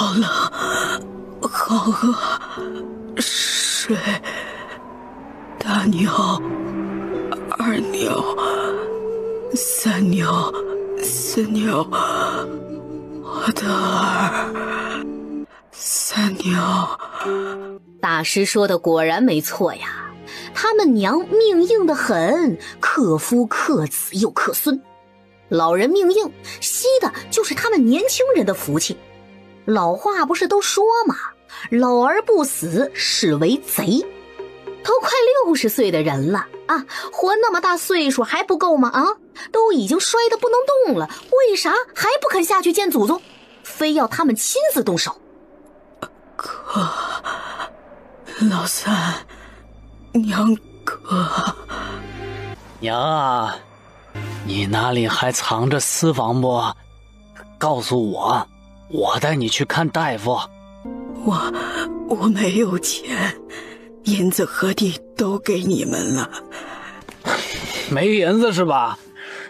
好冷，好饿，水。大牛，二牛，三牛，四牛，我的儿，三牛。大师说的果然没错呀，他们娘命硬得很，克夫克子又克孙。老人命硬，惜的就是他们年轻人的福气。老话不是都说吗？老而不死，是为贼。都快60岁的人了啊，活那么大岁数还不够吗？啊，都已经摔得不能动了，为啥还不肯下去见祖宗？非要他们亲自动手？哥，老三，娘哥。娘啊，你那里还藏着私房不？告诉我，我带你去看大夫。我没有钱，银子和地都给你们了。没银子是吧？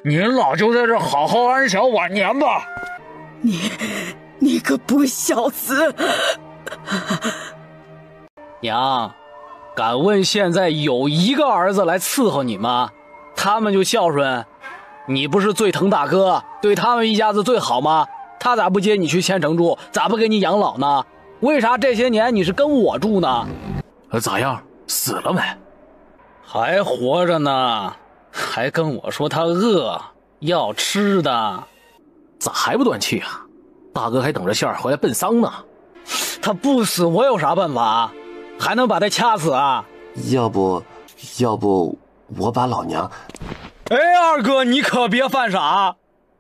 您老就在这好好安享晚年吧。你个不孝子！娘，敢问现在有一个儿子来伺候你吗？他们就孝顺？你不是最疼大哥，对他们一家子最好吗？他咋不接你去县城住，咋不给你养老呢？为啥这些年你是跟我住呢？咋样？死了没？还活着呢，还跟我说他饿，要吃的。咋还不断气啊？大哥还等着馅儿回来奔丧呢。他不死我有啥办法？还能把他掐死啊？要不我把老娘……哎，二哥，你可别犯傻！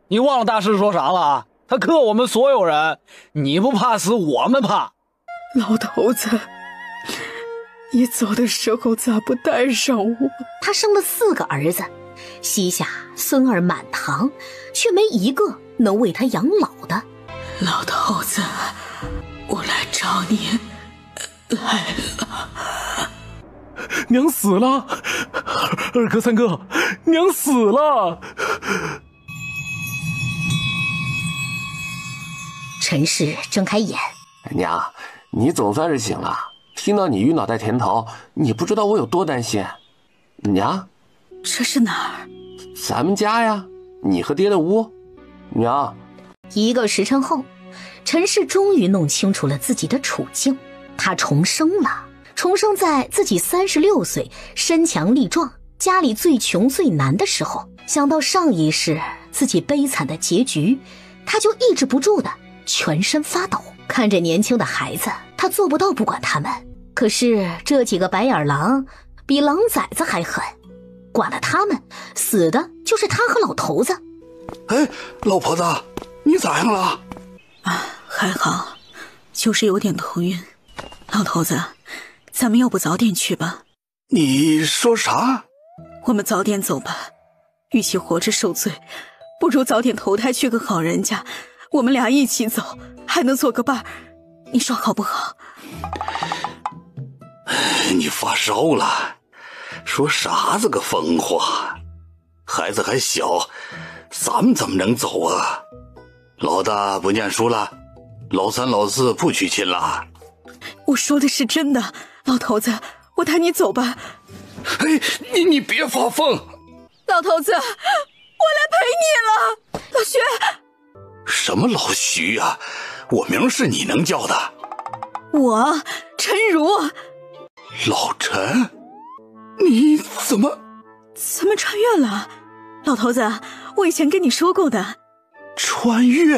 你忘了大师说啥了？他克我们所有人，你不怕死，我们怕。老头子，你走的时候咋不带上我？他生了4个儿子，膝下孙儿满堂，却没一个能为他养老的。老头子，我来找你来了。娘死了，二哥三哥，娘死了。陈氏睁开眼，娘，你总算是醒了。听到你晕倒在田头，你不知道我有多担心。娘，这是哪儿？咱们家呀，你和爹的屋。娘。1个时辰后，陈氏终于弄清楚了自己的处境。他重生了，重生在自己36岁，身强力壮，家里最穷最难的时候。想到上一世自己悲惨的结局，他就抑制不住的全身发抖。看着年轻的孩子，他做不到不管他们，可是这几个白眼狼比狼崽子还狠，管了他们，死的就是他和老头子。哎，老婆子，你咋样了？啊，还好，就是有点头晕。老头子，咱们要不早点去吧？你说啥？我们早点走吧，与其活着受罪，不如早点投胎去个好人家，我们俩一起走，还能做个伴儿，你说好不好？你发烧了，说啥子个疯话？孩子还小，咱们怎么能走啊？老大不念书了，老三老四不娶亲了。我说的是真的，老头子，我带你走吧。哎，你别发疯！老头子，我来陪你了。老徐。什么老徐啊？我名是你能叫的？我陈如。老陈，你怎么穿越了？老头子，我以前跟你说过的。穿越？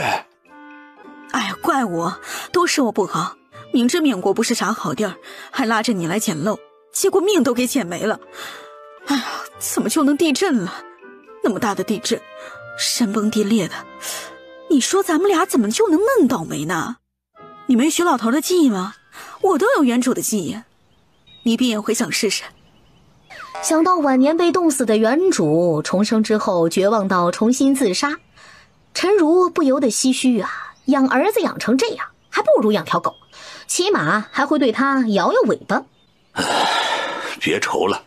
哎呀，怪我，都是我不好，明知缅国不是啥好地儿，还拉着你来捡漏，结果命都给捡没了。哎呀，怎么就能地震了？那么大的地震，山崩地裂的，你说咱们俩怎么就能那么倒霉呢？你没学老头的记忆吗？我都有原主的记忆，你闭眼回想试试。想到晚年被冻死的原主，重生之后绝望到重新自杀，陈如不由得唏嘘啊，养儿子养成这样，还不如养条狗，起码还会对他摇摇尾巴。别愁了，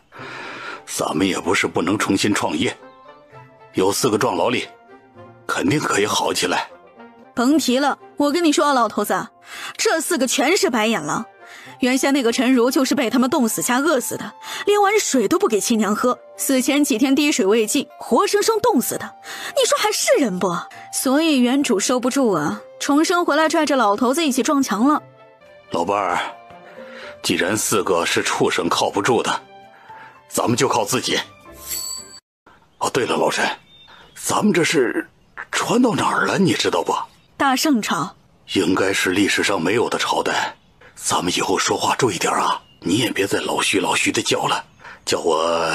咱们也不是不能重新创业，有4个壮劳力，肯定可以好起来。甭提了，我跟你说啊，老头子，这4个全是白眼狼。原先那个陈如就是被他们冻死加饿死的，连碗水都不给亲娘喝，死前几天滴水未进，活生生冻死的。你说还是人不？所以原主收不住啊，重生回来拽着老头子一起撞墙了。老伴儿，既然4个是畜生靠不住的，咱们就靠自己。哦，对了，老陈，咱们这是传到哪儿了？你知道不？大圣朝，应该是历史上没有的朝代。咱们以后说话注意点啊！你也别再老徐老徐的叫了，叫我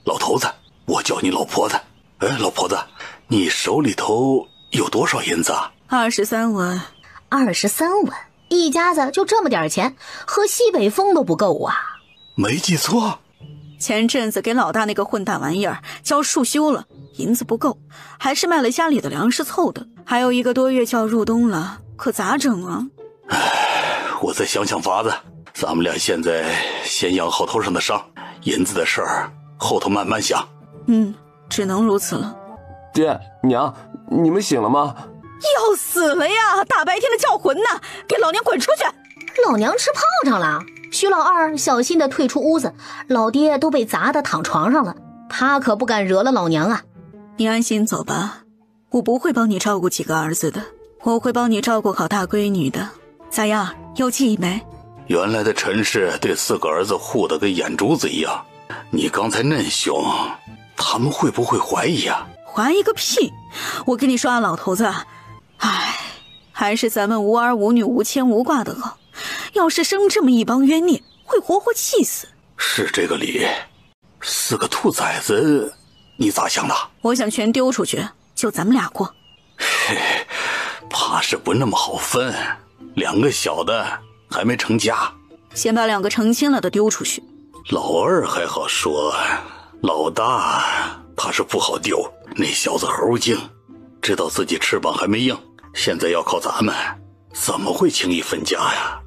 老头子，我叫你老婆子。哎，老婆子，你手里头有多少银子啊？23文。23文，一家子就这么点钱，喝西北风都不够啊！没记错，前阵子给老大那个混蛋玩意儿交束修了，银子不够，还是卖了家里的粮食凑的。还有1个多月就要入冬了，可咋整啊？我再想想法子。咱们俩现在先养好头上的伤，银子的事儿后头慢慢想。只能如此了。爹娘，你们醒了吗？要死了呀！大白天的叫魂呢，给老娘滚出去！老娘吃炮仗了。徐老二小心地退出屋子，老爹都被砸得躺床上了，他可不敢惹了老娘啊。你安心走吧，我不会帮你照顾几个儿子的，我会帮你照顾好大闺女的。咋样，有记忆没？原来的陈氏对4个儿子护得跟眼珠子一样，你刚才嫩凶，他们会不会怀疑啊？怀疑个屁！我跟你说啊，老头子，还是咱们无儿无女无牵无挂的好。要是生这么一帮冤孽，会活活气死。是这个理。4个兔崽子，你咋想的？我想全丢出去，就咱们俩过。怕是不那么好分，2个小的还没成家，先把2个成亲了的丢出去。老二还好说，老大怕是不好丢。那小子猴精，知道自己翅膀还没硬，现在要靠咱们，怎么会轻易分家呀？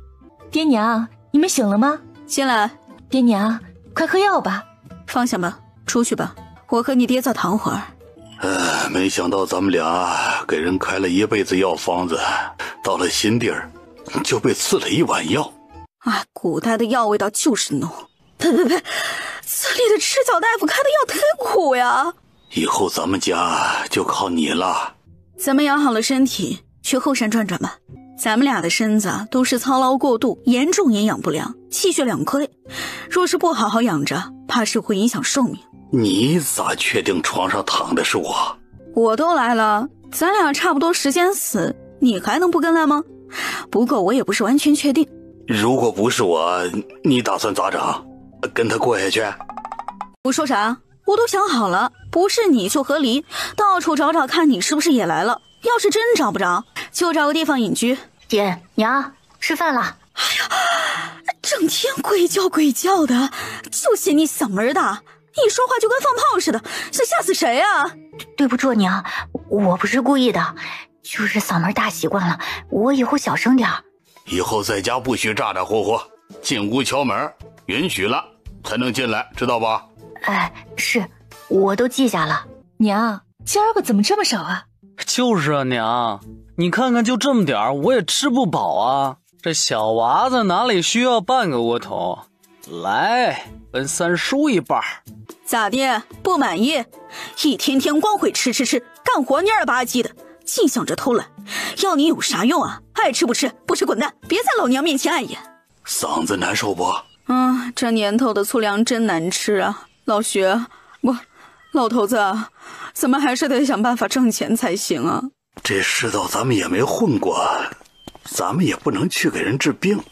爹娘，你们醒了吗？进来。爹娘，快喝药吧。放下吧，出去吧，我和你爹再躺会儿。没想到咱们俩给人开了一辈子药方子，到了新地儿就被赐了一碗药。古代的药味道就是浓。呸！这里的赤脚大夫开的药忒苦呀。以后咱们家就靠你了。咱们养好了身体，去后山转转吧。咱们俩的身子都是操劳过度，严重营养不良，气血两亏。若是不好好养着，怕是会影响寿命。你咋确定床上躺的是我？我都来了，咱俩差不多时间死，你还能不跟来吗？不过我也不是完全确定。如果不是我，你打算咋整？跟他过下去？我说啥？我都想好了，不是你就和离，到处找找看你是不是也来了。要是真找不着，就找个地方隐居。爹娘，吃饭了。整天鬼叫的，就嫌你嗓门大，一说话就跟放炮似的，是吓死谁啊？对不住娘，我不是故意的，就是嗓门大习惯了，我以后小声点。以后在家不许咋咋呼呼，进屋敲门，允许了才能进来，知道吧？是，我都记下了。娘，今儿个怎么这么少啊？就是啊，娘，你看看就这么点儿，我也吃不饱啊。这小娃子哪里需要半个窝头？来，分三叔一半。咋的？不满意？一天天光会吃，干活蔫儿吧唧的，净想着偷懒，要你有啥用啊？爱吃不吃，不吃滚蛋，别在老娘面前碍眼。嗓子难受不？这年头的粗粮真难吃啊。老徐，老头子，咱们还是得想办法挣钱才行啊。这世道咱们也没混过，咱们也不能去给人治病，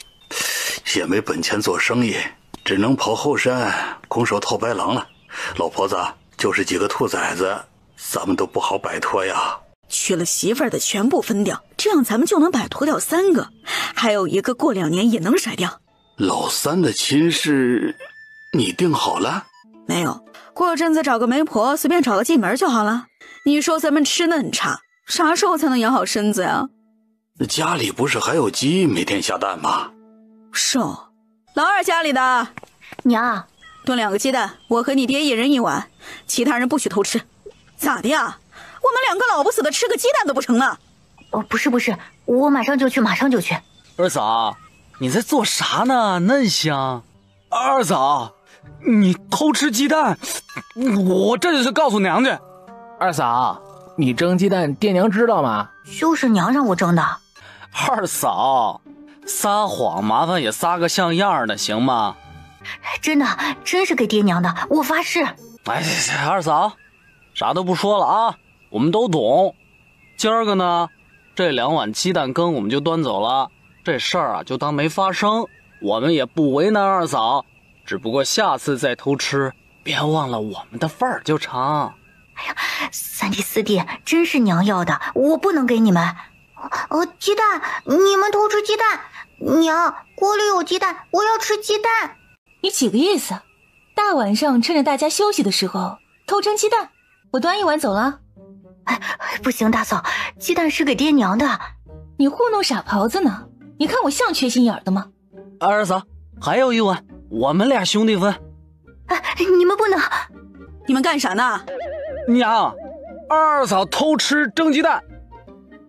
也没本钱做生意，只能跑后山空手套白狼了。老婆子，就是几个兔崽子，咱们都不好摆脱呀。娶了媳妇儿的全部分掉，这样咱们就能摆脱掉3个，还有一个过2年也能甩掉。老三的亲事你定好了？没有，过阵子找个媒婆，随便找个进门就好了。你说咱们吃嫩差，啥时候才能养好身子呀？家里不是还有鸡每天下蛋吗？是哦，老二家里的。娘，炖2个鸡蛋，我和你爹一人1碗，其他人不许偷吃。咋的呀？我们2个老不死的吃个鸡蛋都不成吗？不是，我马上就去。二嫂，你在做啥呢？嫩香。二嫂，你偷吃鸡蛋，我这就告诉娘去。二嫂，你蒸鸡蛋，爹娘知道吗？就是娘让我蒸的。二嫂，撒谎麻烦也撒个像样的，行吗？真的，真是给爹娘的，我发誓。哎，二嫂，啥都不说了啊，我们都懂。今儿个呢，这2碗鸡蛋羹我们就端走了，这事儿啊就当没发生，我们也不为难二嫂，只不过下次再偷吃，别忘了我们的份儿就成。哎呀，三弟四弟，真是娘要的，我不能给你们。鸡蛋，你们偷吃鸡蛋。娘，锅里有鸡蛋，我要吃鸡蛋。你几个意思？大晚上趁着大家休息的时候偷蒸鸡蛋，我端1碗走了。不行，大嫂，鸡蛋是给爹娘的。你糊弄傻狍子呢？你看我像缺心眼的吗？二嫂，还有1碗，我们俩兄弟分。你们不能。你们干啥呢？娘，二嫂偷吃蒸鸡蛋。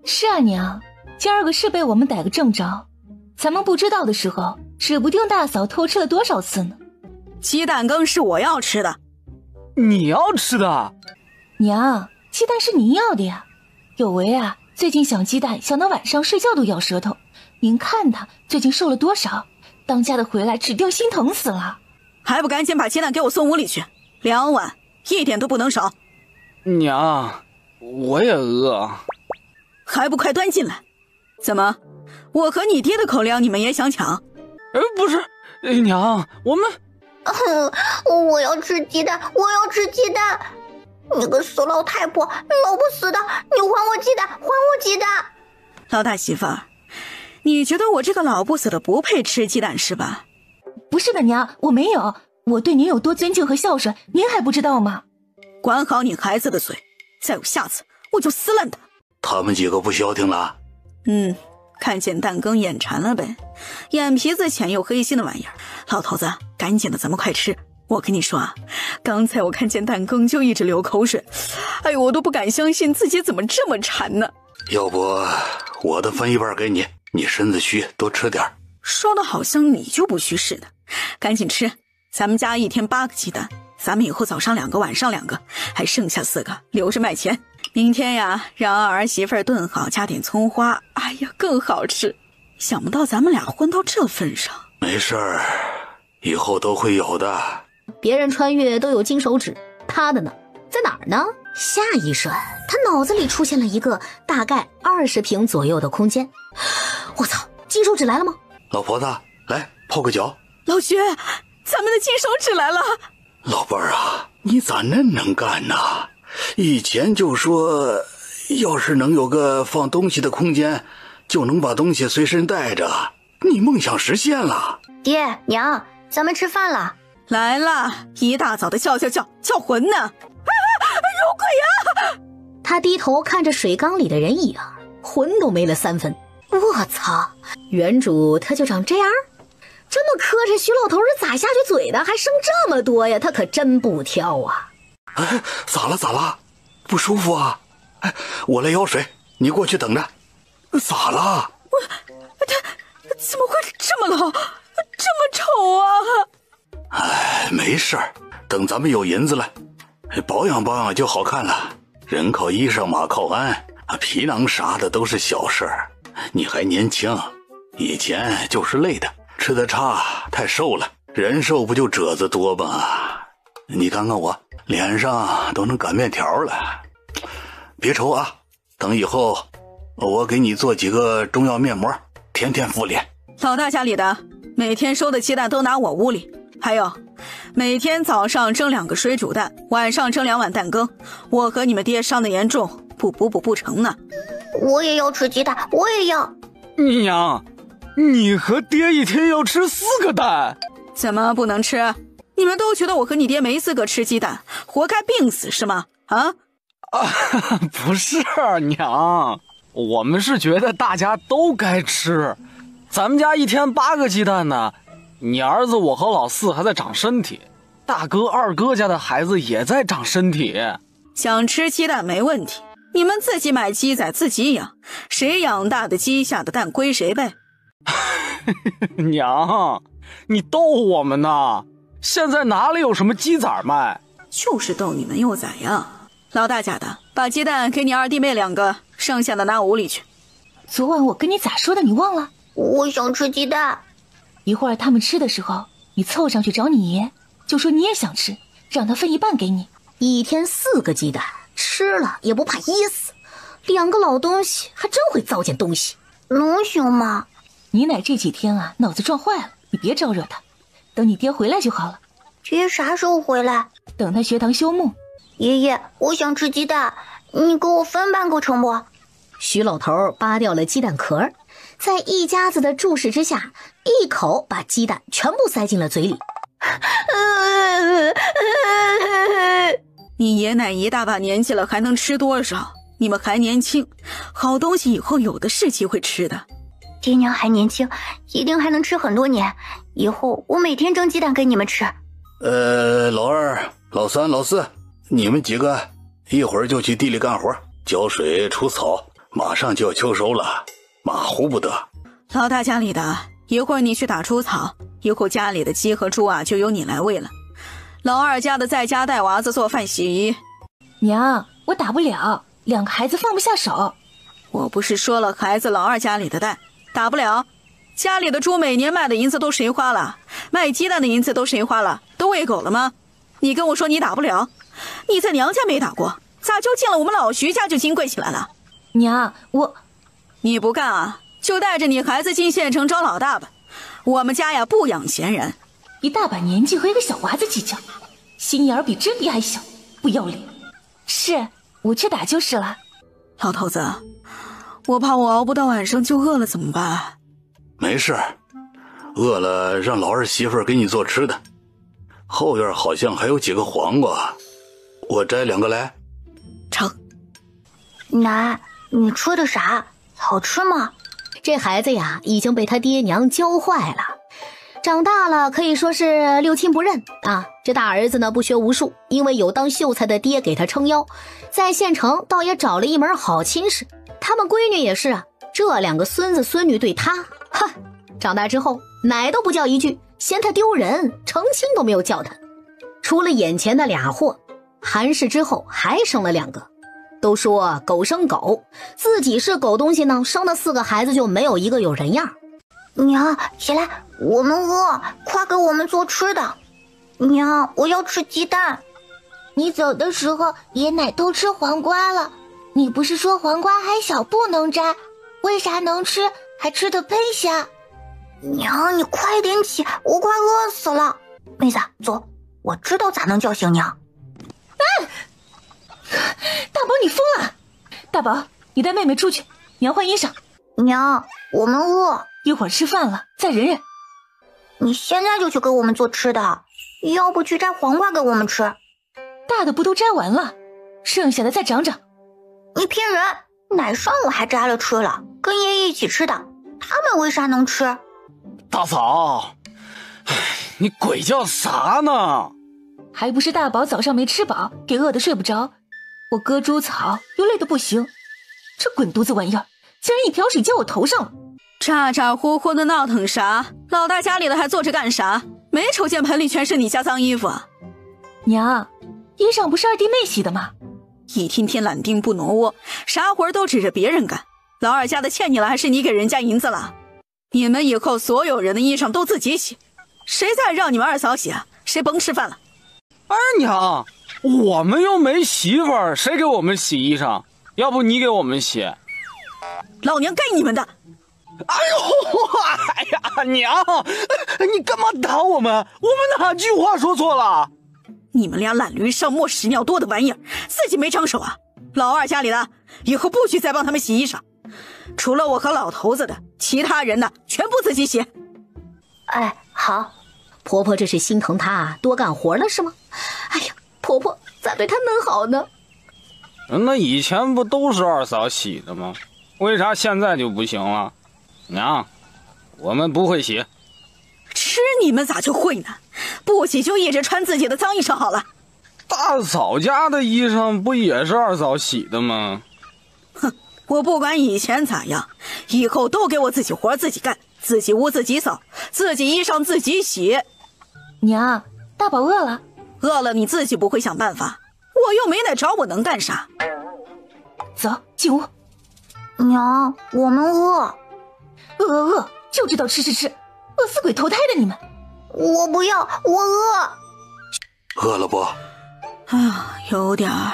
是啊，娘，今儿个是被我们逮个正着。咱们不知道的时候，指不定大嫂偷吃了多少次呢。鸡蛋羹是我要吃的。你要吃的？娘，鸡蛋是您要的呀。有为啊，最近想鸡蛋想到晚上睡觉都咬舌头。您看他最近瘦了多少？当家的回来指定心疼死了。还不赶紧把鸡蛋给我送屋里去，2碗，一点都不能少。娘，我也饿。还不快端进来！怎么，我和你爹的口粮你们也想抢？不是，娘，我们……我要吃鸡蛋，我要吃鸡蛋！你个死老太婆，老不死的，你还我鸡蛋，还我鸡蛋！老大媳妇儿，你觉得我这个老不死的不配吃鸡蛋是吧？不是的，娘，我没有，我对您有多尊敬和孝顺，您还不知道吗？管好你孩子的嘴，再有下次我就撕烂他。他们几个不消停了？看见蛋羹眼馋了呗，眼皮子浅又黑心的玩意儿。老头子，赶紧的，咱们快吃。我跟你说啊，刚才我看见蛋羹就一直流口水，哎呦，我都不敢相信自己怎么这么馋呢。要不我的分1半给你，你身子虚，多吃点。说的好像你就不虚似的，赶紧吃。咱们家一天8个鸡蛋，咱们以后早上2个，晚上2个，还剩下4个留着卖钱。明天呀，让儿媳妇炖好，加点葱花，哎呀，更好吃。想不到咱们俩混到这份上。没事儿，以后都会有的。别人穿越都有金手指，他的呢？在哪儿呢？下一瞬，他脑子里出现了一个大概20平左右的空间。我操，金手指来了吗？老婆子，来泡个脚。老薛，咱们的金手指来了。老伴儿啊，你咋恁能干呢？以前就说，要是能有个放东西的空间，就能把东西随身带着。你梦想实现了。爹娘，咱们吃饭了。来了，一大早的叫魂呢！有鬼啊！他低头看着水缸里的人影，魂都没了3分。我操，原主他就长这样？这么磕碜，徐老头是咋下去嘴的？还剩这么多呀？他可真不挑啊！哎，咋了？不舒服啊？哎，我来舀水，你过去等着。咋了？他怎么会这么老，这么丑啊？哎，没事儿，等咱们有银子了，保养保养就好看了。人靠衣裳，马靠鞍，皮囊啥的都是小事儿。你还年轻，以前就是累的，吃的差，太瘦了。人瘦不就褶子多吗？你看看我，脸上都能擀面条了。别愁啊，等以后我给你做几个中药面膜，天天敷脸。老大家里的每天收的鸡蛋都拿我屋里，还有每天早上蒸2个水煮蛋，晚上蒸2碗蛋羹。我和你们爹伤得严重，不补不成呢。我也要吃鸡蛋，我也要。娘，你和爹一天要吃4个蛋，怎么不能吃？你们都觉得我和你爹没资格吃鸡蛋，活该病死是吗？不是娘，我们是觉得大家都该吃。咱们家一天8个鸡蛋呢，你儿子我和老四还在长身体，大哥二哥家的孩子也在长身体。想吃鸡蛋没问题，你们自己买鸡仔自己养，谁养大的鸡下的蛋归谁呗。娘，你逗我们呢？现在哪里有什么鸡仔卖？就是逗你们又咋样？老大家的，把鸡蛋给你二弟妹2个，剩下的拿屋里去。昨晚我跟你咋说的，你忘了？我想吃鸡蛋。一会儿他们吃的时候，你凑上去找你爷，就说你也想吃，让他分一半给你。1天4个鸡蛋，吃了也不怕噎死。2个老东西还真会糟践东西，能行吗？你奶这几天啊，脑子撞坏了，你别招惹他，等你爹回来就好了。爹啥时候回来？等他学堂休沐。爷爷，我想吃鸡蛋，你给我分半个成不？徐老头扒掉了鸡蛋壳，在一家子的注视之下，一口把鸡蛋全部塞进了嘴里。你爷奶一大把年纪了，还能吃多少？你们还年轻，好东西以后有的是机会吃的。爹娘还年轻，一定还能吃很多年。以后我每天蒸鸡蛋给你们吃。老二、老三、老四，你们几个一会儿就去地里干活，浇水、除草，马上就要秋收了，马虎不得。老大家里的，一会儿你去打除草，以后家里的鸡和猪啊就由你来喂了。老二家的在家带娃子、做饭、洗衣。娘，我打不了，2个孩子放不下手。我不是说了，孩子老二家里的带，打不了。家里的猪每年卖的银子都谁花了？卖鸡蛋的银子都谁花了？都喂狗了吗？你跟我说你打不了，你在娘家没打过，咋就进了我们老徐家就金贵起来了？娘，你不干啊，就带着你孩子进县城招老大吧。我们家呀不养闲人。一大把年纪和一个小娃子计较，心眼儿比针鼻还小，不要脸。是，我去打就是了。老头子，我怕我熬不到晚上就饿了怎么办？没事，饿了让老二媳妇儿给你做吃的。后院好像还有几个黄瓜，我摘2个来。成。奶，你吃的啥？好吃吗？这孩子呀，已经被他爹娘教坏了。长大了可以说是六亲不认啊。这大儿子呢不学无术，因为有当秀才的爹给他撑腰，在县城倒也找了一门好亲事。他们闺女也是啊，这2个孙子孙女对他，哼，长大之后奶都不叫一句，嫌他丢人，成亲都没有叫他。除了眼前的俩货，韩氏之后还生了2个。都说狗生狗，自己是狗东西呢，生的4个孩子就没有一个有人样。娘，起来，我们饿，快给我们做吃的。娘，我要吃鸡蛋。你走的时候，爷奶都吃黄瓜了。你不是说黄瓜还小不能摘，为啥能吃，还吃得喷香？娘，你快点起，我快饿死了。妹子，走，我知道咋能叫醒娘。大宝，你疯了！大宝，你带妹妹出去，娘换衣裳。娘，我们饿，一会儿吃饭了再忍忍。你现在就去给我们做吃的，要不去摘黄瓜给我们吃。大的不都摘完了，剩下的再长长。你骗人！奶上午还摘了吃了，跟爷爷一起吃的，他们为啥能吃？大嫂，你鬼叫啥呢？还不是大宝早上没吃饱，给饿得睡不着。我割猪草又累得不行，这滚犊子玩意儿竟然一瓢水浇我头上了。咋咋呼呼的闹腾啥？老大家里的还坐着干啥？没瞅见盆里全是你家脏衣服啊？娘，衣裳不是二弟妹洗的吗？一天天懒丁不挪窝，啥活都指着别人干。老二家的欠你了，还是你给人家银子了？你们以后所有人的衣裳都自己洗，谁再让你们二嫂洗啊，谁甭吃饭了。二娘，我们又没媳妇儿，谁给我们洗衣裳？要不你给我们洗？老娘该你们的！哎呀，娘，你干嘛打我们？我们哪句话说错了？你们俩懒驴上磨屎尿多的玩意儿，自己没长手啊！老二家里的以后不许再帮他们洗衣裳，除了我和老头子的，其他人的全部自己洗。哎，好。婆婆这是心疼她多干活了是吗？哎呀，婆婆咋对她能好呢？那以前不都是二嫂洗的吗？为啥现在就不行了？娘，我们不会洗。吃你们咋就会呢？不洗就一直穿自己的脏衣裳好了。大嫂家的衣裳不也是二嫂洗的吗？哼，我不管以前咋样，以后都给我自己活自己干，自己屋自己扫，自己衣裳自己洗。娘，大宝饿了，饿了你自己不会想办法，我又没奶找我能干啥？走进屋。娘，我们饿，饿，就知道吃，饿死鬼投胎的你们！我不要，我饿。饿了不？啊，有点儿。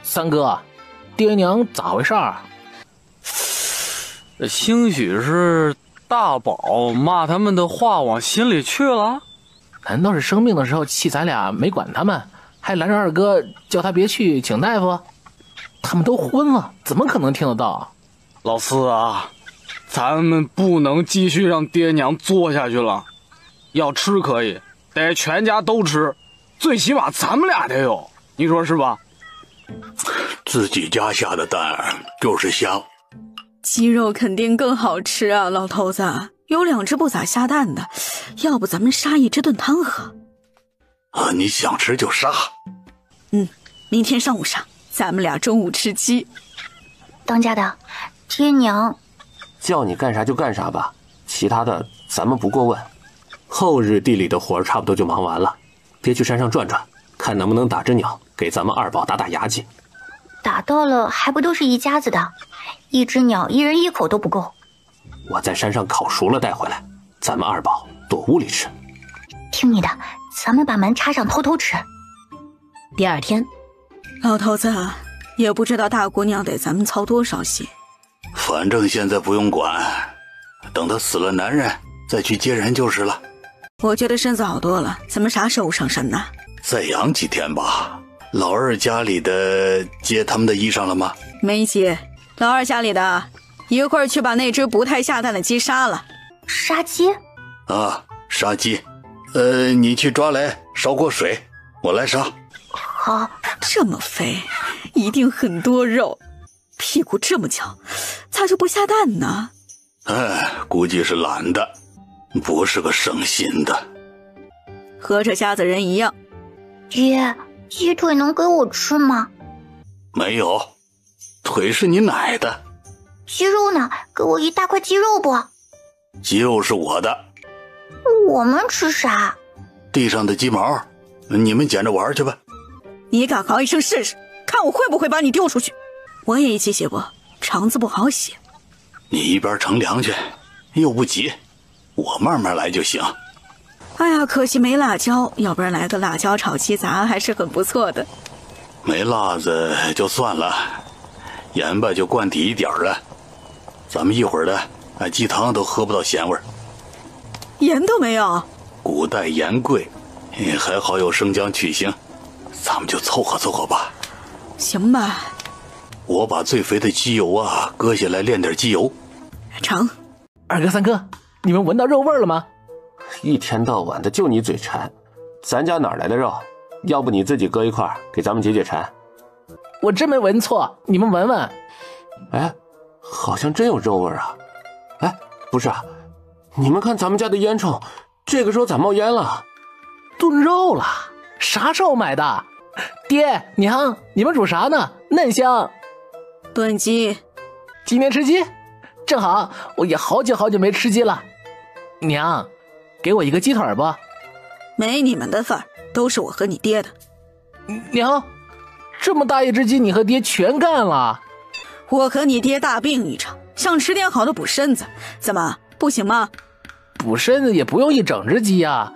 三哥，爹娘咋回事儿？兴许是大宝骂他们的话往心里去了。难道是生病的时候气咱俩没管他们，还拦着二哥叫他别去请大夫？他们都昏了，怎么可能听得到？老四啊，咱们不能继续让爹娘做下去了。要吃可以，得全家都吃，最起码咱们俩得有，你说是吧？自己家下的蛋就是香，鸡肉肯定更好吃啊，老头子。有2只不咋下蛋的，要不咱们杀一只炖汤喝？你想吃就杀。明天上午杀，咱们俩中午吃鸡。当家的，爹娘叫你干啥就干啥吧，其他的咱们不过问。后日地里的活差不多就忙完了，别去山上转转，看能不能打只鸟，给咱们二宝打打牙祭。打到了还不都是一家子的，一只鸟一人1口都不够。我在山上烤熟了带回来，咱们二宝躲屋里吃。听你的，咱们把门插上偷偷吃。第二天，老头子也不知道大姑娘得咱们操多少心。反正现在不用管，等他死了男人再去接人就是了。我觉得身子好多了，咱们啥时候上山呢？再养几天吧。老二家里的接他们的衣裳了吗？没接。老二家里的一会儿去把那只不太下蛋的鸡杀了。杀鸡？啊，杀鸡。你去抓来烧锅水，我来杀。好。这么肥，一定很多肉，屁股这么翘，咋就不下蛋呢？估计是懒的，不是个省心的。和这瞎子人一样。爹，鸡腿能给我吃吗？没有，腿是你奶的。鸡肉呢？给我1大块鸡肉不？鸡肉是我的。我们吃啥？地上的鸡毛，你们捡着玩去吧。你敢嚎一声试试，看我会不会把你丢出去。我也一起写过，肠子不好写。你一边乘凉去，又不急，我慢慢来就行。哎呀，可惜没辣椒，要不然来个辣椒炒鸡杂还是很不错的。没辣子就算了，盐巴就灌底一点了。咱们一会儿的鸡汤都喝不到咸味儿。盐都没有？古代盐贵，还好有生姜去腥，咱们就凑合凑合吧。行吧。我把最肥的鸡油割下来炼点鸡油。成。二哥三哥，你们闻到肉味了吗？一天到晚的就你嘴馋，咱家哪来的肉？要不你自己割一块给咱们解解馋。我真没闻错，你们闻闻。哎，好像真有肉味啊。哎，不是啊，你们看咱们家的烟囱，这个时候咋冒烟了？炖肉了？啥时候买的？爹娘，你们煮啥呢？嫩香。炖鸡。今天吃鸡？正好，我也好久没吃鸡了。娘，给我一个鸡腿吧。没你们的份儿，都是我和你爹的。娘，这么大一只鸡你和爹全干了？我和你爹大病一场，想吃点好的补身子，怎么不行吗？补身子也不用一整只鸡啊。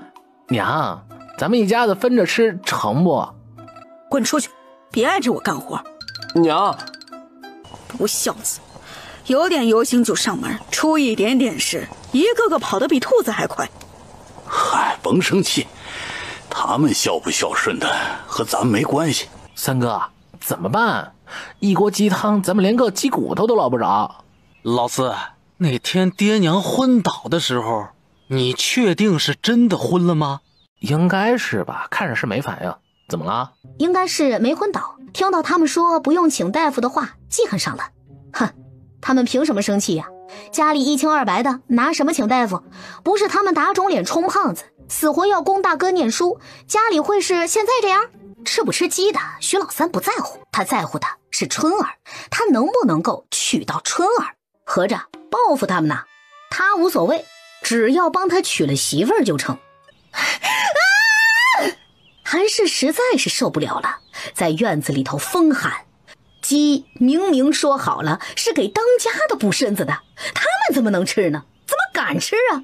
娘，咱们一家子分着吃成不？滚出去，别碍着我干活。娘，不孝子，有点油星就上门，出一点点事，一个个跑得比兔子还快。嗨，甭生气，他们孝不孝顺的和咱们没关系。三哥，怎么办？一锅鸡汤咱们连个鸡骨头都捞不着。老四，那天爹娘昏倒的时候，你确定是真的昏了吗？应该是吧，看着是没反应。怎么了？应该是没昏倒，听到他们说不用请大夫的话，记恨上了。哼，他们凭什么生气呀？家里一清二白的，拿什么请大夫？不是他们打肿脸充胖子，死活要供大哥念书，家里会是现在这样？吃不吃鸡的，徐老三不在乎，他在乎的是春儿，他能不能够娶到春儿？合着报复他们呢？他无所谓，只要帮他娶了媳妇儿就成。韩氏实在是受不了了，在院子里头疯喊：鸡明明说好了是给当家的补身子的，他们怎么能吃呢？怎么敢吃啊？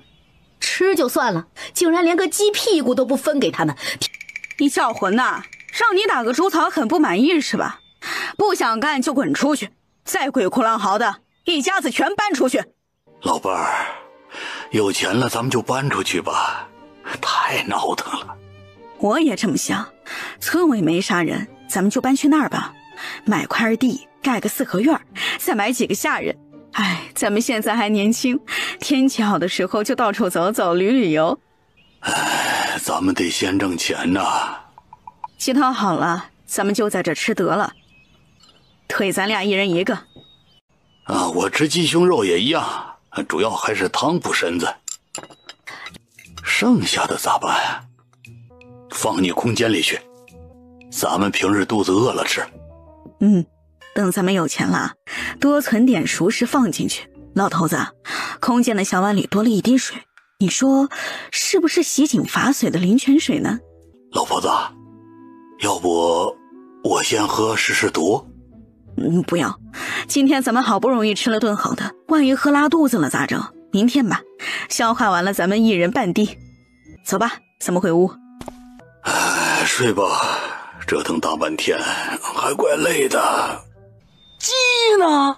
吃就算了，竟然连个鸡屁股都不分给他们。你叫魂呐，让你打个猪草很不满意是吧？不想干就滚出去，再鬼哭狼嚎的，一家子全搬出去。老伴儿，有钱了咱们就搬出去吧，太闹腾了。我也这么想，村委没啥人，咱们就搬去那儿吧，买块地，盖个4合院，再买几个下人。哎，咱们现在还年轻，天气好的时候就到处走走，旅游。哎，咱们得先挣钱呐。鸡汤好了，咱们就在这吃得了。腿咱俩一人一个。啊，我吃鸡胸肉也一样，主要还是汤补身子。剩下的咋办？放你空间里去，咱们平日肚子饿了吃。等咱们有钱了，多存点熟食放进去。老头子，空间的小碗里多了一滴水，你说是不是洗井罚水的灵泉水呢？老婆子，要不我先喝试试毒？不要，今天咱们好不容易吃了顿好的，万一喝拉肚子了咋整？明天吧，消化完了咱们一人半滴。走吧，咱们回屋。睡吧，折腾大半天还怪累的。鸡呢？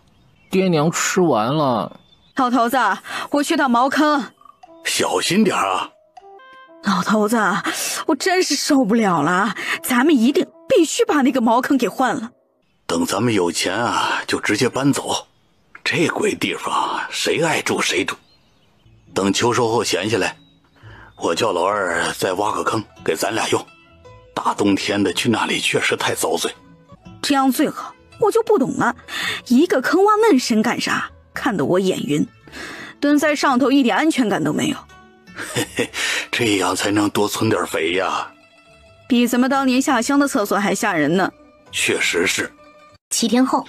爹娘吃完了。老头子，我去趟茅坑。小心点啊。老头子，我真是受不了了，咱们必须把那个茅坑给换了。等咱们有钱啊，就直接搬走。这鬼地方谁爱住谁住。等秋收后闲下来，我叫老二再挖个坑给咱俩用。大冬天的去那里确实太遭罪。这样最好。我就不懂了，一个坑挖嫩深干啥？看得我眼晕，蹲在上头一点安全感都没有。嘿嘿，这样才能多存点肥呀。比咱们当年下乡的厕所还吓人呢。确实是。7天后，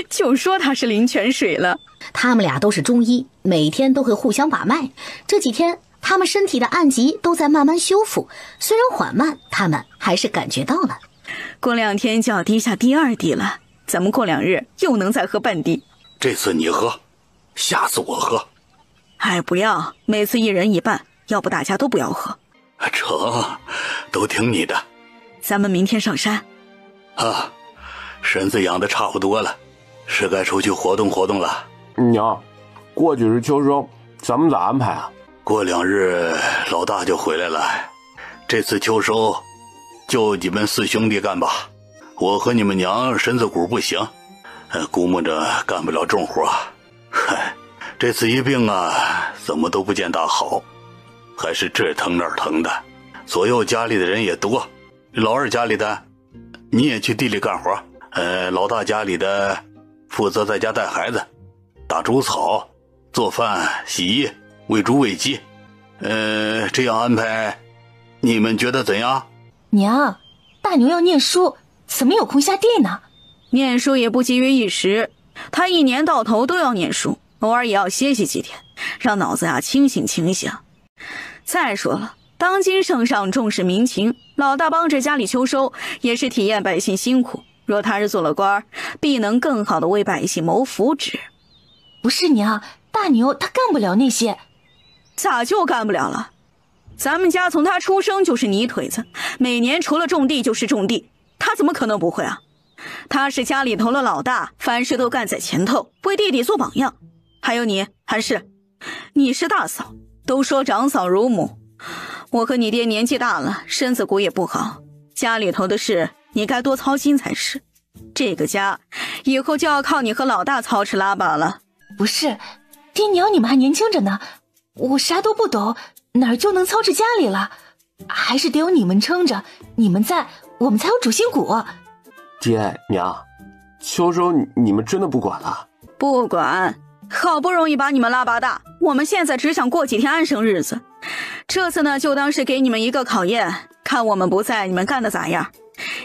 就说他是灵泉水了。他们俩都是中医，每天都会互相把脉。这几天他们身体的暗疾都在慢慢修复，虽然缓慢，他们还是感觉到了。过2天就要滴下第2滴了，咱们过2日又能再喝半滴。这次你喝，下次我喝。哎，不要，每次一人一半，要不大家都不要喝。成，都听你的。咱们明天上山。啊，身子养得差不多了，是该出去活动活动了。娘，过去是秋收，咱们咋安排啊？过2日老大就回来了，这次秋收就你们4兄弟干吧，我和你们娘身子骨不行，估摸着干不了重活。嗨，这次一病啊，怎么都不见大好，还是这疼那儿疼的。左右家里的人也多，老二家里的你也去地里干活，老大家里的负责在家带孩子，打猪草、做饭、洗衣、喂猪喂鸡。这样安排，你们觉得怎样？娘，大牛要念书，怎么有空下地呢？念书也不急于一时，他1年到头都要念书，偶尔也要歇息几天，让脑子清醒清醒。再说了，当今圣上重视民情，老大帮着家里秋收，也是体验百姓辛苦。若他日做了官，必能更好的为百姓谋福祉。不是娘，大牛他干不了那些。咋就干不了了？咱们家从他出生就是泥腿子，每年除了种地就是种地，他怎么可能不会啊？他是家里头的老大，凡事都干在前头，为弟弟做榜样。还有你，韩氏，你是大嫂，都说长嫂如母，我和你爹年纪大了，身子骨也不好，家里头的事你该多操心才是。这个家以后就要靠你和老大操持拉把了。不是，爹娘你们还年轻着呢，我啥都不懂，哪儿就能操持家里了？还是得有你们撑着，你们在，我们才有主心骨。爹娘，秋收你们真的不管了？不管，好不容易把你们拉拔大，我们现在只想过几天安生日子。这次呢，就当是给你们一个考验，看我们不在，你们干的咋样？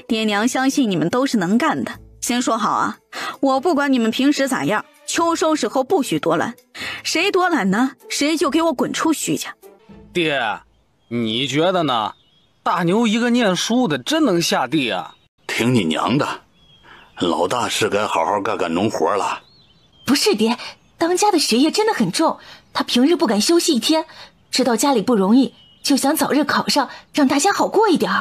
爹娘相信你们都是能干的。先说好啊，我不管你们平时咋样，秋收时候不许多揽，谁多揽呢，谁就给我滚出徐家。爹，你觉得呢？大牛一个念书的，真能下地啊！听你娘的，老大是该好好干干农活了。不是爹，当家的学业真的很重，他平日不敢休息一天，知道家里不容易，就想早日考上，让大家好过一点。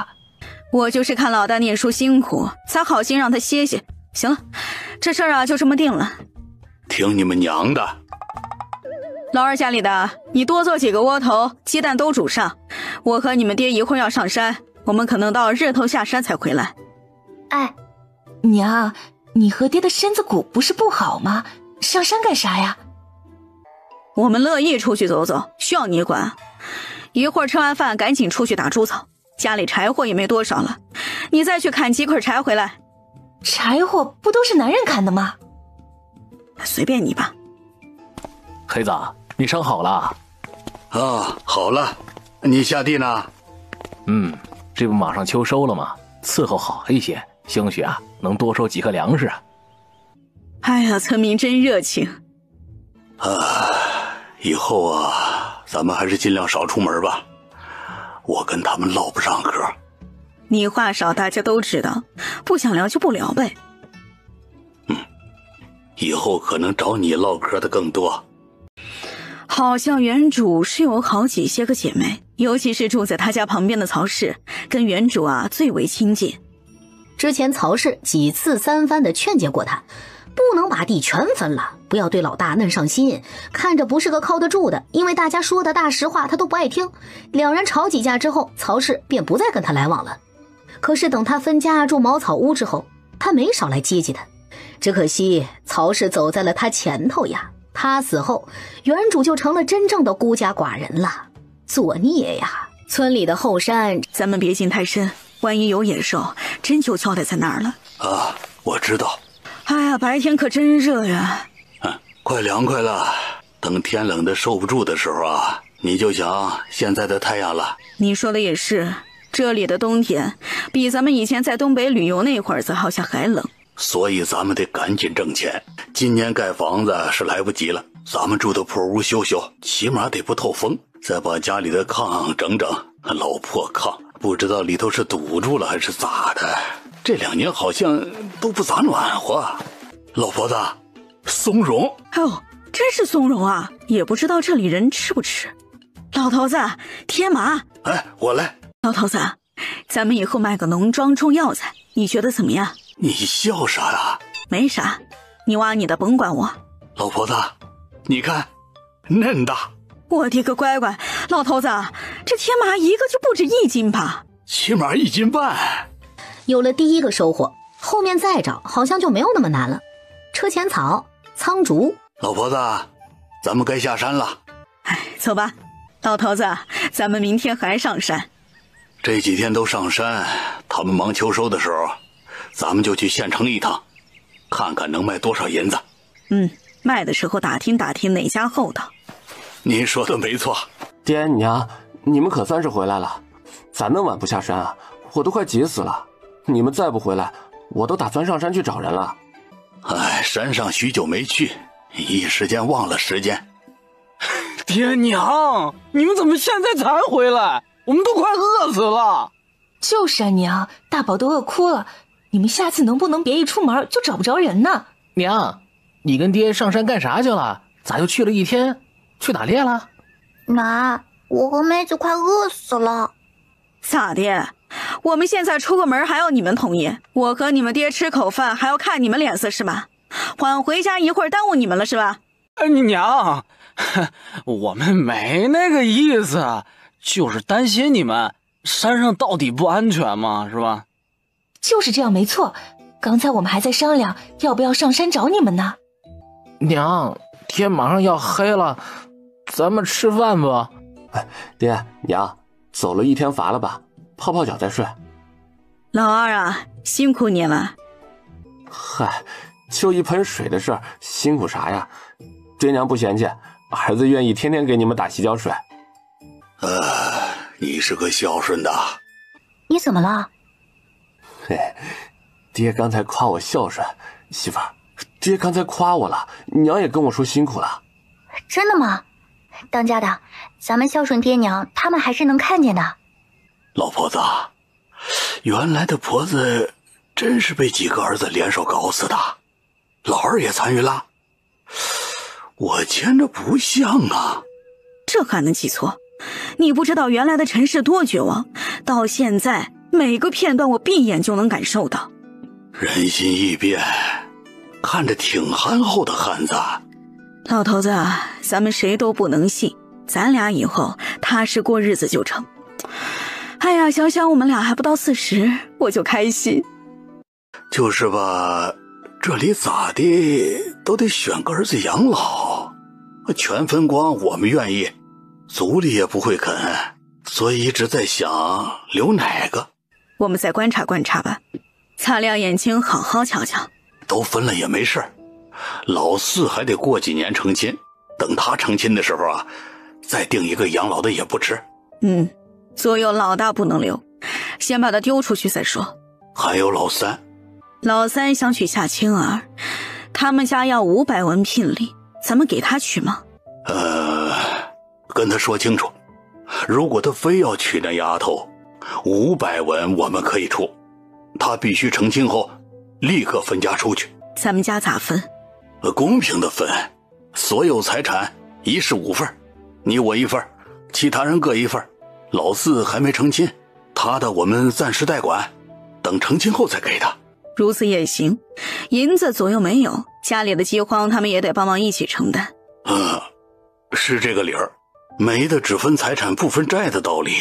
我就是看老大念书辛苦，才好心让他歇歇。行了，这事儿啊就这么定了。听你们娘的。老二家里的，你多做几个窝头，鸡蛋都煮上。我和你们爹一会儿要上山，我们可能到日头下山才回来。哎，娘，你和爹的身子骨不是不好吗？上山干啥呀？我们乐意出去走走，需要你管。一会儿吃完饭赶紧出去打猪草，家里柴火也没多少了，你再去砍几捆柴回来。柴火不都是男人砍的吗？随便你吧。黑子，你伤好了？啊，好了。你下地呢？这不马上秋收了吗？伺候好一些，兴许啊能多收几颗粮食啊。哎呀，村民真热情。以后啊，咱们还是尽量少出门吧。我跟他们唠不上嗑。你话少，大家都知道，不想聊就不聊呗。以后可能找你唠嗑的更多。好像原主是有好几些个姐妹，尤其是住在他家旁边的曹氏，跟原主啊最为亲近。之前曹氏几次三番的劝诫过他，不能把地全分了，不要对老大嫩上心，看着不是个靠得住的，因为大家说的大实话他都不爱听。两人吵几架之后，曹氏便不再跟他来往了。可是等他分家住茅草屋之后，他没少来接济他。只可惜曹氏走在了他前头呀，他死后，原主就成了真正的孤家寡人了。作孽呀！村里的后山，咱们别进太深，万一有野兽，真就交代在那儿了。啊，我知道。哎呀，白天可真热呀。快凉快了。等天冷的受不住的时候啊，你就想现在的太阳了。你说的也是，这里的冬天比咱们以前在东北旅游那会儿子好像还冷。所以咱们得赶紧挣钱，今年盖房子是来不及了。咱们住的破屋修修，起码得不透风，再把家里的炕整整。老破炕不知道里头是堵住了还是咋的，这2年好像都不咋暖和。老婆子，松茸。哎呦，真是松茸啊，也不知道这里人吃不吃。老头子，天麻。哎，我来。老头子，咱们以后卖个农庄种药材，你觉得怎么样？你笑啥呀？没啥，你挖你的，甭管我。老婆子，你看，嫩的。我的个乖乖，老头子，这天麻一个就不止1斤吧？起码1斤半。有了第一个收获，后面再找好像就没有那么难了。车前草、苍竹。老婆子，咱们该下山了。哎，走吧。老头子，咱们明天还上山。这几天都上山，他们忙秋收的时候，咱们就去县城一趟，看看能卖多少银子。卖的时候打听打听哪家厚道。您说的没错。爹娘，你们可算是回来了。咋那么晚不下山啊？我都快急死了。你们再不回来，我都打算上山去找人了。哎，山上许久没去，一时间忘了时间。爹娘，你们怎么现在才回来？我们都快饿死了。就是啊，娘，大宝都饿哭了。你们下次能不能别一出门就找不着人呢？娘，你跟爹上山干啥去了？咋就去了1天？去打猎了？妈，我和妹子快饿死了。咋的？我们现在出个门还要你们同意？我和你们爹吃口饭还要看你们脸色是吧？晚回家一会儿耽误你们了是吧？娘，我们没那个意思，就是担心你们，山上到底不安全嘛，是吧？就是这样没错，刚才我们还在商量要不要上山找你们呢。娘，天马上要黑了，咱们吃饭不？爹娘，走了1天乏了吧？泡泡脚再睡。老二啊，辛苦你了。嗨，就1盆水的事儿，辛苦啥呀？爹娘不嫌弃，儿子愿意天天给你们打洗脚水。你是个孝顺的。你怎么了？嘿，爹刚才夸我孝顺，媳妇儿，爹刚才夸我了，娘也跟我说辛苦了。真的吗？当家的，咱们孝顺爹娘，他们还是能看见的。老婆子，原来的婆子真是被几个儿子联手搞死的，老二也参与了？我见着不像啊。这还能记错？你不知道原来的陈氏多绝望，到现在每个片段我闭眼就能感受到。人心易变，看着挺憨厚的汉子。老头子，咱们谁都不能信，咱俩以后踏实过日子就成。哎呀，想想我们俩还不到40，我就开心。就是吧，这里咋的都得选个儿子养老，全分光我们愿意，族里也不会肯，所以一直在想留哪个。我们再观察观察吧，擦亮眼睛好好瞧瞧。都分了也没事，老四还得过几年成亲，等他成亲的时候啊，再定一个养老的也不迟。左右老大不能留，先把他丢出去再说。还有老三，老三想娶夏青儿，他们家要500文聘礼，咱们给他娶吗？跟他说清楚，如果他非要娶那丫头，500文我们可以出，他必须成亲后立刻分家出去。咱们家咋分？公平的分，所有财产1式5份，你我1份，其他人各1份。老四还没成亲，他的我们暂时代管，等成亲后再给他。如此也行，银子左右没有，家里的饥荒他们也得帮忙一起承担。是这个理儿，没的只分财产不分债的道理。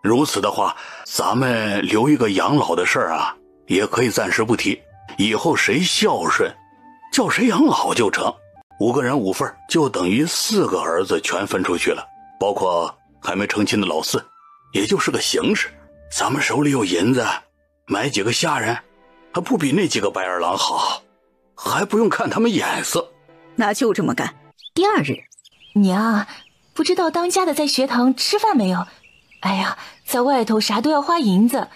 如此的话，咱们留一个养老的事儿啊，也可以暂时不提，以后谁孝顺叫谁养老就成。5个人5份，就等于4个儿子全分出去了，包括还没成亲的老四，也就是个形式。咱们手里有银子，买几个下人，还不比那几个白眼狼好，还不用看他们眼色。那就这么干。第2日，娘，不知道当家的在学堂吃饭没有？哎呀，在外头啥都要花银子，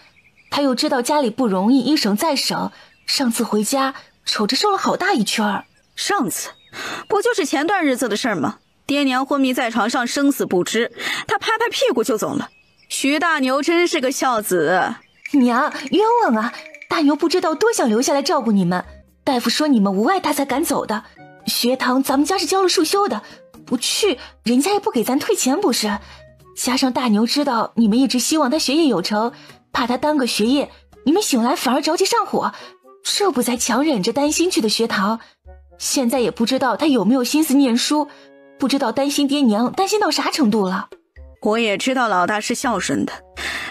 他又知道家里不容易，一省再省，上次回家瞅着瘦了好大一圈。上次不就是前段日子的事吗？爹娘昏迷在床上，生死不知，他拍拍屁股就走了。徐大牛真是个孝子。娘，冤枉啊！大牛不知道多想留下来照顾你们，大夫说你们无碍，他才赶走的。学堂咱们家是交了束修的，不去人家也不给咱退钱不是？加上大牛知道你们一直希望他学业有成，怕他耽搁学业，你们醒来反而着急上火，这不才强忍着担心去的学堂。现在也不知道他有没有心思念书，不知道担心爹娘担心到啥程度了。我也知道老大是孝顺的，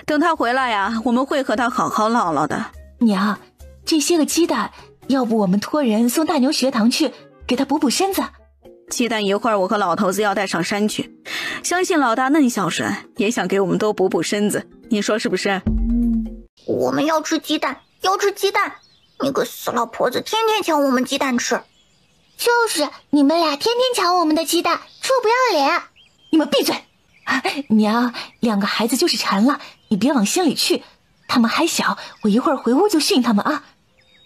等他回来呀，我们会和他好好唠唠的。娘，这些个鸡蛋，要不我们托人送大牛学堂去，给他补补身子。鸡蛋一会儿我和老头子要带上山去，相信老大嫩孝顺，也想给我们都补补身子，你说是不是？我们要吃鸡蛋，要吃鸡蛋！你个死老婆子，天天抢我们鸡蛋吃。就是你们俩天天抢我们的鸡蛋，臭不要脸！你们闭嘴！娘，2个孩子就是馋了，你别往心里去，他们还小，我一会儿回屋就训他们啊。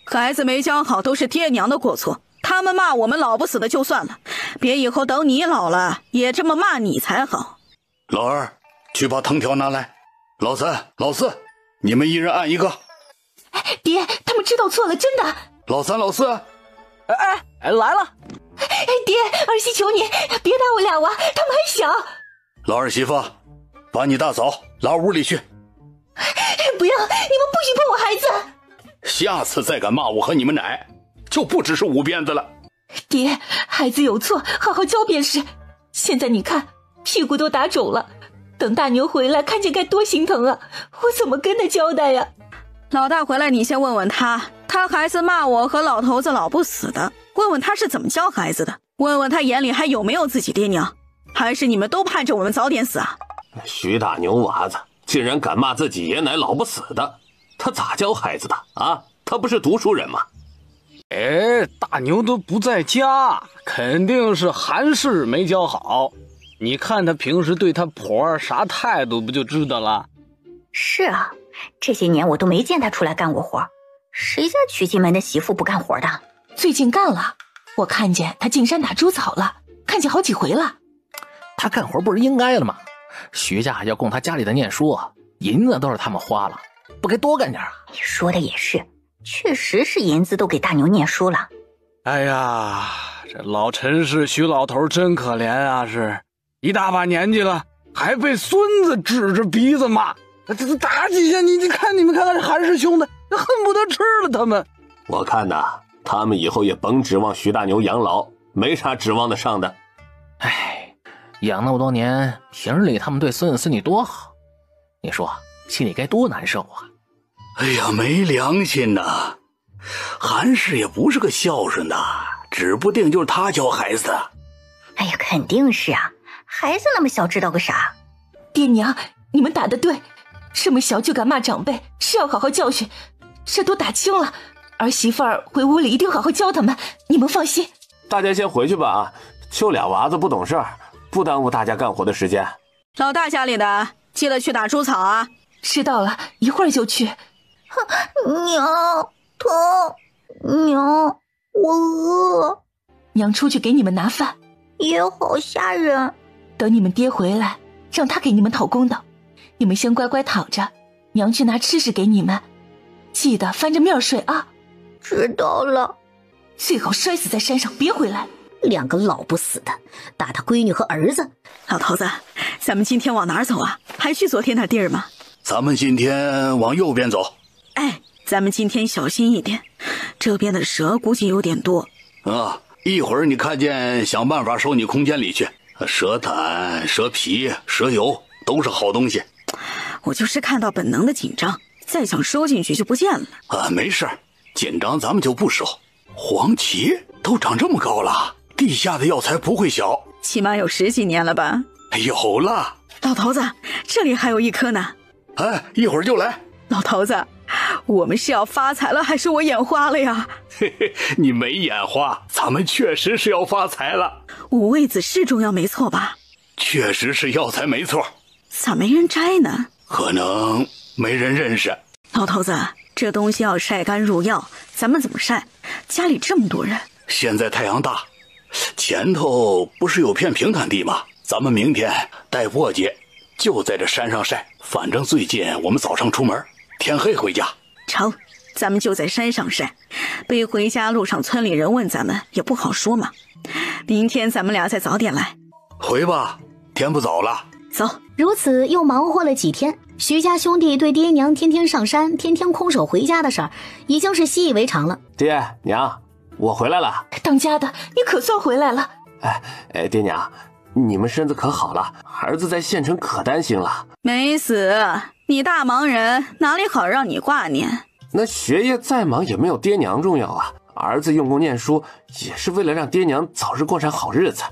孩子没教好都是爹娘的过错，他们骂我们老不死的就算了，别以后等你老了也这么骂你才好。老二，去把藤条拿来。老三、老四，你们1人按1个。爹，他们知道错了，真的。老三、老四，来了。爹，儿媳求你别打我俩娃，他们还小。老二媳妇，把你大嫂拉屋里去。不要，你们不许碰我孩子。下次再敢骂我和你们奶，就不只是捂鞭子了。爹，孩子有错，好好教便是。现在你看，屁股都打肿了，等大牛回来看见该多心疼啊！我怎么跟他交代呀？老大回来你先问问他孩子骂我和老头子老不死的，问问他是怎么教孩子的，问问他眼里还有没有自己爹娘，还是你们都盼着我们早点死啊？徐大牛娃子竟然敢骂自己爷奶老不死的，他咋教孩子的啊？他不是读书人吗？大牛都不在家，肯定是韩氏没教好。你看他平时对他婆啥态度不就知道了？是啊，这些年我都没见他出来干过活，谁家娶进门的媳妇不干活的？最近干了，我看见他进山打猪草了，看见好几回了。他干活不是应该了吗？徐家要供他家里的念书，银子都是他们花了，不该多干点啊？你说的也是，确实是银子都给大牛念书了。哎呀，这老陈氏徐老头真可怜啊，是一大把年纪了，还被孙子指着鼻子骂，这打几下你看你们看看这韩氏兄弟恨不得吃了他们。我看呐，他们以后也甭指望徐大牛养老，没啥指望得上的。哎，养那么多年，平日里他们对孙子孙女多好，你说心里该多难受啊！哎呀，没良心呐！韩氏也不是个孝顺的，指不定就是他教孩子的。哎呀，肯定是啊，孩子那么小知道个啥？爹娘，你们打得对，这么小就敢骂长辈，是要好好教训。这都打轻了，儿媳妇儿回屋里一定好好教他们，你们放心。大家先回去吧啊，就俩娃子不懂事儿，不耽误大家干活的时间。老大家里的记得去打猪草啊。知道了，一会儿就去。娘，疼！娘，我饿。娘出去给你们拿饭。也好吓人。等你们爹回来，让他给你们讨公道。你们先乖乖躺着，娘去拿吃食给你们。记得翻着面睡啊。知道了。最好摔死在山上，别回来。两个老不死的，打他闺女和儿子。老头子，咱们今天往哪儿走啊？还去昨天那地儿吗？咱们今天往右边走。哎，咱们今天小心一点，这边的蛇估计有点多。啊，一会儿你看见想办法收你空间里去。蛇胆、蛇皮、蛇油都是好东西。我就是看到本能的紧张，再想收进去就不见了。啊，没事，紧张咱们就不收。黄芪都长这么高了，地下的药材不会小，起码有10几年了吧？有了。老头子，这里还有一颗呢。哎，一会儿就来。老头子，我们是要发财了还是我眼花了呀？嘿嘿，你没眼花，咱们确实是要发财了。五味子是中药没错吧？确实是药材没错。咋没人摘呢？可能没人认识。老头子，这东西要晒干入药，咱们怎么晒？家里这么多人。现在太阳大，前头不是有片平坦地吗？咱们明天带簸箕就在这山上晒，反正最近我们早上出门，天黑回家。成，咱们就在山上晒，背回家路上村里人问咱们也不好说嘛。明天咱们俩再早点来。回吧，天不早了。走。如此又忙活了几天，徐家兄弟对爹娘天天上山天天空手回家的事儿已经是习以为常了。爹娘，我回来了。当家的，你可算回来了。哎，爹娘，你们身子可好了？儿子在县城可担心了。没死，你大忙人哪里好让你挂念？那学业再忙也没有爹娘重要啊。儿子用功念书也是为了让爹娘早日过上好日子，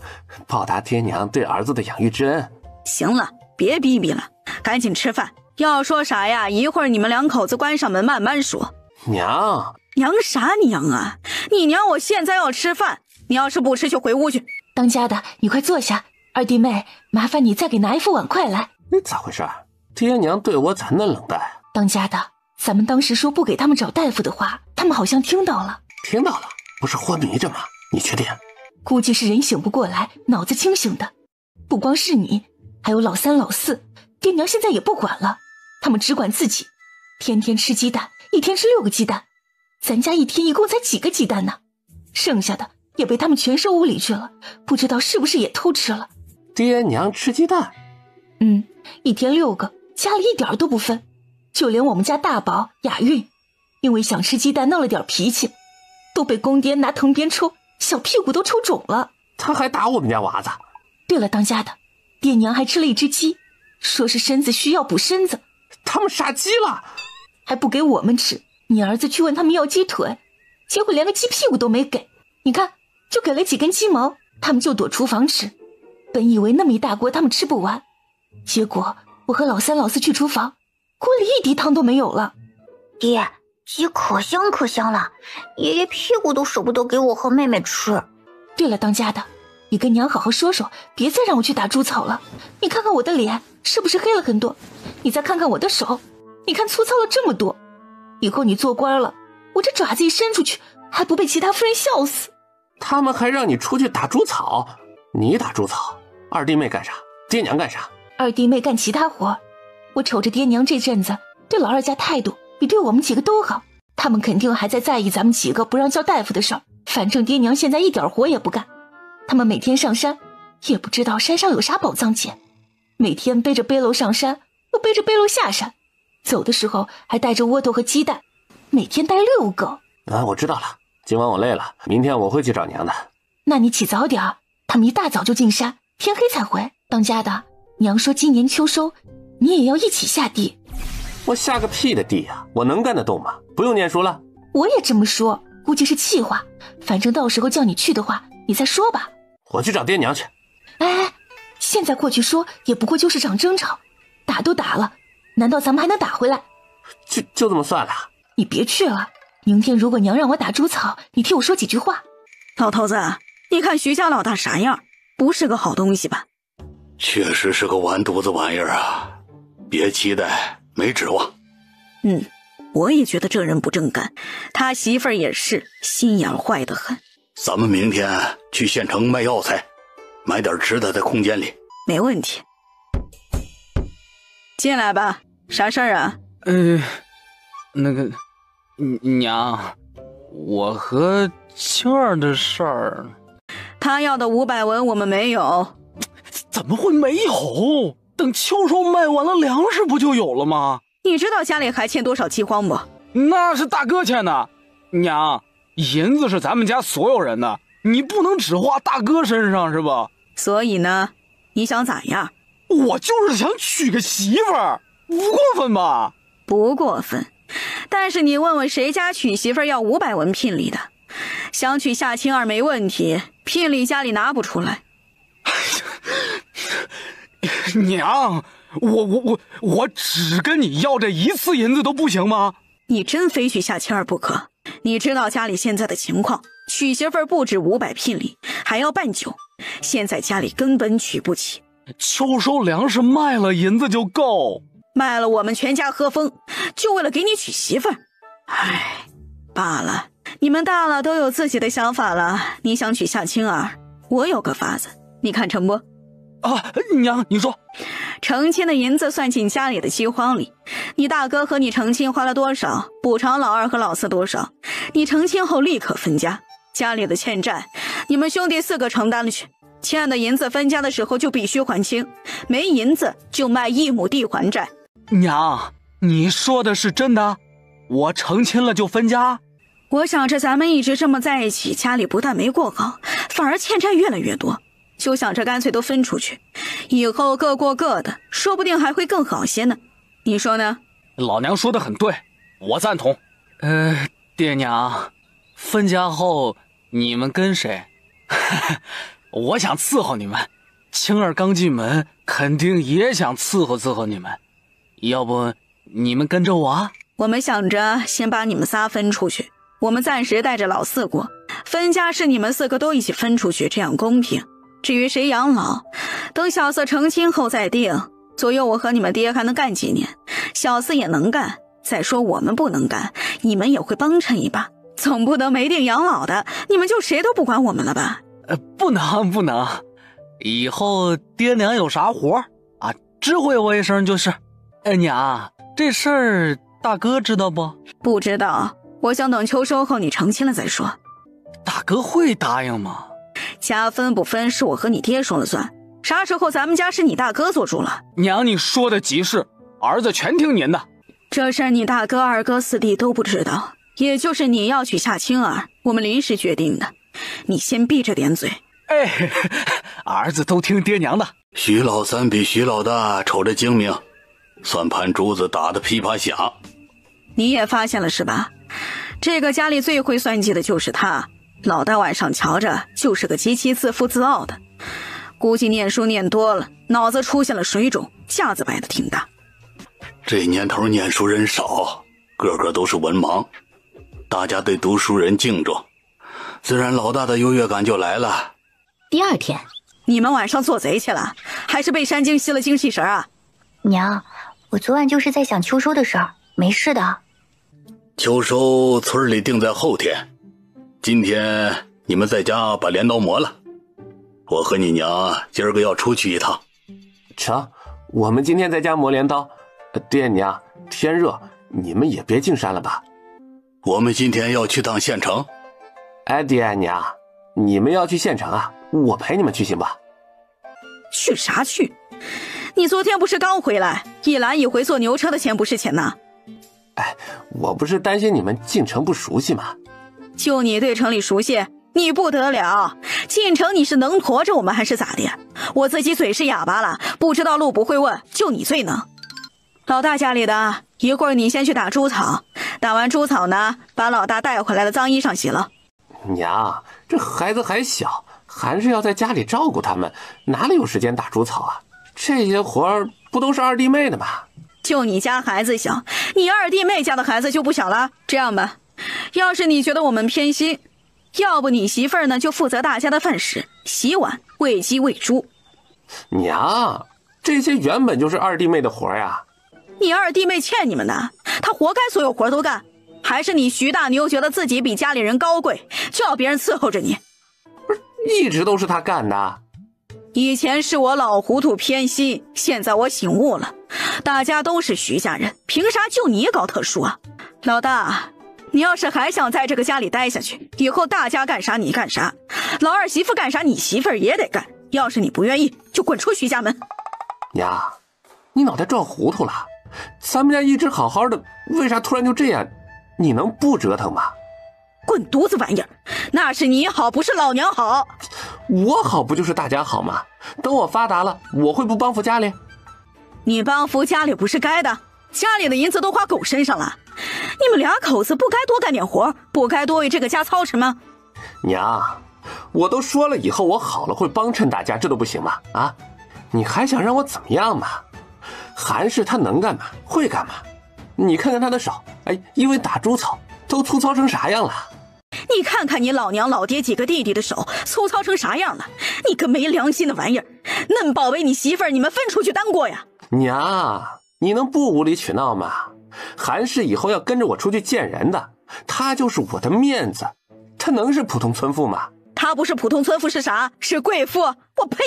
报答爹娘对儿子的养育之恩。行了，别逼逼了，赶紧吃饭。要说啥呀，一会儿你们两口子关上门慢慢说。娘啥娘啊？你娘我现在要吃饭，你要是不吃就回屋去。当家的，你快坐下。二弟妹，麻烦你再给拿一副碗筷来。咋回事？爹娘对我咋那冷淡？当家的，咱们当时说不给他们找大夫的话，他们好像听到了。听到了？不是昏迷着吗？你确定？估计是人醒不过来，脑子清醒的。不光是你，还有老三老四，爹娘现在也不管了，他们只管自己，天天吃鸡蛋，一天吃6个鸡蛋，咱家一天一共才几个鸡蛋呢？剩下的也被他们全收屋里去了，不知道是不是也偷吃了。爹娘吃鸡蛋？一天6个，家里一点都不分，就连我们家大宝雅韵，因为想吃鸡蛋闹了点脾气，都被公爹拿藤鞭抽，小屁股都抽肿了。他还打我们家娃子。对了，当家的，爹娘还吃了一只鸡，说是身子需要补身子。他们杀鸡了，还不给我们吃。你儿子去问他们要鸡腿，结果连个鸡屁股都没给。你看，就给了几根鸡毛，他们就躲厨房吃。本以为那么一大锅他们吃不完，结果我和老三老四去厨房，锅里一滴汤都没有了。爹，鸡可香可香了，爷爷屁股都舍不得给我和妹妹吃。对了，当家的，你跟娘好好说说，别再让我去打猪草了。你看看我的脸是不是黑了很多？你再看看我的手，你看粗糙了这么多。以后你做官了，我这爪子一伸出去，还不被其他夫人笑死。他们还让你出去打猪草，你打猪草，二弟妹干啥？爹娘干啥？二弟妹干其他活。我瞅着爹娘这阵子对老二家态度比对我们几个都好，他们肯定还在意咱们几个不让叫大夫的事儿。反正爹娘现在一点活也不干，他们每天上山，也不知道山上有啥宝藏捡，每天背着背篓上山，又背着背篓下山，走的时候还带着窝头和鸡蛋，每天带6个。我知道了，今晚我累了，明天我会去找娘的。那你起早点，他们一大早就进山，天黑才回。当家的，娘说今年秋收，你也要一起下地。我下个屁的地呀，我能干得动吗？不用念书了。我也这么说，估计是气话，反正到时候叫你去的话，你再说吧。我去找爹娘去。哎，现在过去说也不过就是场争吵，打都打了，难道咱们还能打回来？就这么算了？你别去了，明天如果娘让我打猪草，你替我说几句话。老头子，你看徐家老大啥样，不是个好东西吧？确实是个完犊子玩意儿啊，别期待，没指望。我也觉得这人不正干，他媳妇儿也是心眼坏得很。咱们明天去县城卖药材，买点吃的在空间里。没问题。进来吧，啥事儿啊？那个娘，我和青儿的事儿。他要的500文我们没有。怎么会没有？等秋收卖完了粮食不就有了吗？你知道家里还欠多少饥荒不？那是大哥欠的。娘，银子是咱们家所有人的，你不能只花大哥身上是吧？所以呢，你想咋样？我就是想娶个媳妇儿，不过分吧？不过分，但是你问问谁家娶媳妇儿要500文聘礼的？想娶夏青儿没问题，聘礼家里拿不出来。娘，我只跟你要这1次银子都不行吗？你真非娶夏青儿不可？你知道家里现在的情况，娶媳妇儿不止500聘礼，还要办酒，现在家里根本娶不起。秋收粮食卖了银子就够，卖了我们全家喝风，就为了给你娶媳妇儿。唉，罢了，你们大了都有自己的想法了。你想娶夏青儿，我有个法子，你看成不？娘，你说。成亲的银子算进家里的饥荒里，你大哥和你成亲花了多少，补偿老二和老四多少，你成亲后立刻分家。家里的欠债，你们兄弟4个承担了去，欠的银子分家的时候就必须还清，没银子就卖1亩地还债。娘，你说的是真的？我成亲了就分家？我想着咱们一直这么在一起，家里不但没过好，反而欠债越来越多，就想着干脆都分出去，以后各过各的，说不定还会更好些呢。你说呢？老娘说的很对，我赞同。爹娘，分家后你们跟谁？我想伺候你们，青儿刚进门，肯定也想伺候你们。要不你们跟着我？我们想着先把你们仨分出去，我们暂时带着老四过，分家是你们4个都一起分出去，这样公平。至于谁养老，等小四成亲后再定。左右我和你们爹还能干几年，小四也能干。再说我们不能干，你们也会帮衬一把，总不能没定养老的，你们就谁都不管我们了吧？不能，以后爹娘有啥活啊，知会我一声就是。娘，这事儿大哥知道不？不知道，我想等秋收后你成亲了再说。大哥会答应吗？家分不分是我和你爹说了算，啥时候咱们家是你大哥做主了？娘，你说的极是，儿子全听您的。这事儿你大哥、二哥、四弟都不知道，也就是你要娶夏青儿，我们临时决定的。你先闭着点嘴。儿子都听爹娘的。徐老三比徐老大瞅着精明，算盘珠子打得噼啪响。你也发现了是吧？这个家里最会算计的就是他。老大晚上瞧着就是个极其自负自傲的，估计念书念多了，脑子出现了水肿，架子摆得挺大。这年头念书人少，个个都是文盲，大家对读书人敬重，自然老大的优越感就来了。第2天，你们晚上做贼去了，还是被山精吸了精气神啊？娘，我昨晚就是在想秋收的事儿，没事的。秋收村里定在后天，今天你们在家把镰刀磨了，我和你娘今儿个要出去一趟。成，我们今天在家磨镰刀。爹娘，天热，你们也别进山了吧？我们今天要去趟县城。哎，爹娘，你们要去县城啊？我陪你们去行吧？去啥去？你昨天不是刚回来，一来一回坐牛车的钱不是钱呐？哎，我不是担心你们进城不熟悉吗？就你对城里熟悉，你不得了。进城你是能驮着我们还是咋的？我自己嘴是哑巴了，不知道路不会问，就你最能。老大家里的，一会儿你先去打猪草，打完猪草呢，把老大带回来的脏衣裳洗了。娘，这孩子还小，还是要在家里照顾他们，哪里有时间打猪草啊？这些活儿不都是二弟妹的吗？就你家孩子小，你二弟妹家的孩子就不小了。这样吧，要是你觉得我们偏心，要不你媳妇儿呢就负责大家的饭食，洗碗、喂鸡、喂猪。娘，这些原本就是二弟妹的活儿呀。你二弟妹欠你们的，她活该所有活都干，还是你徐大牛觉得自己比家里人高贵，就要别人伺候着你？不是，一直都是他干的。以前是我老糊涂偏心，现在我醒悟了，大家都是徐家人，凭啥就你搞特殊啊？老大，你要是还想在这个家里待下去，以后大家干啥你干啥，老二媳妇干啥你媳妇儿也得干，要是你不愿意，就滚出徐家门。娘，你脑袋撞糊涂了，咱们家一直好好的，为啥突然就这样？你能不折腾吗？滚犊子玩意儿，那是你好，不是老娘好。我好不就是大家好吗？等我发达了，我会不帮扶家里？你帮扶家里不是该的，家里的银子都花狗身上了，你们俩口子不该多干点活，不该多为这个家操持吗？娘，我都说了以后我好了会帮衬大家，这都不行吗？啊，你还想让我怎么样吗？韩氏他能干嘛，会干嘛？你看看他的手，哎，因为打猪草都粗糙成啥样了？你看看你老娘老爹几个弟弟的手粗糙成啥样了？你个没良心的玩意儿！嫩宝贝，你媳妇儿你们分出去单过呀！娘，你能不无理取闹吗？韩氏以后要跟着我出去见人的，她就是我的面子，她能是普通村妇吗？她不是普通村妇是啥？是贵妇！我呸！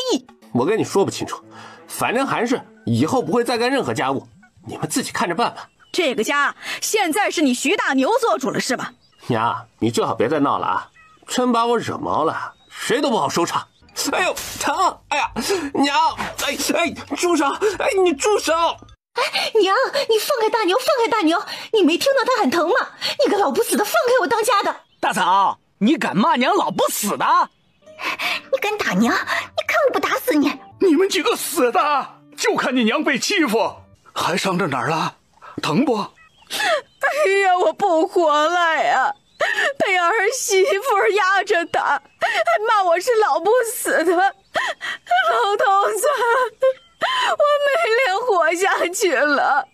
我跟你说不清楚，反正韩氏以后不会再干任何家务，你们自己看着办吧。这个家现在是你徐大牛做主了是吧？娘，你最好别再闹了啊！真把我惹毛了，谁都不好收场。哎呦，疼！哎呀，娘！哎，住手！哎，你住手！哎，娘，你放开大牛，放开大牛！你没听到他喊疼吗？你个老不死的，放开我当家的！大嫂，你敢骂娘老不死的？你敢打娘？你看我不打死你！你们几个死的，就看你娘被欺负，还伤着哪儿了？疼不？哎呀，我不活了呀！被儿媳妇压着打，还骂我是老不死的，老头子，我没脸活下去了。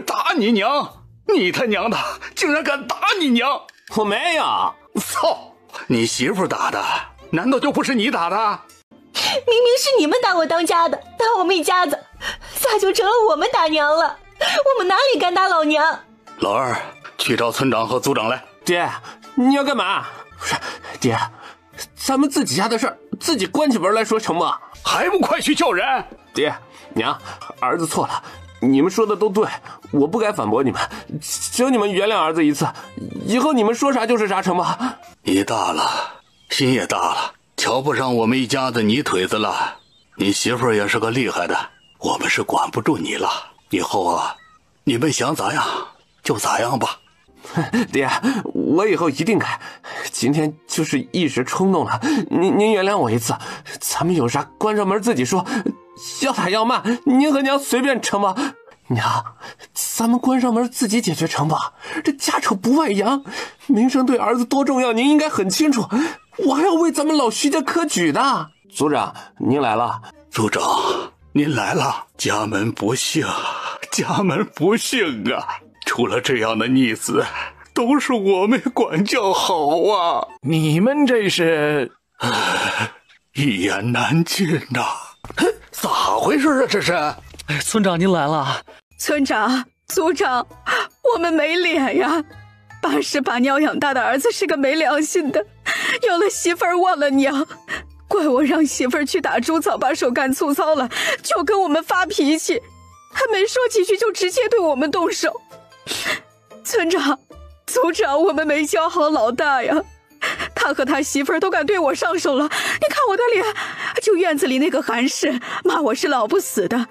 打你娘！你他娘的竟然敢打你娘！我没有！操！你媳妇打的，难道就不是你打的？明明是你们打我当家的，打我们一家子，咋就成了我们打娘了？我们哪里敢打老娘？老二，去找村长和组长来。爹，你要干嘛？不是，爹，咱们自己家的事儿自己关起门来说成吗？还不快去叫人！爹娘，儿子错了，你们说的都对，我不该反驳你们，求你们原谅儿子一次，以后你们说啥就是啥成吗？你大了，心也大了，瞧不上我们一家子泥腿子了。你媳妇儿也是个厉害的，我们是管不住你了。以后啊，你们想咋样就咋样吧。爹，我以后一定改，今天就是一时冲动了，您原谅我一次，咱们有啥关上门自己说，要打要骂您和娘随便成吗？娘，咱们关上门自己解决成吧，这家丑不外扬，名声对儿子多重要您应该很清楚，我还要为咱们老徐家科举的。组长您来了。组长您来了，家门不幸，家门不幸啊，出了这样的逆子，都是我没管教好啊！你们这是一言难尽呐！咋回事啊？这是？村长您来了。村长、组长，我们没脸呀！ 80把娘养大的儿子是个没良心的，有了媳妇儿忘了娘，怪我让媳妇儿去打猪草，把手干粗糙了，就跟我们发脾气，还没说几句就直接对我们动手。村长、组长，我们没教好老大呀，他和他媳妇儿都敢对我上手了，你看我的脸，就院子里那个韩氏骂我是老不死的，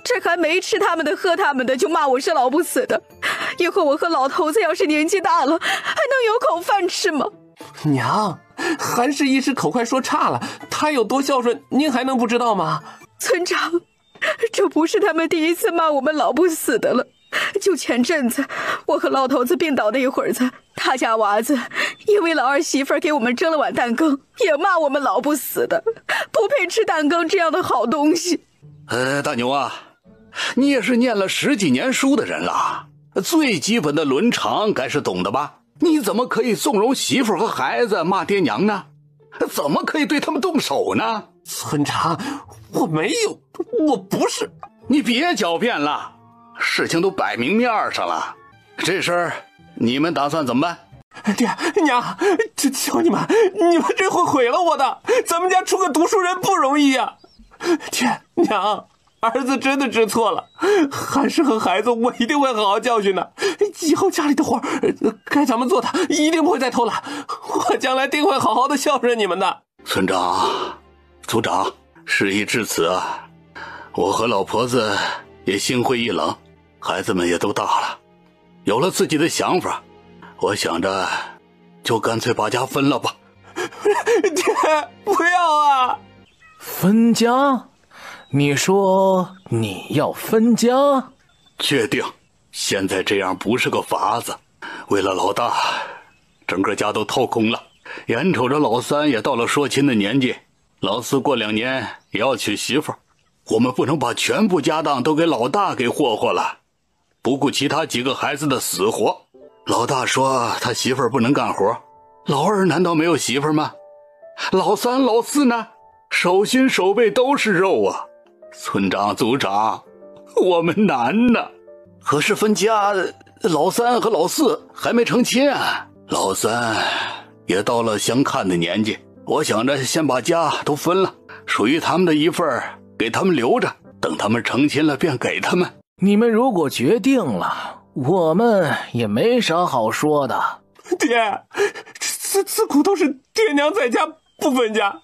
这还没吃他们的喝他们的就骂我是老不死的，以后我和老头子要是年纪大了，还能有口饭吃吗？娘，韩氏一时口快说差了，他有多孝顺您还能不知道吗？村长，这不是他们第一次骂我们老不死的了，就前阵子我和老头子病倒那会儿子，他家娃子因为老儿媳妇给我们蒸了碗蛋羹，也骂我们老不死的，不配吃蛋羹这样的好东西。大牛啊，你也是念了10几年书的人了，最基本的伦常该是懂的吧？你怎么可以纵容媳妇和孩子骂爹娘呢？怎么可以对他们动手呢？村长，我没有，我不是。你别狡辩了，事情都摆明面上了，这事儿你们打算怎么办？爹娘，求你们这回毁了我的，咱们家出个读书人不容易呀。爹娘，儿子真的知错了，韩氏和孩子我一定会好好教训的，以后家里的活该咱们做的，一定不会再偷懒，我将来定会好好的孝顺你们的。村长、组长，事已至此啊，我和老婆子也心灰意冷，孩子们也都大了，有了自己的想法，我想着就干脆把家分了吧。爹，不要啊！分家？你说你要分家？确定，现在这样不是个法子。为了老大，整个家都掏空了，眼瞅着老三也到了说亲的年纪，老四过2年也要娶媳妇，我们不能把全部家当都给老大给霍霍了，不顾其他几个孩子的死活。老大说他媳妇不能干活，老二难道没有媳妇吗？老三、老四呢？手心手背都是肉啊！村长、组长，我们难呐。可是分家，老三和老四还没成亲啊，老三也到了相看的年纪，我想着先把家都分了，属于他们的一份给他们留着，等他们成亲了便给他们。你们如果决定了，我们也没啥好说的。爹，自古都是爹娘在家不分家，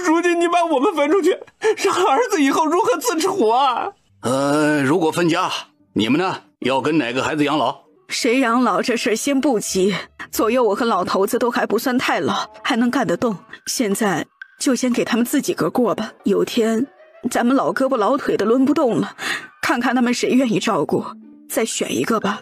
如今你把我们分出去，让儿子以后如何自处啊？如果分家，你们呢要跟哪个孩子养老？谁养老这事先不急，左右我和老头子都还不算太老，还能干得动，现在就先给他们自己个过吧，有天咱们老胳膊老腿的抡不动了，看看他们谁愿意照顾，再选一个吧。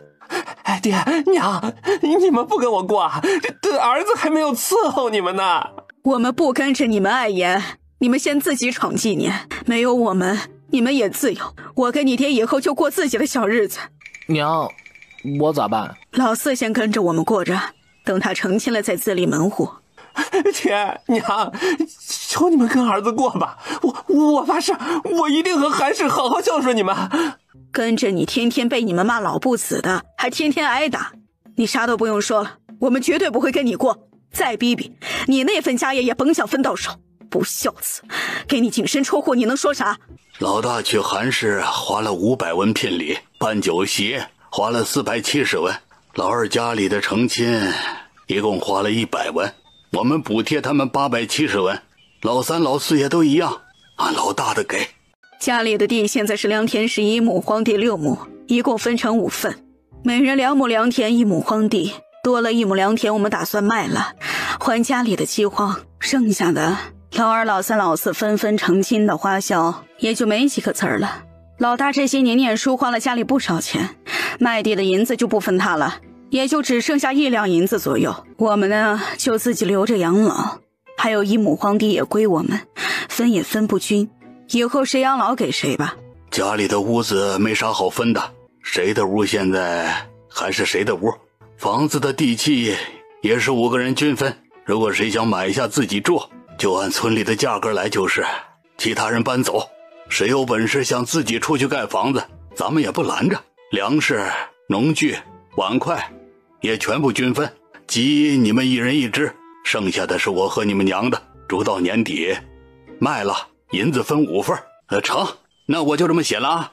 爹娘，你们不跟我过啊？这儿子还没有伺候你们呢。我们不跟着你们碍眼，你们先自己闯几年，没有我们你们也自由，我跟你爹以后就过自己的小日子。娘，我咋办？老四先跟着我们过着，等他成亲了再自立门户。爹娘，求你们跟儿子过吧，我发誓，我一定和韩氏好好孝顺你们。跟着你天天被你们骂老不死的，还天天挨打，你啥都不用说了，我们绝对不会跟你过。再逼逼，你那份家业也甭想分到手，不孝子，给你净身出户，你能说啥？老大去韩氏花了500文聘礼，办酒席花了470文，老二家里的成亲一共花了100文，我们补贴他们870文，老三老四也都一样，按老大的给。家里的地现在是良田11亩，荒地6亩，一共分成5份，每人2亩良田1亩荒地，多了1亩良田我们打算卖了，还家里的饥荒，剩下的老二老三老四纷纷成亲的花销也就没几个字儿了。老大这些年念书花了家里不少钱，卖地的银子就不分他了，也就只剩下1两银子左右，我们呢就自己留着养老，还有1亩荒地也归我们，分也分不均，以后谁养老给谁吧。家里的屋子没啥好分的，谁的屋现在还是谁的屋，房子的地契也是5个人均分，如果谁想买下自己住，就按村里的价格来就是，其他人搬走。谁有本事想自己出去盖房子，咱们也不拦着。粮食、农具、碗筷也全部均分，鸡你们一人一只，剩下的是我和你们娘的，逐到年底卖了，银子分5份。成，那我就这么写了啊。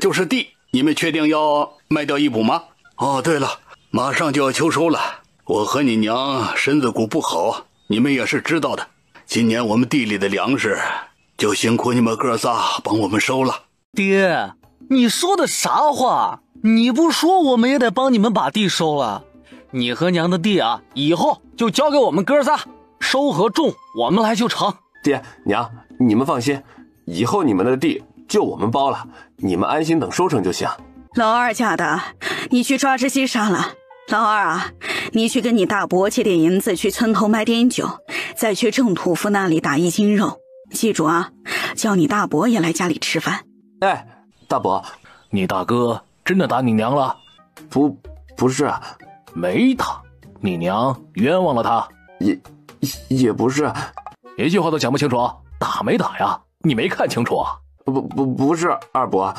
就是地，你们确定要卖掉一补吗？哦，对了，马上就要秋收了，我和你娘身子骨不好，你们也是知道的。今年我们地里的粮食就辛苦你们哥仨帮我们收了。爹，你说的啥话？你不说我们也得帮你们把地收了。你和娘的地啊，以后就交给我们哥仨，收和种我们来就成。爹娘，你们放心，以后你们的地就我们包了，你们安心等收成就行。老二家的，你去抓只鸡杀了。老二啊，你去跟你大伯借点银子，去村头买点酒，再去郑屠夫那里打1斤肉。记住啊，叫你大伯也来家里吃饭。哎，大伯，你大哥真的打你娘了？不是，没打，你娘冤枉了他。也不是，一句话都讲不清楚，打没打呀？你没看清楚啊？不是二伯，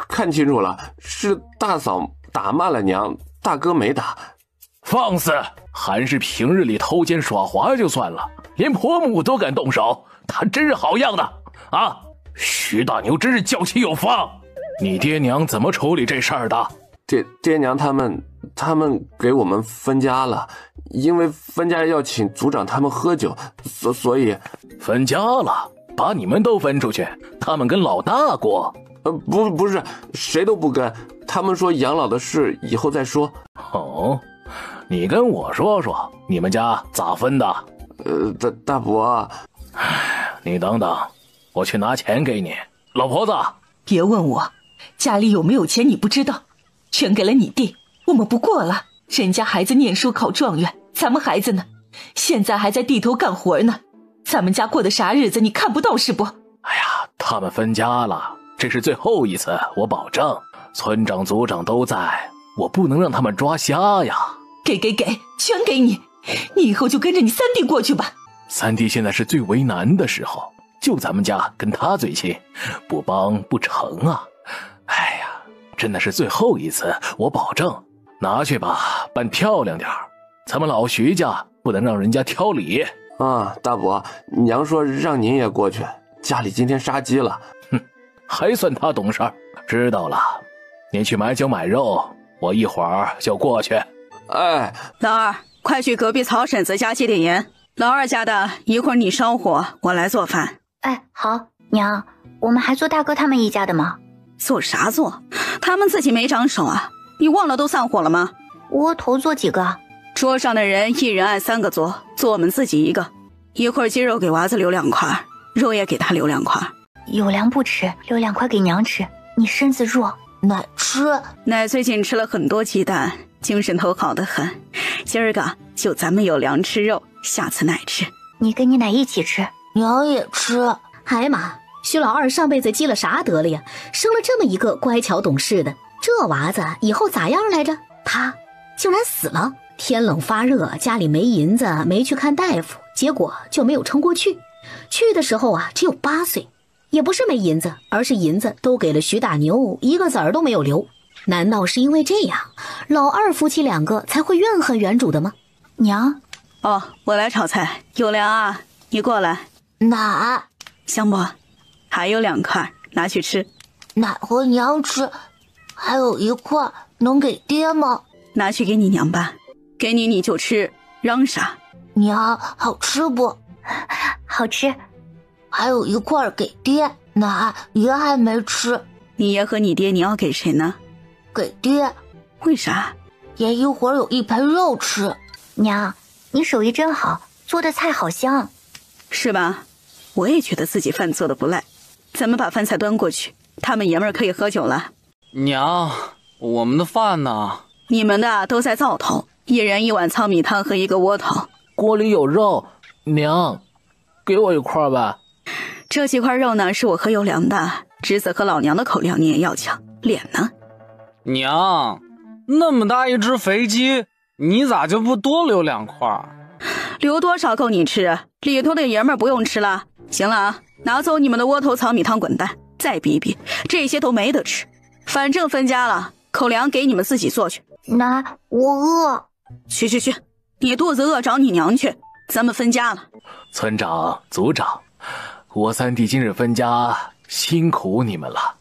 看清楚了，是大嫂打骂了娘，大哥没打。放肆！还是平日里偷奸耍滑就算了，连婆母都敢动手，他真是好样的啊！徐大牛真是娇气有方。你爹娘怎么处理这事儿的？爹娘他们给我们分家了，因为分家要请族长他们喝酒，所以分家了，把你们都分出去，他们跟老大过。不是，谁都不跟，他们说养老的事以后再说。哦，你跟我说说，你们家咋分的？大伯，你等等，我去拿钱给你。老婆子，别问我，家里有没有钱你不知道，全给了你弟，我们不过了。人家孩子念书考状元，咱们孩子呢，现在还在地头干活呢。咱们家过的啥日子你看不到是不？哎呀，他们分家了，这是最后一次，我保证。村长族长都在，我不能让他们抓瞎呀。给，全给你，你以后就跟着你三弟过去吧。三弟现在是最为难的时候，就咱们家跟他最亲，不帮不成啊。哎呀，真的是最后一次，我保证。拿去吧，办漂亮点，咱们老徐家不能让人家挑理啊。大伯，娘说让您也过去，家里今天杀鸡了。哼，还算他懂事儿。知道了，你去买酒买肉，我一会儿就过去。哎，老二，快去隔壁曹婶子家借点盐。老二家的，一会儿你烧火，我来做饭。哎，好，娘，我们还做大哥他们一家的吗？做啥做？他们自己没长手啊。你忘了都散伙了吗？窝头做几个？桌上的人一人按3个做我们自己1个。一会儿鸡肉给娃子留2块，肉也给他留2块。有粮不吃，留2块给娘吃。你身子弱，奶吃。奶最近吃了很多鸡蛋，精神头好得很。今儿个就咱们有粮吃肉，下次奶吃。你跟你奶一起吃，娘也吃。哎妈，徐老二上辈子积了啥德了呀？生了这么一个乖巧懂事的。这娃子以后咋样来着？他竟然死了。天冷发热，家里没银子，没去看大夫，结果就没有撑过去。去的时候啊，只有8岁。也不是没银子，而是银子都给了徐大牛，一个子儿都没有留。难道是因为这样，老二夫妻2个才会怨恨原主的吗？娘，哦，我来炒菜，有粮啊，你过来。奶，香不？还有2块，拿去吃。奶和娘吃。还有1块，能给爹吗？拿去给你娘吧，给你就吃，嚷啥？娘，好吃不？好吃。还有1块给爹，奶，爷还没吃。你爷和你爹，你要给谁呢？给爹。为啥？爷一会儿有一盆肉吃。娘，你手艺真好，做的菜好香。是吧？我也觉得自己饭做的不赖。咱们把饭菜端过去，他们爷们儿可以喝酒了。娘，我们的饭呢？你们的都在灶头，一人1碗糙米汤和1个窝头。锅里有肉，娘，给我1块吧。这几块肉呢，是我和有粮的，侄子和老娘的口粮你也要抢，脸呢？娘，那么大一只肥鸡，你咋就不多留2块？留多少够你吃？里头的爷们儿不用吃了。行了啊，拿走你们的窝头糙米汤，滚蛋！再逼逼，这些都没得吃。反正分家了，口粮给你们自己做去。奶，我饿。去，你肚子饿找你娘去，咱们分家了。村长、族长，我三弟今日分家，辛苦你们了。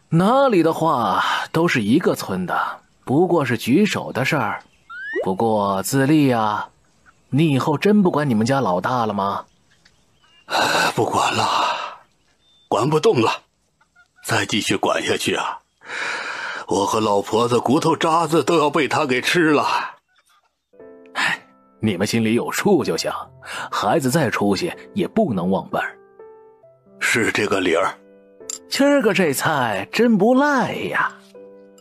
哪里的话都是一个村的，不过是举手的事儿。不过自立啊，你以后真不管你们家老大了吗？不管了，管不动了，再继续管下去啊，我和老婆子骨头渣子都要被他给吃了。唉，你们心里有数就行，孩子再出息也不能忘本。是这个理儿。今儿个这菜真不赖呀。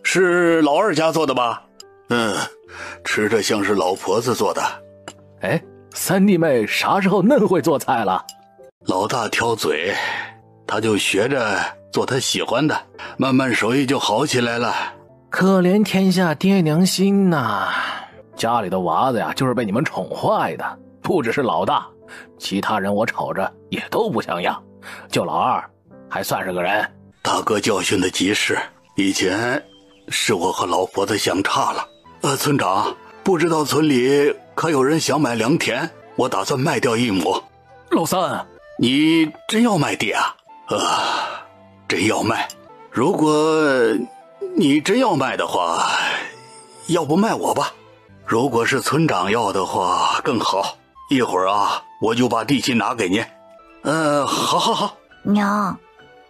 是老二家做的吧？吃着像是老婆子做的。哎，三弟妹啥时候嫩会做菜了？老大挑嘴，他就学着做他喜欢的，慢慢手艺就好起来了。可怜天下爹娘心呐，家里的娃子呀，就是被你们宠坏的。不只是老大，其他人我瞅着也都不像样，就老二还算是个人。大哥教训的及时，以前是我和老婆子想差了。村长，不知道村里可有人想买良田？我打算卖掉1亩。老三，你真要卖地啊？真要卖。如果你真要卖的话，要不卖我吧。如果是村长要的话更好，一会儿啊我就把地契拿给您。好。娘，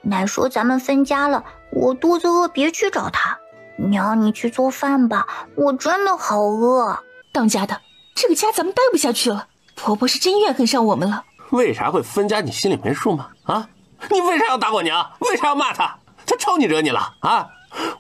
奶说咱们分家了，我肚子饿，别去找他。娘，你去做饭吧，我真的好饿。当家的，这个家咱们待不下去了，婆婆是真怨恨上我们了。为啥会分家？你心里没数吗？啊，你为啥要打我娘？为啥要骂她？她招你惹你了啊？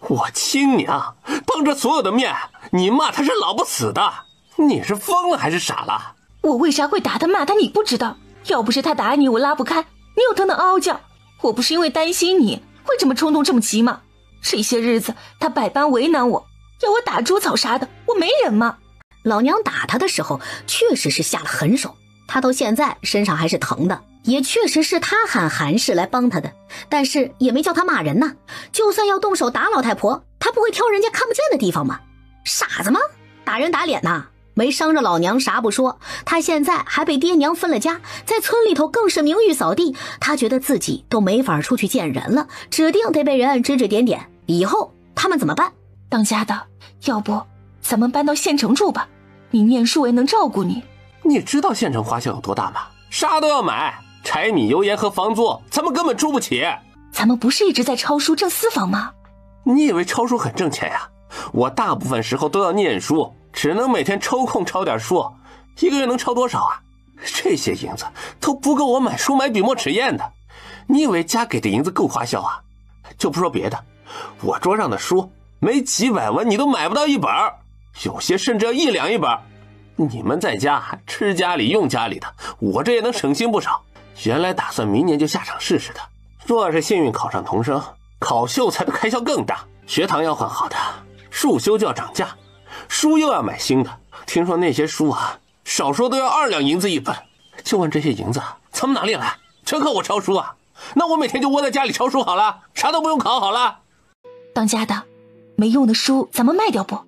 我亲娘当着所有的面，你骂她是老不死的，你是疯了还是傻了？我为啥会打她骂她？你不知道，要不是她打你，我拉不开，你又疼得嗷嗷叫。我不是因为担心你会这么冲动这么急吗？这些日子她百般为难我，要我打猪草啥的，我没忍吗？老娘打她的时候确实是下了狠手，她到现在身上还是疼的，也确实是她喊韩氏来帮她的，但是也没叫她骂人呐。就算要动手打老太婆，她不会挑人家看不见的地方吗？傻子吗？打人打脸呐，没伤着老娘啥不说，她现在还被爹娘分了家，在村里头更是名誉扫地，她觉得自己都没法出去见人了，指定得被人指指点点，以后他们怎么办？当家的，要不咱们搬到县城住吧，你念书也能照顾你。你知道县城花销有多大吗？啥都要买，柴米油盐和房租，咱们根本住不起。咱们不是一直在抄书挣私房吗？你以为抄书很挣钱呀？我大部分时候都要念书，只能每天抽空抄点书，一个月能抄多少啊？这些银子都不够我买书买笔墨纸砚的。你以为家给的银子够花销啊？就不说别的，我桌上的书没几百文你都买不到一本，有些甚至要1两一本。你们在家吃家里用家里的，我这也能省心不少。原来打算明年就下场试试的，若是幸运考上童生，考秀才的开销更大，学堂要换好的，束修就要涨价，书又要买新的。听说那些书啊，少说都要2两银子一本。就问这些银子咱们哪里来？全靠我抄书啊？那我每天就窝在家里抄书好了，啥都不用考好了。当家的，没用的书咱们卖掉不？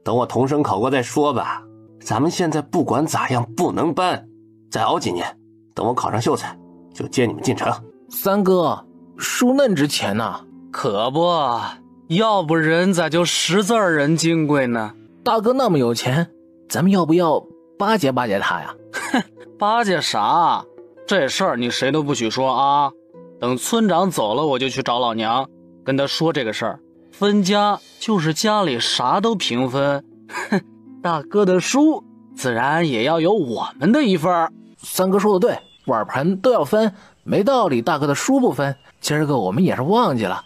等我童生考过再说吧。咱们现在不管咋样不能搬，再熬几年，等我考上秀才就接你们进城。三哥，书嫩值钱呐。可不，要不人咋就识字人金贵呢？大哥那么有钱，咱们要不要巴结巴结他呀？哼，巴结啥？这事儿你谁都不许说啊！等村长走了，我就去找老娘，跟他说这个事儿。分家就是家里啥都平分，哼，大哥的书自然也要有我们的一份。三哥说的对，碗盘都要分，没道理大哥的书不分。今儿个我们也是忘记了，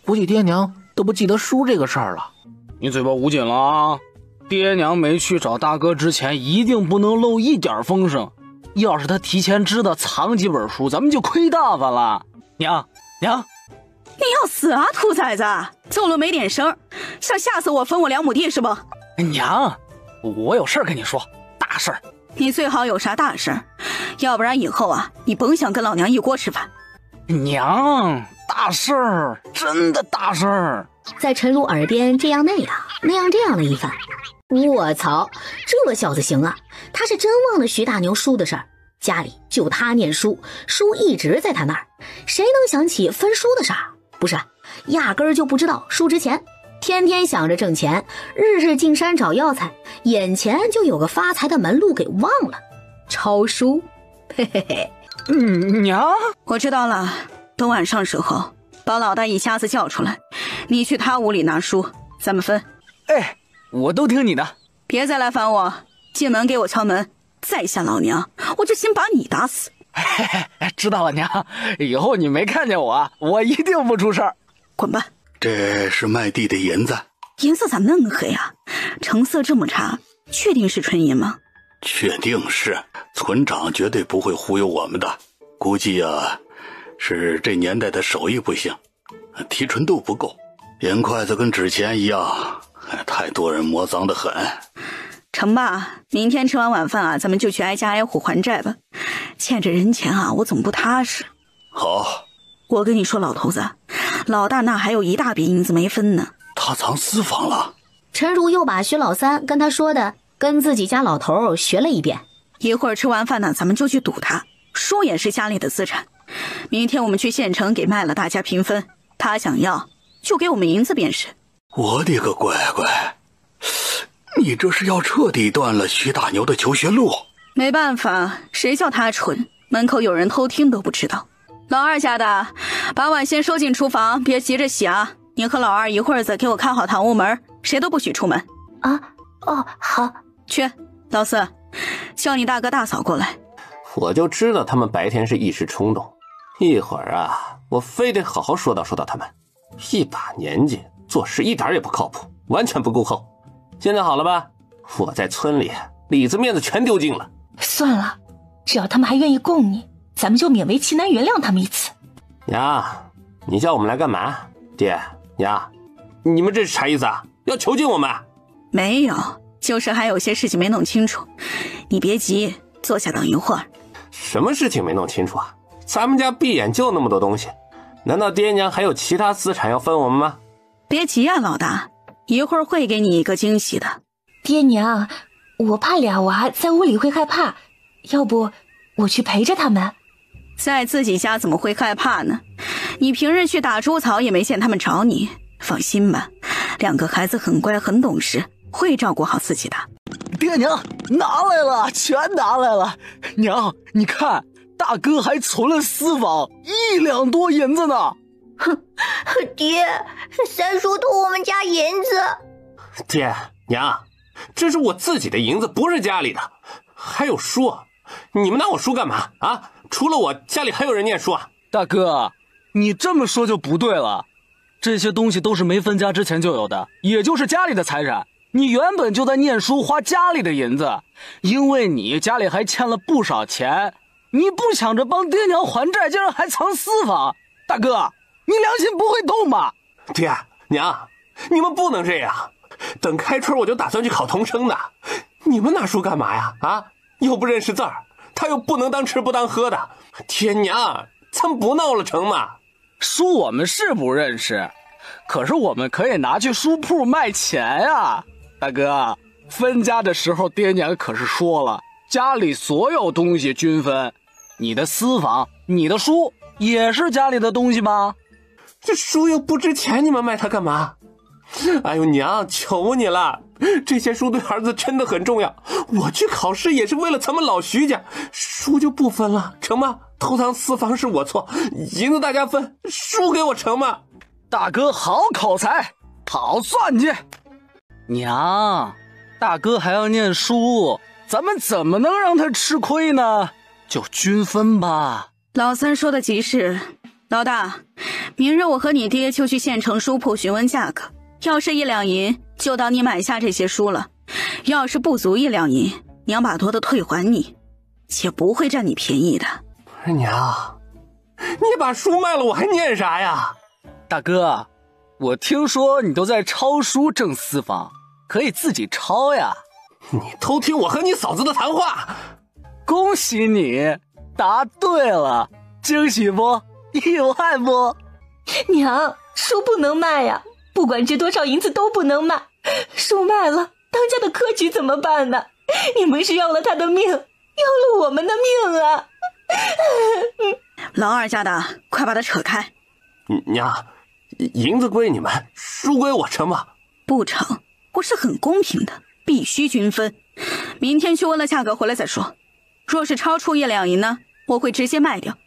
估计爹娘都不记得书这个事儿了。你嘴巴捂紧了啊！爹娘没去找大哥之前，一定不能漏一点风声。要是他提前知道藏几本书，咱们就亏大发了。娘，你要死啊，兔崽子！走路没点声，想吓死我分我2亩地是不？娘，我有事跟你说，大事儿。你最好有啥大事，要不然以后啊，你甭想跟老娘一锅吃饭。娘，大事儿，真的大事儿，在陈如耳边这样那样了一番。我操，这小子行啊，他是真忘了徐大牛书的事儿，家里就他念书，书一直在他那儿，谁能想起分书的事儿？不是，压根儿就不知道书值钱，天天想着挣钱，日日进山找药材，眼前就有个发财的门路给忘了，抄书。嘿嘿嘿。娘，我知道了，等晚上时候把老大一家子叫出来，你去他屋里拿书，咱们分。哎，我都听你的。别再来烦我，进门给我敲门，再吓老娘，我就先把你打死。嘿嘿，知道了娘，以后你没看见我一定不出事儿。滚吧。这是卖地的银子。银色咋那么黑啊？成色这么差，确定是纯银吗？确定是，村长绝对不会忽悠我们的。估计是这年代的手艺不行，提纯度不够，银筷子跟纸钱一样，太多人摸脏得很。成吧，明天吃完晚饭咱们就去挨家挨户还债吧。欠着人钱我总不踏实。好。我跟你说，老头子，老大那还有一大笔银子没分呢。他藏私房了。陈如又把徐老三跟他说的跟自己家老头学了一遍。一会儿吃完饭咱们就去堵他，书也是家里的资产。明天我们去县城给卖了，大家平分，他想要就给我们银子便是。我的个乖乖，你这是要彻底断了徐大牛的求学路。没办法，谁叫他蠢，门口有人偷听都不知道。老二家的，把碗先收进厨房，别急着洗啊。你和老二一会儿再给我看好堂屋门，谁都不许出门。好。去，老四，叫你大哥大嫂过来。我就知道他们白天是一时冲动，一会儿我非得好好说道他们。一把年纪，做事一点也不靠谱，完全不够厚。现在好了吧？我在村里里子面子全丢尽了。算了，只要他们还愿意供你，咱们就勉为其难原谅他们一次。娘，你叫我们来干嘛？爹娘，你们这是啥意思啊？要囚禁我们？没有，就是还有些事情没弄清楚。你别急，坐下等一会儿。什么事情没弄清楚啊？咱们家闭眼就那么多东西，难道爹娘还有其他资产要分我们吗？别急老大，一会儿会给你一个惊喜的。爹娘，我怕俩娃在屋里会害怕，要不我去陪着他们。在自己家怎么会害怕呢？你平日去打猪草也没见他们找你。放心吧，两个孩子很乖很懂事，会照顾好自己的。爹娘，拿来了，全拿来了。娘，你看，大哥还存了私房1两多银子呢。哼，爹，三叔偷我们家银子。爹娘，这是我自己的银子，不是家里的。还有书，你们拿我书干嘛啊？除了我，家里还有人念书啊？大哥，你这么说就不对了。这些东西都是没分家之前就有的，也就是家里的财产。你原本就在念书，花家里的银子，因为你家里还欠了不少钱，你不想着帮爹娘还债，竟然还藏私房。大哥，你良心不会痛吗？爹娘，你们不能这样。等开春我就打算去考童生的，你们拿书干嘛呀？又不认识字儿，他又不能当吃不当喝的。爹娘，咱们不闹了成吗？书我们是不认识，可是我们可以拿去书铺卖钱呀。大哥，分家的时候爹娘可是说了，家里所有东西均分，你的私房，你的书也是家里的东西吗？这书又不值钱，你们卖它干嘛？哎呦娘，求你了，这些书对儿子真的很重要，我去考试也是为了咱们老徐家，书就不分了成吗？偷藏私房是我错，银子大家分，书给我成吗？大哥好口才，好算计。娘，大哥还要念书，咱们怎么能让他吃亏呢？就均分吧。老三说的极是。老大，明日我和你爹就去县城书铺询问价格，要是1两银，就当你买下这些书了；要是不足1两银，娘把多的退还你，且不会占你便宜的。娘，你把书卖了，我还念啥呀？大哥，我听说你都在抄书挣私房，可以自己抄呀。你偷听我和你嫂子的谈话。恭喜你，答对了，惊喜不？意外不？娘，书不能卖呀，不管值多少银子都不能卖。书卖了，当家的科举怎么办呢？你们是要了他的命，要了我们的命啊！老二家的，快把他扯开。娘，银子归你们，书归我成吗？不成，我是很公平的，必须均分。明天去问了价格回来再说。若是超出1两银呢，我会直接卖掉，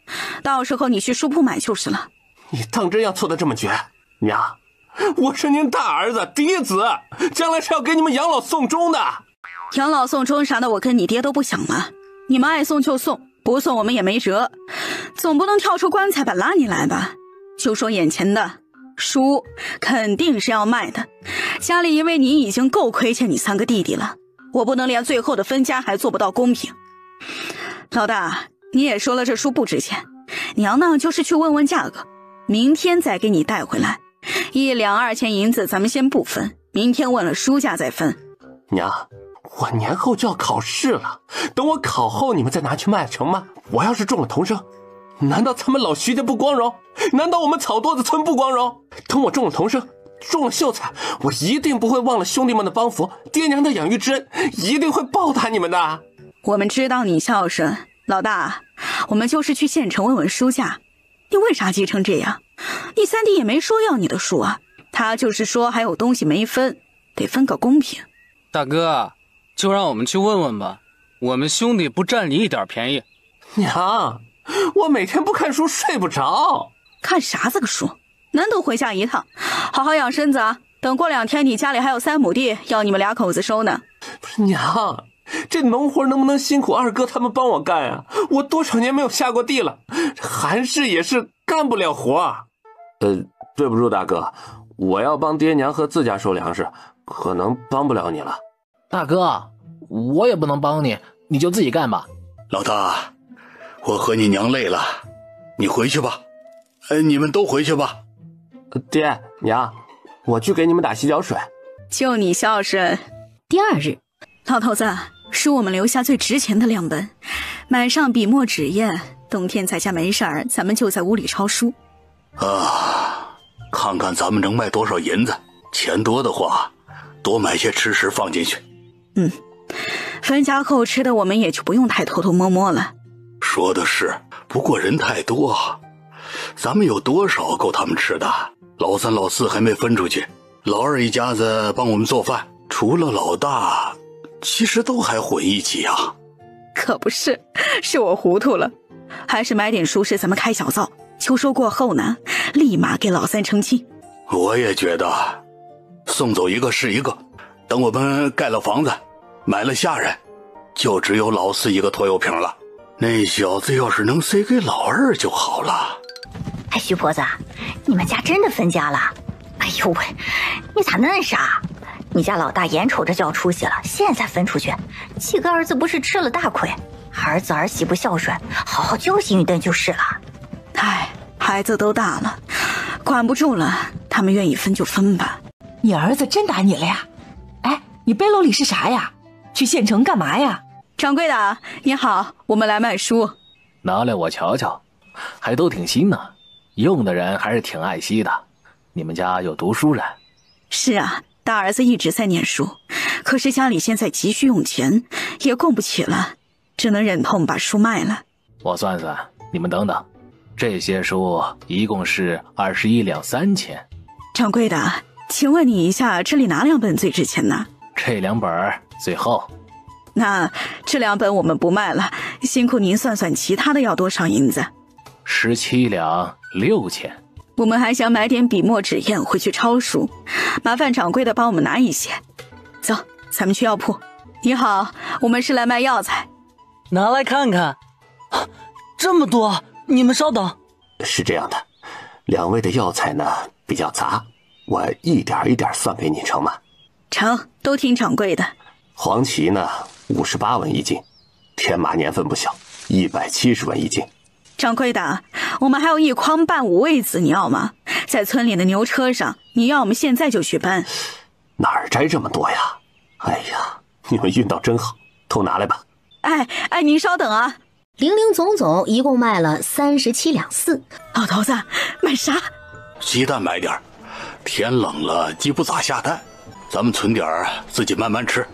到时候你去书铺买就是了。你当真要做得这么绝？娘，我是您大儿子嫡子，将来是要给你们养老送终的。养老送终啥的，我跟你爹都不想了。你们爱送就送，不送我们也没辙，总不能跳出棺材板拉你来吧？就说眼前的书肯定是要卖的，家里因为你已经够亏欠你3个弟弟了，我不能连最后的分家还做不到公平。老大，你也说了这书不值钱，娘呢就是去问问价格，明天再给你带回来。1两2钱银子咱们先不分，明天问了书价再分。娘，我年后就要考试了，等我考后你们再拿去卖成吗？我要是中了童生，难道咱们老徐家不光荣？难道我们草垛子村不光荣？等我中了童生，中了秀才，我一定不会忘了兄弟们的帮扶，爹娘的养育之恩，一定会报答你们的。我们知道你孝顺，老大，我们就是去县城问问书价。你为啥急成这样？你3弟也没说要你的书啊，他就是说还有东西没分，得分个公平。大哥，就让我们去问问吧，我们兄弟不占你一点便宜。娘，我每天不看书睡不着。看啥子个书？难得回家一趟，好好养身子啊！等过2天你家里还有3亩地要你们2口子收呢。不是娘，这农活能不能辛苦二哥他们帮我干啊？我多少年没有下过地了，韩氏也是干不了活啊。对不住大哥，我要帮爹娘和自家收粮食，可能帮不了你了。大哥，我也不能帮你，你就自己干吧。老大，我和你娘累了，你回去吧。你们都回去吧。爹娘，我去给你们打洗脚水。就你孝顺。第2日，老头子，书我们留下最值钱的2本，买上笔墨纸砚，冬天在家没事儿，咱们就在屋里抄书。看看咱们能卖多少银子，钱多的话，多买些吃食放进去。分家后吃的我们也就不用太偷偷摸摸了。说的是，不过人太多，咱们有多少够他们吃的？老3老4还没分出去，老2一家子帮我们做饭，除了老大，其实都还混一起啊。可不是，是我糊涂了，还是买点熟食咱们开小灶，秋收过后呢，立马给老3成亲。我也觉得，送走一个是一个，等我们盖了房子，买了下人，就只有老4一个拖油瓶了。那小子要是能塞给老2就好了。哎，徐婆子，你们家真的分家了？哎呦喂，你咋嫩傻？你家老大眼瞅着就要出息了，现在分出去，几个儿子不是吃了大亏？儿子儿媳不孝顺，好好教训一顿就是了。哎，孩子都大了，管不住了，他们愿意分就分吧。你儿子真打你了呀？哎，你背篓里是啥呀？去县城干嘛呀？掌柜的你好，我们来卖书。拿来我瞧瞧，还都挺新呢，用的人还是挺爱惜的。你们家有读书人？是啊，大儿子一直在念书，可是家里现在急需用钱，也供不起了，只能忍痛把书卖了。我算算，你们等等，这些书一共是21两3钱。掌柜的，请问你一下，这里哪2本最值钱呢？这2本最后。那这2本我们不卖了，辛苦您算算其他的要多少银子。17两6钱。我们还想买点笔墨纸砚回去抄书，麻烦掌柜的帮我们拿一些。走，咱们去药铺。你好，我们是来卖药材。拿来看看。这么多，你们稍等。是这样的，2位的药材呢比较杂，我一点一点算给你成吗？成，都听掌柜的。黄芪呢58文1斤，天麻年份不小，170文1斤。掌柜的，我们还有1筐半5味子，你要吗？在村里的牛车上，你要我们现在就去搬。哪儿摘这么多呀？哎呀，你们运道真好，都拿来吧。哎，您稍等啊。零零总总一共卖了37两4。老头子，买啥？鸡蛋买点，天冷了鸡不咋下蛋，咱们存点自己慢慢吃。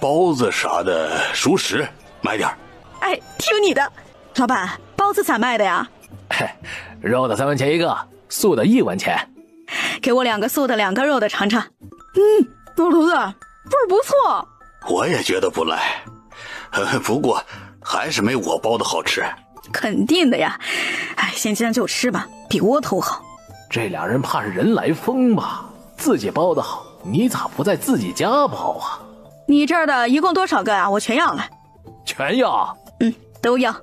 包子啥的熟食买点。哎，听你的。老板，包子咋卖的呀？肉的3文钱一个，素的1文钱。给我2个素的2个肉的尝尝。老头子，味儿不错。我也觉得不赖，不过还是没我包的好吃。肯定的呀。现在就吃吧，比窝头好。这俩人怕是人来疯吧？自己包的好，你咋不在自己家包啊？你这儿的一共多少个啊？我全要了。全要？都要。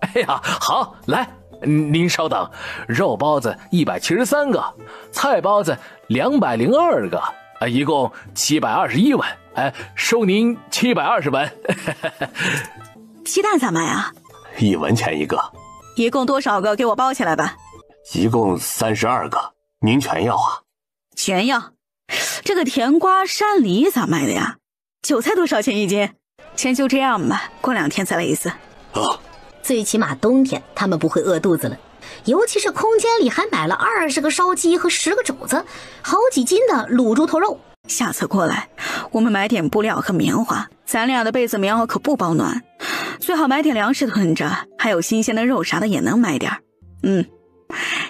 哎呀，好，来，您稍等，肉包子173个，菜包子202个，一共721文，收您720文。鸡蛋咋卖啊？1文钱一个。一共多少个？给我包起来吧。一共32个，您全要啊？全要。这个甜瓜、山梨咋卖的呀？韭菜多少钱一斤？先就这样吧，过2天再来一次。最起码冬天他们不会饿肚子了。尤其是空间里还买了20个烧鸡和10个肘子，好几斤的卤猪头肉。下次过来，我们买点布料和棉花，咱俩的被子棉花可不保暖。最好买点粮食囤着，还有新鲜的肉啥的也能买点。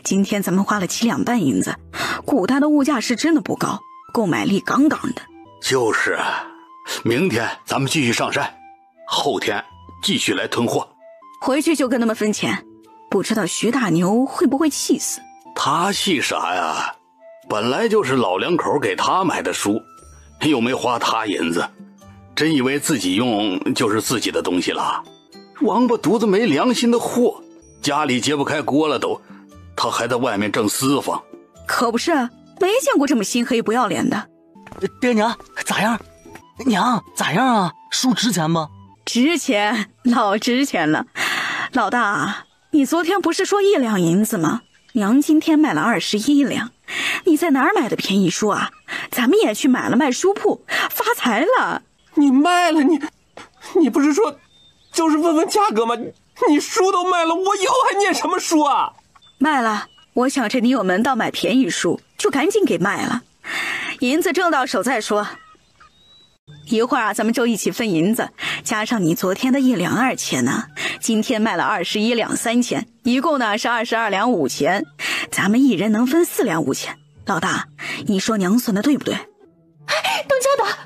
今天咱们花了7两半银子，古代的物价是真的不高，购买力杠杠的。就是，明天咱们继续上山，后天继续来囤货。回去就跟他们分钱，不知道徐大牛会不会气死？他气啥呀？本来就是老两口给他买的书，又没花他银子，真以为自己用就是自己的东西了？王八犊子没良心的货，家里揭不开锅了都，他还在外面挣私房。可不是，没见过这么心黑不要脸的。爹娘咋样？娘咋样啊？书值钱吗？值钱，老值钱了。老大，你昨天不是说1两银子吗？娘今天卖了21两，你在哪儿买的便宜书啊？咱们也去买了卖书铺，发财了。你卖了你不是说就是问问价格吗？你书都卖了，我以后还念什么书啊？卖了，我想着你有门道买便宜书，就赶紧给卖了。银子挣到手再说。一会儿咱们就一起分银子，加上你昨天的1两2钱呢，今天卖了21两3钱，一共呢是22两5钱，咱们一人能分4两5钱。老大，你说娘算的对不对？当家的，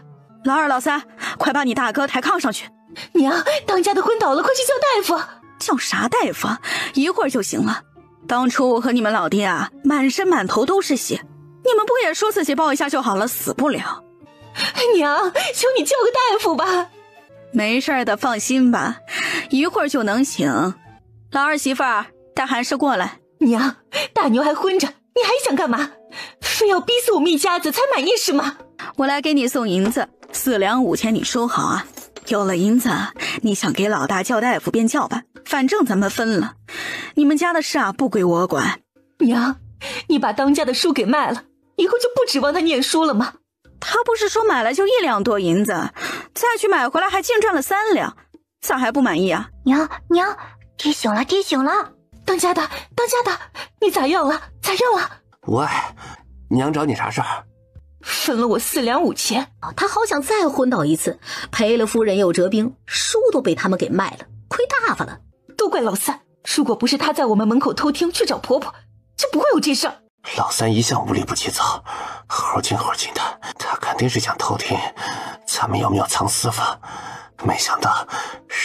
老二老三，快把你大哥抬炕上去。娘，当家的昏倒了，快去叫大夫。叫啥大夫？一会儿就行了。当初我和你们老爹啊，满身满头都是血，你们不也说自己抱一下就好了，死不了。娘，求你叫个大夫吧。没事的，放心吧，一会儿就能醒。老二媳妇儿，带韩氏过来。娘，大牛还昏着，你还想干嘛？非要逼死我们一家子才满意是吗？我来给你送银子，4两5钱，你收好啊。有了银子，你想给老大叫大夫便叫吧，反正咱们分了。你们家的事啊，不归我管。娘，你把当家的书给卖了，以后就不指望他念书了吗？他不是说买了就1两多银子，再去买回来还净赚了3两，咋还不满意啊？娘，爹醒了，爹醒了。当家的，你咋样了？喂，娘找你啥事儿？分了我4两5钱。他好想再昏倒一次，赔了夫人又折兵，书都被他们给卖了，亏大发了。都怪老三，如果不是他在我们门口偷听去找婆婆，就不会有这事儿。老三一向无理不起早，猴精的，他肯定是想偷听咱们有没有藏私房，没想到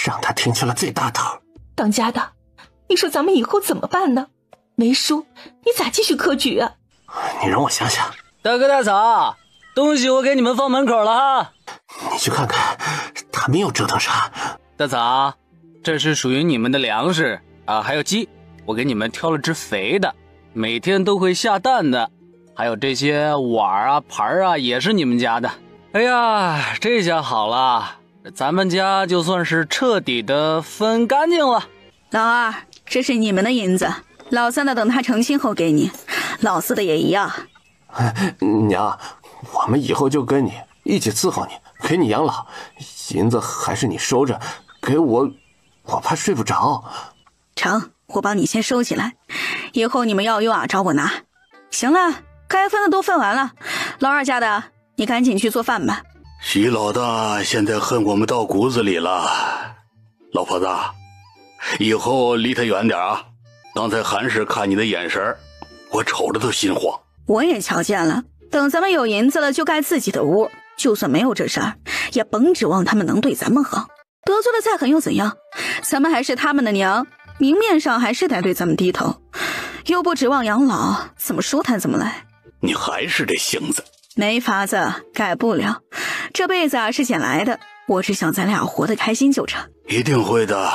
让他听去了最大头。当家的，你说咱们以后怎么办呢？没书，你咋继续科举啊？你容我想想。大哥大嫂，东西我给你们放门口了哈。你去看看，他没有折腾啥。大嫂，这是属于你们的粮食啊，还有鸡，我给你们挑了只肥的，每天都会下蛋的。还有这些碗啊盘啊也是你们家的。哎呀，这下好了，咱们家就算是彻底的分干净了。老二，这是你们的银子，老三的等他成亲后给你，老四的也一样。娘，我们以后就跟你一起伺候你，给你养老，银子还是你收着，给我怕睡不着。成，我帮你先收起来，以后你们要用啊找我拿。行了，该分的都分完了，老二家的，你赶紧去做饭吧。徐老大现在恨我们到骨子里了，老婆子，以后离他远点啊！刚才韩氏看你的眼神，我瞅着都心慌。我也瞧见了，等咱们有银子了就盖自己的屋，就算没有这事儿，也甭指望他们能对咱们好。得罪了再狠又怎样？咱们还是他们的娘，明面上还是得对咱们低头，又不指望养老，怎么舒坦怎么来。你还是这性子，没法子，改不了。这辈子啊是捡来的，我只想咱俩活得开心就成。一定会的。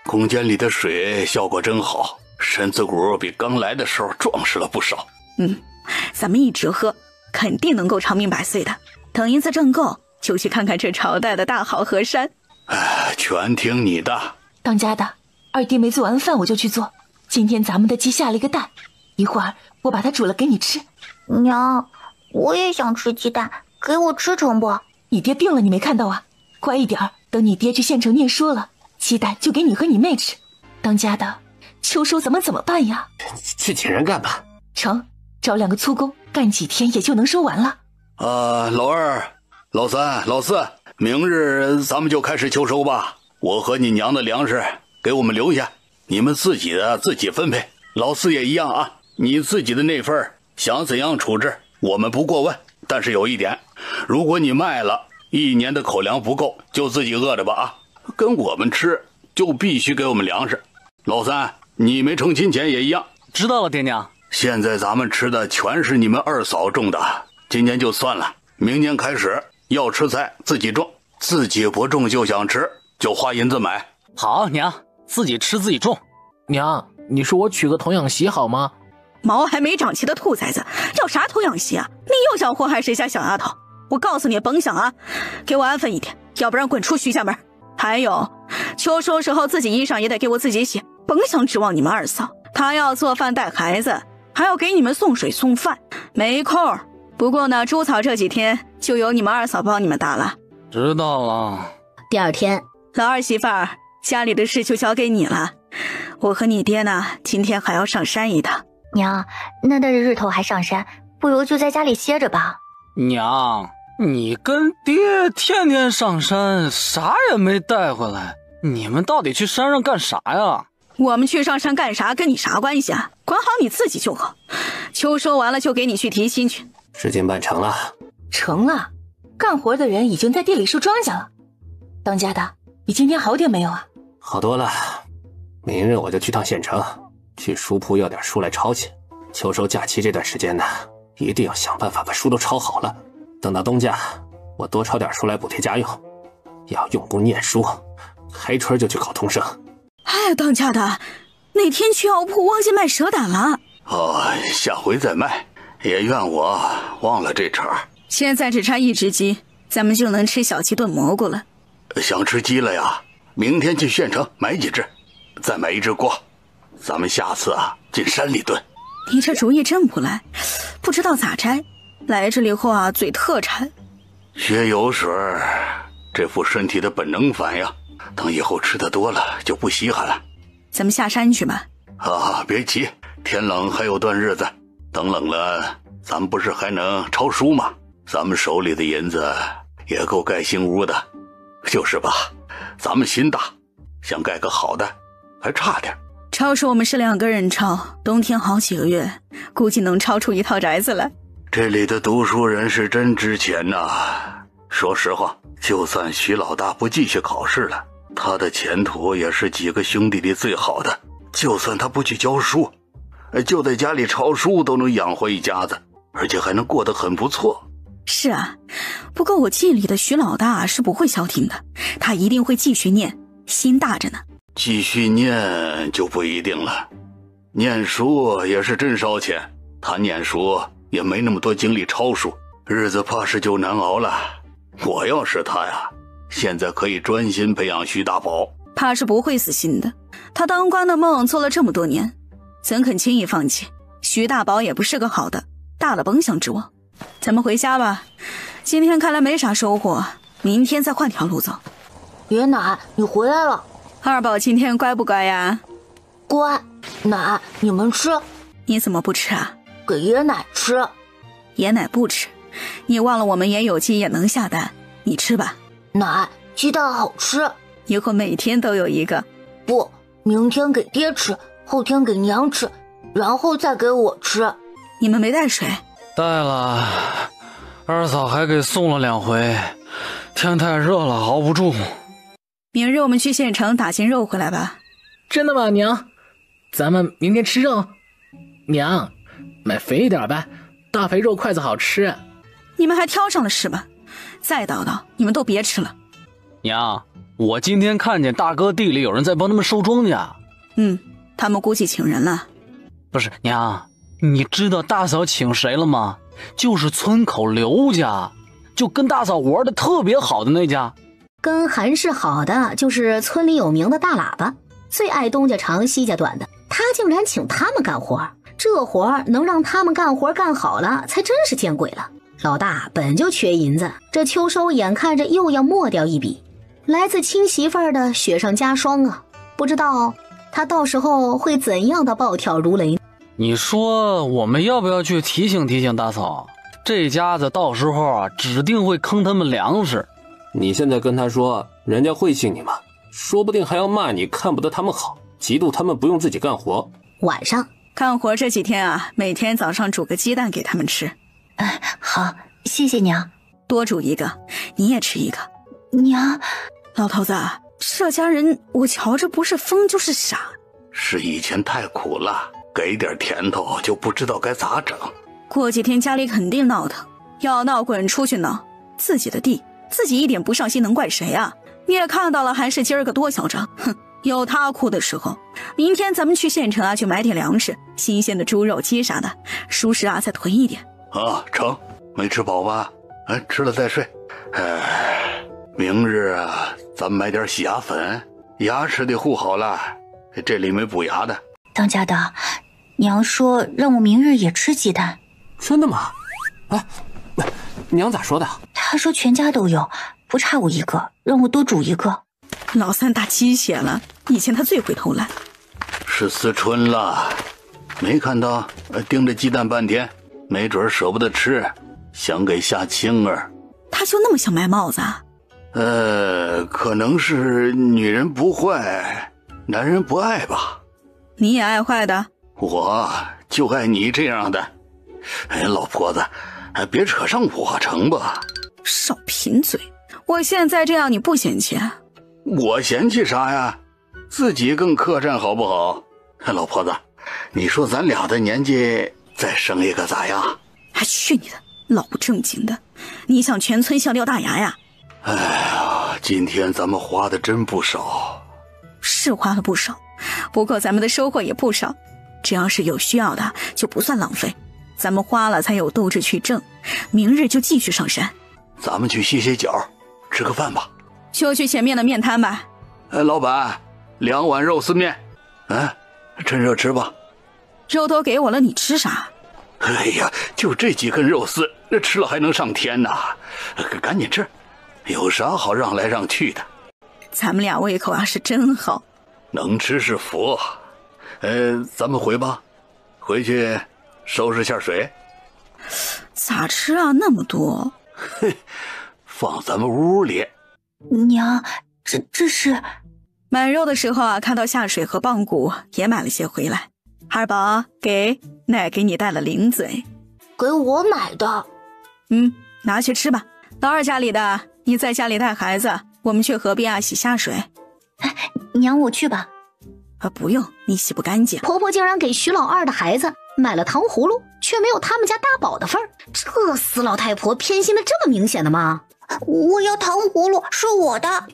空间里的水效果真好，身子骨比刚来的时候壮实了不少。咱们一直喝，肯定能够长命百岁的。等银子挣够，就去看看这朝代的大好河山。全听你的。当家的，二爹没做完饭我就去做。今天咱们的鸡下了一个蛋，一会儿我把它煮了给你吃。娘，我也想吃鸡蛋，给我吃成不？你爹病了你没看到啊？乖一点，等你爹去县城念书了，鸡蛋就给你和你妹吃。当家的，秋收咱们怎么办呀？去请人干吧。成，找2个粗工，干几天也就能收完了。老二、老三、老四，明日咱们就开始秋收吧。我和你娘的粮食给我们留下，你们自己的自己分配。老四也一样啊，你自己的那份想怎样处置，我们不过问。但是有一点，如果你卖了，1年的口粮不够，就自己饿着吧啊！跟我们吃就必须给我们粮食。老三，你没成亲前也一样。知道了，爹娘。现在咱们吃的全是你们二嫂种的，今年就算了，明年开始要吃菜自己种，自己不种就想吃，就花银子买。好，娘，自己吃自己种。娘，你说我娶个童养媳好吗？毛还没长齐的兔崽子，要啥童养媳啊？你又想祸害谁家小丫头？我告诉你，甭想啊，给我安分一点，要不然滚出徐家门。还有，秋收时候自己衣裳也得给我自己洗，甭想指望你们二嫂，她要做饭带孩子，还要给你们送水送饭，没空。不过呢，猪草这几天就由你们二嫂帮你们打了。知道了。第二天，老二媳妇儿，家里的事就交给你了。我和你爹呢，今天还要上山一趟。娘，那这日头还上山，不如就在家里歇着吧。娘，你跟爹天天上山，啥也没带回来，你们到底去山上干啥呀？我们去上山干啥跟你啥关系啊？管好你自己就好。秋收完了就给你去提亲去。事情办成了。成了，干活的人已经在地里收庄稼了。当家的，你今天好点没有啊？好多了，明日我就去趟县城，去书铺要点书来抄去。秋收假期这段时间呢，一定要想办法把书都抄好了。等到冬假，我多抄点书来补贴家用。要用功念书，开春就去考通生。哎，当家的，那天去药铺忘记卖蛇胆了。下回再卖。也怨我忘了这茬。现在只差1只鸡，咱们就能吃小鸡炖蘑菇了。想吃鸡了呀？明天去县城买几只，再买1只锅，咱们下次进山里炖。你这主意真不赖，不知道咋摘。来这里后嘴特馋。血有水，这副身体的本能反应，等以后吃的多了就不稀罕了。咱们下山去吧。别急，天冷还有段日子，等冷了咱们不是还能抄书吗？咱们手里的银子也够盖新屋的，就是吧，咱们心大，想盖个好的还差点。抄书我们是2个人抄，冬天好几个月，估计能抄出一套宅子来。这里的读书人是真值钱呐。说实话，就算徐老大不继续考试了，他的前途也是几个兄弟里最好的。就算他不去教书，就在家里抄书都能养活一家子，而且还能过得很不错。是啊，不过我记里的徐老大是不会消停的，他一定会继续念，心大着呢。继续念就不一定了，念书也是真烧钱，他念书也没那么多精力抄书，日子怕是就难熬了。我要是他呀，现在可以专心培养徐大宝。他是不会死心的，他当官的梦做了这么多年，怎肯轻易放弃？徐大宝也不是个好的，大了甭想指望。咱们回家吧，今天看来没啥收获，明天再换条路走。爷奶，你回来了。二宝今天乖不乖呀？乖。奶，你们吃。你怎么不吃啊？给爷奶吃。爷奶不吃，你忘了我们也有鸡也能下蛋，你吃吧。奶，鸡蛋好吃，以后每天都有一个。不，明天给爹吃，后天给娘吃，然后再给我吃。你们没带水？带了，二嫂还给送了2回，天太热了熬不住。明日我们去县城打些肉回来吧。真的吗，娘？咱们明天吃肉？娘，买肥一点呗，大肥肉筷子好吃。你们还挑上了是吧？再叨叨，你们都别吃了。娘，我今天看见大哥地里有人在帮他们收庄稼。他们估计请人了。不是，娘，你知道大嫂请谁了吗？就是村口刘家，就跟大嫂玩的特别好的那家。跟韩氏好的就是村里有名的大喇叭，最爱东家长西家短的，他竟然请他们干活，这活能让他们干活干好了，才真是见鬼了。老大本就缺银子，这秋收眼看着又要没掉一笔，来自亲媳妇儿的雪上加霜啊！不知道他到时候会怎样的暴跳如雷。你说我们要不要去提醒提醒大嫂？这家子到时候啊，指定会坑他们粮食。你现在跟他说，人家会信你吗？说不定还要骂你看不得他们好，嫉妒他们不用自己干活。晚上干活这几天啊，每天早上煮个鸡蛋给他们吃。好，谢谢娘。多煮一个，你也吃一个。娘，老头子，这家人我瞧着不是疯就是傻。是以前太苦了，给点甜头就不知道该咋整。过几天家里肯定闹腾，要闹滚出去闹，自己的地自己一点不上心能怪谁啊？你也看到了韩氏今儿个多嚣张，哼，有他哭的时候。明天咱们去县城啊，去买点粮食，新鲜的猪肉鸡啥的，熟食啊再囤一点。啊，成，没吃饱吧？吃了再睡。明日啊，咱们买点洗牙粉，牙齿得护好了，这里没补牙的。当家的，娘说让我明日也吃鸡蛋。真的吗？娘咋说的？她说全家都有，不差我一个，让我多煮一个。老三打鸡血了，以前他最会偷懒。是思春了，没看到盯着鸡蛋半天，没准舍不得吃，想给夏青儿。他就那么想卖帽子啊？可能是女人不坏，男人不爱吧。你也爱坏的？我就爱你这样的。老婆子，别扯上我成吧？少贫嘴！我现在这样你不嫌弃？我嫌弃啥呀？自己更客栈好不好？老婆子，你说咱俩的年纪再生一个咋样？还去你的，老不正经的！你想全村笑掉大牙呀？哎呀，今天咱们花的真不少。是花了不少，不过咱们的收获也不少。只要是有需要的，就不算浪费。咱们花了才有斗志去挣，明日就继续上山。咱们去歇歇脚，吃个饭吧。就去前面的面摊吧。老板，2碗肉丝面。趁热吃吧。肉都给我了，你吃啥？哎呀，就这几根肉丝，吃了还能上天呐！赶紧吃，有啥好让来让去的？咱们俩胃口啊是真好。能吃是福。咱们回吧，回去收拾下水。咋吃啊？那么多？放咱们屋里。娘，这是买肉的时候啊，看到下水和棒骨，也买了些回来。二宝，奶给你带了零嘴，给我买的。拿去吃吧。老二家里的，你在家里带孩子，我们去河边啊洗下水。娘，我去吧。不用，你洗不干净。婆婆竟然给徐老二的孩子买了糖葫芦，却没有他们家大宝的份儿。这死老太婆偏心的这么明显的吗？我要糖葫芦，是我的。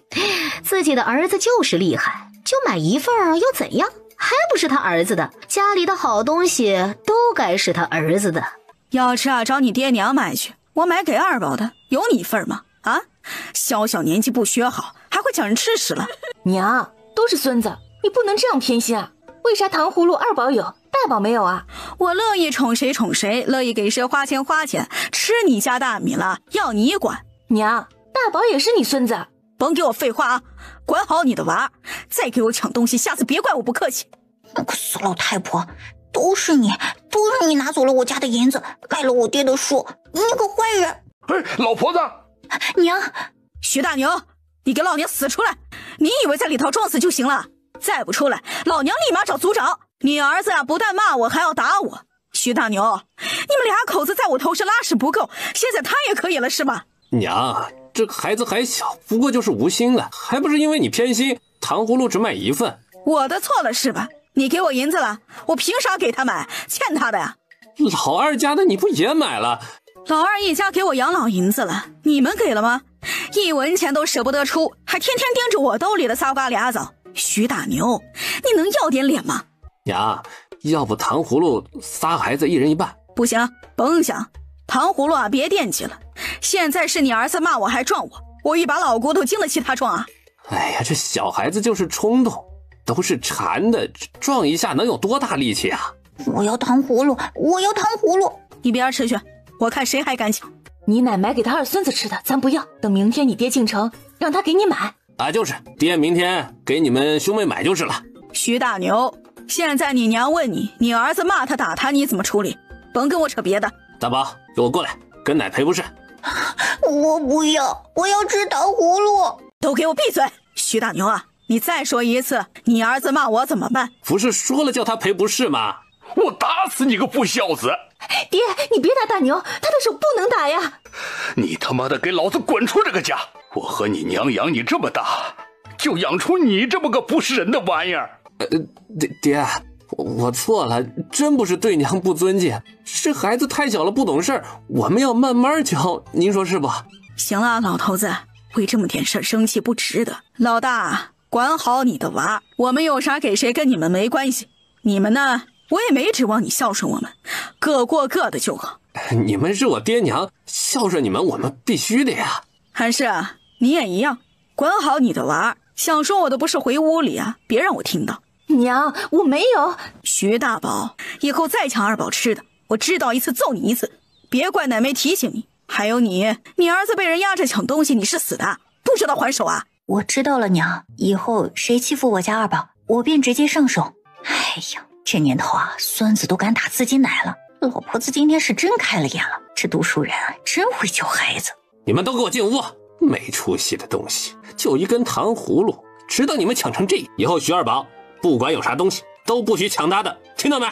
自己的儿子就是厉害，就买一份儿又怎样？还不是他儿子的。家里的好东西都该是他儿子的。要吃啊，找你爹娘买去。我买给二宝的，有你份吗？啊，小年纪不学好，还会讲人吃屎了。娘，都是孙子，你不能这样偏心啊！为啥糖葫芦二宝有，大宝没有啊？我乐意宠谁宠谁，乐意给谁花钱花钱，吃你家大米了，要你管。娘，大宝也是你孙子。甭给我废话啊！管好你的娃，再给我抢东西，下次别怪我不客气。那个死老太婆，都是你拿走了我家的银子，害了我爹的树，你个坏人！哎，老婆子，娘，徐大牛，你给老娘死出来！你以为在里头撞死就行了？再不出来，老娘立马找族长！你儿子啊，不但骂我，还要打我！徐大牛，你们俩口子在我头上拉屎不够，现在他也可以了是吧？娘，这个孩子还小，不过就是无心的，还不是因为你偏心，糖葫芦只买一份。我的错了是吧？你给我银子了，我凭啥给他买？欠他的呀！老二家的你不也买了？老二一家给我养老银子了，你们给了吗？一文钱都舍不得出，还天天盯着我兜里的仨瓜俩枣。徐大牛，你能要点脸吗？娘，要不糖葫芦仨孩子一人一半？不行，甭想，糖葫芦啊，别惦记了。现在是你儿子骂我还撞我一把老骨头经得起他撞啊！哎呀，这小孩子就是冲动，都是馋的，撞一下能有多大力气啊？我要糖葫芦，我要糖葫芦！一边吃去，我看谁还敢抢。你奶买给他二孙子吃的，咱不要。等明天你爹进城，让他给你买。啊，就是爹明天给你们兄妹买就是了。徐大牛，现在你娘问你，你儿子骂他打他，你怎么处理？甭跟我扯别的。大宝，给我过来，跟奶赔不是。我不要，我要吃糖葫芦。都给我闭嘴！徐大牛啊，你再说一次，你儿子骂我怎么办？不是说了叫他赔不是吗？我打死你个不孝子！爹，你别打大牛，他的手不能打呀！你他妈的给老子滚出这个家！我和你娘养你这么大，就养出你这么个不是人的玩意儿！爹，我错了，真不是对娘不尊敬，是孩子太小了不懂事，我们要慢慢教，您说是不？行了，老头子，为这么点事生气不值得。老大，管好你的娃，我们有啥给谁跟你们没关系。你们呢，我也没指望你孝顺我们，各过各的就好。你们是我爹娘，孝顺你们我们必须的呀。还是啊，你也一样，管好你的娃。想说我的不是回屋里啊，别让我听到。娘，我没有。徐大宝，以后再抢二宝吃的，我知道一次揍你一次，别怪奶没提醒你。还有你儿子被人压着抢东西，你是死的，不知道还手啊？我知道了，娘，以后谁欺负我家二宝，我便直接上手。哎呀，这年头啊，孙子都敢打自己奶了，老婆子今天是真开了眼了，这读书人啊，真会教孩子。你们都给我进屋，没出息的东西，就一根糖葫芦，知道你们抢成这样，以后徐二宝不管有啥东西都不许抢他的，听到没？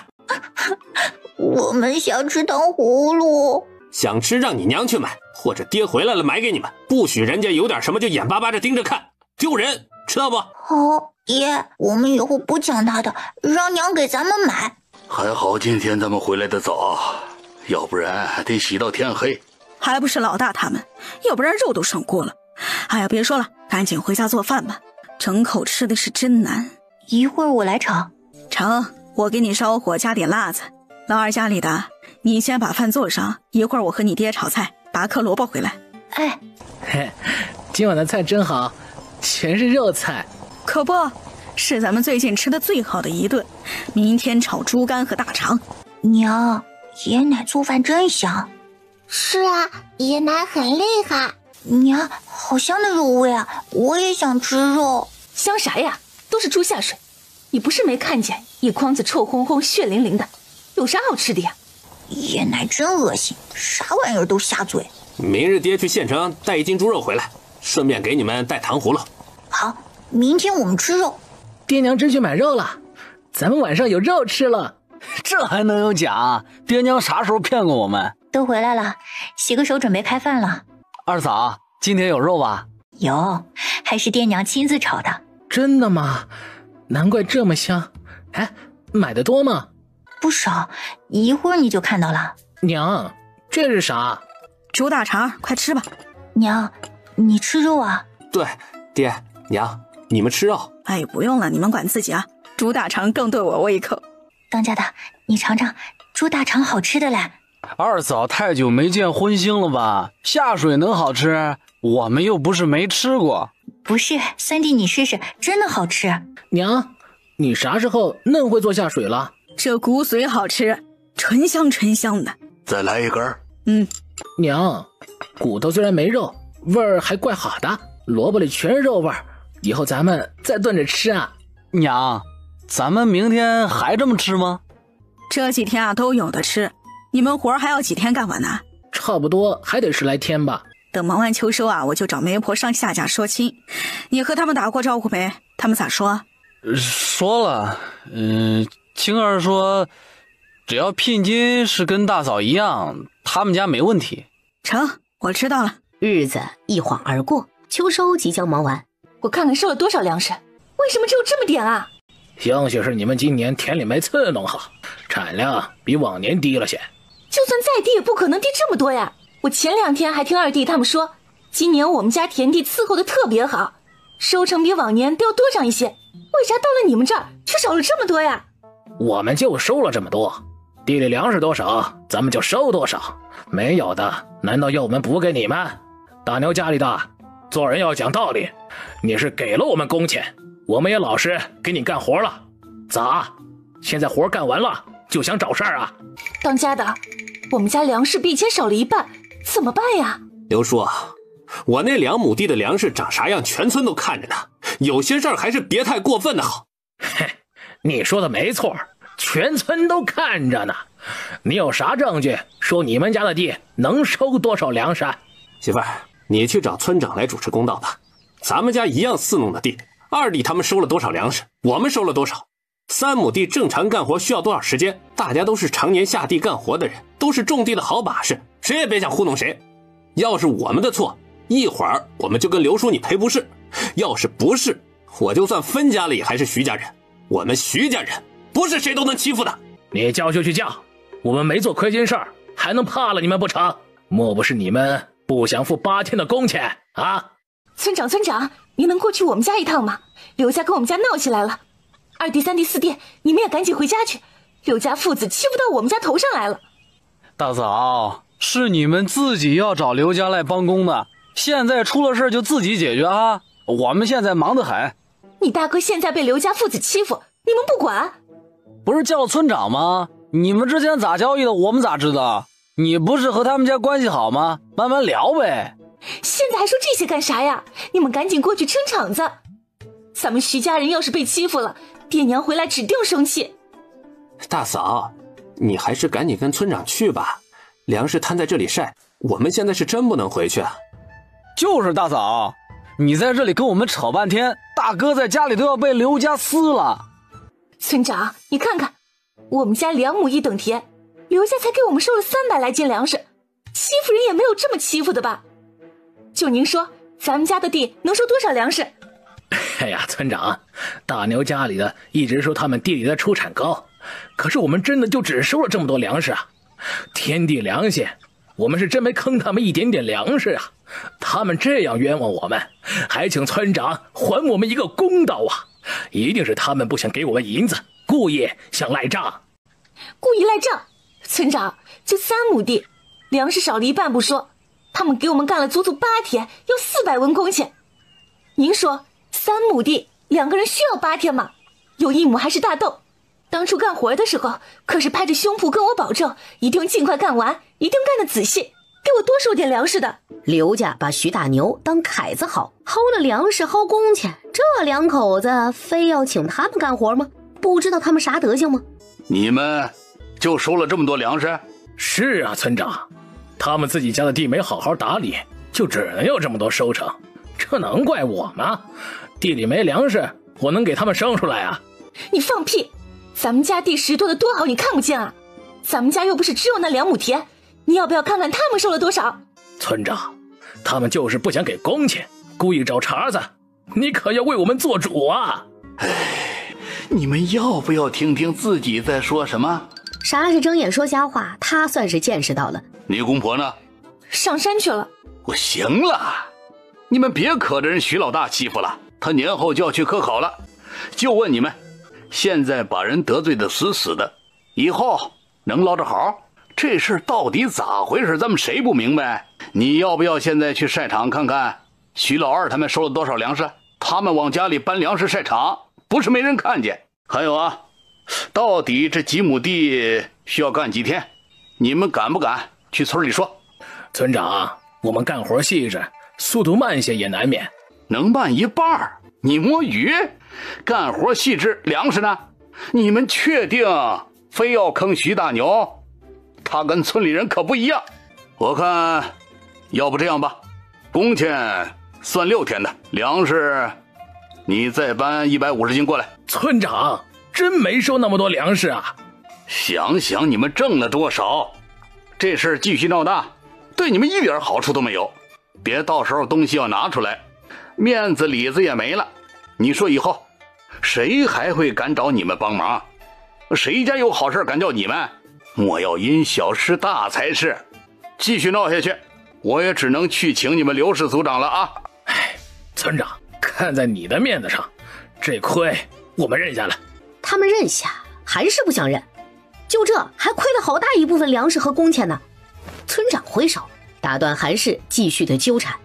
我们想吃糖葫芦，想吃让你娘去买，或者爹回来了买给你们，不许人家有点什么就眼巴巴着盯着看，丢人，知道不？好，爷，我们以后不抢他的，让娘给咱们买。还好今天咱们回来的早，要不然得洗到天黑。还不是老大他们，要不然肉都上锅了。哎呀，别说了，赶紧回家做饭吧，整口吃的是真难。一会儿我来炒。成，我给你烧火加点辣子。老二家里的，你先把饭做上，一会儿我和你爹炒菜，拔颗萝卜回来。哎，嘿，今晚的菜真好，全是肉菜。可不是咱们最近吃的最好的一顿，明天炒猪肝和大肠。娘，爷奶做饭真香。是啊，爷奶很厉害。娘，好香的肉味啊，我也想吃肉。香啥呀，都是猪下水。你不是没看见一筐子臭烘烘血淋淋的，有啥好吃的呀？爷奶真恶心，啥玩意儿都下嘴。明日爹去县城带1斤猪肉回来，顺便给你们带糖葫芦。好，明天我们吃肉。爹娘真去买肉了，咱们晚上有肉吃了。这还能有假？爹娘啥时候骗过我们？都回来了，洗个手准备开饭了。二嫂，今天有肉吧？有，还是爹娘亲自炒的。真的吗？难怪这么香。哎，买的多吗？不少，一会儿你就看到了。娘，这是啥？猪大肠，快吃吧。娘，你吃肉啊？对，爹娘，你们吃肉。哎，不用了，你们管自己啊。猪大肠更对我胃口。当家的，你尝尝，猪大肠好吃的嘞。二嫂太久没见荤腥了吧？下水能好吃？我们又不是没吃过。不是，三弟你试试，真的好吃。娘，你啥时候嫩会做下水了？这骨髓好吃，醇香醇香的。再来一根。娘，骨头虽然没肉，味儿还怪好的，萝卜里全是肉味儿，以后咱们再炖着吃啊。娘，咱们明天还这么吃吗？这几天啊都有的吃，你们活还要几天干完呢？差不多还得10来天吧。等忙完秋收啊，我就找媒婆上下家说亲。你和他们打过招呼没？他们咋说？说了，青儿说，只要聘金是跟大嫂一样，他们家没问题。成，我知道了。日子一晃而过，秋收即将忙完。我看看收了多少粮食，为什么只有这么点啊？兴许是你们今年田里没伺弄好，产量比往年低了些。就算再低也不可能低这么多呀。我前2天还听二弟他们说，今年我们家田地伺候的特别好，收成比往年都要多上一些。为啥到了你们这儿却少了这么多呀？我们就收了这么多，地里粮食多少咱们就收多少，没有的难道要我们补给你们？大牛家里的做人要讲道理，你是给了我们工钱，我们也老实给你干活了。咋现在活干完了就想找事儿啊？当家的，我们家粮食比以前少了一半，怎么办呀？刘叔啊，我那2亩地的粮食长啥样全村都看着呢，有些事儿还是别太过分的好。嘿，你说的没错，全村都看着呢。你有啥证据说你们家的地能收多少粮食？媳妇儿，你去找村长来主持公道吧。咱们家一样4弄的地，二弟他们收了多少粮食，我们收了多少？3亩地正常干活需要多少时间？大家都是常年下地干活的人，都是种地的好把式，谁也别想糊弄谁。要是我们的错，一会儿我们就跟刘叔你赔不是；要是不是，我就算分家了也还是徐家人。我们徐家人不是谁都能欺负的。你叫就去叫，我们没做亏心事儿，还能怕了你们不成？莫不是你们不想付8天的工钱啊？村长，您能过去我们家一趟吗？刘家跟我们家闹起来了。2弟、3弟、4弟，你们也赶紧回家去。刘家父子欺负到我们家头上来了。大嫂，是你们自己要找刘家来帮工的，现在出了事就自己解决啊！我们现在忙得很。你大哥现在被刘家父子欺负，你们不管？不是叫村长吗？你们之前咋交易的，我们咋知道？你不是和他们家关系好吗？慢慢聊呗。现在还说这些干啥呀？你们赶紧过去撑场子。咱们徐家人要是被欺负了，爹娘回来指定生气。大嫂，你还是赶紧跟村长去吧，粮食摊在这里晒，我们现在是真不能回去啊。就是大嫂，你在这里跟我们扯半天，大哥在家里都要被刘家撕了。村长，你看看，我们家2亩1等田，刘家才给我们收了300来斤粮食，欺负人也没有这么欺负的吧？就您说，咱们家的地能收多少粮食？哎呀，村长，大牛家里的一直说他们地里的出产高，可是我们真的就只收了这么多粮食啊！天地良心，我们是真没坑他们一点点粮食啊！他们这样冤枉我们，还请村长还我们一个公道啊！一定是他们不想给我们银子，故意想赖账。故意赖账？村长，就3亩地，粮食少了一半不说，他们给我们干了足足8天，要400文工钱。您说3亩地2个人需要8天吗？有1亩还是大豆。当初干活的时候，可是拍着胸脯跟我保证，一定尽快干完，一定干得仔细，给我多收点粮食的。刘家把徐大牛当凯子薅，薅了粮食薅工钱，这2口子非要请他们干活吗？不知道他们啥德行吗？你们就收了这么多粮食？是啊，村长，他们自己家的地没好好打理，就只能有这么多收成，这能怪我吗？地里没粮食，我能给他们生出来啊？你放屁！咱们家地拾掇的多好，你看不见啊？咱们家又不是只有那2亩田，你要不要看看他们收了多少？村长，他们就是不想给工钱，故意找茬子，你可要为我们做主啊！你们要不要听听自己在说什么？啥是睁眼说瞎话，他算是见识到了。你公婆呢？上山去了。我行了，你们别可着人徐老大欺负了，他年后就要去科考了。就问你们，现在把人得罪的死死的，以后能捞着好？这事到底咋回事？咱们谁不明白？你要不要现在去晒场看看徐老二他们收了多少粮食？他们往家里搬粮食晒场，不是没人看见。还有啊，到底这几亩地需要干几天？你们敢不敢去村里说？村长，我们干活细致，速度慢些也难免。能慢一半？你摸鱼？干活细致，粮食呢？你们确定非要坑徐大牛，他跟村里人可不一样。我看，要不这样吧，工钱算6天的，粮食你再搬150斤过来。村长，真没收那么多粮食啊！想想你们挣了多少，这事儿继续闹大，对你们一点好处都没有。别到时候东西要拿出来，面子里子也没了。你说以后谁还会敢找你们帮忙？谁家有好事敢叫你们？莫要因小失大才是。继续闹下去，我也只能去请你们刘氏组长了啊！哎，村长，看在你的面子上，这亏我们认下了。他们认下，还是不想认，就这还亏了好大一部分粮食和工钱呢。村长挥手打断韩氏继续的纠缠。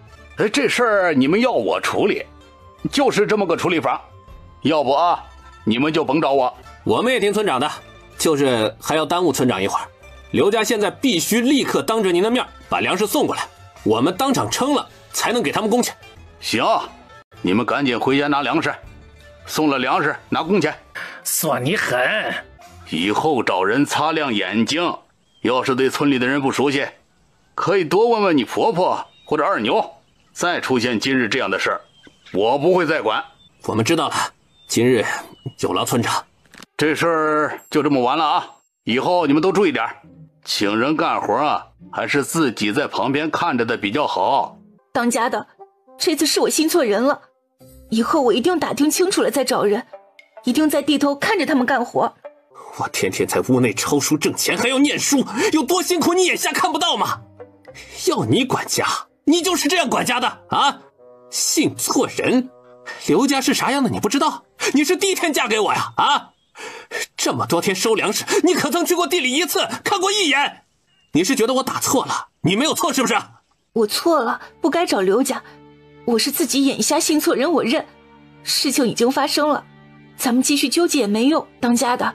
这事儿你们要我处理，就是这么个处理法。要不啊，你们就甭找我。我们也听村长的，就是还要耽误村长一会儿。刘家现在必须立刻当着您的面把粮食送过来，我们当场称了才能给他们工钱。行，你们赶紧回家拿粮食，送了粮食拿工钱。算你狠！以后找人擦亮眼睛，要是对村里的人不熟悉，可以多问问你婆婆或者二牛。再出现今日这样的事儿，我不会再管。我们知道了，今日有劳村长。这事儿就这么完了啊！以后你们都注意点，请人干活啊，还是自己在旁边看着的比较好。当家的，这次是我信错人了，以后我一定打听清楚了再找人，一定在地头看着他们干活。我天天在屋内抄书挣钱，还要念书，有多辛苦你眼下看不到吗？要你管家，你就是这样管家的啊！信错人，刘家是啥样的你不知道？你是第一天嫁给我呀啊！这么多天收粮食，你可曾去过地里一次，看过一眼？你是觉得我打错了？你没有错是不是？我错了，不该找刘家，我是自己眼瞎信错人，我认。事情已经发生了，咱们继续纠结也没用。当家的，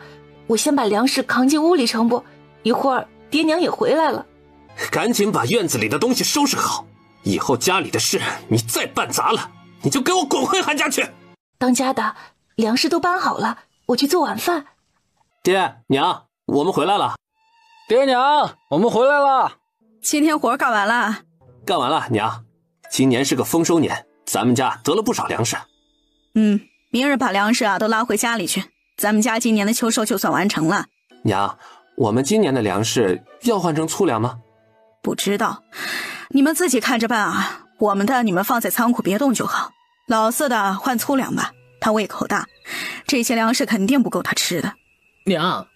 我先把粮食扛进屋里成不？一会儿爹娘也回来了。赶紧把院子里的东西收拾好，以后家里的事你再办砸了，你就给我滚回韩家去。当家的，粮食都搬好了，我去做晚饭。爹娘，我们回来了。爹娘，我们回来了。今天活干完了？干完了，娘。今年是个丰收年，咱们家得了不少粮食。明日把粮食都拉回家里去，咱们家今年的秋收就算完成了。娘，我们今年的粮食要换成粗粮吗？不知道，你们自己看着办啊。我们的你们放在仓库别动就好。老四的换粗粮吧，他胃口大，这些粮食肯定不够他吃的。娘，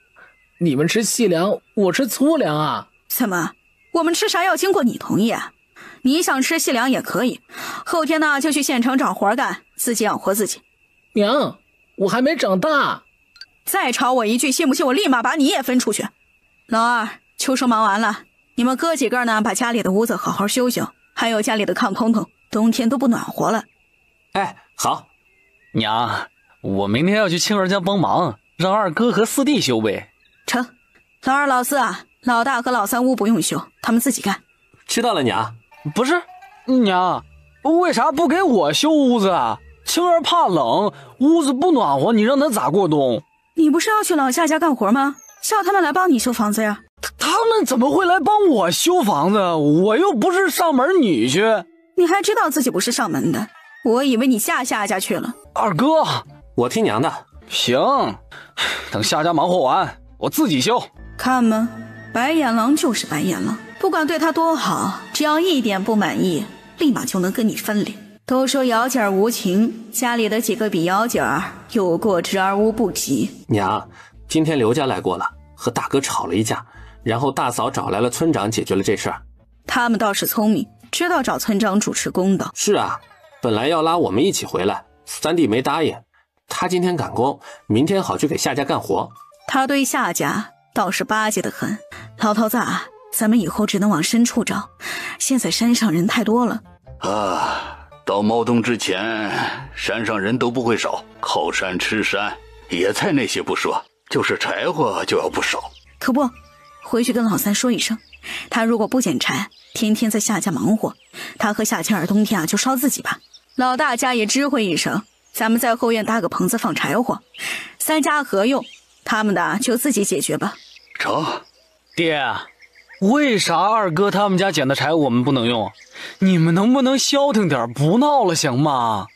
你们吃细粮，我吃粗粮啊？怎么，我们吃啥要经过你同意啊？你想吃细粮也可以，后天呢就去县城找活干，自己养活自己。娘，我还没长大。再吵我一句，信不信我立马把你也分出去。老二，秋收忙完了，你们哥几个呢把家里的屋子好好修修，还有家里的炕通通，冬天都不暖和了。哎，好。娘，我明天要去青儿家帮忙，让二哥和四弟修呗。成。老二老四老大和老三屋不用修，他们自己干。知道了，娘。不是，娘，为啥不给我修屋子啊？青儿怕冷，屋子不暖和，你让他咋过冬？你不是要去老夏家干活吗？叫他们来帮你修房子呀。他们怎么会来帮我修房子？我又不是上门女婿。你还知道自己不是上门的？我以为你下夏家去了。二哥，我听娘的。行，等夏家忙活完，我自己修。看嘛，白眼狼就是白眼狼，不管对他多好，只要一点不满意，立马就能跟你翻脸。都说姚姐儿无情，家里的几个比姚姐儿有过之而无不及。娘，今天刘家来过了，和大哥吵了一架，然后大嫂找来了村长解决了这事儿。他们倒是聪明，知道找村长主持公道。是啊，本来要拉我们一起回来，三弟没答应。他今天赶工，明天好去给夏家干活。他对夏家倒是巴结得很。老头子，咱们以后只能往深处找，现在山上人太多了啊。到猫冬之前，山上人都不会少，靠山吃山，野菜那些不说，就是柴火就要不少。可不，回去跟老三说一声，他如果不捡柴，天天在夏家忙活，他和夏青儿冬天就烧自己吧。老大家也知会一声，咱们在后院搭个棚子放柴火，三家合用，他们的就自己解决吧。成。爹，为啥二哥他们家捡的柴我们不能用？你们能不能消停点，不闹了行吗？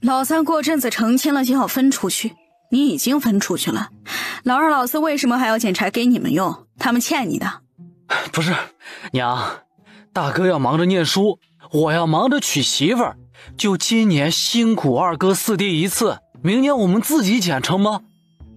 老三过阵子成亲了就要分出去，你已经分出去了，老二老四为什么还要捡柴给你们用？他们欠你的。不是，娘，大哥要忙着念书，我要忙着娶媳妇儿，就今年辛苦二哥四弟一次，明年我们自己捡成吗？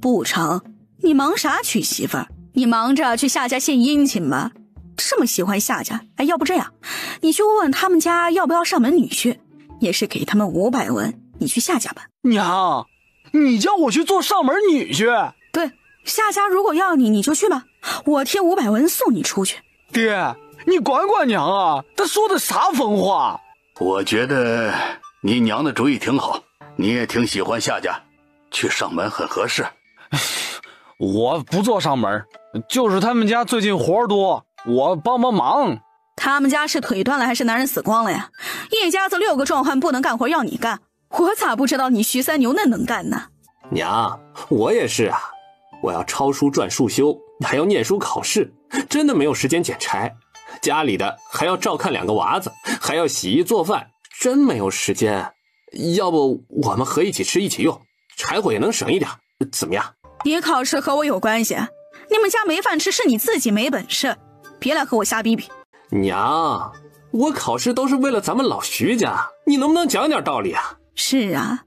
不成，你忙啥娶媳妇儿？你忙着去夏家献殷勤吧。这么喜欢夏家，哎，要不这样，你去问问他们家要不要上门女婿，也是给他们500文，你去夏家吧。娘，你叫我去做上门女婿？对，夏家如果要你，你就去吧，我贴500文送你出去。爹，你管管娘啊，他说的啥疯话？我觉得你娘的主意挺好，你也挺喜欢夏家，去上门很合适。我不做上门，就是他们家最近活多，我帮帮忙。他们家是腿断了还是男人死光了呀？一家子6个壮汉不能干活要你干，我咋不知道你徐三牛嫩能干呢？娘，我也是啊，我要抄书转束修，还要念书考试，真的没有时间捡柴。家里的还要照看2个娃子，还要洗衣做饭，真没有时间。要不我们合一起吃一起用，柴火也能省一点，怎么样？你考试和我有关系？你们家没饭吃是你自己没本事，别来和我瞎逼逼。娘，我考试都是为了咱们老徐家，你能不能讲点道理啊？是啊，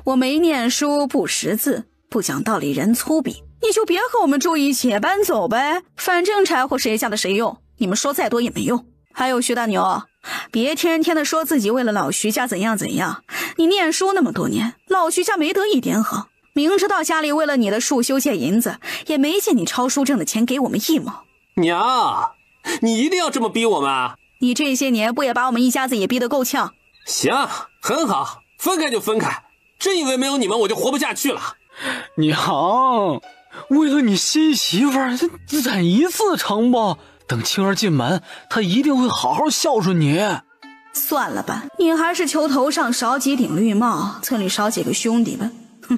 我没念书不识字，不讲道理人粗鄙，你就别和我们住一起，搬走呗，反正柴火谁家的谁用，你们说再多也没用。还有徐大牛，别天天的说自己为了老徐家怎样怎样，你念书那么多年，老徐家没得一点好，明知道家里为了你的束修借银子，也没见你抄书挣的钱给我们1毛。娘，你一定要这么逼我们啊？你这些年不也把我们一家子也逼得够呛？行，很好，分开就分开，真以为没有你们我就活不下去了？娘，为了你新媳妇儿，忍一次成不？等青儿进门，她一定会好好孝顺你。算了吧，你还是求头上少几顶绿帽，村里少几个兄弟吧。哼，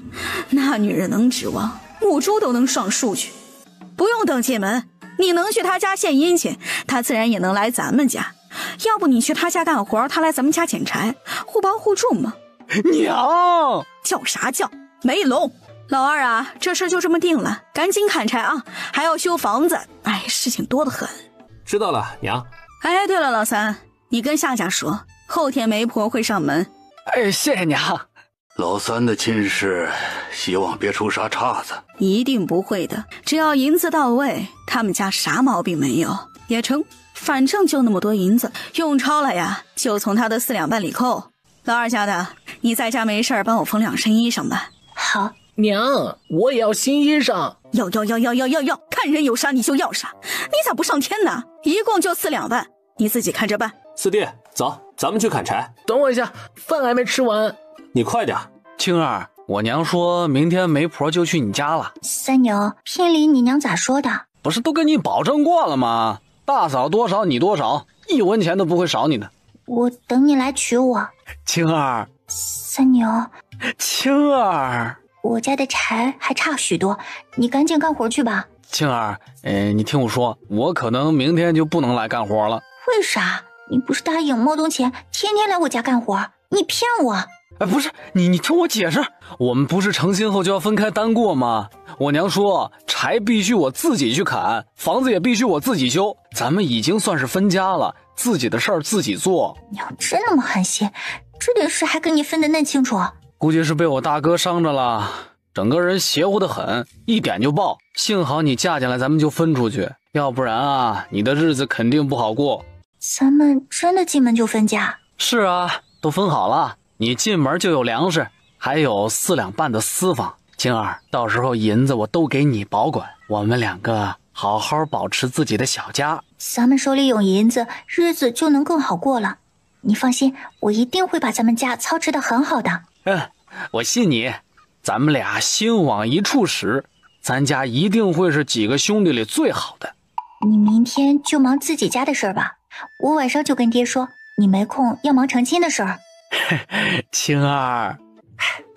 那女人能指望？母猪都能上树去。不用等进门，你能去他家献殷勤，他自然也能来咱们家。要不你去他家干活，他来咱们家捡柴，互帮互助嘛。娘，叫啥叫？没聋。老二啊，这事就这么定了，赶紧砍柴啊，还要修房子，哎，事情多得很。知道了，娘。哎，对了，老三，你跟夏家说，后天媒婆会上门。哎，谢谢娘。老三的亲事，希望别出啥岔子。一定不会的，只要银子到位，他们家啥毛病没有也成。反正就那么多银子，用超了呀，就从他的4两半里扣。老二家的，你在家没事帮我缝2身衣裳吧。好。娘，我也要新衣裳。要，看人有啥你就要啥，你咋不上天呢？一共就4两半，你自己看着办。四弟，走，咱们去砍柴。等我一下，饭还没吃完。你快点。青儿，我娘说明天媒婆就去你家了。三牛，聘礼你娘咋说的？不是都跟你保证过了吗？大嫂多少你多少，1文钱都不会少你的。我等你来娶我。青儿。三牛。青儿。我家的柴还差许多，你赶紧干活去吧。青儿，你听我说，我可能明天就不能来干活了。为啥？你不是答应猫冬前天天来我家干活？你骗我！不是，你听我解释，我们不是成亲后就要分开单过吗？我娘说柴必须我自己去砍，房子也必须我自己修，咱们已经算是分家了，自己的事儿自己做。娘真那么狠心，这点事还跟你分得那清楚？估计是被我大哥伤着了，整个人邪乎的很，一点就爆。幸好你嫁进来，咱们就分出去，要不然啊，你的日子肯定不好过。咱们真的进门就分家？是啊，都分好了，你进门就有粮食，还有4两半的私房。青儿，到时候银子我都给你保管，我们2个好好保持自己的小家。咱们手里有银子，日子就能更好过了。你放心，我一定会把咱们家操持得很好的。我信你，咱们俩心往一处使，咱家一定会是几个兄弟里最好的。你明天就忙自己家的事儿吧，我晚上就跟爹说，你没空要忙成亲的事儿。青儿，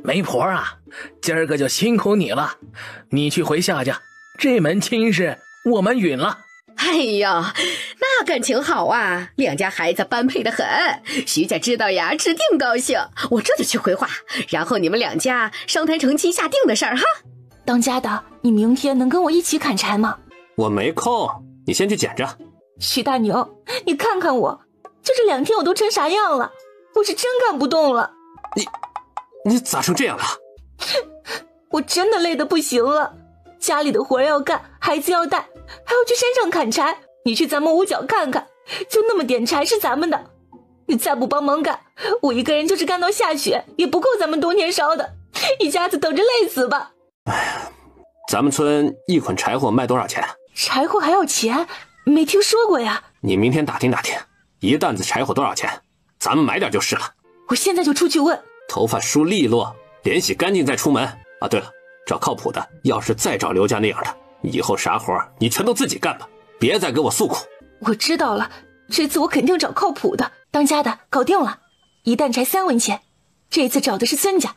媒婆啊，今儿个就辛苦你了，你去回夏家，这门亲事我们允了。哎呀，那感情好啊，两家孩子般配得很。徐家知道呀，指定高兴。我这就去回话，然后你们两家商谈成亲下定的事儿哈。当家的，你明天能跟我一起砍柴吗？我没空，你先去捡着。徐大牛，你看看我，就这2天我都成啥样了？我是真干不动了。你咋成这样了？我真的累得不行了，家里的活要干，孩子要带，还要去山上砍柴。你去咱们五角看看，就那么点柴是咱们的，你再不帮忙干，我一个人就是干到下雪也不够咱们冬天烧的，一家子等着累死吧。哎呀，咱们村一捆柴火卖多少钱？柴火还要钱？没听说过呀。你明天打听打听，一担子柴火多少钱，咱们买点就是了。我现在就出去问。头发梳利落，脸洗干净再出门啊。对了，找靠谱的，要是再找刘家那样的，以后啥活你全都自己干吧，别再给我诉苦。我知道了，这次我肯定找靠谱的。当家的搞定了，一担柴3文钱。这次找的是孙家，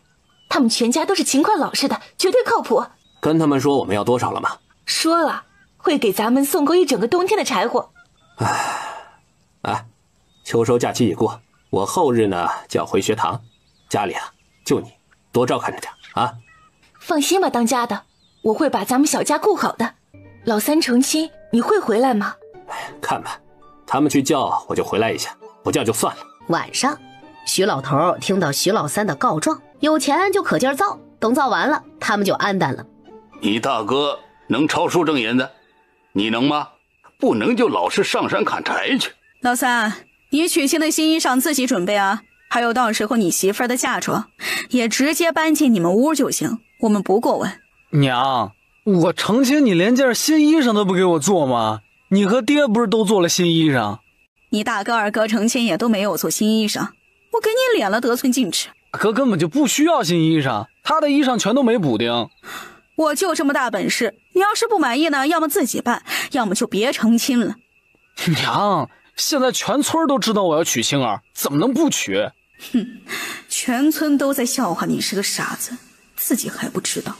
他们全家都是勤快老实的，绝对靠谱。跟他们说我们要多少了吗？说了，会给咱们送够一整个冬天的柴火。哎，秋收假期已过，我后日呢就要回学堂，家里啊就你，多照看着点啊。放心吧，当家的，我会把咱们小家顾好的。老三成亲，你会回来吗？看吧，他们去叫我就回来一下，不叫就算了。晚上，徐老头听到徐老三的告状，有钱就可劲儿造，等造完了，他们就安淡了。你大哥能抄书正银子，你能吗？不能就老是上山砍柴去。老三，你娶亲的新衣裳自己准备啊，还有到时候你媳妇儿的嫁妆也直接搬进你们屋就行，我们不过问。娘，我成亲你连件新衣裳都不给我做吗？你和爹不是都做了新衣裳？你大哥二哥成亲也都没有做新衣裳，我给你脸了得寸进尺。哥根本就不需要新衣裳，他的衣裳全都没补丁。我就这么大本事，你要是不满意呢，要么自己办，要么就别成亲了。娘，现在全村都知道我要娶青儿，怎么能不娶？哼，全村都在笑话你是个傻子，自己还不知道。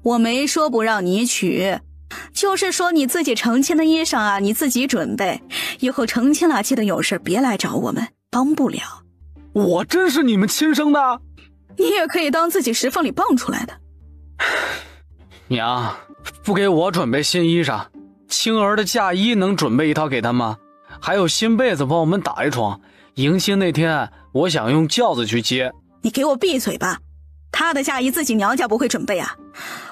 我没说不让你娶，就是说你自己成亲的衣裳啊，你自己准备，以后成亲了记得有事别来找我们，帮不了。我真是你们亲生的？你也可以当自己石缝里蹦出来的。娘，不给我准备新衣裳，青儿的嫁衣能准备一套给她吗？还有新被子帮我们打一床，迎亲那天我想用轿子去接。你给我闭嘴吧，她的嫁衣自己娘家不会准备啊，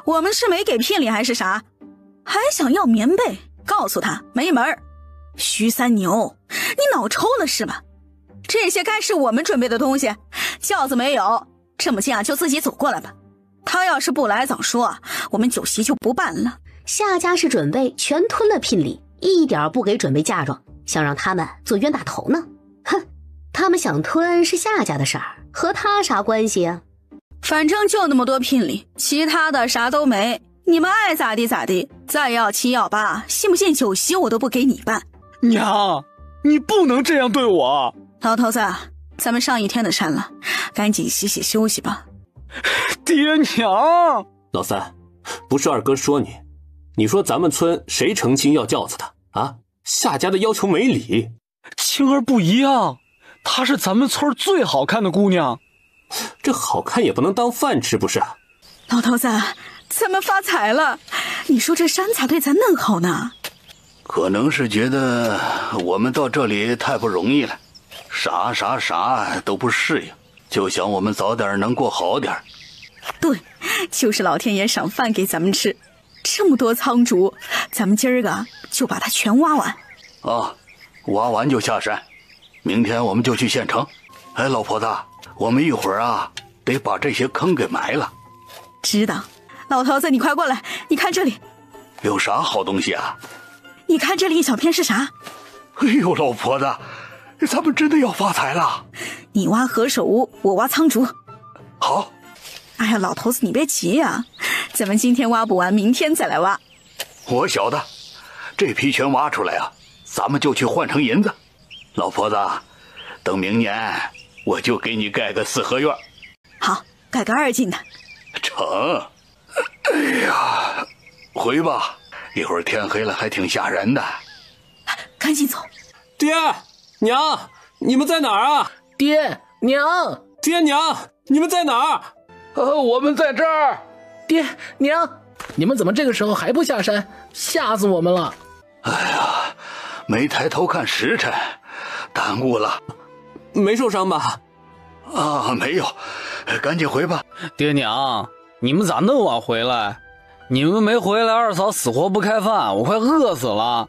我们是没给聘礼还是啥？还想要棉被，告诉她没门儿。徐三牛，你脑抽了是吧？这些该是我们准备的东西，轿子没有，这么近啊就自己走过来吧。他要是不来早说，我们酒席就不办了。夏家是准备全吞了聘礼，一点不给准备嫁妆，想让他们做冤大头呢。哼，他们想吞是夏家的事儿，和他啥关系啊？反正就那么多聘礼，其他的啥都没，你们爱咋地咋地，再要7要8，信不信酒席我都不给你办。娘，你不能这样对我。老头子，咱们上一天的山了，赶紧洗洗休息吧。爹娘，老三，不是二哥说你，你说咱们村谁成亲要轿子的啊？夏家的要求没理。青儿不一样，她是咱们村最好看的姑娘。这好看也不能当饭吃不是？老头子，咱们发财了，你说这山咋对咱嫩好呢？可能是觉得我们到这里太不容易了，啥都不适应，就想我们早点能过好点。对，就是老天爷赏饭给咱们吃，这么多苍竹，咱们今儿个就把它全挖完。啊，挖完就下山，明天我们就去县城。哎，老婆子，我们一会儿啊得把这些坑给埋了。知道。老头子你快过来，你看这里有啥好东西啊？你看这里一小片是啥？哎呦，老婆子，咱们真的要发财了。你挖何首乌，我挖苍竹。好。哎呀，老头子你别急呀，咱们今天挖不完，明天再来挖。我晓得，这批全挖出来啊，咱们就去换成银子。老婆子，等明年我就给你盖个4合院。好，盖个2斤的。成。哎呀，回吧，一会儿天黑了还挺吓人的。赶紧走。爹娘，你们在哪儿啊？爹娘，爹娘，你们在哪儿？我们在这儿。爹娘，你们怎么这个时候还不下山？吓死我们了！哎呀，没抬头看时辰，耽误了。没受伤吧？啊，没有，赶紧回吧。爹娘，你们咋那么晚回来？你们没回来，二嫂死活不开饭，我快饿死了。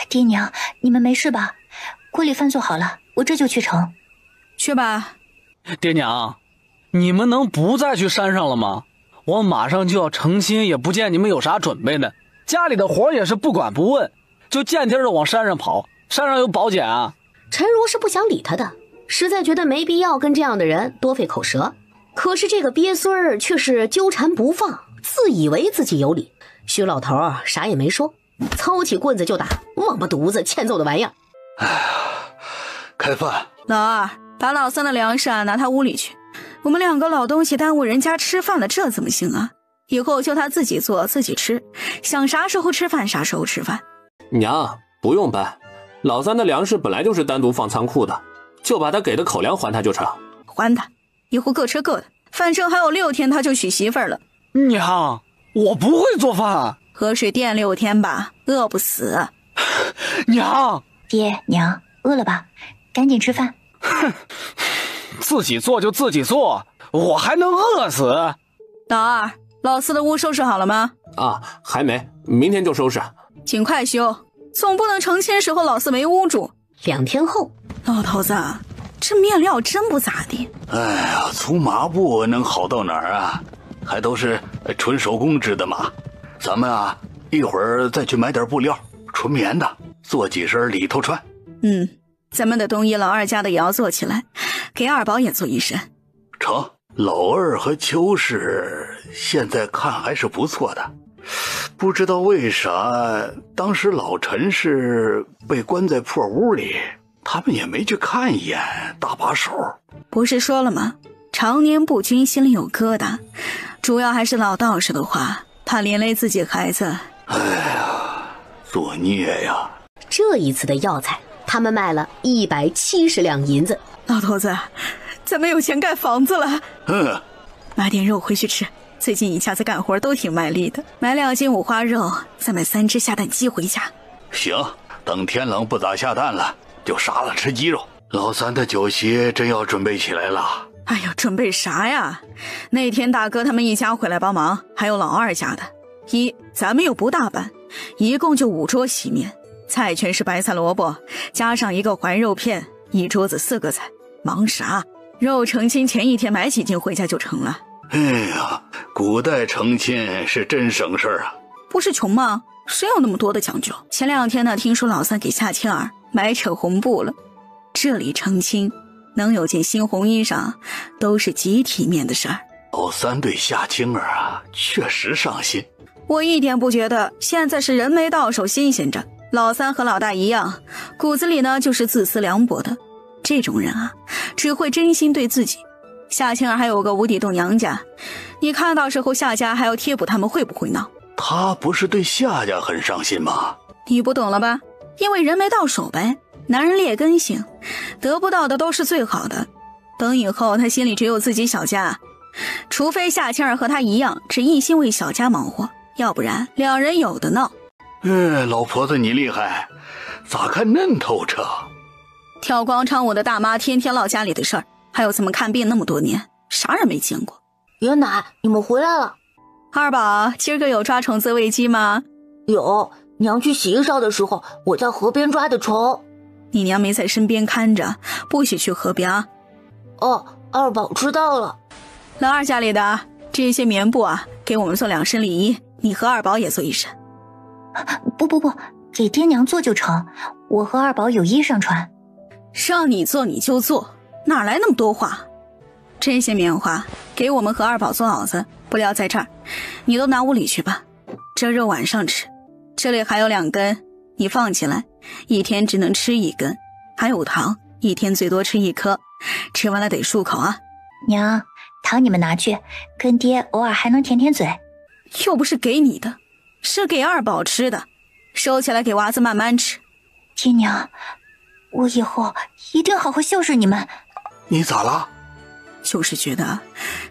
爹娘，你们没事吧？锅里饭做好了，我这就去盛。去吧。爹娘，你们能不再去山上了吗？我马上就要成亲，也不见你们有啥准备的，家里的活也是不管不问，就见天的往山上跑，山上有保检啊。陈如是不想理他的，实在觉得没必要跟这样的人多费口舌，可是这个鳖孙儿却是纠缠不放，自以为自己有理。徐老头啥也没说，操起棍子就打，王八犊子，欠揍的玩意儿。哎呀，开饭。老二，把老三的粮食拿他屋里去，我们2个老东西耽误人家吃饭了，这怎么行啊？以后就他自己做自己吃，想啥时候吃饭啥时候吃饭。娘，不用搬，老三的粮食本来就是单独放仓库的，就把他给的口粮还他就成。还他，以后各吃各的，反正还有6天他就娶媳妇儿了。娘，我不会做饭。河水垫6天吧，饿不死。娘，爹娘，饿了吧？赶紧吃饭。哼，自己做就自己做，我还能饿死？老二，老四的屋收拾好了吗？啊，还没，明天就收拾。尽快修，总不能成亲时候老四没屋住。2天后，老头子，这面料真不咋地。哎呀，粗麻布能好到哪儿啊？还都是纯手工织的嘛。咱们啊，一会儿再去买点布料，纯棉的，做几身里头穿。咱们的冬衣老二家的也要做起来，给二宝也做一身。成。老二和邱氏现在看还是不错的，不知道为啥当时老陈是被关在破屋里，他们也没去看一眼，搭把手。不是说了吗？常年不均，心里有疙瘩，主要还是老道士的话，怕连累自己孩子。哎呀，作孽呀！这一次的药材，他们卖了170两银子。老头子，咱们有钱盖房子了。买点肉回去吃，最近一家子干活都挺卖力的。买2斤五花肉，再买3只下蛋鸡回家。行，等天冷不咋下蛋了，就杀了吃鸡肉。老三的酒席真要准备起来了。哎呦，准备啥呀？那天大哥他们一家回来帮忙，还有老二家的。咱们又不大办，一共就5桌席面，菜全是白菜萝卜，加上1个环肉片，一桌子4个菜。忙啥？肉成亲前1天买几斤回家就成了。哎呀，古代成亲是真省事啊！不是穷吗？谁有那么多的讲究？前2天呢，听说老三给夏青儿买扯红布了。这里成亲，能有件新红衣裳，都是极体面的事儿。老三对夏青儿啊，确实上心。我一点不觉得，现在是人没到手新鲜着。老三和老大一样，骨子里呢就是自私凉薄的。这种人啊，只会真心对自己。夏青儿还有个无底洞娘家，你看到时候夏家还要贴补他们会不会闹？他不是对夏家很上心吗？你不懂了吧？因为人没到手呗。男人劣根性，得不到的都是最好的。等以后他心里只有自己小家，除非夏青儿和他一样，只一心为小家忙活，要不然2人有的闹。老婆子你厉害，咋看嫩透彻？跳广场舞的大妈天天唠家里的事儿，还有怎么看病那么多年，啥人没见过？爷奶，你们回来了。二宝，今儿个有抓虫子喂鸡吗？有，娘去洗衣裳的时候，我在河边抓的虫。你娘没在身边看着，不许去河边啊。哦，二宝知道了。老二家里的这些棉布啊，给我们做2身里衣，你和二宝也做1身。不，给爹娘做就成，我和二宝有衣裳穿。让你做你就做，哪来那么多话？这些棉花给我们和二宝做袄子，布料在这儿，你都拿屋里去吧。这肉晚上吃，这里还有2根，你放起来，1天只能吃1根。还有糖，1天最多吃1颗，吃完了得漱口啊。娘，糖你们拿去，跟爹偶尔还能舔舔嘴。又不是给你的，是给二宝吃的，收起来给娃子慢慢吃。爹娘，我以后一定好好孝顺你们。你咋了？就是觉得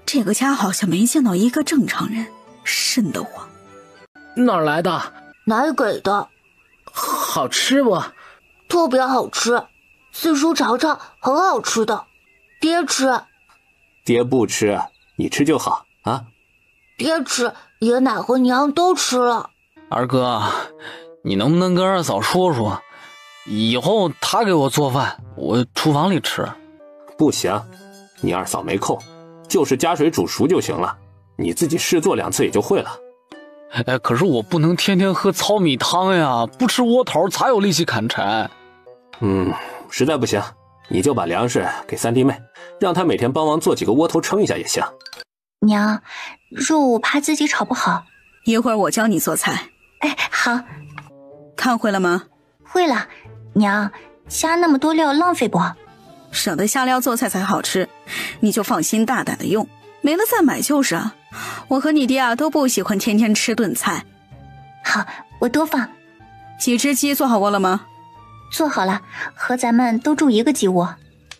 这个家好像没见到一个正常人，瘆得慌。哪儿来的？奶给的，好吃不？特别好吃，四叔尝尝，很好吃的。爹吃。爹不吃，你吃就好啊。爹吃，爷奶和娘都吃了。二哥，你能不能跟二嫂说说，以后她给我做饭，我厨房里吃？不行，你二嫂没空，就是加水煮熟就行了，你自己试做2次也就会了。哎，可是我不能天天喝糙米汤呀，不吃窝头才有力气砍柴。实在不行，你就把粮食给三弟妹，让她每天帮忙做几个窝头称一下也行。娘，肉我怕自己炒不好，一会儿我教你做菜。哎，好。看会了吗？会了。娘，加那么多料浪费不？省得下料做菜才好吃，你就放心大胆的用，没了再买就是啊。我和你爹啊都不喜欢天天吃炖菜。好，我多放。几只鸡做好窝了吗？做好了，和咱们都住一个鸡窝。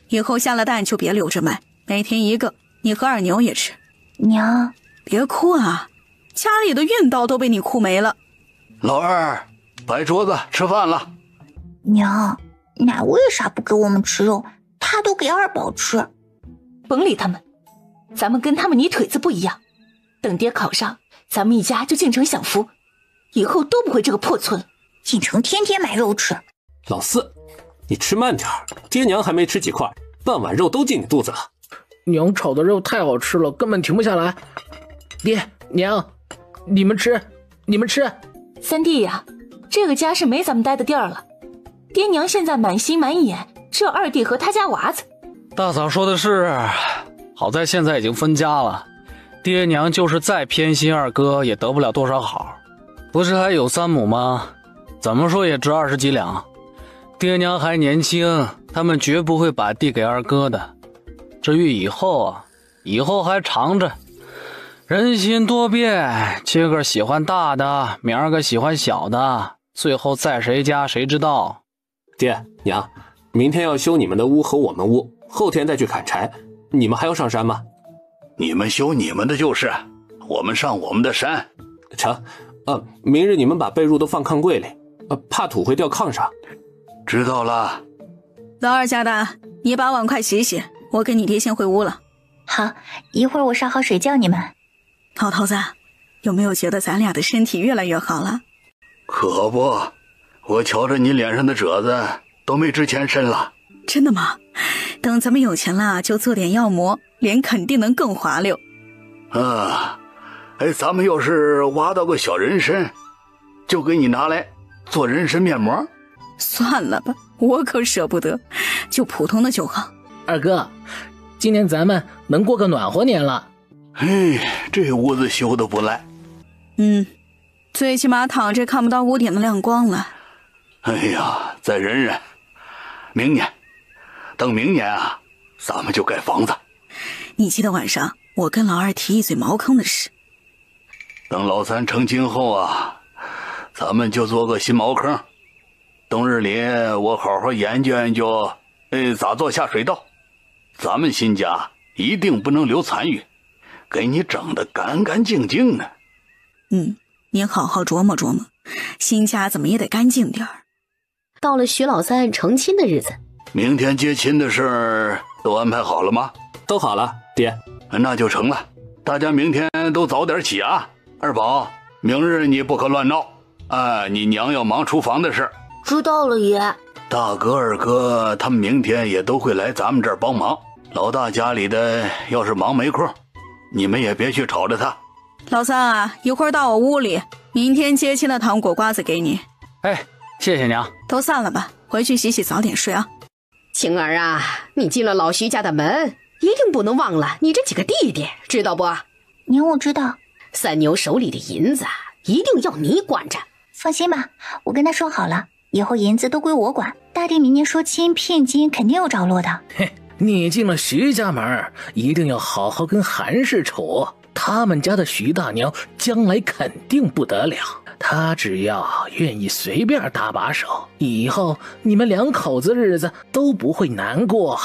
以后下了蛋就别留着卖，每天一个，你和二牛也吃。娘，别哭啊，家里的运刀都被你哭没了。老二，摆桌子吃饭了。娘，奶为啥不给我们吃肉？他都给二宝吃。甭理他们，咱们跟他们泥腿子不一样。等爹考上，咱们一家就进城享福，以后都不回这个破村。进城天天买肉吃。老四，你吃慢点，爹娘还没吃几块，半碗肉都进你肚子了。娘炒的肉太好吃了，根本停不下来。爹娘，你们吃，你们吃。三弟呀，这个家是没咱们待的地儿了。爹娘现在满心满眼只有二弟和他家娃子。大嫂说的是，好在现在已经分家了，爹娘就是再偏心二哥也得不了多少好。不是还有3亩吗？怎么说也值20几两。爹娘还年轻，他们绝不会把地给二哥的。至于以后啊，以后还长着。人心多变，今个喜欢大的，明儿个喜欢小的，最后在谁家谁知道。爹娘，明天要修你们的屋和我们屋，后天再去砍柴。你们还要上山吗？你们修你们的就是，我们上我们的山。成。明日你们把被褥都放炕柜里，怕土会掉炕上。知道了。老二家的，你把碗筷洗洗，我跟你爹先回屋了。好，一会儿我烧好水叫你们。老头子，有没有觉得咱俩的身体越来越好了？可不，我瞧着你脸上的褶子都没之前深了。真的吗？等咱们有钱了，就做点药膜，脸肯定能更滑溜。咱们要是挖到个小人参，就给你拿来做人参面膜。算了吧，我可舍不得，就普通的就好。二哥，今年咱们能过个暖和年了。这屋子修得不赖。最起码躺着看不到屋顶的亮光了。哎呀，再忍忍，等明年啊，咱们就盖房子。你记得晚上我跟老二提一嘴茅坑的事。等老三成亲后啊，咱们就做个新茅坑。冬日里我好好研究咋做下水道。咱们新家一定不能留残余，给你整得干干净净的。您好好琢磨琢磨，新家怎么也得干净点儿。到了徐老三成亲的日子，明天接亲的事儿都安排好了吗？都好了，爹。那就成了，大家明天都早点起啊。二宝，明日你不可乱闹，你娘要忙厨房的事。知道了，爷。大哥二哥他们明天也都会来咱们这儿帮忙，老大家里的要是忙没空，你们也别去吵着他。老三啊，一会儿到我屋里，明天接亲的糖果瓜子给你。谢谢娘。都散了吧，回去洗洗早点睡啊。晴儿啊，你进了老徐家的门，一定不能忘了你这几个弟弟，知道不？娘，我知道。三牛手里的银子一定要你管着。放心吧，我跟他说好了，以后银子都归我管。大弟明年说亲骗金肯定有着落的。你进了徐家门，一定要好好跟韩氏处。他们家的徐大娘将来肯定不得了，她只要愿意随便搭把手，以后你们两口子日子都不会难过。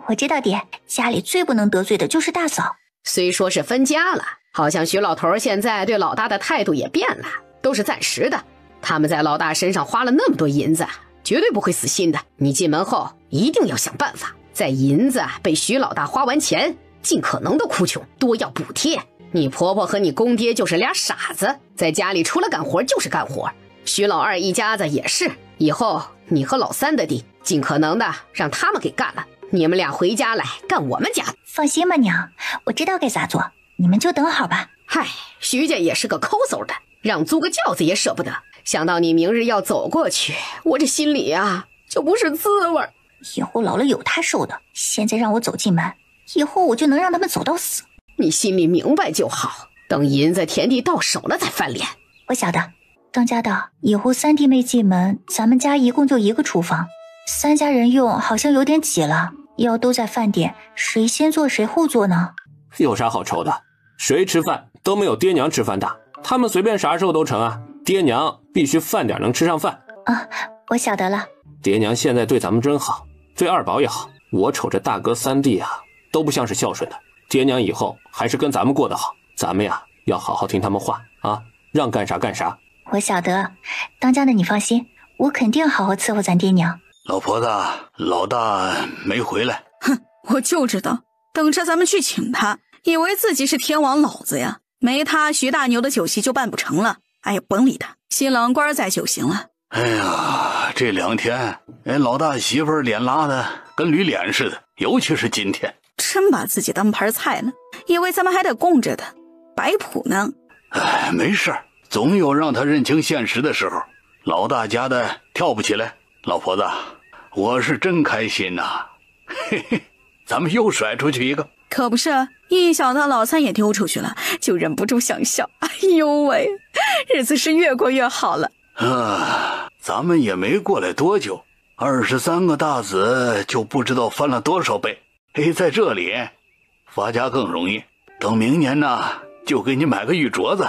我知道爹，家里最不能得罪的就是大嫂。虽说是分家了，好像徐老头现在对老大的态度也变了，都是暂时的。他们在老大身上花了那么多银子，绝对不会死心的。你进门后一定要想办法，在银子被徐老大花完前，尽可能的哭穷，多要补贴。你婆婆和你公爹就是俩傻子，在家里除了干活就是干活。徐老二一家子也是，以后你和老三的地尽可能的让他们给干了，你们俩回家来干我们家。放心吧娘，我知道该咋做，你们就等好吧。嗨，徐家也是个抠搜的，让租个轿子也舍不得。想到你明日要走过去，我这心里啊就不是滋味。以后老了有他受的，现在让我走进门，以后我就能让他们走到死。你心里明白就好，等银子田地到手了再翻脸。我晓得，当家的以后三弟妹进门，咱们家一共就一个厨房，3家人用好像有点挤了，要都在饭点，谁先做谁后做呢？有啥好愁的？谁吃饭都没有爹娘吃饭大，他们随便啥时候都成啊。爹娘必须饭点能吃上饭啊，我晓得了。爹娘现在对咱们真好，对二宝也好，我瞅着大哥三弟啊都不像是孝顺的。爹娘以后还是跟咱们过得好，咱们呀要好好听他们话啊，让干啥干啥。我晓得，当家的你放心，我肯定好好伺候咱爹娘。老婆子，老大没回来。哼，我就知道，等着咱们去请他，以为自己是天王老子呀，没他徐大牛的酒席就办不成了。哎呀，甭理他，新郎官在就行了。哎呀，这2天，老大媳妇脸拉的跟驴脸似的，尤其是今天，真把自己当盘菜了，以为咱们还得供着他，摆谱呢。哎，没事，总有让他认清现实的时候。老大家的跳不起来，老婆子，我是真开心呐！嘿嘿，咱们又甩出去一个。可不是，一想到老三也丢出去了，就忍不住想笑。哎呦喂，日子是越过越好了。咱们也没过来多久，23个大子就不知道翻了多少倍。在这里发家更容易。等明年呢，就给你买个玉镯子，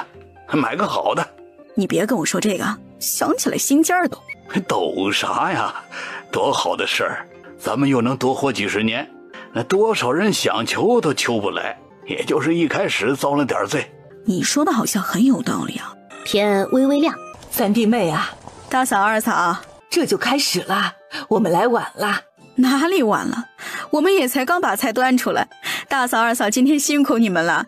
买个好的。你别跟我说这个，想起来心尖儿抖。抖啥呀？多好的事儿，咱们又能多活几十年。那多少人想求都求不来，也就是一开始遭了点罪。你说的好像很有道理啊。天微微亮，三弟妹啊，大嫂二嫂，这就开始了，我们来晚了。哪里晚了？我们也才刚把菜端出来。大嫂二嫂今天辛苦你们了。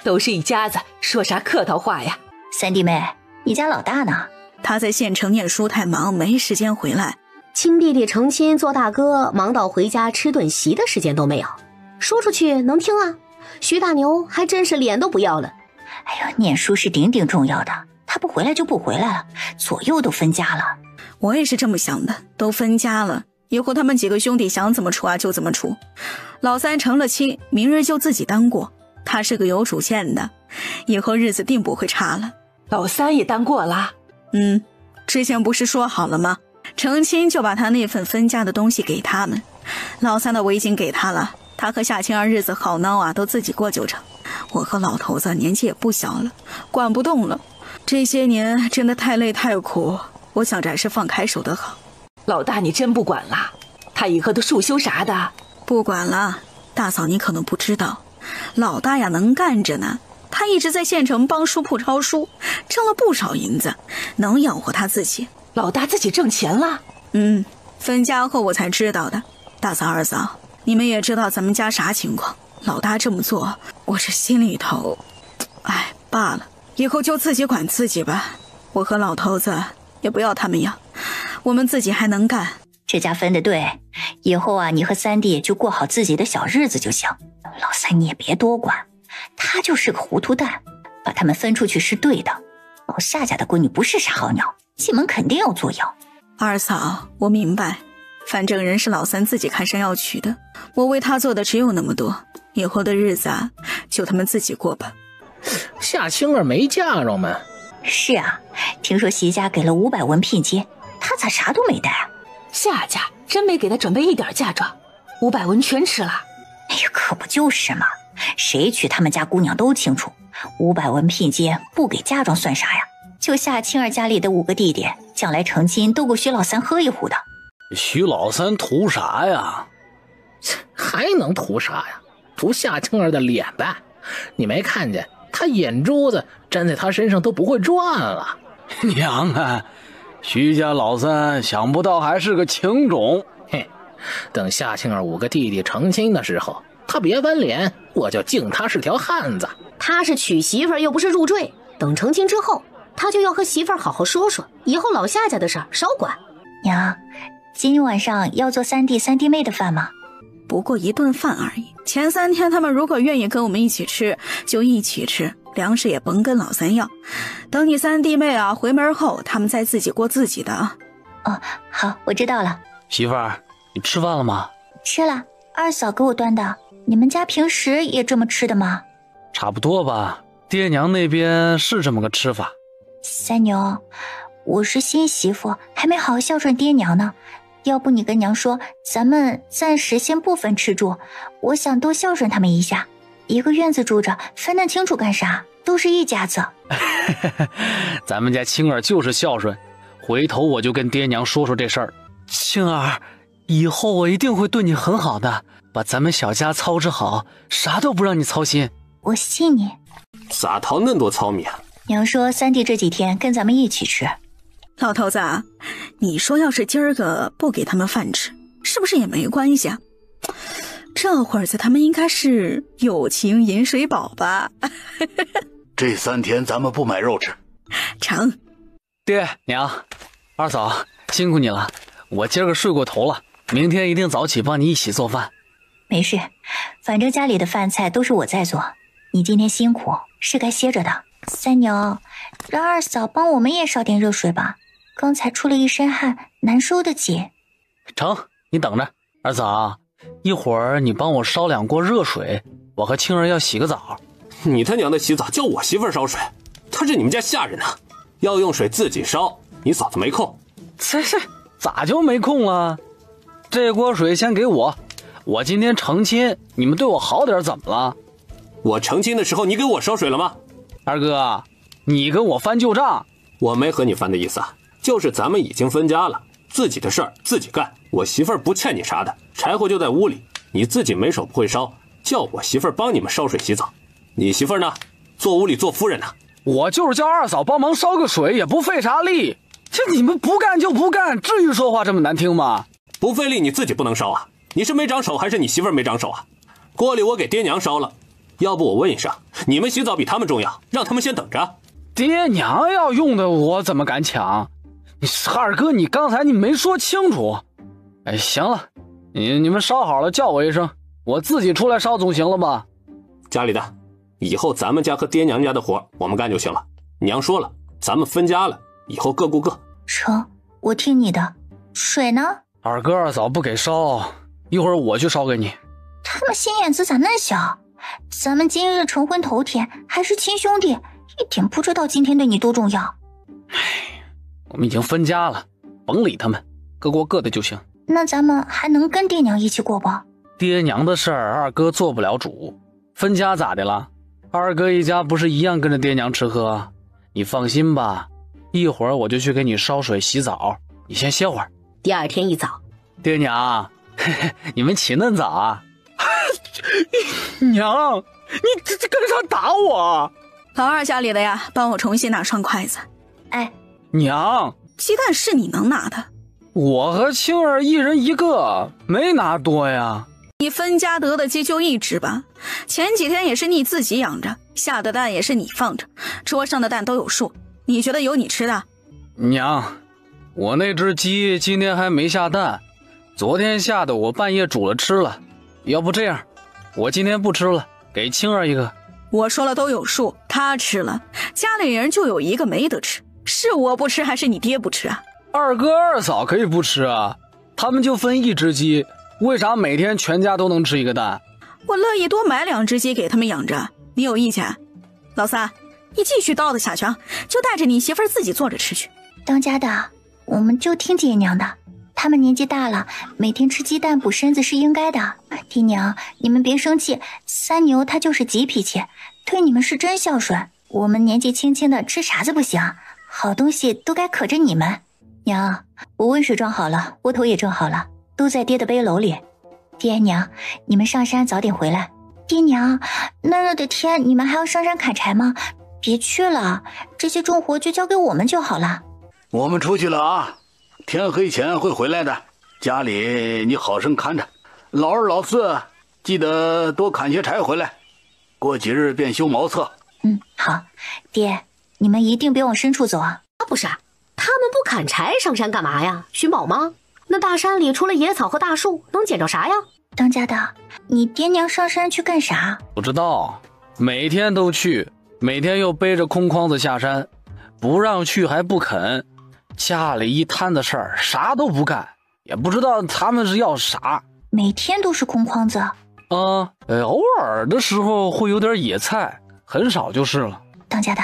都是一家子，说啥客套话呀。三弟妹，你家老大呢？他在县城念书太忙，没时间回来。亲弟弟成亲做大哥，忙到回家吃顿席的时间都没有。说出去能听啊？徐大牛还真是脸都不要了。哎呦，念书是顶顶重要的，他不回来就不回来了，左右都分家了。我也是这么想的，都分家了，以后他们几个兄弟想怎么处啊就怎么处。老三成了亲，明日就自己当过，他是个有主见的，以后日子定不会差了。老三也当过了。之前不是说好了吗？成亲就把他那份分家的东西给他们。老三的围巾给他了，他和夏青儿日子好孬啊，都自己过就成。我和老头子年纪也不小了，管不动了。这些年真的太累太苦，我想着还是放开手的好。老大你真不管了？他以后的束修啥的不管了。大嫂你可能不知道，老大呀能干着呢，他一直在县城帮书铺抄书，挣了不少银子，能养活他自己。老大自己挣钱了？分家后我才知道的。大嫂二嫂，你们也知道咱们家啥情况，老大这么做，我这心里头，罢了，以后就自己管自己吧。我和老头子也不要他们养，我们自己还能干。这家分得对，以后啊，你和三弟就过好自己的小日子就行。老三你也别多管，他就是个糊涂蛋，把他们分出去是对的。老夏家的闺女不是啥好鸟，进门肯定要作妖。二嫂，我明白，反正人是老三自己看上要娶的，我为他做的只有那么多，以后的日子啊，就他们自己过吧。夏青儿没嫁着吗？是啊，听说席家给了500文聘金，他咋啥都没带啊？夏家真没给他准备一点嫁妆。500文全吃了。哎呀，可不就是嘛，谁娶他们家姑娘都清楚，500文聘金不给嫁妆算啥呀？就夏青儿家里的5个弟弟，将来成亲都够徐老三喝一壶的。徐老三图啥呀？还能图啥呀？图夏青儿的脸呗。你没看见他眼珠子粘在他身上都不会转了。娘啊，徐家老三想不到还是个情种。嘿，等夏青儿5个弟弟成亲的时候，他别翻脸，我就敬他是条汉子。他是娶媳妇儿又不是入赘，等成亲之后，他就要和媳妇儿好好说说，以后老夏家的事儿少管。娘，今天晚上要做3弟3弟妹的饭吗？不过一顿饭而已，前3天他们如果愿意跟我们一起吃，就一起吃，粮食也甭跟老三要。等你3弟妹啊回门后，他们再自己过自己的啊。哦，好，我知道了。媳妇儿，你吃饭了吗？吃了，二嫂给我端的。你们家平时也这么吃的吗？差不多吧，爹娘那边是这么个吃法。三牛，我是新媳妇，还没好好孝顺爹娘呢。要不你跟娘说，咱们暂时先不分吃住，我想多孝顺他们一下。一个院子住着，分得清楚干啥？都是一家子。咱们家青儿就是孝顺，回头我就跟爹娘说说这事儿。青儿，以后我一定会对你很好的，把咱们小家操持好，啥都不让你操心。我信你。咋淘恁多糙米啊？娘说3弟这几天跟咱们一起吃。老头子啊，你说要是今儿个不给他们饭吃，是不是也没关系啊？这会儿子他们应该是有情饮水饱吧？这3天咱们不买肉吃。成。爹娘，二嫂辛苦你了，我今儿个睡过头了，明天一定早起帮你一起做饭。没事，反正家里的饭菜都是我在做，你今天辛苦是该歇着的。三牛，让二嫂帮我们也烧点热水吧，刚才出了一身汗，难受的紧。成，你等着。二嫂，一会儿你帮我烧2锅热水，我和青儿要洗个澡。你他娘的洗澡叫我媳妇儿烧水，她是你们家下人啊，要用水自己烧，你嫂子没空。这咋就没空了？这锅水先给我，我今天成亲，你们对我好点怎么了？我成亲的时候你给我烧水了吗？二哥，你跟我翻旧账。我没和你翻的意思啊，就是咱们已经分家了，自己的事儿自己干，我媳妇儿不欠你啥的，柴火就在屋里，你自己没手不会烧，叫我媳妇儿帮你们烧水洗澡。你媳妇儿呢？坐屋里做夫人呢。我就是叫二嫂帮忙烧个水，也不费啥力。这你们不干就不干，至于说话这么难听吗？不费力你自己不能烧啊？你是没长手还是你媳妇儿没长手啊？锅里我给爹娘烧了，要不我问一声，你们洗澡比他们重要，让他们先等着。爹娘要用的我怎么敢抢？二哥，你刚才你没说清楚。哎，行了，你们烧好了叫我一声，我自己出来烧总行了吧？家里的，以后咱们家和爹娘家的活我们干就行了。娘说了，咱们分家了，以后各顾各。成，我听你的。水呢？二哥二嫂不给烧，一会儿我去烧给你。他们心眼子咋那小？咱们今日成婚头天，还是亲兄弟，一点不知道今天对你多重要。唉，我们已经分家了，甭理他们，各过各的就行。那咱们还能跟爹娘一起过不？爹娘的事儿二哥做不了主，分家咋的了？二哥一家不是一样跟着爹娘吃喝？你放心吧，一会儿我就去给你烧水洗澡，你先歇会儿。第2天一早，爹娘，你们起嫩早啊？娘，你这干啥打我？老二家里的呀，帮我重新拿双筷子。哎，娘，鸡蛋是你能拿的，我和青儿一人一个，没拿多呀。你分家得的鸡就1只吧，前几天也是你自己养着，下的蛋也是你放着，桌上的蛋都有数，你觉得有你吃的？娘，我那只鸡今天还没下蛋，昨天下的我半夜煮了吃了，要不这样，我今天不吃了，给青儿一个。我说了都有数，他吃了，家里人就有一个没得吃，是我不吃还是你爹不吃啊？二哥二嫂可以不吃啊，他们就分1只鸡，为啥每天全家都能吃一个蛋？我乐意多买2只鸡给他们养着，你有意见？老三，你继续叨叨下去啊，就带着你媳妇儿自己做着吃去。当家的，我们就听爹娘的，他们年纪大了，每天吃鸡蛋补身子是应该的。爹娘，你们别生气，三牛他就是急脾气，对你们是真孝顺。我们年纪轻轻的吃啥子不行，好东西都该可着你们。娘，我温水装好了，窝头也蒸好了，都在爹的背篓里。爹娘，你们上山早点回来。爹娘，那热的天你们还要上山砍柴吗？别去了，这些重活就交给我们就好了。我们出去了啊，天黑前会回来的，家里你好生看着。老二老四记得多砍些柴回来，过几日便修茅厕。好，爹，你们一定别往深处走啊。不是，他们不砍柴上山干嘛呀？寻宝吗？那大山里除了野草和大树，能捡着啥呀？当家的，你爹娘上山去干啥？不知道，每天都去，每天又背着空筐子下山，不让去还不肯，家里一摊子事儿，啥都不干，也不知道他们是要啥。每天都是空筐子？偶尔的时候会有点野菜，很少就是了。当家的，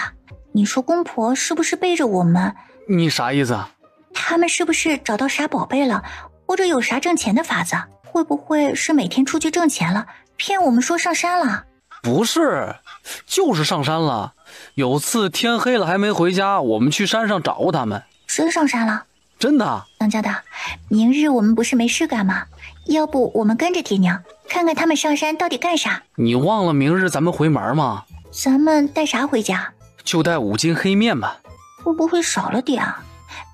你说公婆是不是背着我们？你啥意思啊？他们是不是找到啥宝贝了，或者有啥挣钱的法子？会不会是每天出去挣钱了，骗我们说上山了？不是，就是上山了。有次天黑了还没回家，我们去山上找过他们。真上山了？真的。当家的，明日我们不是没事干吗？要不我们跟着爹娘，看看他们上山到底干啥？你忘了明日咱们回门吗？咱们带啥回家？就带5斤黑面吧。会不会少了点啊？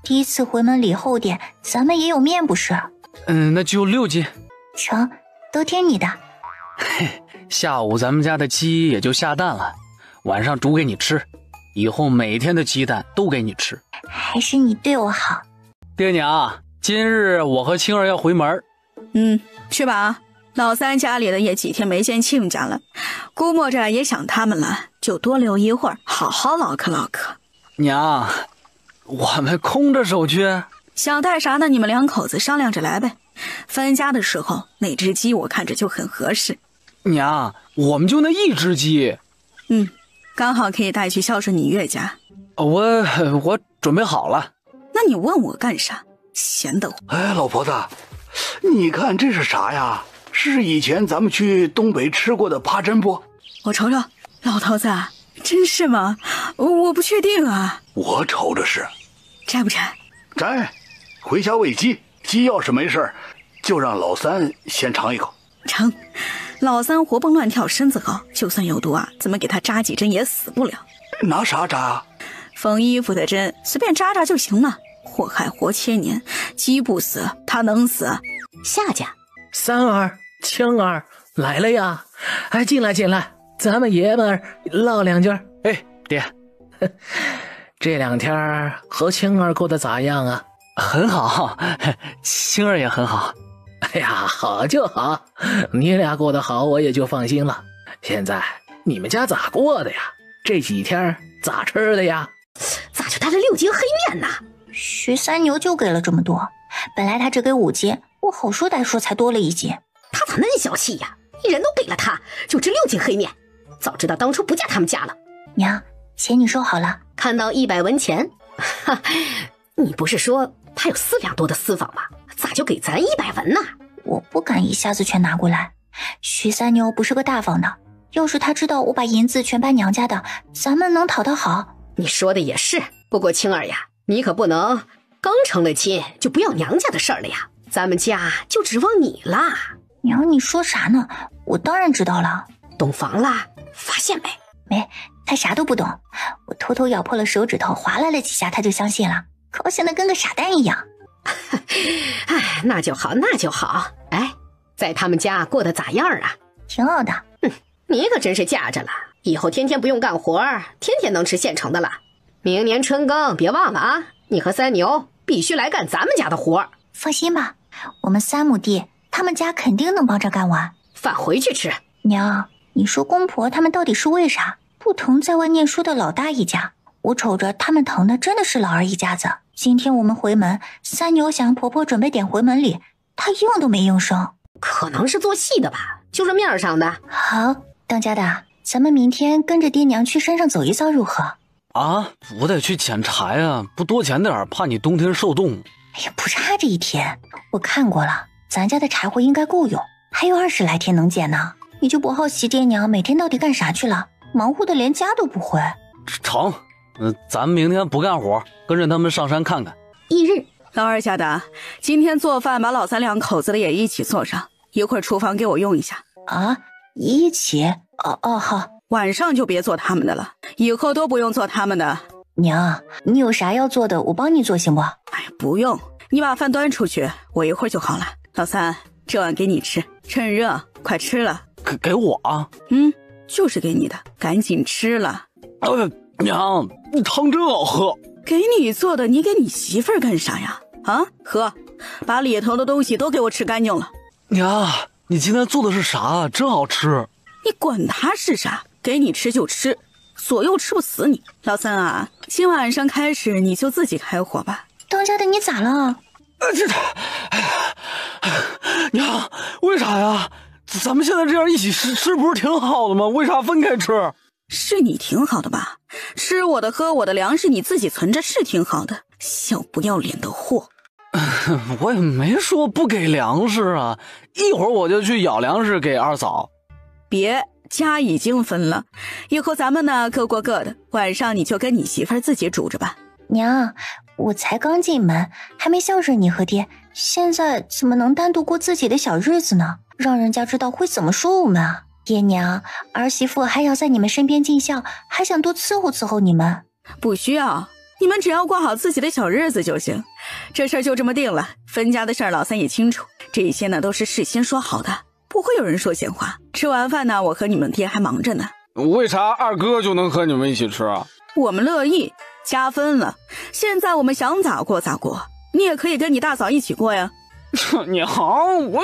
第一次回门礼后点，咱们也有面不是？那就6斤。成，都听你的。嘿，下午咱们家的鸡也就下蛋了，晚上煮给你吃，以后每天的鸡蛋都给你吃。还是你对我好。爹娘，今日我和青儿要回门。去吧，老三家里的也几天没见亲家了，估摸着也想他们了，就多留一会儿，好好唠嗑唠嗑。娘，我们空着手去？想带啥呢？你们2口子商量着来呗。分家的时候，那只鸡我看着就很合适。娘，我们就那1只鸡。刚好可以带去孝顺你岳家。我准备好了。那你问我干啥？闲得慌。老婆子，你看这是啥呀？是以前咱们去东北吃过的扒针不？我瞅瞅，老头子，真是吗？我不确定啊。我瞅着是。摘不摘？摘，回家喂鸡。鸡要是没事，就让老三先尝一口。成，老三活蹦乱跳，身子好，就算有毒啊，怎么给他扎几针也死不了。拿啥扎啊？缝衣服的针，随便扎扎就行了。祸害活千年，鸡不死，他能死？夏家，三儿、青儿来了呀！进来进来，咱们爷们儿唠2句。爹，这2天和青儿过得咋样啊？很好，青儿也很好。哎呀，好就好，你俩过得好，我也就放心了。现在你们家咋过的呀？这几天咋吃的呀？咋就带了6斤黑面呢？徐三牛就给了这么多，本来他只给5斤，我好说歹说才多了1斤。他咋那小气呀？人都给了他，就值6斤黑面。早知道当初不嫁他们家了。娘，钱你收好了。看到100文钱，你不是说他有4两多的私房吗？咋就给咱100文呢？我不敢一下子全拿过来。徐三牛不是个大方的，要是他知道我把银子全搬娘家的，咱们能讨得好？你说的也是，不过青儿呀，你可不能刚成了亲就不要娘家的事儿了呀，咱们家就指望你啦。娘，你说啥呢？我当然知道了。懂房啦？发现没？没，他啥都不懂。我偷偷咬破了手指头，划拉了几下，他就相信了，高兴的跟个傻蛋一样。那就好，那就好。在他们家过得咋样啊？挺好的。你可真是嫁着了，以后天天不用干活，天天能吃现成的了。明年春耕别忘了啊，你和三牛必须来干咱们家的活。放心吧，我们3亩地，他们家肯定能帮着干完。饭回去吃。娘，你说公婆他们到底是为啥不疼在外念书的老大一家？我瞅着他们疼的真的是老二一家子。今天我们回门，三牛想婆婆准备点回门礼，他应都没应声。可能是做戏的吧，就是面上的。好，当家的，咱们明天跟着爹娘去山上走一遭如何？啊，我得去捡柴啊，不多捡点，怕你冬天受冻。哎呀，不差这一天，我看过了，咱家的柴火应该够用，还有20来天能捡呢。你就不好奇爹娘每天到底干啥去了，忙活的连家都不回。成，咱们明天不干活，跟着他们上山看看。翌日，老二家的，今天做饭把老三两口子的也一起做上，一会儿厨房给我用一下。啊，一起？哦，好。晚上就别做他们的了，以后都不用做他们的。娘，你有啥要做的，我帮你做行不？哎呀，不用，你把饭端出去，我一会儿就好了。老三，这碗给你吃，趁热，快吃了。给我啊？就是给你的，赶紧吃了。娘，你汤真好喝。给你做的，你给你媳妇儿干啥呀？啊，喝，把里头的东西都给我吃干净了。娘，你今天做的是啥？真好吃。你管它是啥，给你吃就吃，左右吃不死你。老三啊，今晚上开始你就自己开火吧。当家的你咋了？娘，为啥呀？咱们现在这样一起吃不是挺好的吗？为啥分开吃？是你挺好的吧？吃我的喝我的粮食你自己存着是挺好的，小不要脸的货。我也没说不给粮食啊，一会儿我就去舀粮食给二嫂。别，家已经分了，以后咱们呢各过各的，晚上你就跟你媳妇儿自己煮着吧。娘，我才刚进门，还没孝顺你和爹，现在怎么能单独过自己的小日子呢？让人家知道会怎么说我们啊？爹娘，儿媳妇还要在你们身边尽孝，还想多伺候伺候你们。不需要，你们只要过好自己的小日子就行。这事儿就这么定了，分家的事儿老三也清楚，这些呢都是事先说好的，不会有人说闲话。吃完饭呢，我和你们爹还忙着呢。为啥二哥就能和你们一起吃啊？我们乐意，家分了，现在我们想咋过咋过，你也可以跟你大嫂一起过呀。你好，我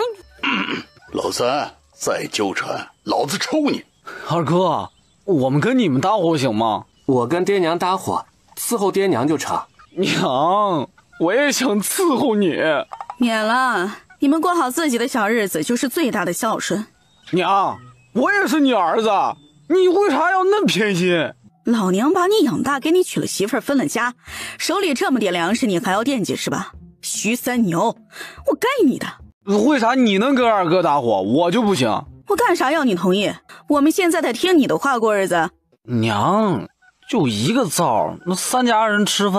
老三再纠缠，老子抽你！二哥，我们跟你们搭伙行吗？我跟爹娘搭伙，伺候爹娘就成。娘，我也想伺候你。免了，你们过好自己的小日子就是最大的孝顺。娘，我也是你儿子，你为啥要那么偏心？老娘把你养大，给你娶了媳妇儿，分了家，手里这么点粮食你还要惦记是吧？徐三牛，我该你的。为啥你能跟二哥搭伙，我就不行？我干啥要你同意？我们现在得听你的话过日子。娘，就一个灶，那3家人吃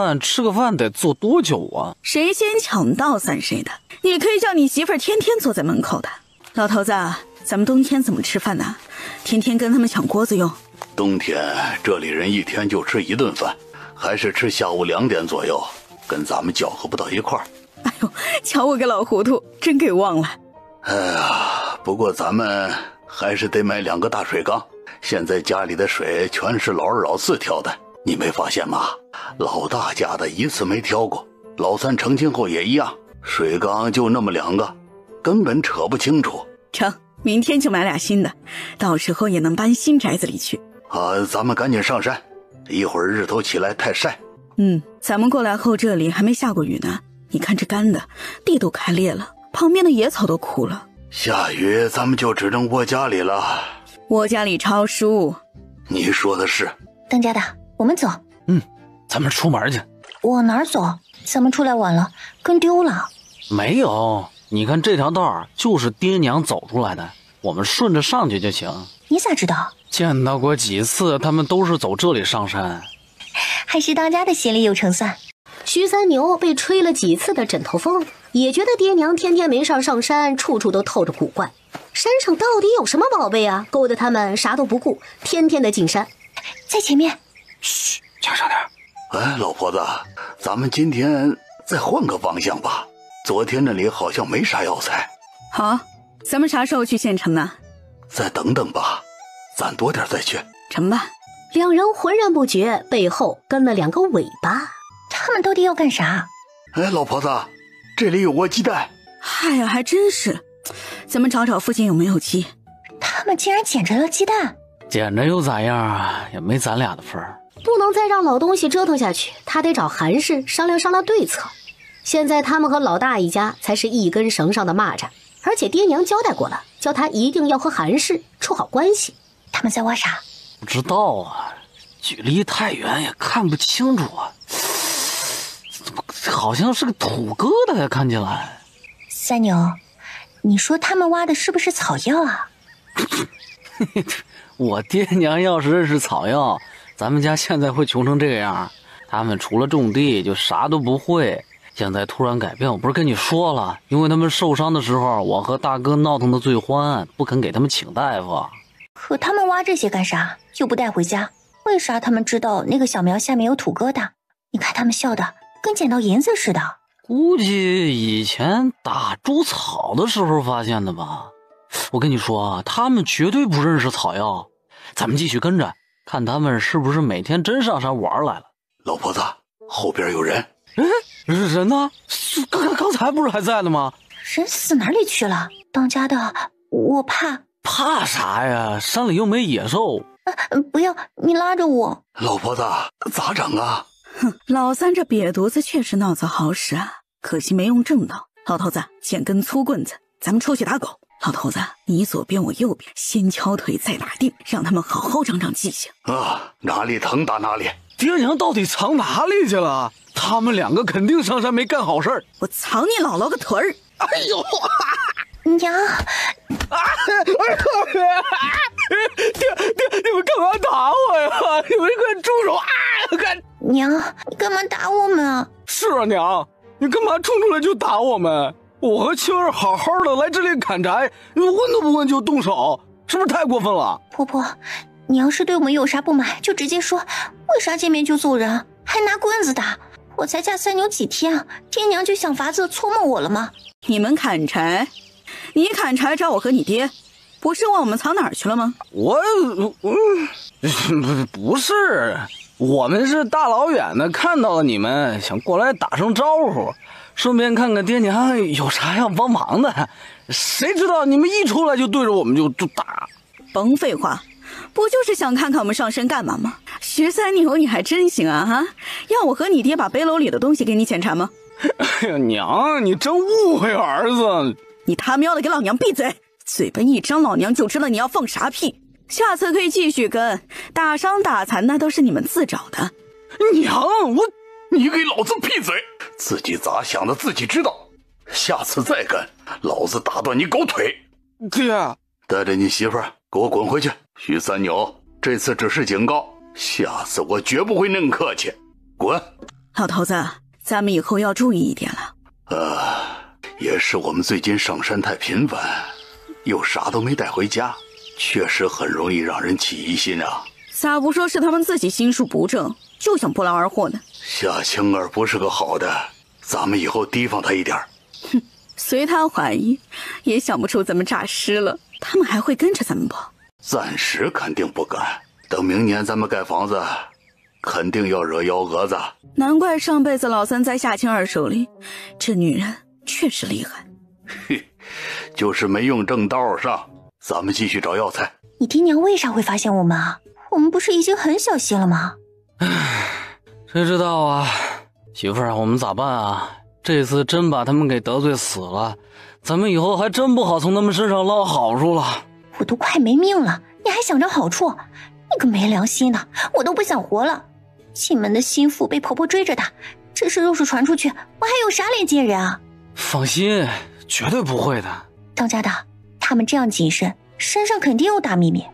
个饭得做多久啊？谁先抢到算谁的。你可以叫你媳妇儿天天坐在门口的。老头子，咱们冬天怎么吃饭呢？天天跟他们抢锅子用。冬天这里人一天就吃1顿饭，还是吃下午2点左右，跟咱们搅和不到一块儿。哎呦，瞧我个老糊涂，真给忘了。哎呀，不过咱们还是得买2个大水缸。现在家里的水全是老二老四挑的，你没发现吗？老大家的一次没挑过，老三成亲后也一样，水缸就那么2个，根本扯不清楚。成，明天就买俩新的，到时候也能搬新宅子里去。咱们赶紧上山，一会儿日头起来太晒。咱们过来后这里还没下过雨呢，你看这干的，地都开裂了，旁边的野草都枯了。下雨咱们就只能窝家里了。窝家里抄书。你说的是。当家的，我们走。咱们出门去。往哪儿走？咱们出来晚了，跟丢了。没有，你看这条道就是爹娘走出来的，我们顺着上去就行。你咋知道？见到过几次，他们都是走这里上山。还是当家的心里有成算。徐三牛被吹了几次的枕头风，也觉得爹娘天天没事上山，处处都透着古怪。山上到底有什么宝贝啊？勾得他们啥都不顾，天天的进山。在前面。嘘，小声点。哎，老婆子，咱们今天再换个方向吧。昨天那里好像没啥药材。好，咱们啥时候去县城呢？再等等吧，攒多点再去。成吧。两人浑然不觉，背后跟了2个尾巴。他们到底要干啥？哎，老婆子，这里有窝鸡蛋。嗨呀，还真是。咱们找找附近有没有鸡。他们竟然捡着了鸡蛋。捡着又咋样啊？也没咱俩的份儿。不能再让老东西折腾下去，他得找韩氏商量对策。现在他们和老大一家才是一根绳上的蚂蚱，而且爹娘交代过了，叫他一定要和韩氏处好关系。他们在挖啥？不知道啊，距离太远也看不清楚啊。好像是个土疙瘩呀，看起来。三牛，你说他们挖的是不是草药啊？我爹娘要是认识草药，咱们家现在会穷成这个样？他们除了种地就啥都不会。现在突然改变，我不是跟你说了，因为他们受伤的时候，我和大哥闹腾的最欢，不肯给他们请大夫。可他们挖这些干啥？又不带回家，为啥他们知道那个小苗下面有土疙瘩？你看他们笑的跟捡到银子似的。估计以前打猪草的时候发现的吧。我跟你说，他们绝对不认识草药。咱们继续跟着，看他们是不是每天真上山玩来了。老婆子，后边有人。人呢？刚才不是还在呢吗？人死哪里去了？当家的，我怕。怕啥呀？山里又没野兽。不要，你拉着我。老婆子，咋整啊？哼，老三这瘪犊子确实脑子好使啊，可惜没用正道。老头子，捡根粗棍子，咱们出去打狗。老头子，你左边我右边，先敲腿再打腚，让他们好好长长记性啊！哪里疼打哪里。爹娘到底藏哪里去了？他们两个肯定上山没干好事儿。我藏你姥姥个腿儿！哎呦！娘！爹，你们干嘛打我呀？你们快住手！娘，你干嘛打我们啊？是啊，娘，你干嘛冲出来就打我们？我和青儿好好的来这里砍柴，你们问都不问就动手，是不是太过分了？婆婆，你要是对我们有啥不满，就直接说，为啥见面就揍人，还拿棍子打？我才嫁三牛几天，爹娘就想法子搓磨我了吗？你们砍柴，你砍柴找我和你爹，不是问我们藏哪儿去了吗？不是，我们是大老远的看到了你们，想过来打声招呼，顺便看看爹娘有啥要帮忙的。谁知道你们一出来就对着我们就打。甭废话，不就是想看看我们上身干嘛吗？徐三牛你还真行啊哈！要我和你爹把背篓里的东西给你检查吗？哎呀娘，你真误会儿子！你他喵的给老娘闭嘴！嘴巴一张，老娘就知道你要放啥屁。下次可以继续跟，打伤打残那都是你们自找的。娘，你给老子闭嘴！自己咋想的自己知道，下次再跟，老子打断你狗腿！爹，带着你媳妇儿给我滚回去！徐三牛，这次只是警告，下次我绝不会恁客气，滚！老头子，咱们以后要注意一点了。也是我们最近上山太频繁，又啥都没带回家，确实很容易让人起疑心啊。咋不说是他们自己心术不正，就想不劳而获呢？夏青儿不是个好的，咱们以后提防他一点。哼，随他怀疑，也想不出咱们诈尸了，他们还会跟着咱们不？暂时肯定不敢，等明年咱们盖房子，肯定要惹幺蛾子。难怪上辈子老三在夏青儿手里，这女人确实厉害。嘿，就是没用正道上。咱们继续找药材。你爹娘为啥会发现我们啊？我们不是已经很小心了吗？谁知道啊，媳妇儿，我们咋办啊？这次真把他们给得罪死了，咱们以后还真不好从他们身上捞好处了。我都快没命了，你还想着好处？你个没良心的，我都不想活了。进门的心腹被婆婆追着打，这事要是传出去，我还有啥脸见人啊？放心，绝对不会的。当家的，他们这样谨慎，身上肯定有大秘密。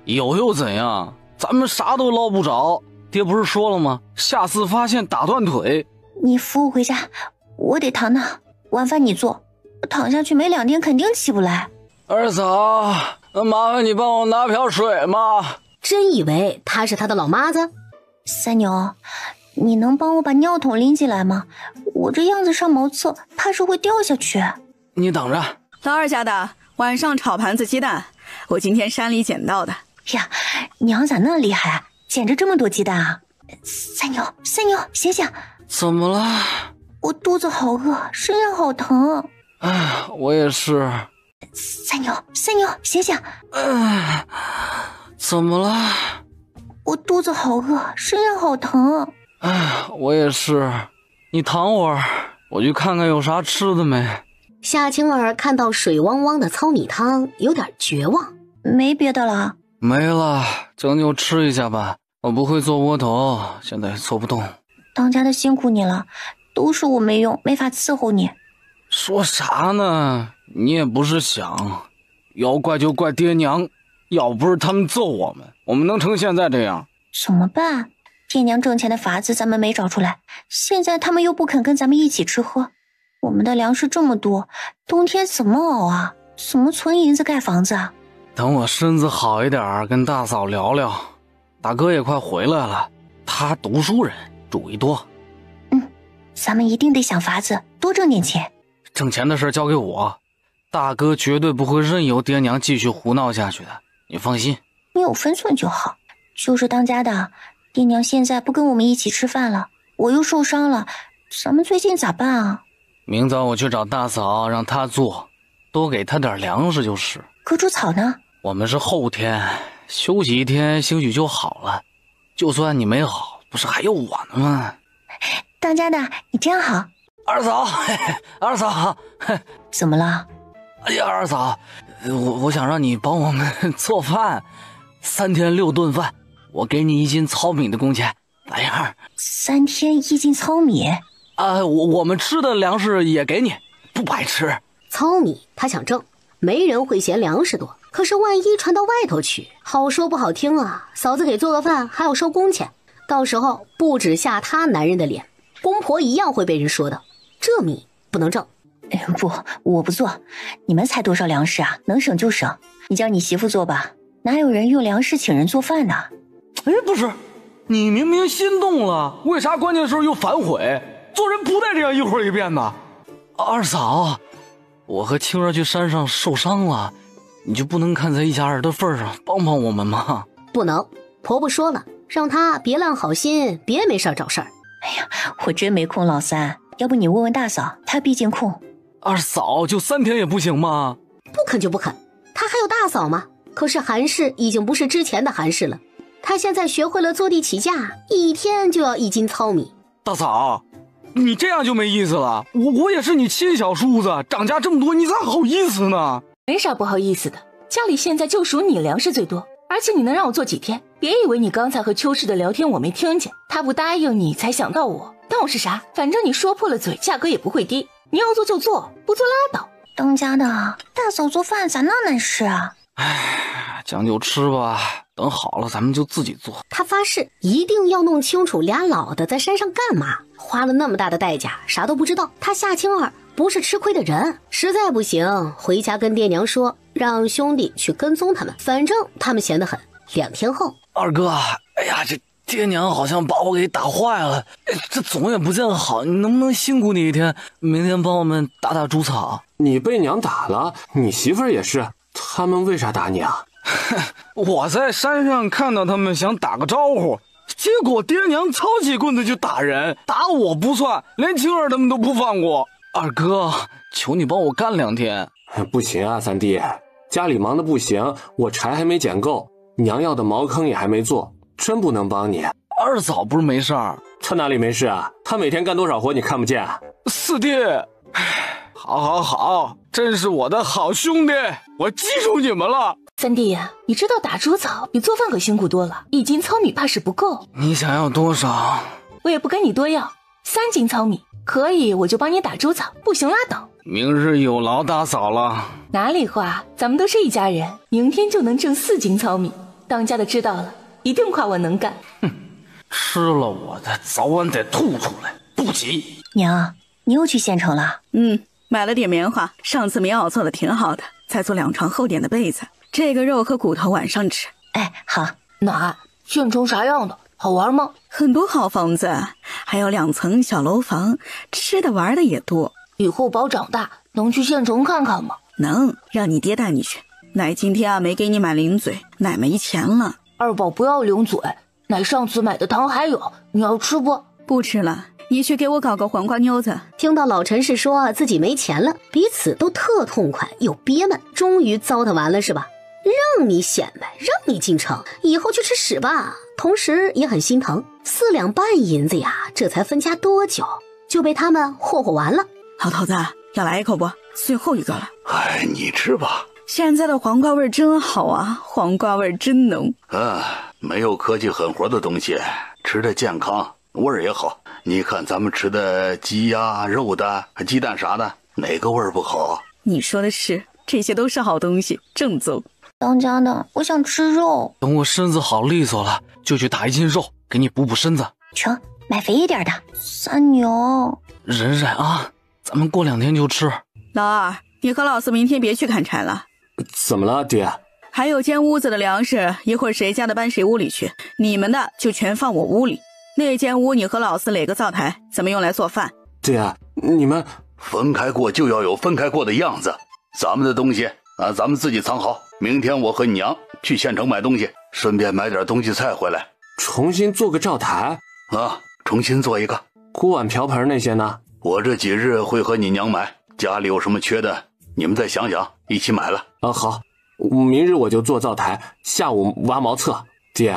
有又怎样？咱们啥都捞不着。爹不是说了吗？下次发现打断腿。你扶我回家，我得躺那。晚饭你做，我躺下去没2天肯定起不来。二嫂，麻烦你帮我拿瓢水吗？真以为他是他的老妈子？三牛，你能帮我把尿桶拎起来吗？我这样子上茅厕，怕是会掉下去。你等着。老二家的，晚上炒盘子鸡蛋，我今天山里捡到的。呀，娘咋那厉害，捡着这么多鸡蛋啊？三牛，醒醒！怎么了？我肚子好饿，身上好疼。哎，我也是。三牛，醒醒！怎么了？我肚子好饿，身上好疼。哎，我也是。你躺会儿，我去看看有啥吃的没。夏青儿看到水汪汪的糙米汤，有点绝望。没别的了？没了，将就吃一下吧。我不会做窝头，现在做不动。当家的辛苦你了，都是我没用，没法伺候你。说啥呢？你也不是想，要怪就怪爹娘，要不是他们揍我们，我们能成现在这样？怎么办？爹娘挣钱的法子咱们没找出来，现在他们又不肯跟咱们一起吃喝，我们的粮食这么多，冬天怎么熬啊？怎么存银子盖房子啊？等我身子好一点，跟大嫂聊聊。大哥也快回来了，他读书人，主意多。咱们一定得想法子多挣点钱。挣钱的事交给我，大哥绝对不会任由爹娘继续胡闹下去的，你放心。你有分寸就好。就是当家的，爹娘现在不跟我们一起吃饭了，我又受伤了，咱们最近咋办啊？明早我去找大嫂，让她做，多给她点粮食就是。割猪草呢？我们是后天，休息一天兴许就好了。就算你没好，不是还有我呢吗？当家的，你真好。二嫂，二嫂，怎么了？哎呀，二嫂，我想让你帮我们做饭，3天6顿饭，我给你1斤糙米的工钱，咋样？3天1斤糙米？我们吃的粮食也给你，不白吃。糙米他想挣，没人会嫌粮食多，可是万一传到外头去，好说不好听啊，嫂子给做个饭还要收工钱，到时候不止下他男人的脸，公婆一样会被人说的。这米不能挣。不，我不做。你们才多少粮食啊，能省就省。你叫你媳妇做吧，哪有人用粮食请人做饭呢？不是，你明明心动了，为啥关键时候又反悔？做人不带这样一会儿一变的。二嫂，我和青儿去山上受伤了，你就不能看在一家人的份上帮帮我们吗？不能，婆婆说了，让她别烂好心，别没事找事儿。哎呀，我真没空，老三，要不你问问大嫂，她毕竟空。二嫂，就3天也不行吗？不肯就不肯，她还有大嫂吗？可是韩氏已经不是之前的韩氏了，她现在学会了坐地起价，1天就要1斤糙米。大嫂，你这样就没意思了，我也是你亲小叔子，涨价这么多，你咋好意思呢？没啥不好意思的，家里现在就属你粮食最多，而且你能让我做几天？别以为你刚才和秋氏的聊天我没听见，他不答应你才想到我，当我是啥？反正你说破了嘴，价格也不会低，你要做就做，不做拉倒。当家的，大嫂做饭咋那难吃啊？唉，将就吃吧，等好了咱们就自己做。他发誓一定要弄清楚俩老的在山上干嘛，花了那么大的代价，啥都不知道。他夏青儿不是吃亏的人，实在不行回家跟爹娘说，让兄弟去跟踪他们，反正他们闲得很。2天后，二哥，哎呀，这爹娘好像把我给打坏了，这总也不见好，你能不能辛苦你一天，明天帮我们打打猪草？你被娘打了，你媳妇儿也是，他们为啥打你啊？我在山上看到他们想打个招呼，结果爹娘抄起棍子就打人，打我不算，连青儿他们都不放过。二哥，求你帮我干2天。不行啊，三弟，家里忙得不行，我柴还没捡够，娘要的茅坑也还没做，真不能帮你。二嫂不是没事儿？他哪里没事啊？他每天干多少活你看不见啊？四弟，好，真是我的好兄弟，我记住你们了。三弟呀，你知道打猪草比做饭可辛苦多了，1斤糙米怕是不够。你想要多少？我也不跟你多要，3斤糙米可以，我就帮你打猪草，不行拉倒。明日有劳大嫂了。哪里话，咱们都是一家人，明天就能挣4斤糙米。当家的知道了，一定夸我能干。哼，吃了我的早晚得吐出来，不急。娘，你又去县城了？买了点棉花，上次棉袄做的挺好的，再做2床厚点的被子。这个肉和骨头晚上吃。哎，好。奶，县城啥样的？好玩吗？很多好房子，还有2层小楼房，吃的玩的也多。以后宝长大能去县城看看吗？能，让你爹带你去。奶今天啊没给你买零嘴，奶没钱了。二宝不要零嘴，奶上次买的糖还有，你要吃不？不吃了，你去给我搞个黄瓜妞子。听到老陈氏说自己没钱了，彼此都特痛快又憋闷，终于糟蹋完了是吧？让你显摆，让你进城，以后去吃屎吧。同时也很心疼，4两半银子呀，这才分家多久，就被他们霍霍完了。老头子，要来一口不？最后一个了。哎，你吃吧。现在的黄瓜味真好啊，黄瓜味真浓。没有科技狠活的东西，吃的健康，味儿也好。你看咱们吃的鸡呀、肉的、鸡蛋啥的，哪个味儿不好？你说的是，这些都是好东西，正宗。当家的，我想吃肉。等我身子好利索了，就去打一斤肉，给你补补身子。成，买肥一点的。三牛，忍忍啊，咱们过2天就吃。老二，你和老四明天别去砍柴了。怎么了，爹？还有间屋子的粮食，一会儿谁家的搬谁屋里去，你们的就全放我屋里。那间屋你和老四垒个灶台，咱们用来做饭。爹，你们分开过就要有分开过的样子。咱们的东西啊，咱们自己藏好。明天我和你娘去县城买东西，顺便买点东西菜回来，重新做个灶台啊，重新做一个。锅碗瓢盆那些呢？我这几日会和你娘买，家里有什么缺的，你们再想想，一起买了。啊，好，明日我就做灶台，下午挖茅厕。爹，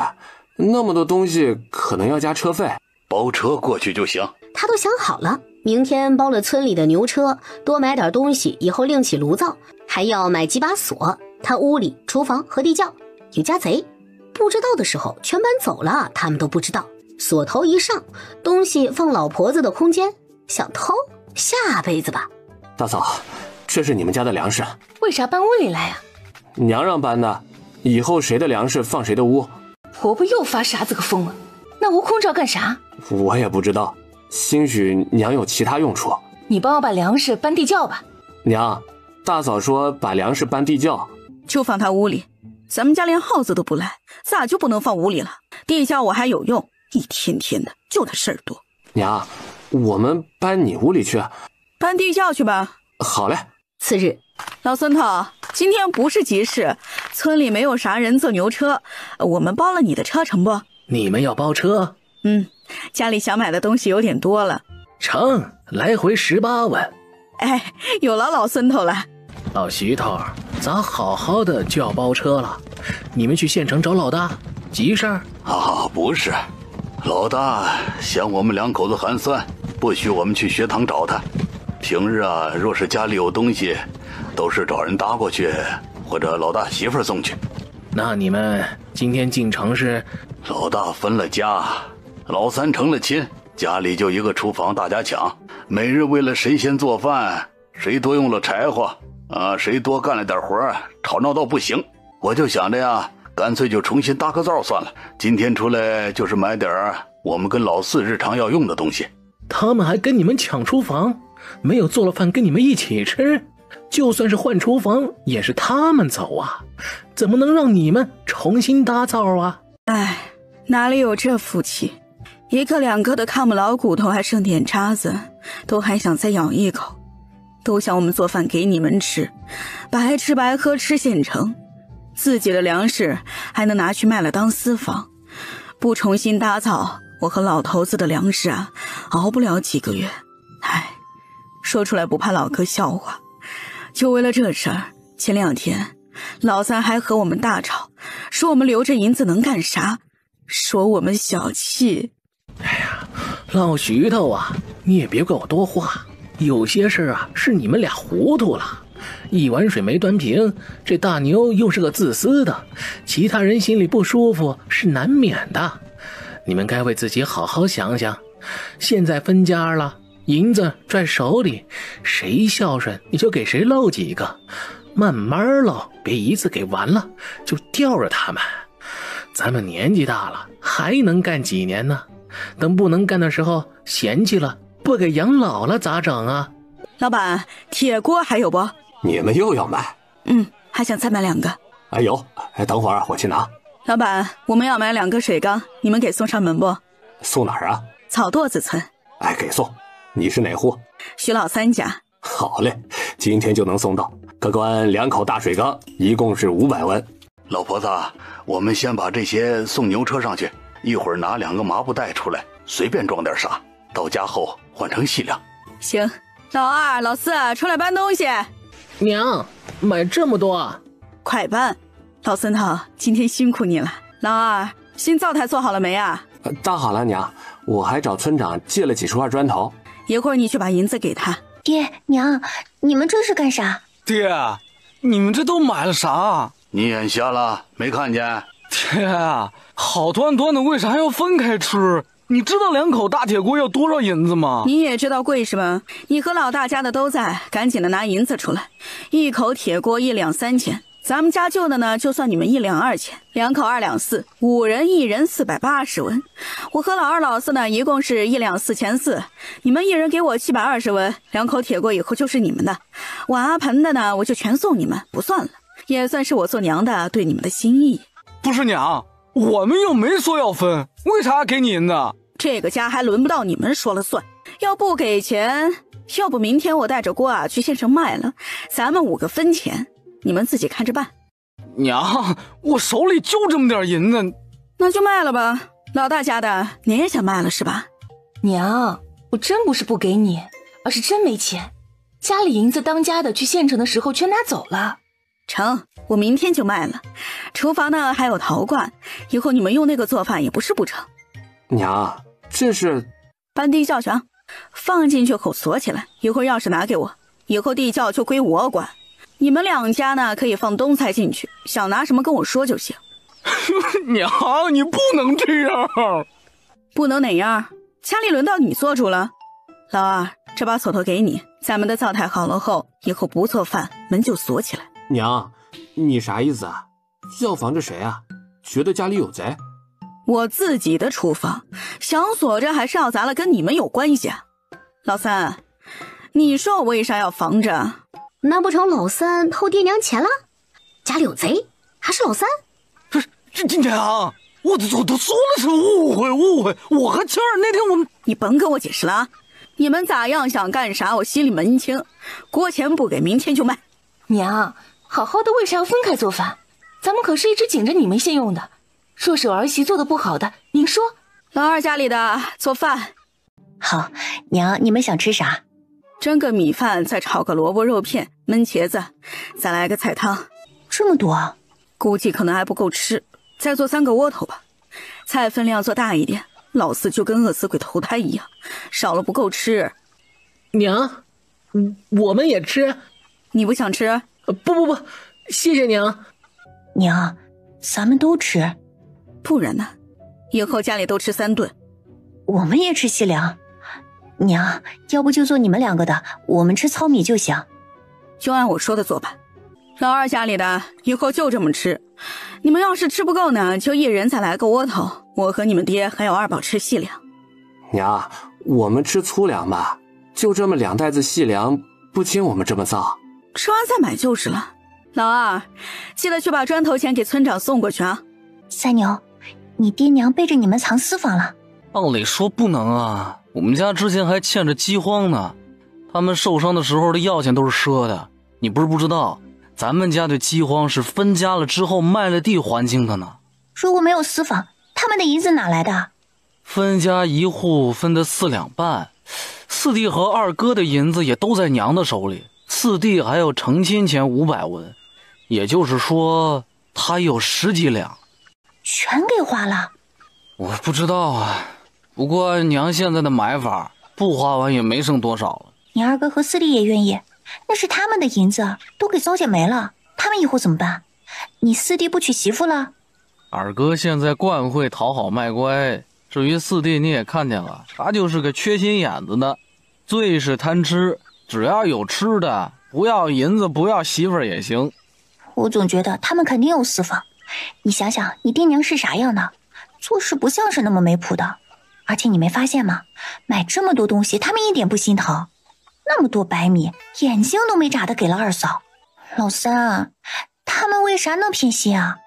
那么多东西可能要加车费，包车过去就行。他都想好了，明天包了村里的牛车，多买点东西，以后另起炉灶，还要买几把锁。他屋里、厨房和地窖有家贼，不知道的时候全搬走了，他们都不知道。锁头一上，东西放老婆子的空间，想偷下辈子吧。大嫂，这是你们家的粮食，为啥搬屋里来啊？娘让搬的，以后谁的粮食放谁的屋。婆婆又发啥子个疯啊？那屋空着干啥？我也不知道，兴许娘有其他用处。你帮我把粮食搬地窖吧。娘，大嫂说把粮食搬地窖，就放他屋里。咱们家连耗子都不赖，咋就不能放屋里了？地窖我还有用，一天天的就他事儿多。娘，我们搬你屋里去。搬地窖去吧。好嘞。次日，老孙头，今天不是集市，村里没有啥人坐牛车，我们包了你的车成不？你们要包车？家里想买的东西有点多了。成，来回18万。哎，有了老孙头了。老徐头，咱好好的就要包车了，你们去县城找老大，急事儿？啊，不是，老大嫌我们2口子寒酸，不许我们去学堂找他。平日啊，若是家里有东西，都是找人搭过去，或者老大媳妇送去。那你们今天进城是？老大分了家，老三成了亲，家里就一个厨房，大家抢，每日为了谁先做饭，谁多用了柴火啊，谁多干了点活，吵闹到不行。我就想着呀，干脆就重新搭个灶算了。今天出来就是买点我们跟老四日常要用的东西。他们还跟你们抢厨房，没有做了饭跟你们一起吃，就算是换厨房也是他们走啊，怎么能让你们重新搭灶啊？哎，哪里有这福气？一个两个的看不老骨头，还剩点渣子，都还想再咬一口，都想我们做饭给你们吃，白吃白喝吃现成，自己的粮食还能拿去卖了当私房，不重新搭灶，我和老头子的粮食啊，熬不了几个月。哎，说出来不怕老哥笑话，就为了这事儿，前2天老三还和我们大吵，说我们留着银子能干啥，说我们小气。哎呀，老徐头啊，你也别怪我多话，有些事啊是你们俩糊涂了，一碗水没端平，这大牛又是个自私的，其他人心里不舒服是难免的，你们该为自己好好想想。现在分家了，银子拽手里，谁孝顺你就给谁漏几个，慢慢漏，别一次给完了就吊着他们。咱们年纪大了，还能干几年呢？等不能干的时候嫌弃了，不给养老了咋整啊？老板，铁锅还有不？你们又要买？还想再买2个。哎有，等会儿我去拿。老板，我们要买2个水缸，你们给送上门不？送哪儿啊？草垛子村。哎，给送。你是哪户？徐老三家。好嘞，今天就能送到。客官2口大水缸，一共是500文。老婆子，我们先把这些送牛车上去，一会儿拿2个麻布袋出来，随便装点啥，到家后换成细粮。行，老二、老四出来搬东西。娘，买这么多啊？快搬！老孙头，今天辛苦你了。老二，新灶台做好了没啊？搭好了，娘，我还找村长借了几十块砖头。一会儿你去把银子给他。爹娘，你们这是干啥？爹，你们这都买了啥？你眼瞎了没看见？爹啊，好端端的为啥要分开吃？你知道2口大铁锅要多少银子吗？你也知道贵是吧？你和老大家的都在，赶紧的拿银子出来。1口铁锅1两3钱，咱们家旧的呢，就算你们1两2钱，2口2两4，5人1人480文。我和老二老四呢，一共是1两4钱4，你们1人给我720文，2口铁锅以后就是你们的。碗啊盆的呢，我就全送你们，不算了，也算是我做娘的对你们的心意。不是娘，我们又没说要分，为啥给你银子？这个家还轮不到你们说了算，要不给钱，要不明天我带着锅啊去县城卖了，咱们5个分钱，你们自己看着办。娘，我手里就这么点银子。那就卖了吧。老大家的你也想卖了是吧？娘，我真不是不给你，而是真没钱，家里银子当家的去县城的时候全拿走了。成，我明天就卖了。厨房呢还有陶罐，以后你们用那个做饭也不是不成。娘，这是搬地窖墙，放进去后锁起来，一会儿钥匙拿给我，以后地窖就归我管。你们2家呢可以放冬菜进去，想拿什么跟我说就行。娘，你不能这样。不能哪样？家里轮到你做主了。老二，这把锁头给你，咱们的灶台好了后，以后不做饭，门就锁起来。娘，你啥意思啊？要防着谁啊？觉得家里有贼？我自己的厨房，想锁着还是要砸了，跟你们有关系啊？老三，你说我为啥要防着？难不成老三偷爹娘钱了？家里有贼，还是老三？这娘，我都说了是误会，我和倩儿那天我们……你甭跟我解释了啊！你们咋样想干啥，我心里门清。锅钱不给，明天就卖。娘，好好的为啥要分开做饭？咱们可是一直紧着你们先用的。若是有儿媳做的不好的，您说。老二家里的做饭。好，娘，你们想吃啥？蒸个米饭，再炒个萝卜肉片，焖茄子，再来个菜汤。这么多？估计可能还不够吃，再做3个窝头吧。菜分量做大一点，老四就跟饿死鬼投胎一样，少了不够吃。娘，我们也吃。你不想吃？不，谢谢娘。娘，咱们都吃。不然呢？以后家里都吃3顿。我们也吃细粮。娘，要不就做你们2个的，我们吃糙米就行。就按我说的做吧。老二家里的以后就这么吃，你们要是吃不够呢，就1人再来个窝头。我和你们爹还有二宝吃细粮。娘，我们吃粗粮吧，就这么2袋子细粮，不经我们这么造。吃完再买就是了。老二，记得去把砖头钱给村长送过去啊。三牛，你爹娘背着你们藏私房了。按理说不能啊，我们家之前还欠着饥荒呢，他们受伤的时候的药钱都是赊的。你不是不知道，咱们家对饥荒是分家了之后卖了地还清的呢。如果没有私房，他们的银子哪来的？分家一户分的4两半，四弟和二哥的银子也都在娘的手里，四弟还有成亲钱500文，也就是说他有10几两。全给花了？我不知道啊，不过按娘现在的买法，不花完也没剩多少了。你二哥和四弟也愿意，那是他们的银子，都给糟践没了，他们以后怎么办？你四弟不娶媳妇了？二哥现在惯会讨好卖乖，至于四弟你也看见了，他就是个缺心眼子的，最是贪吃，只要有吃的，不要银子不要媳妇也行。我总觉得他们肯定有私房，你想想你爹娘是啥样的，做事不像是那么没谱的。而且你没发现吗？买这么多东西他们一点不心疼，那么多白米眼睛都没眨的给了二嫂。老三，他们为啥那偏心啊？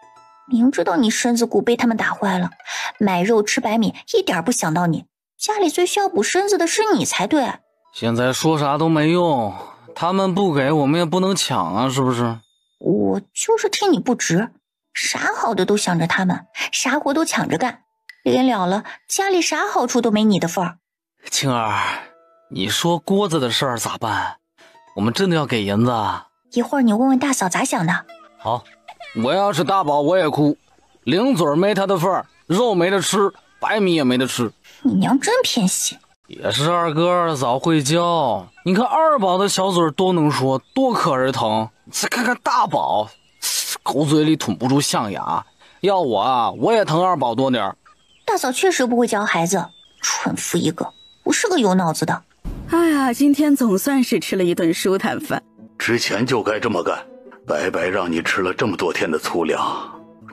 明知道你身子骨被他们打坏了，买肉吃白米一点不想到你，家里最需要补身子的是你才对。现在说啥都没用，他们不给我们也不能抢啊，是不是？我就是替你不值，啥好的都想着他们，啥活都抢着干，临了了家里啥好处都没你的份儿。青儿，你说锅子的事儿咋办？我们真的要给银子啊？一会儿你问问大嫂咋想的。好，我要是大宝我也哭，零嘴没他的份儿，肉没得吃，白米也没得吃。你娘真偏心。也是二哥二嫂会教，你看二宝的小嘴多能说，多可人疼，再看看大宝，狗嘴里吐不出象牙。要我啊，我也疼二宝多点儿。大嫂确实不会教孩子，蠢妇一个，不是个有脑子的。哎呀，今天总算是吃了一顿舒坦饭。之前就该这么干，白白让你吃了这么多天的粗粮，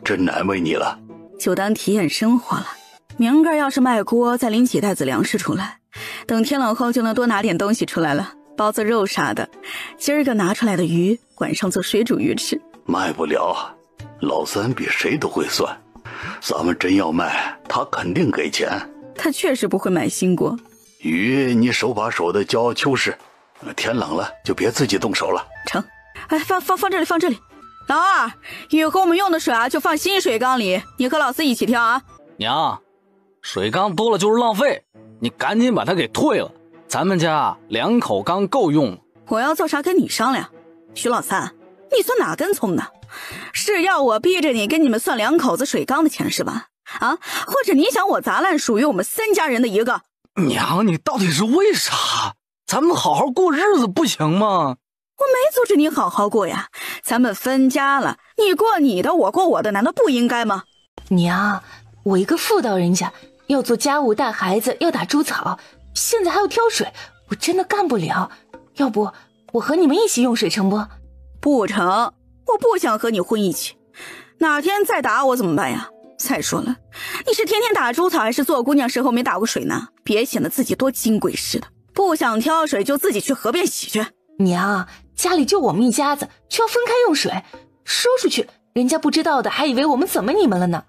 真难为你了。就当体验生活了。明个要是卖锅，再拎几袋子粮食出来，等天冷后就能多拿点东西出来了，包子肉啥的。今儿个拿出来的鱼，晚上做水煮鱼吃。卖不了，老三比谁都会算，咱们真要卖，他肯定给钱。他确实不会买新锅。鱼你手把手的教秋实，天冷了就别自己动手了。成。哎，放这里，放这里。老二，以后我们用的水啊，就放新水缸里，你和老四一起挑啊。娘，水缸多了就是浪费，你赶紧把它给退了。咱们家2口缸够用。我要做啥跟你商量。徐老三，你算哪根葱呢？是要我逼着你跟你们算2口子水缸的钱是吧？啊，或者你想我砸烂属于我们3家人的一个？娘，你到底是为啥？咱们好好过日子不行吗？我没阻止你好好过呀，咱们分家了，你过你的，我过我的，难道不应该吗？娘，我一个妇道人家，要做家务、带孩子，要打猪草，现在还要挑水，我真的干不了。要不我和你们一起用水成不？不成，我不想和你混一起。哪天再打我怎么办呀？再说了，你是天天打猪草还是做姑娘时候没打过水呢？别显得自己多金贵似的。不想挑水就自己去河边洗去。娘，家里就我们一家子，却要分开用水，说出去人家不知道的还以为我们怎么你们了呢。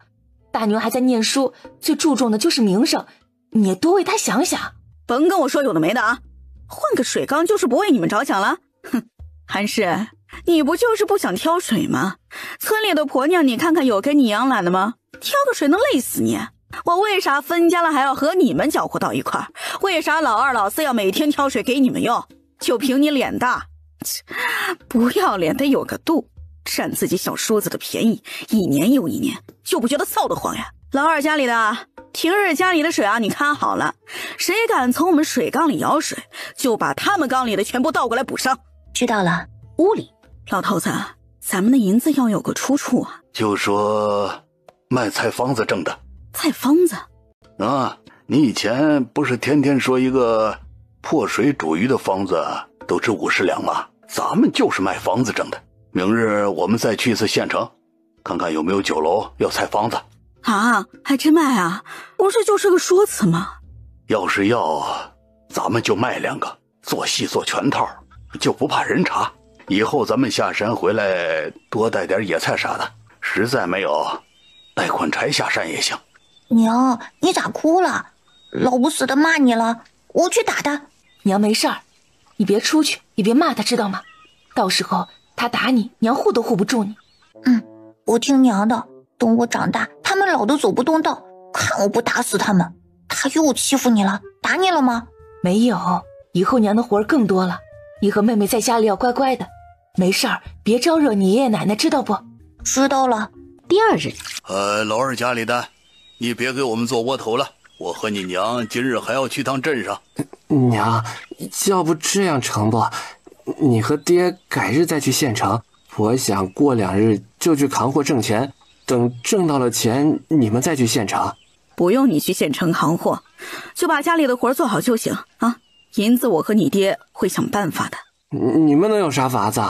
大牛还在念书，最注重的就是名声，你也多为他想想。甭跟我说有的没的啊！换个水缸就是不为你们着想了？哼，韩氏，你不就是不想挑水吗？村里的婆娘你看看有跟你一样懒的吗？挑个水能累死你。我为啥分家了还要和你们搅和到一块儿？为啥老二老四要每天挑水给你们用？就凭你脸大，不要脸得有个度，占自己小叔子的便宜，一年又一年，就不觉得臊得慌呀？老二家里的，平日家里的水啊，你看好了，谁敢从我们水缸里舀水，就把他们缸里的全部倒过来补上。知道了。屋里，老头子，咱们的银子要有个出处啊。就说卖菜方子挣的。菜方子？啊，你以前不是天天说一个破水煮鱼的方子都值50两吗？咱们就是卖方子挣的。明日我们再去一次县城，看看有没有酒楼要菜方子。啊，还真卖啊？不是就是个说辞吗？要是要，咱们就卖2个，做戏做全套，就不怕人查。以后咱们下山回来多带点野菜啥的，实在没有，带捆柴下山也行。娘，你咋哭了？老不死的骂你了，我去打他。娘没事儿，你别出去，也别骂他，知道吗？到时候他打你，娘护都护不住你。我听娘的，等我长大，他们老都走不动道，看我不打死他们。他又欺负你了，打你了吗？没有，以后娘的活儿更多了，你和妹妹在家里要乖乖的，没事儿别招惹你爷爷奶奶，知道不？知道了。第2日，老二家里的，你别给我们做窝头了，我和你娘今日还要去趟镇上。娘，要不这样成不？你和爹改日再去县城，我想过2日就去扛货挣钱，等挣到了钱，你们再去县城。不用你去县城扛货，就把家里的活做好就行啊。银子我和你爹会想办法的。你们能有啥法子？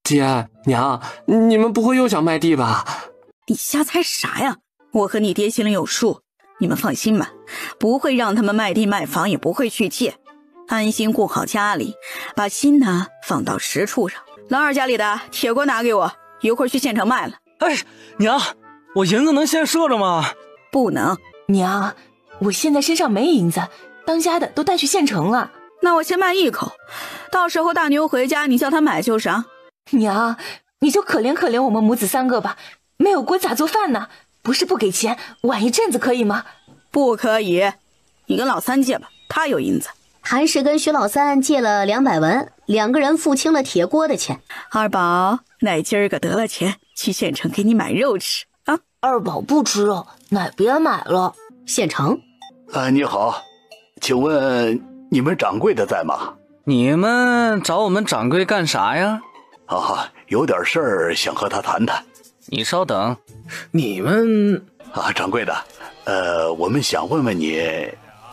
爹娘，你们不会又想卖地吧？你瞎猜啥呀？我和你爹心里有数，你们放心吧，不会让他们卖地卖房，也不会去借，安心顾好家里，把心呢放到实处上。老二家里的铁锅拿给我，一会儿去县城卖了。哎，娘，我银子能先赊着吗？不能。娘，我现在身上没银子，当家的都带去县城了。那我先卖1口，到时候大牛回家，你叫他买就是啊。娘，你就可怜可怜我们母子3个吧，没有锅咋做饭呢？不是不给钱，晚一阵子可以吗？不可以，你跟老三借吧，他有银子。韩氏跟徐老三借了200文，2个人付清了铁锅的钱。二宝，奶今儿个得了钱，去县城给你买肉吃啊。二宝不吃肉，奶别买了。县城。你好，请问你们掌柜的在吗？你们找我们掌柜干啥呀？有点事儿想和他谈谈。你稍等。你们掌柜的，我们想问问你，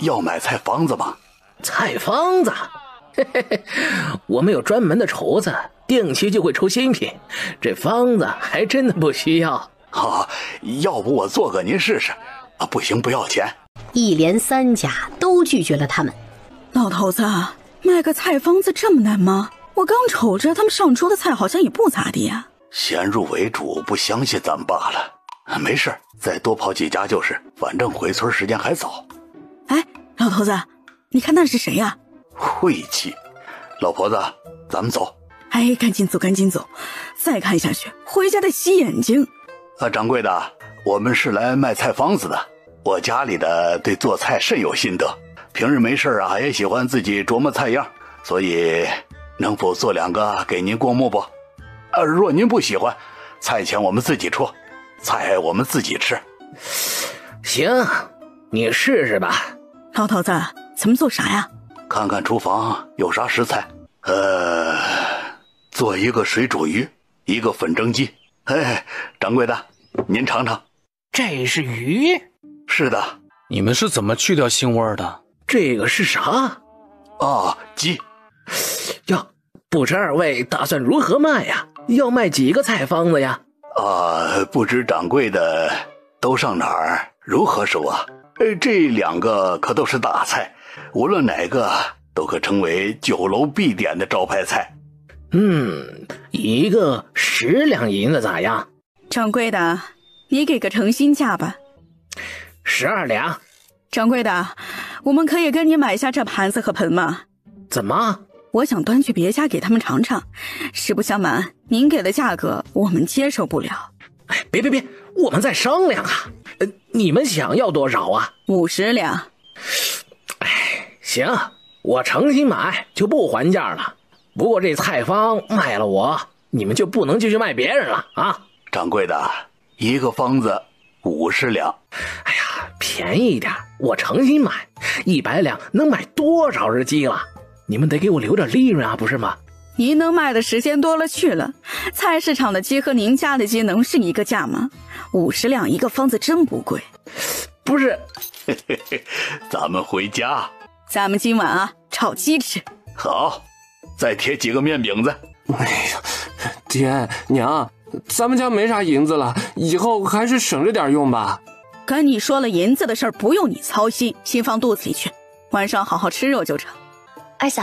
要买菜方子吗？菜方子？嘿嘿嘿，我们有专门的厨子，定期就会出新品，这方子还真的不需要。要不我做个您试试？不行，不要钱。一连3家都拒绝了他们。老头子，卖个菜方子这么难吗？我刚瞅着他们上桌的菜好像也不咋地啊。先入为主，不相信咱们罢了。没事，再多跑几家就是，反正回村时间还早。哎，老头子，你看那是谁呀？晦气！老婆子，咱们走。哎，赶紧走，赶紧走！再看下去，回家得洗眼睛。掌柜的，我们是来卖菜方子的。我家里的对做菜甚有心得，平日没事也喜欢自己琢磨菜样，所以能否做2个给您过目不？若您不喜欢，菜钱我们自己出，菜我们自己吃。行，你试试吧。老头子，咱们做啥呀？看看厨房有啥食材。做一个水煮鱼，一个粉蒸鸡。掌柜的，您尝尝。这是鱼？是的。你们是怎么去掉腥味的？这个是啥？鸡。哟，不知2位打算如何卖呀？要卖几个菜方子呀？不知掌柜的都上哪儿如何收啊？这2个可都是大菜，无论哪个都可称为酒楼必点的招牌菜。一个10两银子咋样？掌柜的，你给个诚心价吧。12两。掌柜的，我们可以跟你买下这盘子和盆吗？怎么？我想端去别家给他们尝尝，实不相瞒，您给的价格我们接受不了。别，我们再商量啊。你们想要多少啊？50两。行，我诚心买，就不还价了。不过这菜方卖了我，你们就不能继续卖别人了啊！掌柜的，一个方子50两。哎呀，便宜一点，我诚心买，100两能买多少只鸡了？你们得给我留点利润啊，不是吗？您能卖的时间多了去了，菜市场的鸡和您家的鸡能是一个价吗？50两一个方子真不贵。不是，咱们回家。咱们今晚炒鸡吃。好，再贴几个面饼子。哎呀，爹娘，咱们家没啥银子了，以后还是省着点用吧。跟你说了银子的事儿，不用你操心，先放肚子里去，晚上好好吃肉就成。二嫂，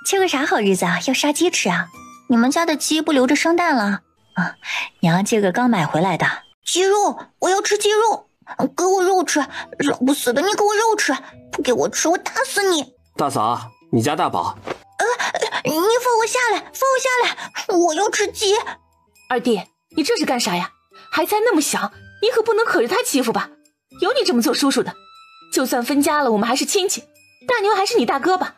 今个啥好日子啊？要杀鸡吃啊？你们家的鸡不留着生蛋了？娘今个刚买回来的鸡肉，我要吃鸡肉，给我肉吃！老不死的，你给我肉吃！不给我吃，我打死你！大嫂，你家大宝。你放我下来，放我下来！我要吃鸡。二弟，你这是干啥呀？还才那么小，你可不能可着他欺负吧？有你这么做叔叔的，就算分家了，我们还是亲戚。大牛还是你大哥吧？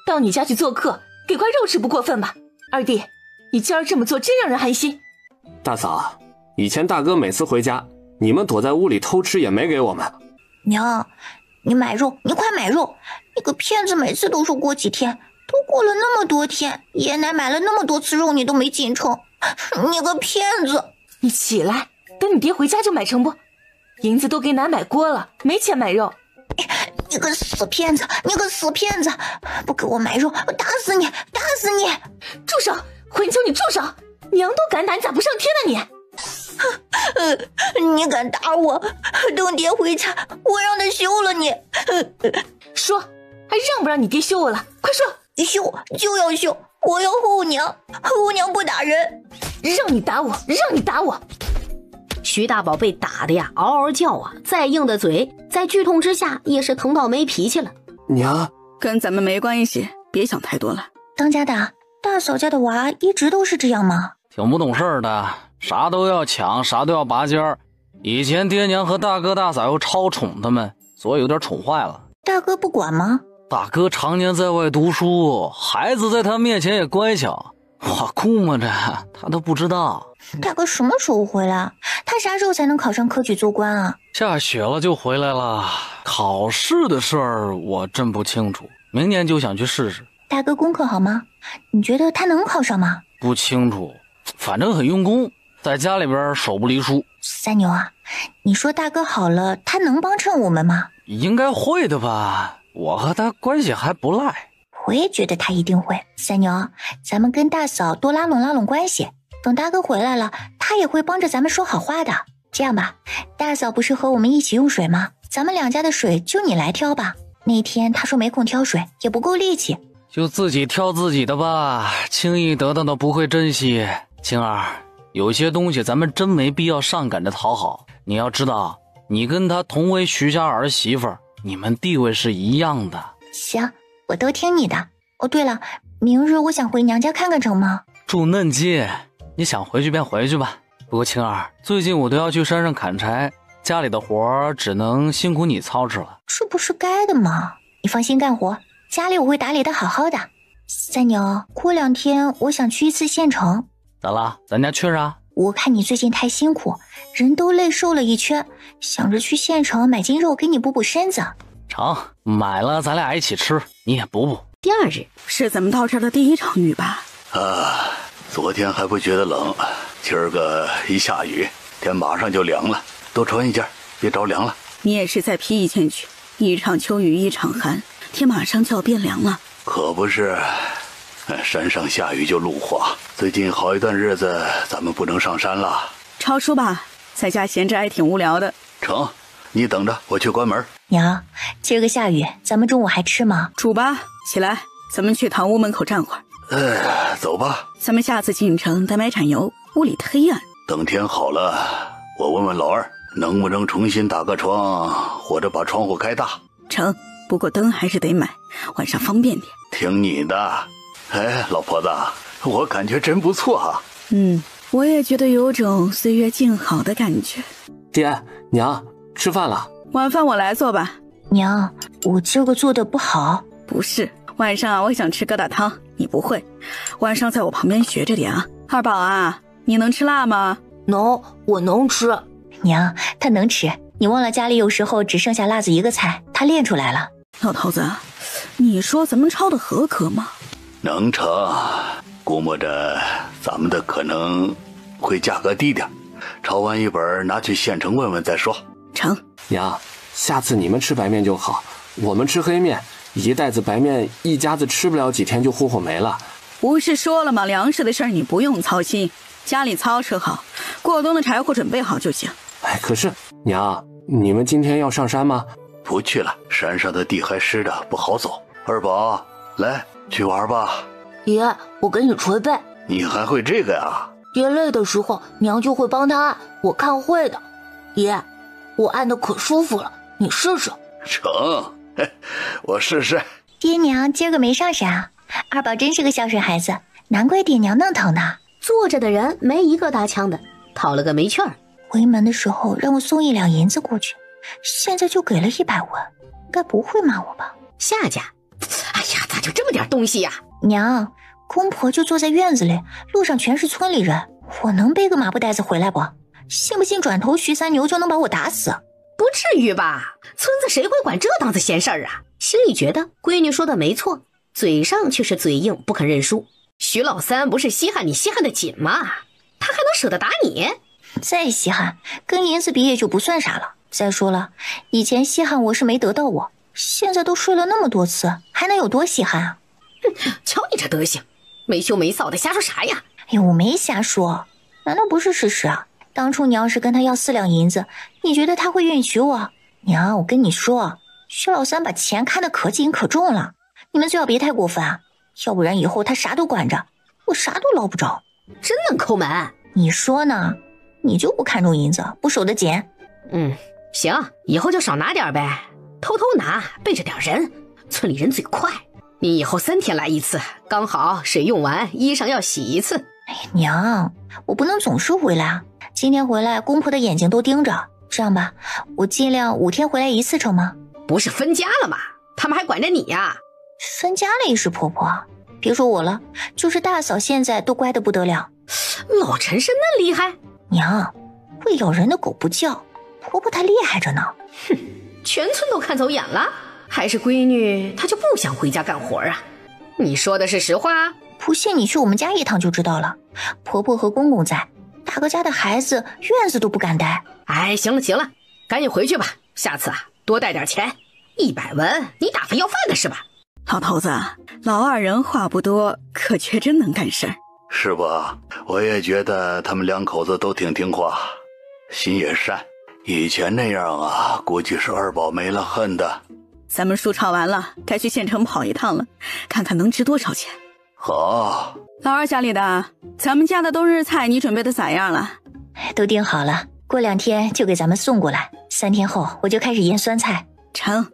到你家去做客，给块肉吃不过分吧？二弟，你今儿这么做真让人寒心。大嫂，以前大哥每次回家，你们躲在屋里偷吃也没给我们。娘，你买肉，你快买肉！你个骗子，每次都说过几天，都过了那么多天，爷奶买了那么多次肉，你都没进城，你个骗子！你起来，等你爹回家就买成不？银子都给奶买过了，没钱买肉。你个死骗子，你个死骗子！不给我买肉，我打死你，打死你！住手！混球，你住手！娘都敢打，你咋不上天呢你？你敢打我？等爹回家，我让他休了你！说，还让不让你爹休我了？快说！休就要休，我要后娘，后娘不打人。让你打我，让你打我！徐大宝被打的呀，嗷嗷叫啊！再硬的嘴，在剧痛之下也是疼到没脾气了。娘，跟咱们没关系，别想太多了。当家的，大嫂家的娃一直都是这样吗？挺不懂事的，啥都要抢，啥都要拔尖儿。以前爹娘和大哥大嫂又超宠他们，所以有点宠坏了。大哥不管吗？大哥常年在外读书，孩子在他面前也乖巧，我估摸着他都不知道。大哥什么时候回来？他啥时候才能考上科举做官啊？下雪了就回来了。考试的事儿我真不清楚，明年就想去试试。大哥功课好吗？你觉得他能考上吗？不清楚，反正很用功，在家里边手不离书。三牛啊，你说大哥好了，他能帮衬我们吗？应该会的吧。我和他关系还不赖。我也觉得他一定会。三牛，咱们跟大嫂多拉拢关系，等大哥回来了，他也会帮着咱们说好话的。这样吧，大嫂不是和我们一起用水吗？咱们两家的水就你来挑吧。那天他说没空挑水，也不够力气，就自己挑自己的吧，轻易得到的不会珍惜。青儿，有些东西咱们真没必要上赶着讨好。你要知道，你跟他同为徐家儿媳妇，你们地位是一样的。行，我都听你的。哦，对了，明日我想回娘家看看成吗？住嫩街，你想回去便回去吧。不过青儿，最近我都要去山上砍柴，家里的活只能辛苦你操持了。这不是该的吗？你放心干活，家里我会打理得好好的。三牛，过2天我想去一次县城。咋啦？咱家缺啥？我看你最近太辛苦，人都累瘦了一圈，想着去县城买斤肉给你补补身子。成，买了咱俩一起吃，你也补补。第2日是咱们到这儿的第1场雨吧？昨天还不觉得冷，今儿个一下雨，天马上就凉了，多穿一件，别着凉了。你也是再披1件去，一场秋雨一场寒，天马上就要变凉了。可不是，山上下雨就路滑，最近好一段日子咱们不能上山了。抄书吧，在家闲着还挺无聊的。成，你等着，我去关门。娘，今儿个下雨，咱们中午还吃吗？煮吧，起来，咱们去堂屋门口站会儿。走吧。咱们下次进城得买盏油，屋里忒暗。等天好了，我问问老二，能不能重新打个窗，或者把窗户开大。成，不过灯还是得买，晚上方便点。听你的。老婆子，我感觉真不错啊。我也觉得有种岁月静好的感觉。爹娘，吃饭了。晚饭我来做吧。娘，我今儿个做的不好。不是，晚上我想吃疙瘩汤，你不会，晚上在我旁边学着点啊。二宝啊，你能吃辣吗？能，我能吃。娘，他能吃，你忘了家里有时候只剩下辣子一个菜，他练出来了。老头子，你说咱们抄的合格吗？能成，估摸着咱们的可能会价格低点，抄完一本拿去县城问问再说。成。娘，下次你们吃白面就好，我们吃黑面，一袋子白面一家子吃不了几天就糊糊没了。不是说了吗？粮食的事儿你不用操心，家里操持好，过冬的柴火准备好就行。可是娘，你们今天要上山吗？不去了，山上的地还湿的不好走。二宝，来去玩吧。爷，我给你捶背。你还会这个呀？爹累的时候，娘就会帮他按，我看会的。爷，我按的可舒服了，你试试。成，我试试。爹娘今儿个没上山，二宝真是个孝顺孩子，难怪爹娘弄疼他。坐着的人没一个搭腔的，讨了个没趣儿。回门的时候让我送1两银子过去，现在就给了100文，该不会骂我吧？夏家，哎呀，咋就这么点东西呀？娘，公婆就坐在院子里，路上全是村里人，我能背个麻布袋子回来不？信不信转头徐三牛就能把我打死？不至于吧，村子谁会管这档子闲事儿啊？心里觉得闺女说的没错，嘴上却是嘴硬不肯认输。徐老三不是稀罕你稀罕的紧吗？他还能舍得打你？再稀罕跟银子比也就不算啥了。再说了，以前稀罕我是没得到我，现在都睡了那么多次，还能有多稀罕啊？瞧你这德行，没羞没臊的瞎说啥呀？哎呦，我没瞎说，难道不是事实啊？当初你要是跟他要4两银子，你觉得他会愿意娶我？娘，我跟你说，徐老三把钱看得可紧可重了，你们最好别太过分啊，要不然以后他啥都管着，我啥都捞不着。真能抠门？你说呢？你就不看重银子，不守得紧？行，以后就少拿点呗，偷偷拿，背着点人，村里人嘴快。你以后3天来一次，刚好水用完，衣裳要洗一次。哎呀，娘，我不能总是回来啊，今天回来公婆的眼睛都盯着。这样吧，我尽量5天回来1次成吗？不是分家了吗？他们还管着你呀？分家了也是婆婆，别说我了，就是大嫂现在都乖得不得了。老陈是那厉害？娘，会咬人的狗不叫，婆婆她厉害着呢。哼，全村都看走眼了，还是闺女她就不想回家干活啊？你说的是实话？不信你去我们家一趟就知道了，婆婆和公公在，大哥家的孩子院子都不敢待。哎，行了行了，赶紧回去吧，下次多带点钱。100文，你打发要饭的是吧？老头子，老二人话不多，可却真能干事儿。是吧？我也觉得他们两口子都挺听话，心也善。以前那样啊，估计是二宝没了恨的。咱们书抄完了，该去县城跑一趟了，看看能值多少钱。好。老二家里的，咱们家的冬日菜你准备的咋样了？都订好了，过2天就给咱们送过来。3天后我就开始腌酸菜。成，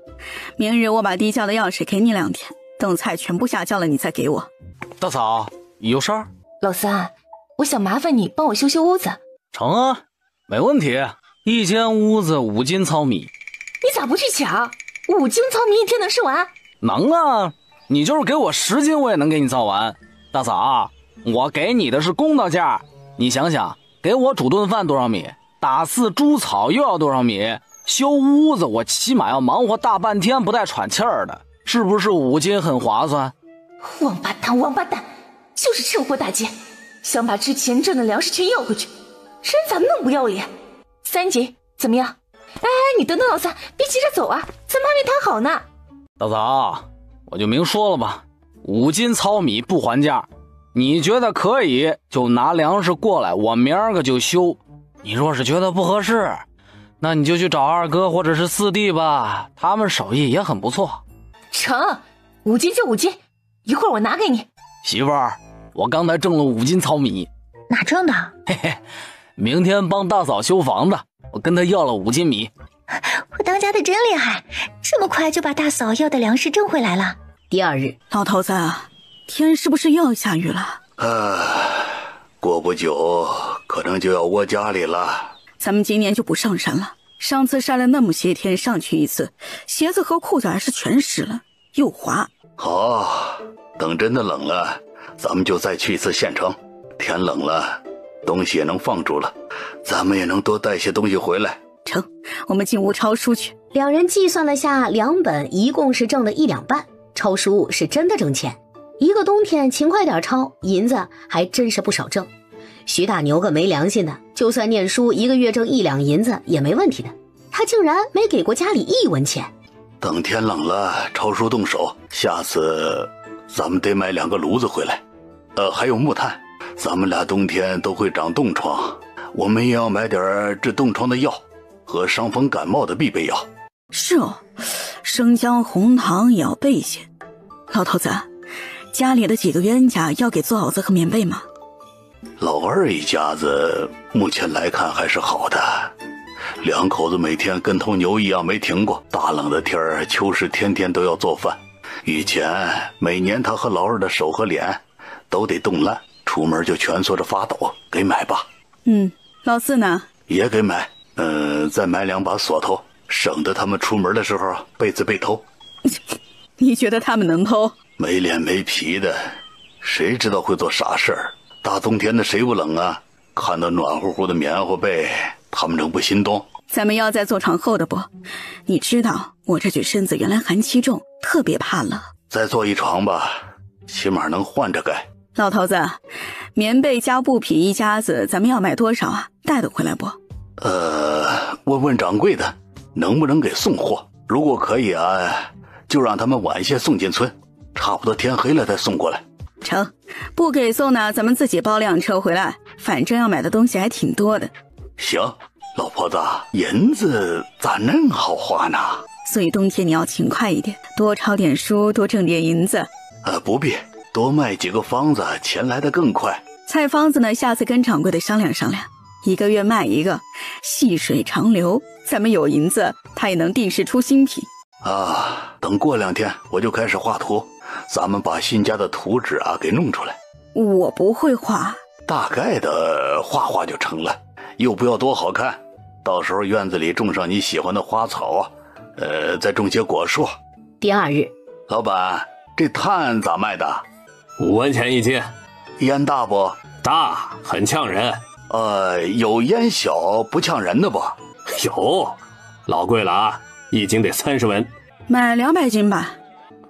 明日我把地窖的钥匙给你2天，等菜全部下窖了你再给我。大嫂，有事儿？老三，我想麻烦你帮我修修屋子。成啊，没问题。1间屋子5斤糙米。你咋不去抢？5斤糙米1天能吃完？能啊，你就是给我10斤我也能给你造完。大嫂，我给你的是公道价，你想想，给我煮顿饭多少米，打饲猪草又要多少米，修屋子我起码要忙活大半天不带喘气儿的，是不是5斤很划算？王八蛋，王八蛋，就是趁火打劫，想把之前挣的粮食全要回去，人咋那么不要脸？3斤怎么样？哎，你等等老三，别急着走啊，咱们还没谈好呢。大嫂，我就明说了吧，5斤糙米不还价，你觉得可以就拿粮食过来，我明儿个就修。你若是觉得不合适，那你就去找二哥或者是四弟吧，他们手艺也很不错。成，5斤就5斤，一会儿我拿给你。媳妇儿，我刚才挣了5斤糙米。哪挣的？嘿嘿，明天帮大嫂修房子，我跟她要了5斤米。我当家的真厉害，这么快就把大嫂要的粮食挣回来了。第2日，老头子，天是不是又要下雨了？过不久可能就要窝家里了。咱们今年就不上山了，上次晒了那么些天，上去一次，鞋子和裤子还是全湿了，又滑。好，等真的冷了，咱们就再去一次县城。天冷了，东西也能放住了，咱们也能多带些东西回来。成，我们进屋抄书去。2人计算了下，2本一共是挣了1两半。抄书是真的挣钱，一个冬天勤快点抄，银子还真是不少挣。徐大牛个没良心的，就算念书1个月挣1两银子也没问题的，他竟然没给过家里1文钱。等天冷了，抄书动手，下次咱们得买2个炉子回来，还有木炭。咱们俩冬天都会长冻疮，我们也要买点治冻疮的药和伤风感冒的必备药。是哦，生姜红糖也要备些。老头子，家里的几个冤家要给做袄子和棉被吗？老二一家子目前来看还是好的，2口子每天跟头牛一样没停过，大冷的天儿，秋实天天都要做饭。以前每年他和老二的手和脸都得冻烂，出门就蜷缩着发抖。给买吧。老四呢？也给买，再买2把锁头，省得他们出门的时候被子被偷。你觉得他们能偷？没脸没皮的，谁知道会做啥事儿？大冬天的谁不冷啊？看到暖乎乎的棉花被，他们能不心动？咱们要再做床厚的不？你知道我这具身子原来寒气重，特别怕冷。再做一床吧，起码能换着盖。老头子，棉被加布匹一家子，咱们要买多少啊？带得回来不？问问掌柜的，能不能给送货？如果可以啊，就让他们晚些送进村，差不多天黑了再送过来。成，不给送呢，咱们自己包辆车回来，反正要买的东西还挺多的。行，老婆子，银子咋恁好花呢？所以冬天你要勤快一点，多抄点书，多挣点银子。不必，多卖几个方子，钱来得更快。菜方子呢，下次跟掌柜的商量商量，1个月卖1个，细水长流，咱们有银子，他也能定时出新品。等过2天我就开始画图，咱们把新家的图纸给弄出来。我不会画，大概的画就成了，又不要多好看。到时候院子里种上你喜欢的花草，再种些果树。第2日，老板，这炭咋卖的？5文钱1斤。烟大不？大，很呛人。有烟小不呛人的不？有，老贵了啊，1斤得30文。买200斤吧。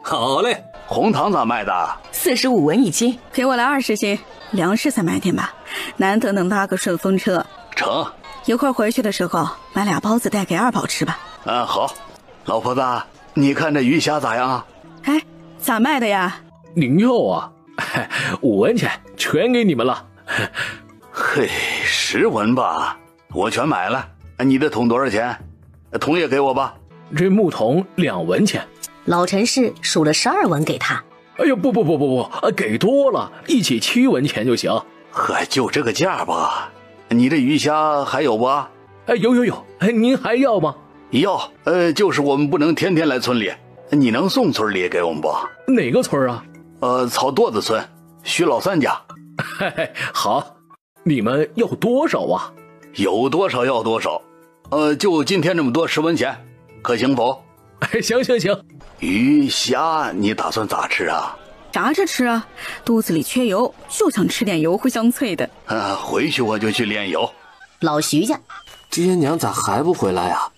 好嘞。红糖咋卖的？45文1斤。给我来20斤。粮食再买点吧，难得能搭个顺风车。成。一会儿回去的时候买2包子带给二宝吃吧。好。老婆子，你看这鱼虾咋样啊？哎，咋卖的呀？您要啊，5文钱，全给你们了。嘿，10文吧，我全买了。你的桶多少钱？桶也给我吧。这木桶2文钱。老陈氏数了12文给他。哎呦，不，给多了，一起7文钱就行。呵，就这个价吧。你这鱼虾还有不？哎，有，您还要吗？要，就是我们不能天天来村里，你能送村里给我们不？哪个村啊？草垛子村，徐老三家。嘿嘿，好，你们要多少啊？有多少要多少。就今天这么多10文钱，可行否？哎，行。鱼虾你打算咋吃啊？炸着吃啊，肚子里缺油，就想吃点油乎香脆的。回去我就去炼油。老徐家，爹娘咋还不回来啊？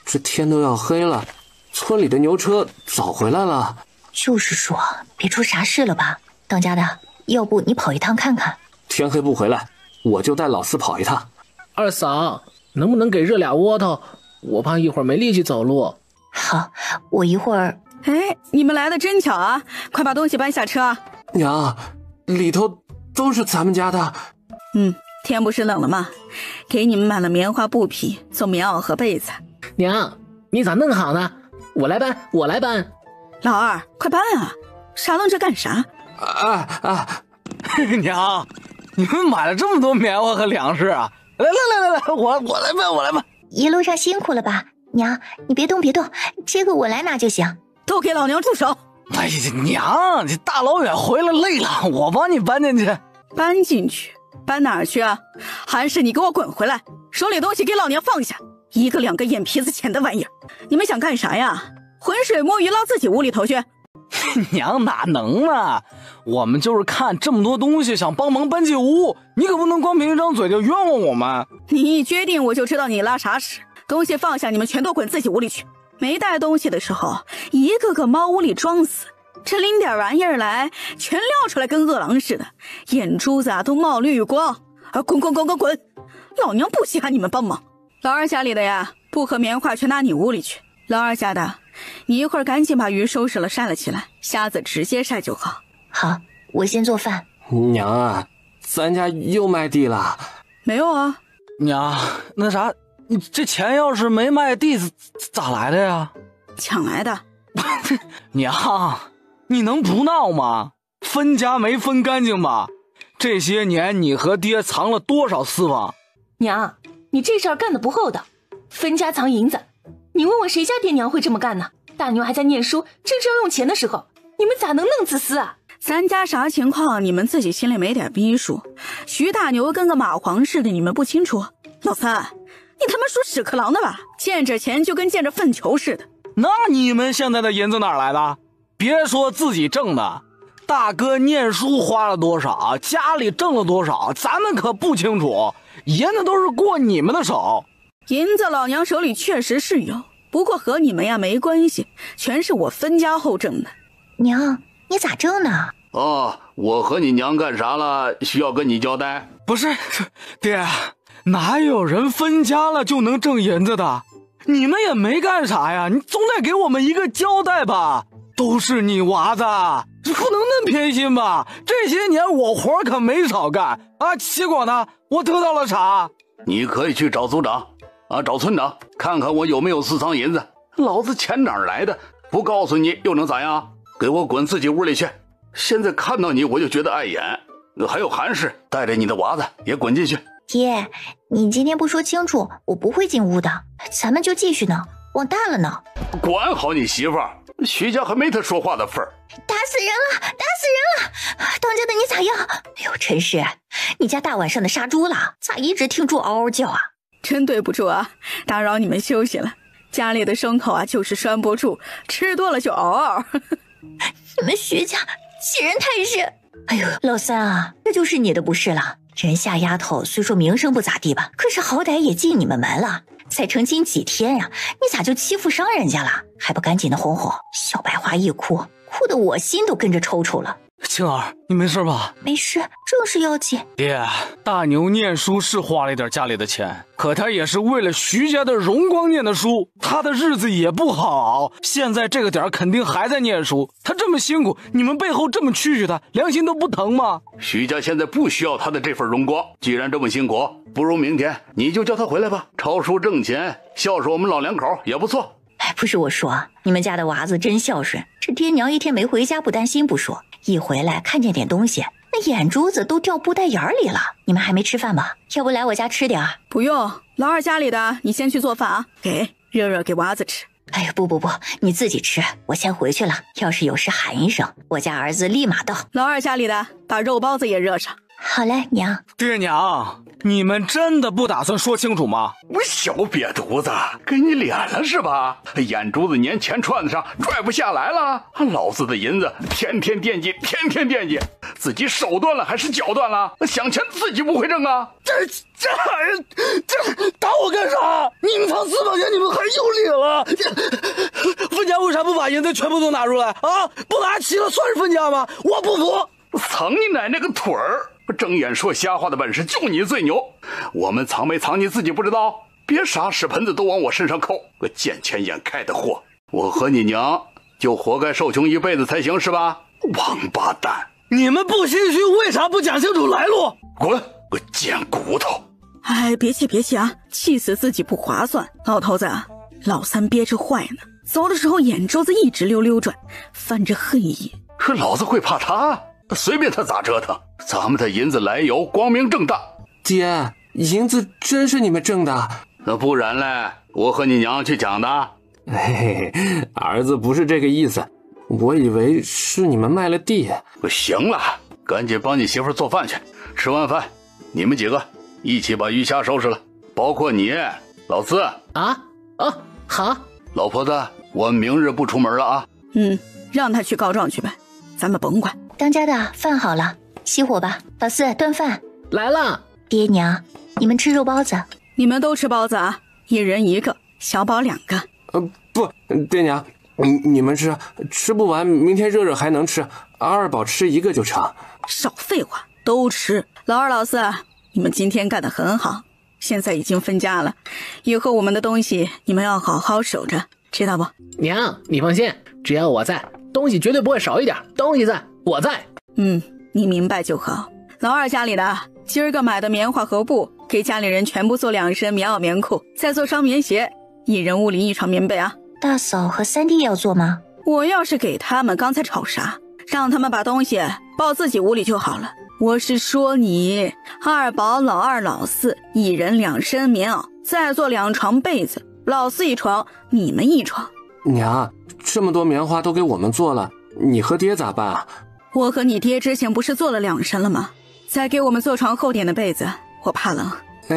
这天都要黑了，村里的牛车早回来了。就是说，别出啥事了吧？当家的，要不你跑一趟看看？天黑不回来，我就带老四跑一趟。二嫂，能不能给热俩窝头？我怕一会儿没力气走路。好，我一会儿。哎，你们来的真巧啊！快把东西搬下车。娘，里头都是咱们家的。天不是冷了吗？给你们买了棉花布匹做棉袄和被子。娘，你咋弄好呢？我来搬。老二，快搬啊！傻愣着干啥？娘，你们买了这么多棉花和粮食啊！来，我来搬。一路上辛苦了吧？娘，你别动，这个我来拿就行。都给老娘住手！哎呀，娘，你大老远回来累了，我帮你搬进去。搬进去？搬哪儿去啊？还是你给我滚回来！手里东西给老娘放下！一个两个眼皮子浅的玩意儿，你们想干啥呀？浑水摸鱼捞自己屋里头去？娘哪能呢？我们就是看这么多东西，想帮忙搬进屋，你可不能光凭一张嘴就冤枉我们。你一决定我就知道你拉啥屎。东西放下，你们全都滚自己屋里去。没带东西的时候，一个个猫屋里装死，这拎点玩意儿来，全撂出来跟饿狼似的，眼珠子都冒绿光。滚！老娘不稀罕你们帮忙。老二家里的呀，布和棉花全拿你屋里去。老二家的，你一会儿赶紧把鱼收拾了晒了起来，虾子直接晒就好。好，我先做饭。娘啊，咱家又卖地了。没有啊。娘，那啥，你这钱要是没卖地咋来的呀？抢来的。娘，你能不闹吗？分家没分干净吧？这些年你和爹藏了多少私房？娘，你这事儿干得不厚道，分家藏银子，你问问谁家爹娘会这么干呢？大牛还在念书，正是要用钱的时候，你们咋能那么自私啊？咱家啥情况，你们自己心里没点逼数？徐大牛跟个蚂蟥似的，你们不清楚？老三，你他妈属屎壳郎的吧？见着钱就跟见着粪球似的。那你们现在的银子哪儿来的？别说自己挣的，大哥念书花了多少，家里挣了多少，咱们可不清楚，银子都是过你们的手。银子老娘手里确实是有，不过和你们呀没关系，全是我分家后挣的。娘，你咋挣呢？我和你娘干啥了？需要跟你交代？不是，爹，哪有人分家了就能挣银子的？你们也没干啥呀，你总得给我们一个交代吧？都是你娃子，不能那么偏心吧？这些年我活可没少干啊，结果呢，我得到了啥？你可以去找组长找村长，看看我有没有私藏银子。老子钱哪儿来的？不告诉你又能咋样？给我滚自己屋里去！现在看到你我就觉得碍眼。还有韩氏，带着你的娃子也滚进去。爹，你今天不说清楚，我不会进屋的。咱们就继续闹，往大了闹。管好你媳妇儿，徐家还没他说话的份儿。打死人了！打死人了！当家的你咋样？哎呦，陈氏，你家大晚上的杀猪了？咋一直听猪嗷嗷叫啊？真对不住啊，打扰你们休息了。家里的牲口啊，就是拴不住，吃多了就嗷嗷。你们徐家欺人太甚！哎呦，老三啊，这就是你的不是了。人夏丫头虽说名声不咋地吧，可是好歹也进你们门了，才成亲几天呀，你咋就欺负上人家了？还不赶紧的哄哄！小白花一哭，哭得我心都跟着抽抽了。青儿，你没事吧？没事，正是要紧。爹，大牛念书是花了一点家里的钱，可他也是为了徐家的荣光念的书，他的日子也不好，现在这个点肯定还在念书。他这么辛苦，你们背后这么蛐蛐他，良心都不疼吗？徐家现在不需要他的这份荣光，既然这么辛苦，不如明天你就叫他回来吧，抄书挣钱，孝顺我们老两口也不错。哎，不是我说，你们家的娃子真孝顺，这爹娘一天没回家不担心不说，一回来看见点东西，那眼珠子都掉布袋眼里了。你们还没吃饭吧？要不来我家吃点？不用，老二家里的你先去做饭啊，热热给娃子吃。哎呀，不，你自己吃，我先回去了。要是有事喊一声，我家儿子立马到。老二家里的把肉包子也热上。好嘞，娘。爹娘，你们真的不打算说清楚吗？我小瘪犊子，给你脸了是吧？眼珠子粘钱串子上拽不下来了，老子的银子天天惦记，自己手断了还是脚断了？想钱自己不会挣啊！这打我干啥？你们藏私房钱，你们还有理了？分家为啥不把银子全部都拿出来啊？不拿齐了算是分家吗？我不服！藏你奶奶个腿儿！睁眼说瞎话的本事就你最牛，我们藏没藏你自己不知道，别啥屎盆子都往我身上扣，个见钱眼开的货！我和你娘就活该受穷一辈子才行是吧？王八蛋！你们不心虚，为啥不讲清楚来路？滚！个贱骨头！哎，别气啊，气死自己不划算。老头子，老三憋着坏呢，走的时候眼珠子一直溜转，泛着恨意。可老子会怕他？随便他咋折腾，咱们的银子来由光明正大。爹，银子真是你们挣的？那不然嘞，我和你娘去抢的。嘿，儿子不是这个意思，我以为是你们卖了地。行了，赶紧帮你媳妇做饭去。吃完饭，你们几个一起把鱼虾收拾了，包括你，老四。好。老婆子，我们明日不出门了啊。让他去告状去呗，咱们甭管。当家的饭好了，熄火吧。老四，端饭来了。爹娘，你们吃肉包子。你们都吃包子啊，一人一个，小宝2个。不，爹娘，你们吃不完，明天热热还能吃，二宝吃1个就成。少废话，都吃。老二老四，你们今天干得很好，现在已经分家了，以后我们的东西你们要好好守着，知道不？娘，你放心，只要我在，东西绝对不会少一点，东西在，我在。你明白就好。老二家里的今儿个买的棉花和布，给家里人全部做2身棉袄棉裤，再做双棉鞋，一人屋里1床棉被啊。大嫂和三弟要做吗？我要是给他们，刚才吵啥？让他们把东西抱自己屋里就好了。我是说你二宝、老二、老四一人2身棉袄，再做2床被子，老四1床，你们1床。娘，这么多棉花都给我们做了，你和爹咋办啊？我和你爹之前不是做了2身了吗？再给我们做床厚点的被子，我怕冷。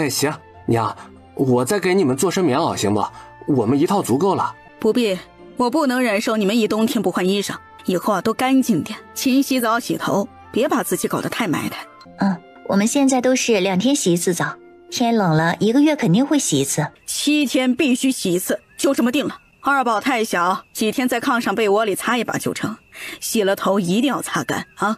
行，娘，我再给你们做身棉袄行不？我们1套足够了。不必，我不能忍受你们一冬天不换衣裳，以后都干净点，勤洗澡洗头，别把自己搞得太埋汰。我们现在都是2天洗1次澡，天冷了1个月肯定会洗1次，7天必须洗1次，就这么定了。二宝太小，几天在炕上被窝里擦一把就成，洗了头一定要擦干啊。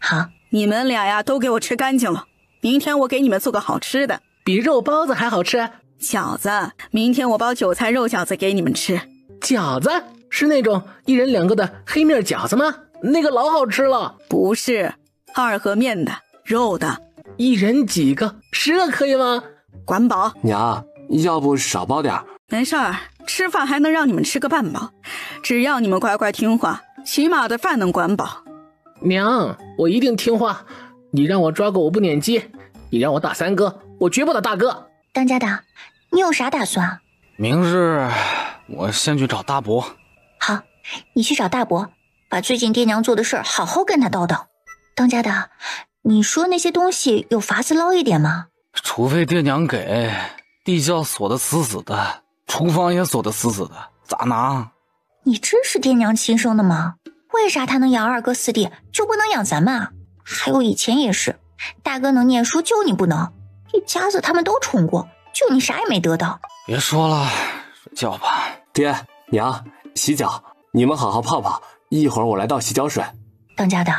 好。你们俩呀都给我吃干净了，明天我给你们做个好吃的，比肉包子还好吃。饺子，明天我包韭菜肉饺子给你们吃。饺子是那种1人2个的黑面饺子吗？那个老好吃了。不是，2合面的，肉的。1人几个？10个可以吗？管饱。娘，要不少包点。没事儿，吃饭还能让你们吃个半饱，只要你们乖乖听话，起码的饭能管饱。娘，我一定听话。你让我抓狗我不撵鸡，你让我打3哥，我绝不打大哥。当家的，你有啥打算？明日我先去找大伯。好，你去找大伯，把最近爹娘做的事儿好好跟他叨叨。当家的，你说那些东西有法子捞一点吗？除非爹娘给，地窖锁得死死的，厨房也锁得死死的，咋拿？你真是爹娘亲生的吗？为啥他能养2哥4弟，就不能养咱们啊？还有以前也是，大哥能念书，就你不能，一家子他们都宠过，就你啥也没得到。别说了，睡觉吧。爹娘，洗脚，你们好好泡泡，一会儿我来倒洗脚水。当家的，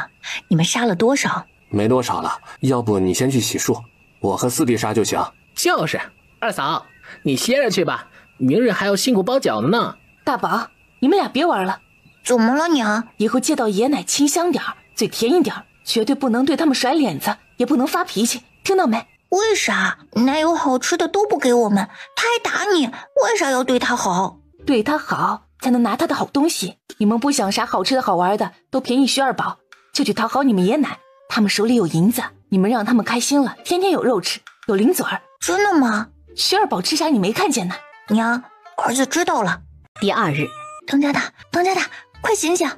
你们杀了多少？没多少了，要不你先去洗漱，我和四弟杀就行。就是二嫂，你歇着去吧，明日还要辛苦包饺子呢。大宝，你们俩别玩了。怎么了娘？以后接到爷奶清香点儿，嘴甜一点，绝对不能对他们甩脸子，也不能发脾气，听到没？为啥？奶有好吃的都不给我们，他还打你，为啥要对他好？对他好才能拿他的好东西。你们不想啥好吃的好玩的，都便宜徐二宝，就去讨好你们爷奶，他们手里有银子，你们让他们开心了，天天有肉吃，有零嘴儿。真的吗？徐二宝吃啥你没看见呢？娘，儿子知道了。第二日，当家的，快醒醒！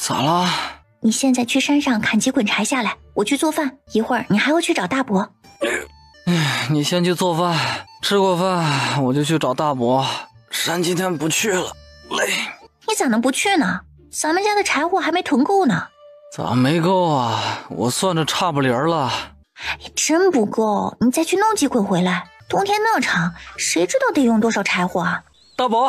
咋了？你现在去山上砍几捆柴下来，我去做饭，一会儿你还要去找大伯。你先去做饭，吃过饭我就去找大伯。山今天不去了，累。你咋能不去呢？咱们家的柴火还没囤够呢。咋没够啊？我算着差不离儿了。真不够，你再去弄几捆回来。冬天那长，谁知道得用多少柴火啊？大伯，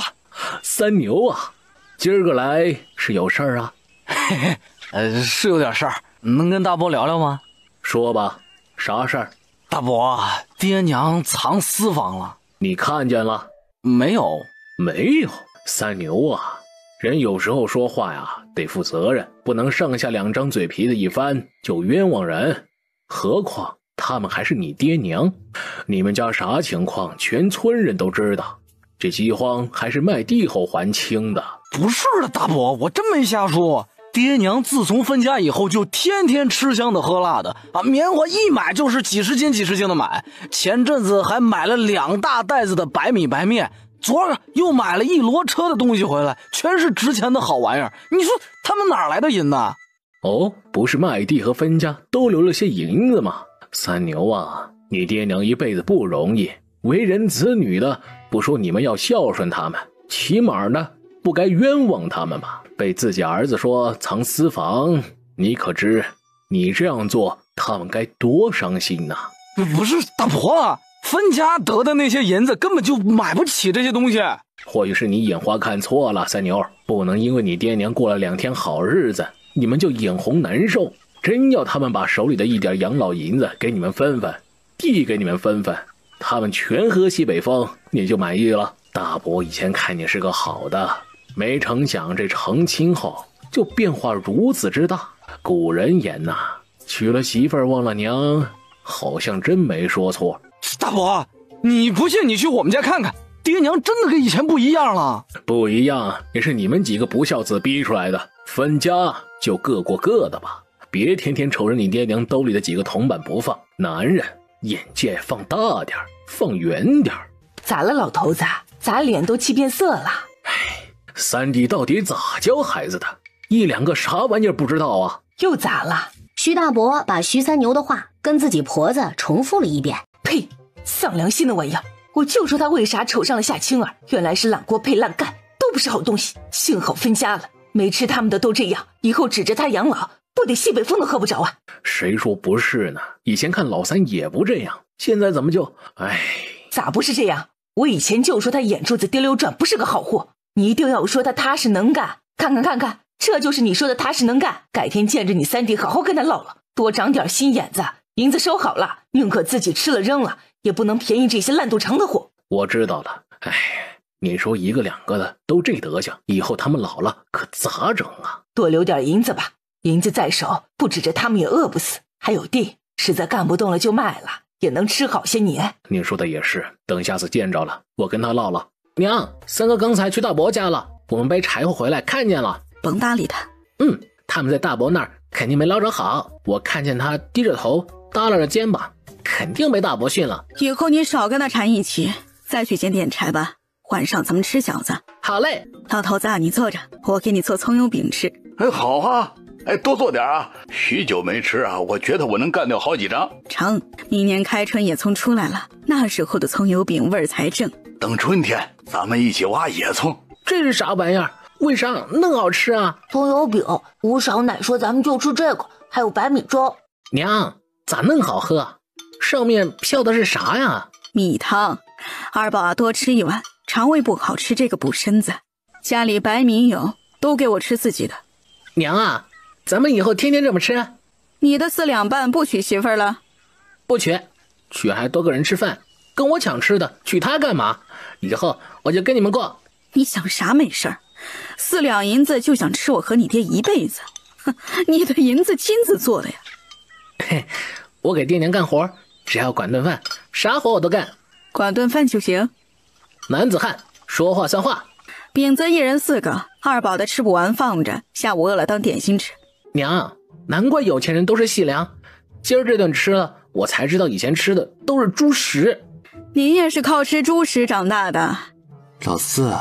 三牛啊，今儿个来是有事儿啊？嘿嘿，是有点事儿，能跟大伯聊聊吗？说吧，啥事儿？大伯，爹娘藏私房了，你看见了？没有？没有。三牛啊，人有时候说话呀得负责任，不能上下两张嘴皮子一翻就冤枉人。何况他们还是你爹娘，你们家啥情况全村人都知道。这饥荒还是卖地后还清的。不是的，大伯，我真没瞎说。爹娘自从分家以后就天天吃香的喝辣的啊，棉花一买就是几十斤的买。前阵子还买了2大袋子的白米白面，昨儿又买了1骡车的东西回来，全是值钱的好玩意儿。你说他们哪来的银呢？哦，不是卖地和分家都留了些银子吗？三牛啊，你爹娘一辈子不容易，为人子女的，不说你们要孝顺他们，起码呢不该冤枉他们吧？被自己儿子说藏私房，你可知你这样做他们该多伤心呐？不是大伯，分家得的那些银子根本就买不起这些东西。或许是你眼花看错了，三牛，不能因为你爹娘过了2天好日子，你们就眼红难受。真要他们把手里的一点养老银子给你们分分，递给你们分分，他们全喝西北风，你就满意了。大伯以前看你是个好的，没成想这成亲后就变化如此之大。古人言呐，娶了媳妇儿忘了娘，好像真没说错。大伯，你不信你去我们家看看，爹娘真的跟以前不一样了。不一样也是你们几个不孝子逼出来的，分家就各过各的吧，别天天瞅着你爹娘兜里的几个铜板不放。男人眼界放大点，放远点。咋了老头子？咋脸都气变色了？三弟到底咋教孩子的？1、2个啥玩意儿不知道啊？又咋了？徐大伯把徐三牛的话跟自己婆子重复了一遍。呸！丧良心的玩意儿！我就说他为啥瞅上了夏青儿，原来是烂锅配烂盖，都不是好东西。幸好分家了，没吃他们的都这样，以后指着他养老，不得西北风都喝不着啊！谁说不是呢？以前看老三也不这样，现在怎么就……咋不是这样？我以前就说他眼珠子滴溜转，不是个好货。你一定要说他踏实能干，看看，这就是你说的踏实能干。改天见着你三弟，好好跟他唠唠，多长点心眼子。银子收好了，宁可自己吃了扔了，也不能便宜这些烂肚肠的货。我知道了。你说1个2个的都这德行，以后他们老了可咋整啊？多留点银子吧，银子在手，不指着他们也饿不死。还有地，实在干不动了就卖了，也能吃好些年。你说的也是，等下次见着了，我跟他唠唠。娘，三哥刚才去大伯家了，我们背柴火回来看见了。甭搭理他。他们在大伯那儿肯定没捞着好，我看见他低着头耷拉着肩膀，肯定被大伯训了。以后你少跟他缠一起，再去捡点柴吧，晚上咱们吃饺子。好嘞。老头子啊，你坐着，我给你做葱油饼吃。好啊，多做点啊，许久没吃啊，我觉得我能干掉好几张。成，明年开春野葱出来了，那时候的葱油饼味儿才正。等春天咱们一起挖野葱。这是啥玩意儿？为啥那好吃啊？葱油饼，吴少奶说咱们就吃这个，还有白米粥。娘，咋嫩好喝？上面飘的是啥呀？米汤。二宝啊，多吃1碗，肠胃不好吃这个补身子。家里白米有，都给我吃自己的。娘啊，咱们以后天天这么吃。你的4两半不娶媳妇儿了？不娶，娶还多个人吃饭，跟我抢吃的，娶她干嘛？以后我就跟你们过。你想啥没事儿？4两银子就想吃我和你爹一辈子？哼，你的银子金子做的呀。嘿，我给爹娘干活，只要管顿饭，啥活我都干。管顿饭就行。男子汉，说话算话。饼子1人4个，2饱的吃不完放着，下午饿了当点心吃。娘，难怪有钱人都是细粮，今儿这顿吃了，我才知道以前吃的都是猪食。你也是靠吃猪食长大的。老四，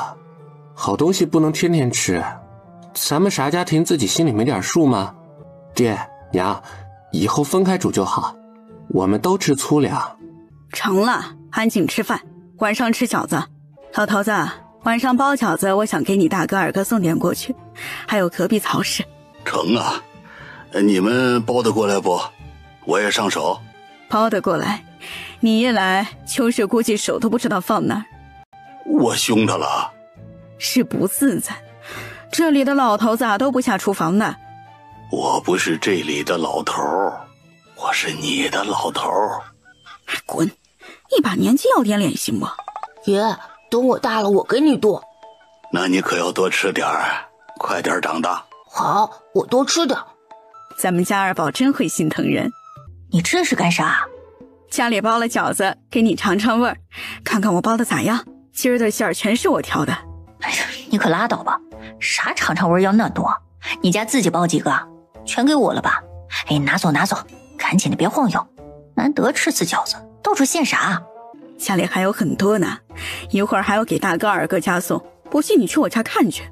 好东西不能天天吃，咱们啥家庭自己心里没点数吗？爹娘，以后分开煮就好，我们都吃粗粮。成了，安静吃饭，晚上吃饺子。老头子，晚上包饺子，我想给你大哥二哥送点过去，还有隔壁曹氏。成啊，你们包得过来不？我也上手。包得过来，你一来，秋氏估计手都不知道放哪儿。我凶他了？是不自在，这里的老头子都不下厨房的。我不是这里的老头，我是你的老头。滚！一把年纪要点脸行不？爷，等我大了我给你剁。那你可要多吃点儿，快点长大。好，我多吃点。咱们家二宝真会心疼人。你这是干啥？家里包了饺子，给你尝尝味儿，看看我包的咋样。今儿的馅儿全是我挑的。哎呀，你可拉倒吧，啥尝尝味要那多？你家自己包几个？全给我了吧？哎，拿走拿走，赶紧的别晃悠。难得吃次饺子，到处献啥？家里还有很多呢，一会儿还要给大哥二哥家送，不信你去我家看去。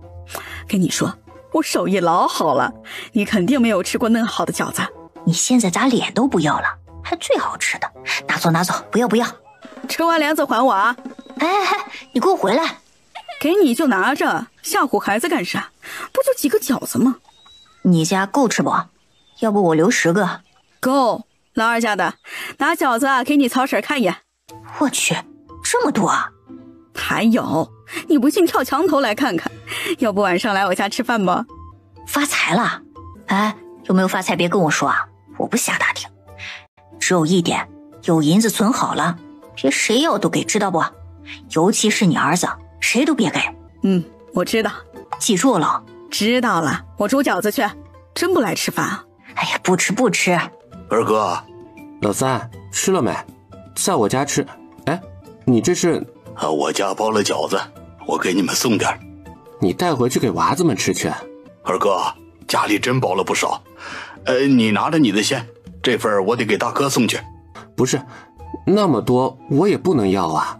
跟你说，我手艺老好了，你肯定没有吃过那好的饺子。你现在咋脸都不要了？还最好吃的，拿走拿走，不要不要。吃完梁子还我啊！哎，你给我回来！给你就拿着，吓唬孩子干啥？不就几个饺子吗？你家够吃不？要不我留10个。够。老二家的，拿饺子给你曹婶看一眼。我去，这么多啊！还有，你不信跳墙头来看看。要不晚上来我家吃饭不？发财了？哎，有没有发财别跟我说啊，我不瞎打听。只有一点，有银子存好了，别谁要都给，知道不？尤其是你儿子，谁都别给。我知道，记住了。知道了，我煮饺子去。真不来吃饭啊？哎呀，不吃不吃。二哥，老三吃了没？在我家吃。哎，你这是？我家包了饺子，我给你们送点。你带回去给娃子们吃去。二哥，家里真包了不少。你拿着你的先，这份我得给大哥送去。不是，那么多我也不能要啊。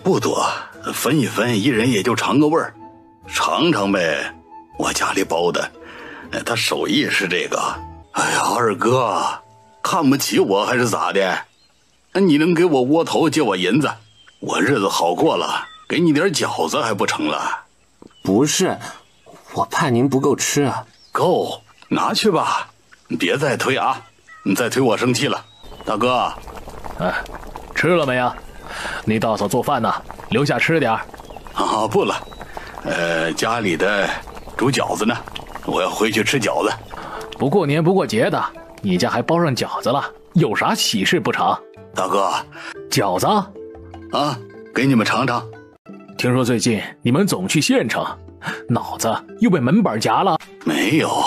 不多，分一分，一人也就尝个味儿，尝尝呗。我家里包的，他手艺是这个。哎呀，二哥，看不起我还是咋的？你能给我窝头借我银子，我日子好过了，给你点饺子还不成了？不是，我怕您不够吃啊。够，拿去吧，别再推啊！你再推我生气了。大哥，吃了没呀？你大嫂做饭呢，留下吃点。啊，不了，家里的煮饺子呢，我要回去吃饺子。不过年不过节的，你家还包上饺子了，有啥喜事不成？大哥，饺子啊，给你们尝尝。听说最近你们总去县城，脑子又被门板夹了？没有，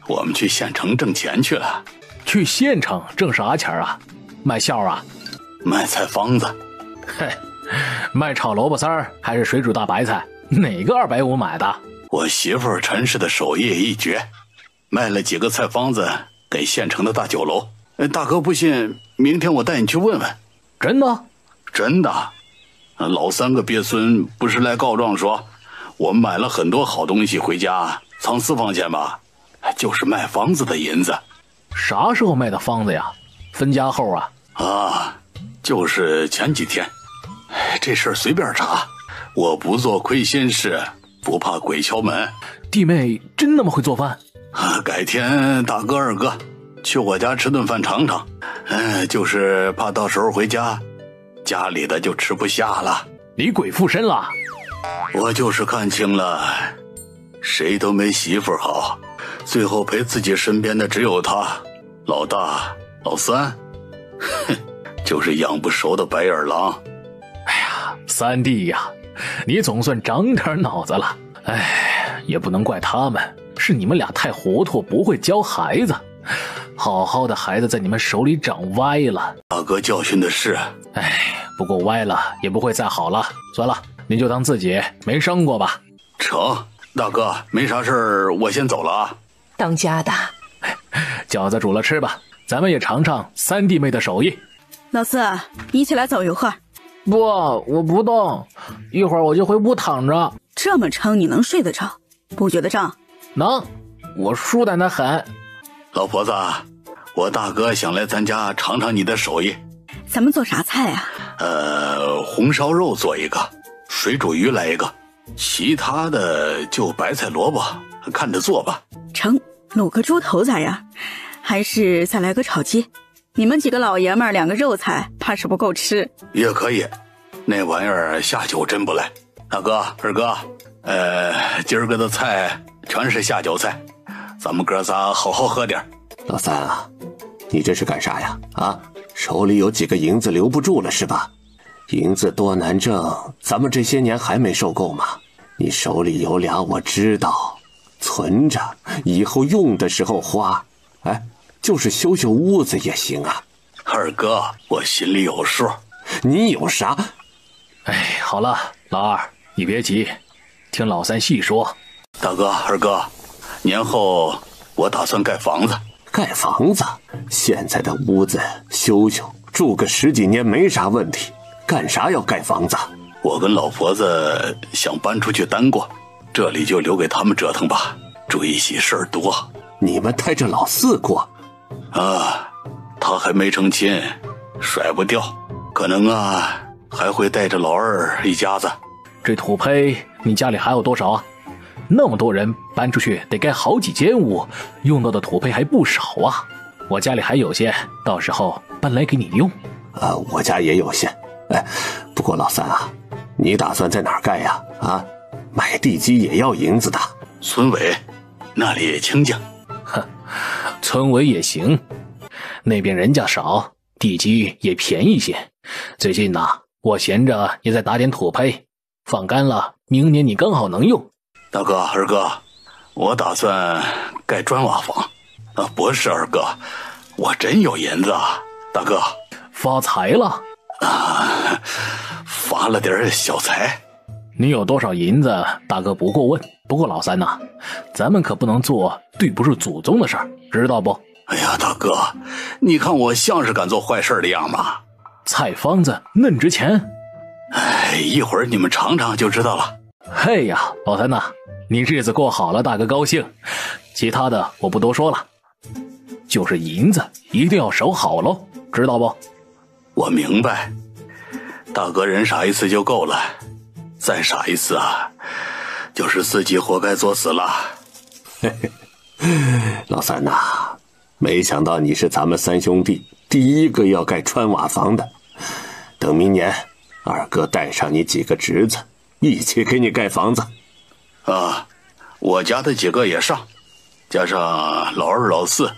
我们去县城挣钱去了。去县城挣啥钱啊？卖馅啊？卖菜方子。嘿，卖炒萝卜丝儿还是水煮大白菜？哪个250买的？我媳妇儿陈氏的手艺一绝，卖了几个菜方子给县城的大酒楼。大哥不信，明天我带你去问问。真的？真的。老3个鳖孙不是来告状说我买了很多好东西回家藏私房钱吧？就是卖方子的银子。啥时候卖的方子呀？分家后啊？啊，就是前几天。这事儿随便查，我不做亏心事，不怕鬼敲门。弟妹真那么会做饭？改天大哥二哥去我家吃顿饭尝尝。就是怕到时候回家，家里的就吃不下了。你鬼附身了？我就是看清了，谁都没媳妇好，最后陪自己身边的只有他，老大、老三，哼，就是养不熟的白眼狼。哎呀，三弟呀，你总算长点脑子了。哎，也不能怪他们，是你们俩太糊涂，不会教孩子。好好的孩子在你们手里长歪了。大哥教训的是，哎，不过歪了也不会再好了。算了，你就当自己没伤过吧。成，大哥，没啥事儿，我先走了啊。当家的，饺子煮了吃吧，咱们也尝尝三弟妹的手艺。老四，你一起来走一会儿。不，我不动，一会儿我就回屋躺着。这么撑你能睡得着？不觉得胀？能，我舒坦得很。老婆子，我大哥想来咱家尝尝你的手艺。咱们做啥菜啊？红烧肉做一个，水煮鱼来一个，其他的就白菜萝卜，看着做吧。成，卤个猪头咋样？还是再来个炒鸡？你们几个老爷们儿2个肉菜，怕是不够吃。也可以，那玩意儿下酒真不赖。大哥、二哥，今儿个的菜全是下酒菜，咱们哥仨好好喝点。老三啊，你这是干啥呀？啊，手里有几个银子留不住了是吧？银子多难挣，咱们这些年还没受够吗？你手里有俩我知道，存着，以后用的时候花。哎，就是修修屋子也行啊。二哥，我心里有数。你有啥？哎，好了，老二，你别急，听老三细说。大哥、二哥，年后我打算盖房子。盖房子？现在的屋子修修，住个10几年没啥问题。干啥要盖房子？我跟老婆子想搬出去单过，这里就留给他们折腾吧。住一起事儿多。你们带着老四过？啊，他还没成亲，甩不掉，可能啊还会带着老二一家子。这土坯你家里还有多少啊？那么多人搬出去得盖好几间屋，用到的土坯还不少啊。我家里还有些，到时候搬来给你用。我家也有些。哎，不过老三啊，你打算在哪儿盖呀？啊，买地基也要银子的。村委那里清静。哼，村委也行，那边人家少，地基也便宜些。最近呢，我闲着也在打点土坯，放干了，明年你刚好能用。大哥、二哥，我打算盖砖瓦房。不是二哥，我真有银子啊。大哥，发财了啊，发了点小财。你有多少银子，大哥不过问。不过老三呐，咱们可不能做对不住祖宗的事儿，知道不？哎呀，大哥，你看我像是敢做坏事的样吗？菜方子嫩值钱。哎，一会儿你们尝尝就知道了。嘿呀，老三呐，你日子过好了，大哥高兴。其他的我不多说了，就是银子一定要守好喽，知道不？我明白，大哥人傻一次就够了，再傻一次啊，就是自己活该作死了。老三呐，没想到你是咱们3兄弟第一个要盖砖瓦房的。等明年，二哥带上你几个侄子，一起给你盖房子。啊，我家的几个也上，加上老二、老四，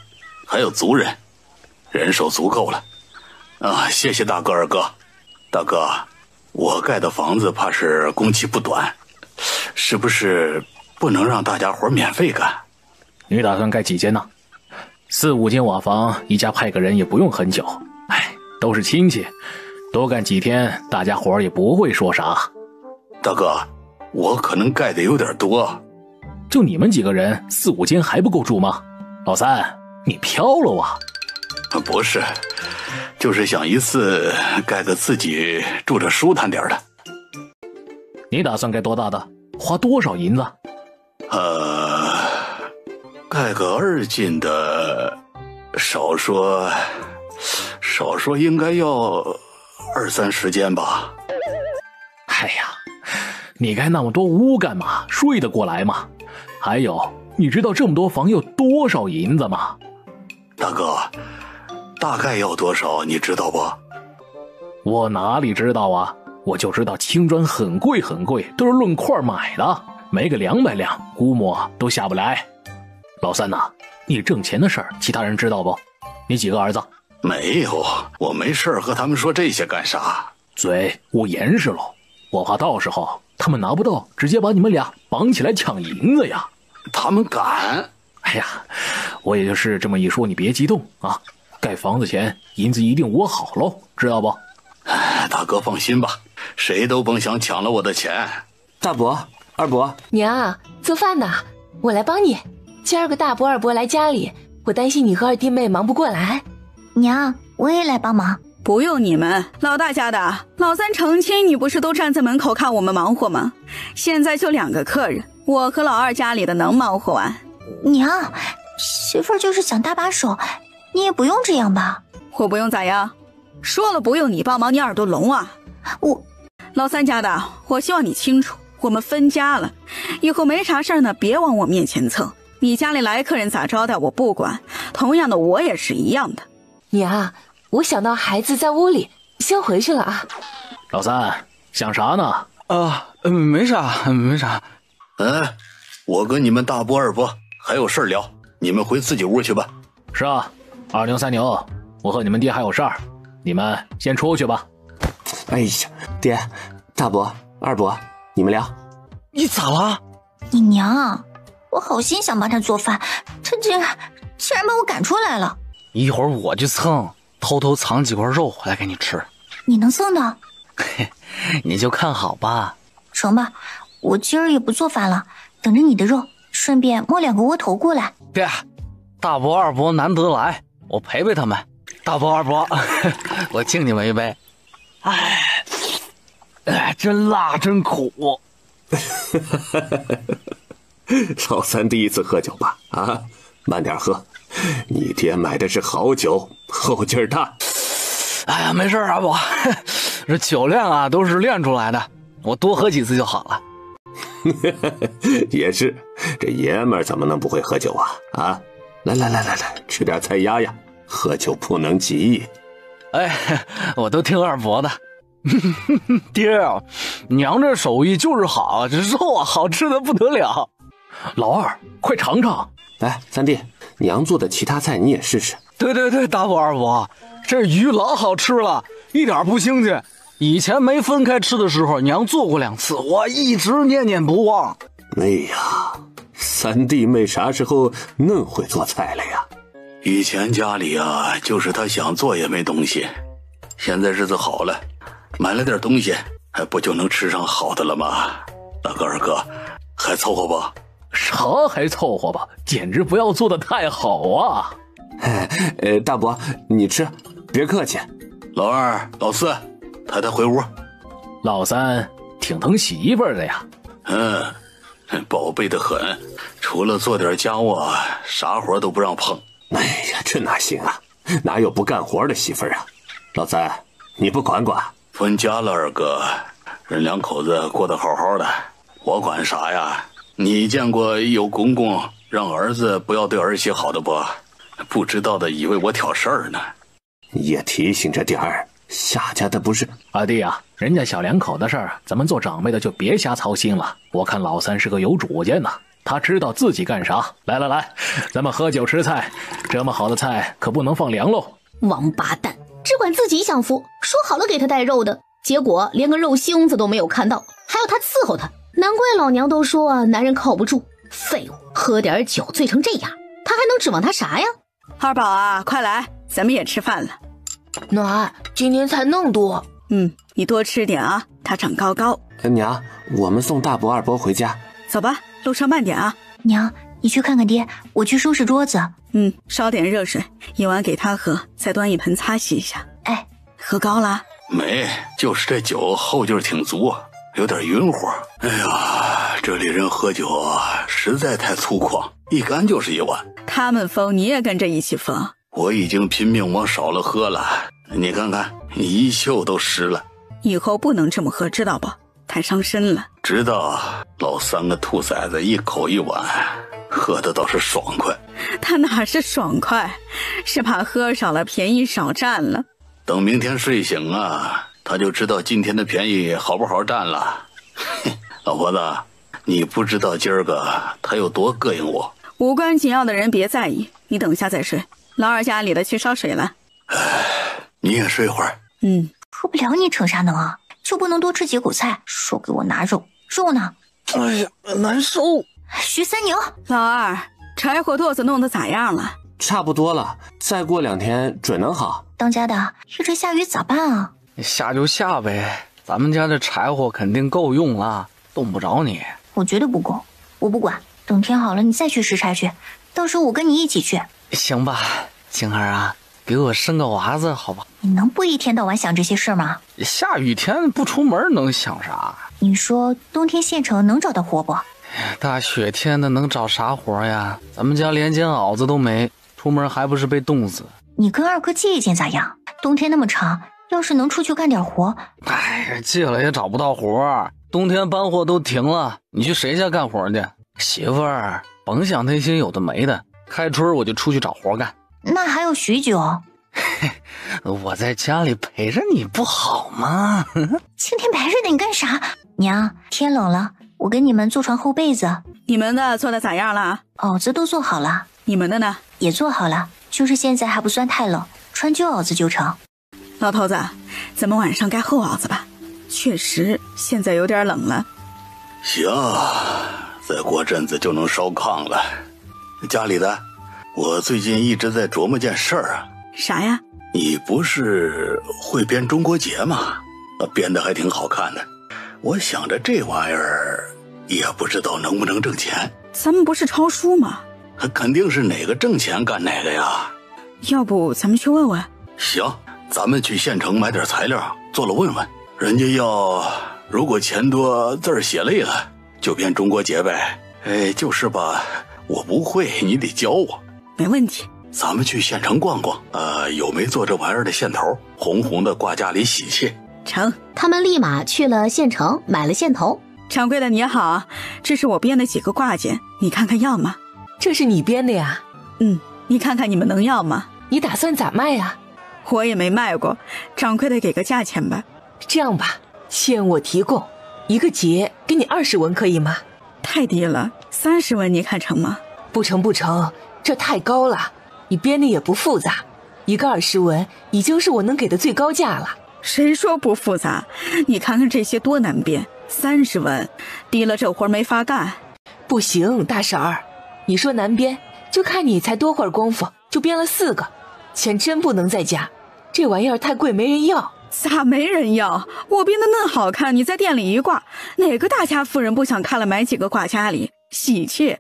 还有族人，人手足够了。啊，谢谢大哥、二哥。大哥，我盖的房子怕是工期不短，是不是不能让大家伙免费干？你打算盖几间呢？4、5间瓦房，一家派个人也不用很久。哎，都是亲戚，多干几天，大家伙也不会说啥。大哥，我可能盖的有点多。就你们几个人，4、5间还不够住吗？老三，你飘了啊？不是，就是想一次盖个自己住着舒坦点的。你打算盖多大的？花多少银子？盖个2进的，少说应该要20、30间吧。哎呀，你盖那么多屋干嘛？睡得过来吗？还有，你知道这么多房要多少银子吗？大哥，大概要多少你知道不？我哪里知道啊，我就知道青砖很贵很贵，都是论块买的，没个200两估摸都下不来。老三呐，你挣钱的事儿，其他人知道不？你几个儿子？没有，我没事和他们说这些干啥？嘴我严实喽，我怕到时候他们拿不到，直接把你们俩绑起来抢银子呀。他们敢？哎呀，我也就是这么一说，你别激动啊。盖房子前银子一定窝好喽，知道不？大哥放心吧，谁都甭想抢了我的钱。大伯、二伯，娘，做饭呢，我来帮你。今儿个大伯、二伯来家里，我担心你和二弟妹忙不过来。娘，我也来帮忙。不用你们，老大家的，老三成亲，你不是都站在门口看我们忙活吗？现在就2个客人，我和老二家里的能忙活完？娘，媳妇儿就是想搭把手，你也不用这样吧？我不用咋样？说了不用你帮忙，你耳朵聋啊？老三家的，我希望你清楚，我们分家了，以后没啥事呢，别往我面前蹭。你家里来客人咋招待我不管，同样的我也是一样的。娘，我想到孩子在屋里，先回去了啊。老三，想啥呢？没啥，没啥。我跟你们大伯、二伯还有事儿聊，你们回自己屋去吧。是啊，二牛、三牛，我和你们爹还有事儿，你们先出去吧。哎呀，爹，大伯、二伯，你们聊。你咋了？你娘，我好心想帮他做饭，他竟然把我赶出来了。一会儿我去蹭，偷偷藏几块肉回来给你吃。你能蹭的？你就看好吧。成吧，我今儿也不做饭了，等着你的肉，顺便摸2个窝头过来。爹，大伯、二伯难得来，我陪陪他们。大伯、二伯，我敬你们一杯。真辣，真苦。老三第一次喝酒吧？啊，慢点喝，你爹买的是好酒，后劲儿大。哎呀，没事啊，伯，这酒量啊都是练出来的，我多喝几次就好了。也是，这爷们儿怎么能不会喝酒啊？啊，来，吃点菜压压，喝酒不能急。哎，我都听二伯的。爹啊，娘这手艺就是好，这肉啊好吃的不得了。老二，快尝尝。来，三弟，娘做的其他菜你也试试。对，大伯二伯，这鱼老好吃了，一点不腥气。以前没分开吃的时候，娘做过2次，我一直念念不忘。哎呀，三弟妹啥时候恁会做菜了呀？以前家里啊，就是他想做也没东西，现在日子好了，买了点东西，不就能吃上好的了吗？大哥、二哥，还凑合吧？啥还凑合吧？简直不要做的太好啊！大伯，你吃，别客气。老二、老四，太太回屋。老三挺疼媳妇儿的呀。宝贝的很，除了做点家务，啥活都不让碰。哎呀，这哪行啊？哪有不干活的媳妇儿啊？老三，你不管管？分家了，二哥，人2口子过得好好的，我管啥呀？你见过有公公让儿子不要对儿媳好的不？不知道的以为我挑事儿呢。也提醒着点儿，夏家的不是二弟啊，人家小2口的事儿，咱们做长辈的就别瞎操心了。我看老三是个有主见的，他知道自己干啥。来，咱们喝酒吃菜，这么好的菜可不能放凉喽。王八蛋，只管自己享福，说好了给他带肉的，结果连个肉星子都没有看到，还要他伺候他。难怪老娘都说啊，男人靠不住。废物，喝点酒醉成这样，他还能指望他啥呀？二宝啊，快来，咱们也吃饭了。暖，今天菜弄多。你多吃点啊，他长高高。娘，我们送大伯、二伯回家。走吧，路上慢点啊。娘，你去看看爹，我去收拾桌子。烧点热水，一碗给他喝，再端一盆擦洗一下。哎，喝高了？没，就是这酒后劲儿挺足，有点晕乎。哎呀，这里人喝酒实在太粗犷，一干就是1碗。他们疯，你也跟着一起疯。我已经拼命往少了喝了，你看看，衣袖都湿了。以后不能这么喝，知道不？太伤身了。知道，老3个兔崽子一口1碗，喝的倒是爽快。他哪是爽快，是怕喝少了便宜少占了。等明天睡醒啊，他就知道今天的便宜好不好占了。老婆子，你不知道今儿个他有多膈应我。无关紧要的人别在意，你等下再睡。老二家里的去烧水了。你也睡会儿。喝不了你逞啥能啊？就不能多吃几口菜？说给我拿肉，肉呢？哎呀，难受。徐三牛，老二，柴火垛子弄得咋样了？差不多了，再过2天准能好。当家的，一直下雨咋办啊？下就下呗，咱们家这柴火肯定够用了，冻不着你。我绝对不够，我不管。等天好了，你再去拾柴去，到时候我跟你一起去。行吧，晴儿啊，给我生个娃子好吧？你能不一天到晚想这些事儿吗？下雨天不出门能想啥？你说冬天县城能找到活不？大雪天的能找啥活呀？咱们家连件袄子都没，出门还不是被冻死？你跟二哥借一件咋样？冬天那么长，要是能出去干点活……哎呀，借了也找不到活，冬天搬货都停了，你去谁家干活去？媳妇儿，甭想那些有的没的，开春我就出去找活干。那还有许久？我在家里陪着你不好吗？青天白日的你干啥？娘，天冷了，我给你们做床厚被子。你们的做的咋样了？袄子都做好了。你们的呢？也做好了，就是现在还不算太冷，穿旧袄子就成。老头子，咱们晚上盖厚袄子吧。确实，现在有点冷了。行，再过阵子就能烧炕了。家里的，我最近一直在琢磨件事儿啊。啥呀？你不是会编中国结吗？编得还挺好看的。我想着这玩意儿也不知道能不能挣钱。咱们不是抄书吗？肯定是哪个挣钱干哪个呀。要不咱们去问问？行，咱们去县城买点材料，做了问问。人家要如果钱多字儿写累了，就编中国结呗。哎，就是吧，我不会，你得教我。没问题。咱们去县城逛逛，有没做这玩意儿的线头，红红的挂家里喜气。成。他们立马去了县城买了线头。掌柜的你好，这是我编的几个挂件，你看看要吗？这是你编的呀？你看看你们能要吗？你打算咋卖呀？我也没卖过，掌柜的给个价钱吧。这样吧，线我提供，一个结给你20文，可以吗？太低了，30文你看成吗？不成，这太高了。你编的也不复杂，一个20文已经是我能给的最高价了。谁说不复杂？你看看这些多难编，30文，低了这活没法干。不行，大婶儿，你说难编，就看你才多会儿功夫就编了4个，钱真不能再加，这玩意儿太贵，没人要。咋没人要？我编的嫩好看，你在店里一挂，哪个大家夫人不想看了买几个挂家里，喜气。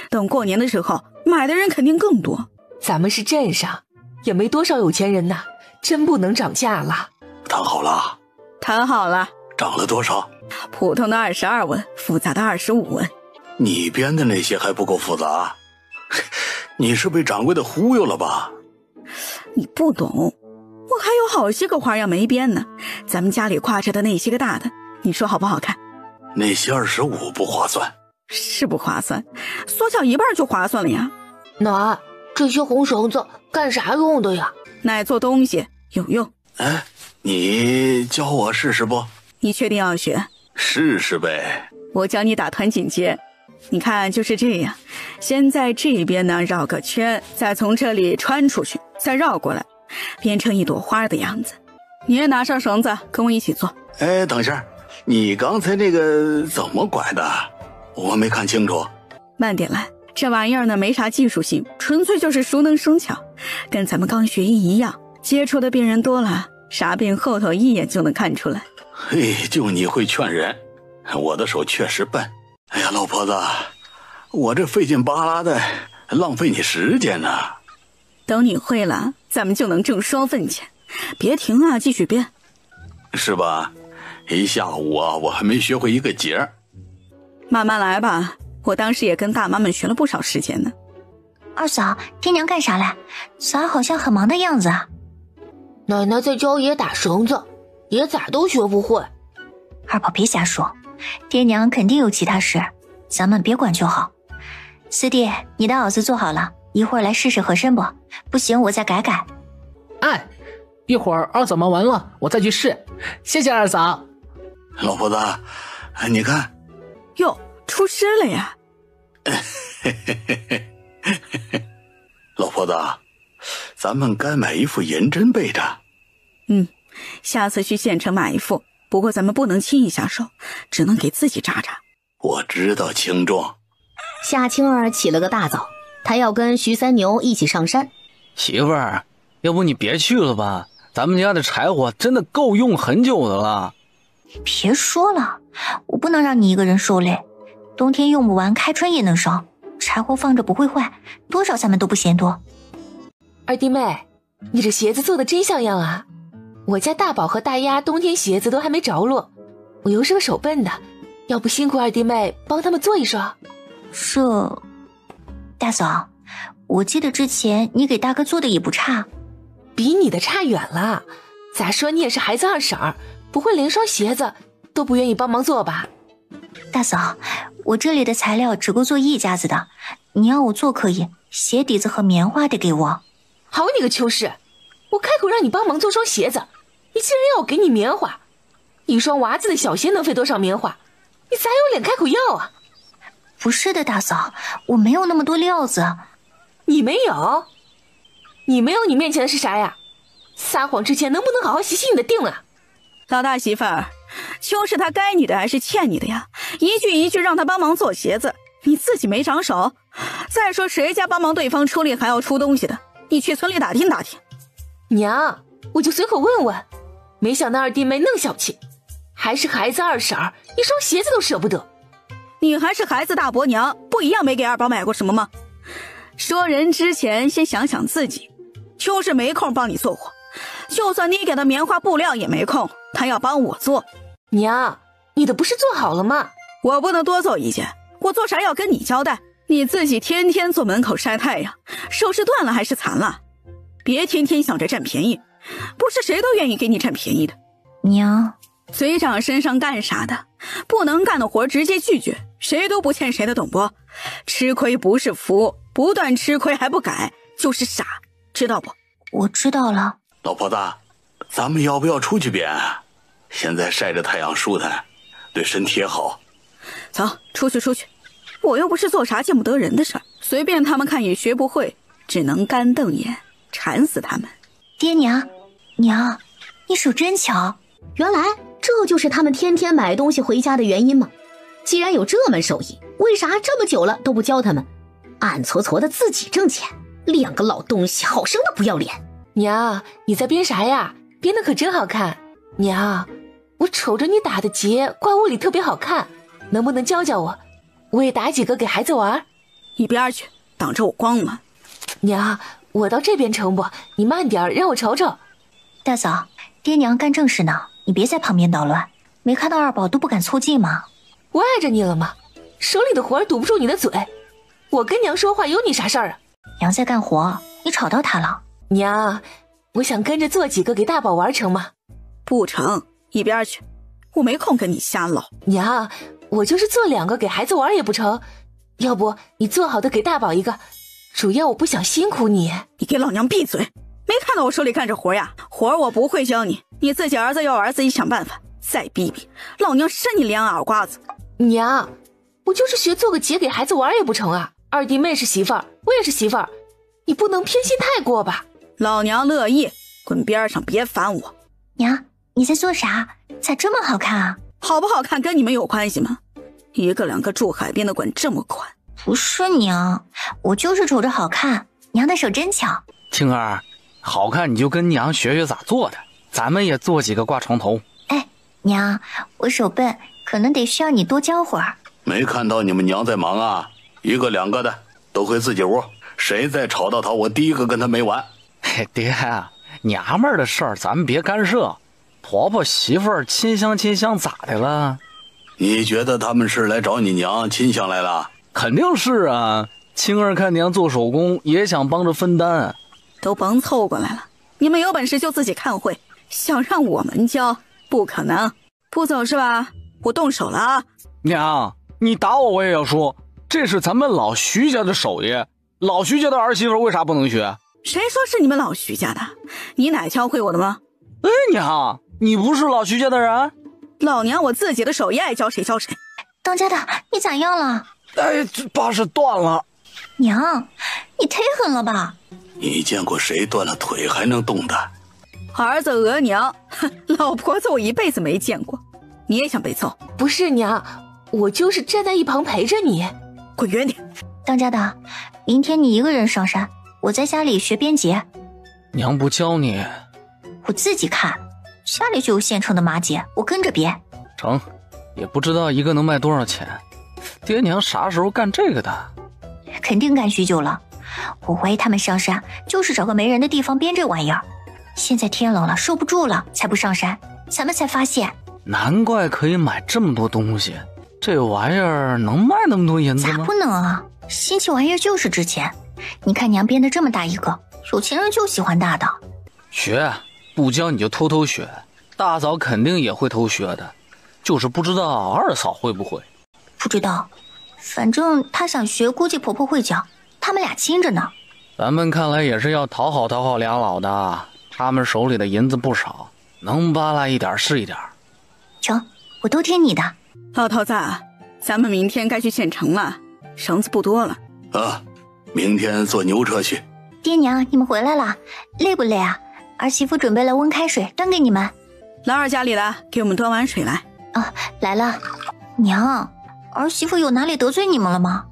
等过年的时候，买的人肯定更多。咱们是镇上，也没多少有钱人呐，真不能涨价了。谈好了？谈好了。涨了多少？普通的22文，复杂的25文。你编的那些还不够复杂？你是被掌柜的忽悠了吧？你不懂，我还有好些个花样没编呢。咱们家里挂着的那些个大的，你说好不好看？那些25不划算。是不划算，缩小一半就划算了呀。奶，这些红绳子干啥用的呀？奶做东西有用。哎，你教我试试不？你确定要学？试试呗。我教你打团锦结。你看就是这样，先在这边呢绕个圈，再从这里穿出去，再绕过来，编成一朵花的样子。你也拿上绳子跟我一起做。哎，等一下，你刚才那个怎么拐的？我没看清楚。慢点来，这玩意儿呢没啥技术性，纯粹就是熟能生巧，跟咱们刚学艺一样。接触的病人多了，啥病后头一眼就能看出来。嘿，就你会劝人，我的手确实笨。哎呀，老婆子，我这费劲巴拉的，浪费你时间呢。等你会了，咱们就能挣双份钱。别停啊，继续编。是吧？一下午啊，我还没学会一个结。慢慢来吧，我当时也跟大妈们学了不少时间呢。二嫂，爹娘干啥来？咋好像很忙的样子啊？奶奶在教爷打绳子，爷咋都学不会。二宝别瞎说，爹娘肯定有其他事，咱们别管就好。四弟，你的袄子做好了，一会儿来试试合身不？不行我再改改。哎，一会儿二嫂忙完了，我再去试。谢谢二嫂。老婆子，你看。哟，出师了呀。老婆子，咱们该买一副银针备着。下次去县城买一副，不过咱们不能轻易下手，只能给自己扎扎。我知道，青壮。夏青儿起了个大早，她要跟徐三牛一起上山。媳妇儿，要不你别去了吧，咱们家的柴火真的够用很久的了。别说了，我不能让你一个人受累，冬天用不完，开春也能烧，柴火放着不会坏，多少咱们都不嫌多。二弟妹，你这鞋子做的真像样啊！我家大宝和大丫冬天鞋子都还没着落，我又是个手笨的，要不辛苦二弟妹帮他们做一双。这，大嫂，我记得之前你给大哥做的也不差。比你的差远了，咋说你也是孩子二婶儿，不会连双鞋子都不愿意帮忙做吧？大嫂，我这里的材料只够做一家子的，你要我做可以，鞋底子和棉花得给我。好你个秋氏，我开口让你帮忙做双鞋子，你竟然要我给你棉花？一双娃子的小鞋能费多少棉花？你咋有脸开口要啊？不是的，大嫂，我没有那么多料子。你没有？你没有你面前的是啥呀？撒谎之前能不能好好洗洗你的腚啊？老大媳妇儿，秋是他该你的还是欠你的呀？一句一句让他帮忙做鞋子，你自己没长手。再说谁家帮忙对方出力还要出东西的？你去村里打听打听。娘，我就随口问问，没想到二弟妹那小气，还是孩子二婶儿，一双鞋子都舍不得。你还是孩子大伯娘，不一样没给二宝买过什么吗？说人之前先想想自己。秋是没空帮你做活，就算你给他棉花布料也没空，他要帮我做。娘，你的不是做好了吗？我不能多做一件，我做啥要跟你交代。你自己天天坐门口晒太阳，手是断了还是残了？别天天想着占便宜，不是谁都愿意给你占便宜的。娘，随长身上干啥的，不能干的活直接拒绝，谁都不欠谁的，懂不？吃亏不是福，不断吃亏还不改，就是傻，知道不？我知道了。老婆子，咱们要不要出去编？现在晒着太阳舒坦，对身体也好。走，出去出去。我又不是做啥见不得人的事儿，随便他们看也学不会，只能干瞪眼，馋死他们。爹娘，娘，你手真巧。原来这就是他们天天买东西回家的原因吗？既然有这门手艺，为啥这么久了都不教他们？暗搓搓的自己挣钱，两个老东西好生的不要脸。娘，你在编啥呀？编的可真好看。娘，我瞅着你打的结挂屋里特别好看，能不能教教我？我也打几个给孩子玩。一边去，挡着我光嘛。娘，我到这边成不？你慢点，让我瞅瞅。大嫂，爹娘干正事呢，你别在旁边捣乱。没看到二宝都不敢凑近吗？我碍着你了吗？手里的活儿堵不住你的嘴，我跟娘说话有你啥事儿啊？娘在干活，你吵到她了。娘，我想跟着做几个给大宝玩成吗？不成，一边去，我没空跟你瞎唠。娘，我就是做2个给孩子玩也不成，要不你做好的给大宝一个，主要我不想辛苦你。你给老娘闭嘴！没看到我手里干着活呀？活我不会教你，你自己儿子要儿自己想办法。再逼逼，老娘扇你2耳刮子！娘，我就是学做个结给孩子玩也不成啊！二弟妹是媳妇儿，我也是媳妇儿，你不能偏心太过吧？老娘乐意，滚边上，别烦我。娘，你在做啥？咋这么好看啊？好不好看跟你们有关系吗？一个2个住海边的管这么宽。不是娘，我就是瞅着好看。娘的手真巧。青儿，好看你就跟娘学学咋做的，咱们也做几个挂床头。哎，娘，我手笨，可能得需要你多教会儿。没看到你们娘在忙啊？1个2个的都回自己屋，谁再吵到她，我第一个跟她没完。嘿，爹，娘们儿的事儿咱们别干涉，婆婆媳妇儿亲香亲香咋的了？你觉得他们是来找你娘亲香来了？肯定是啊，青儿看娘做手工也想帮着分担。都甭凑过来了，你们有本事就自己看会，想让我们教不可能。不走是吧？我动手了啊！娘，你打我也要说，这是咱们老徐家的手艺，老徐家的儿媳妇为啥不能学？谁说是你们老徐家的？你奶教会我的吗？哎，娘，你不是老徐家的人？老娘我自己的手艺爱教谁教谁。当家的，你咋样了？哎，这把是断了。娘，你忒狠了吧？你见过谁断了腿还能动的？儿子额娘，哼，老婆子我一辈子没见过。你也想被揍？不是娘，我就是站在一旁陪着你。滚远点！当家的，明天你一个人上山，我在家里学编结。娘不教你？我自己看，家里就有现成的麻结，我跟着编。成，也不知道一个能卖多少钱。爹娘啥时候干这个的？肯定干许久了。我怀疑他们上山就是找个没人的地方编这玩意儿。现在天冷了，受不住了，才不上山。咱们才发现，难怪可以买这么多东西。这玩意儿能卖那么多银子吗？咋不能啊？新奇玩意儿就是值钱。你看娘编的这么大一个，有钱人就喜欢大的。学，不教你就偷偷学。大嫂肯定也会偷学的，就是不知道二嫂会不会。不知道，反正她想学，估计婆婆会教。他们俩亲着呢。咱们看来也是要讨好俩老的，他们手里的银子不少，能扒拉一点是一点。成，我都听你的。老头子，咱们明天该去县城了，绳子不多了。啊，明天坐牛车去。爹娘，你们回来了，累不累啊？儿媳妇准备了温开水，端给你们。老二家里的，给我们端碗水来。啊，来了。娘，儿媳妇有哪里得罪你们了吗？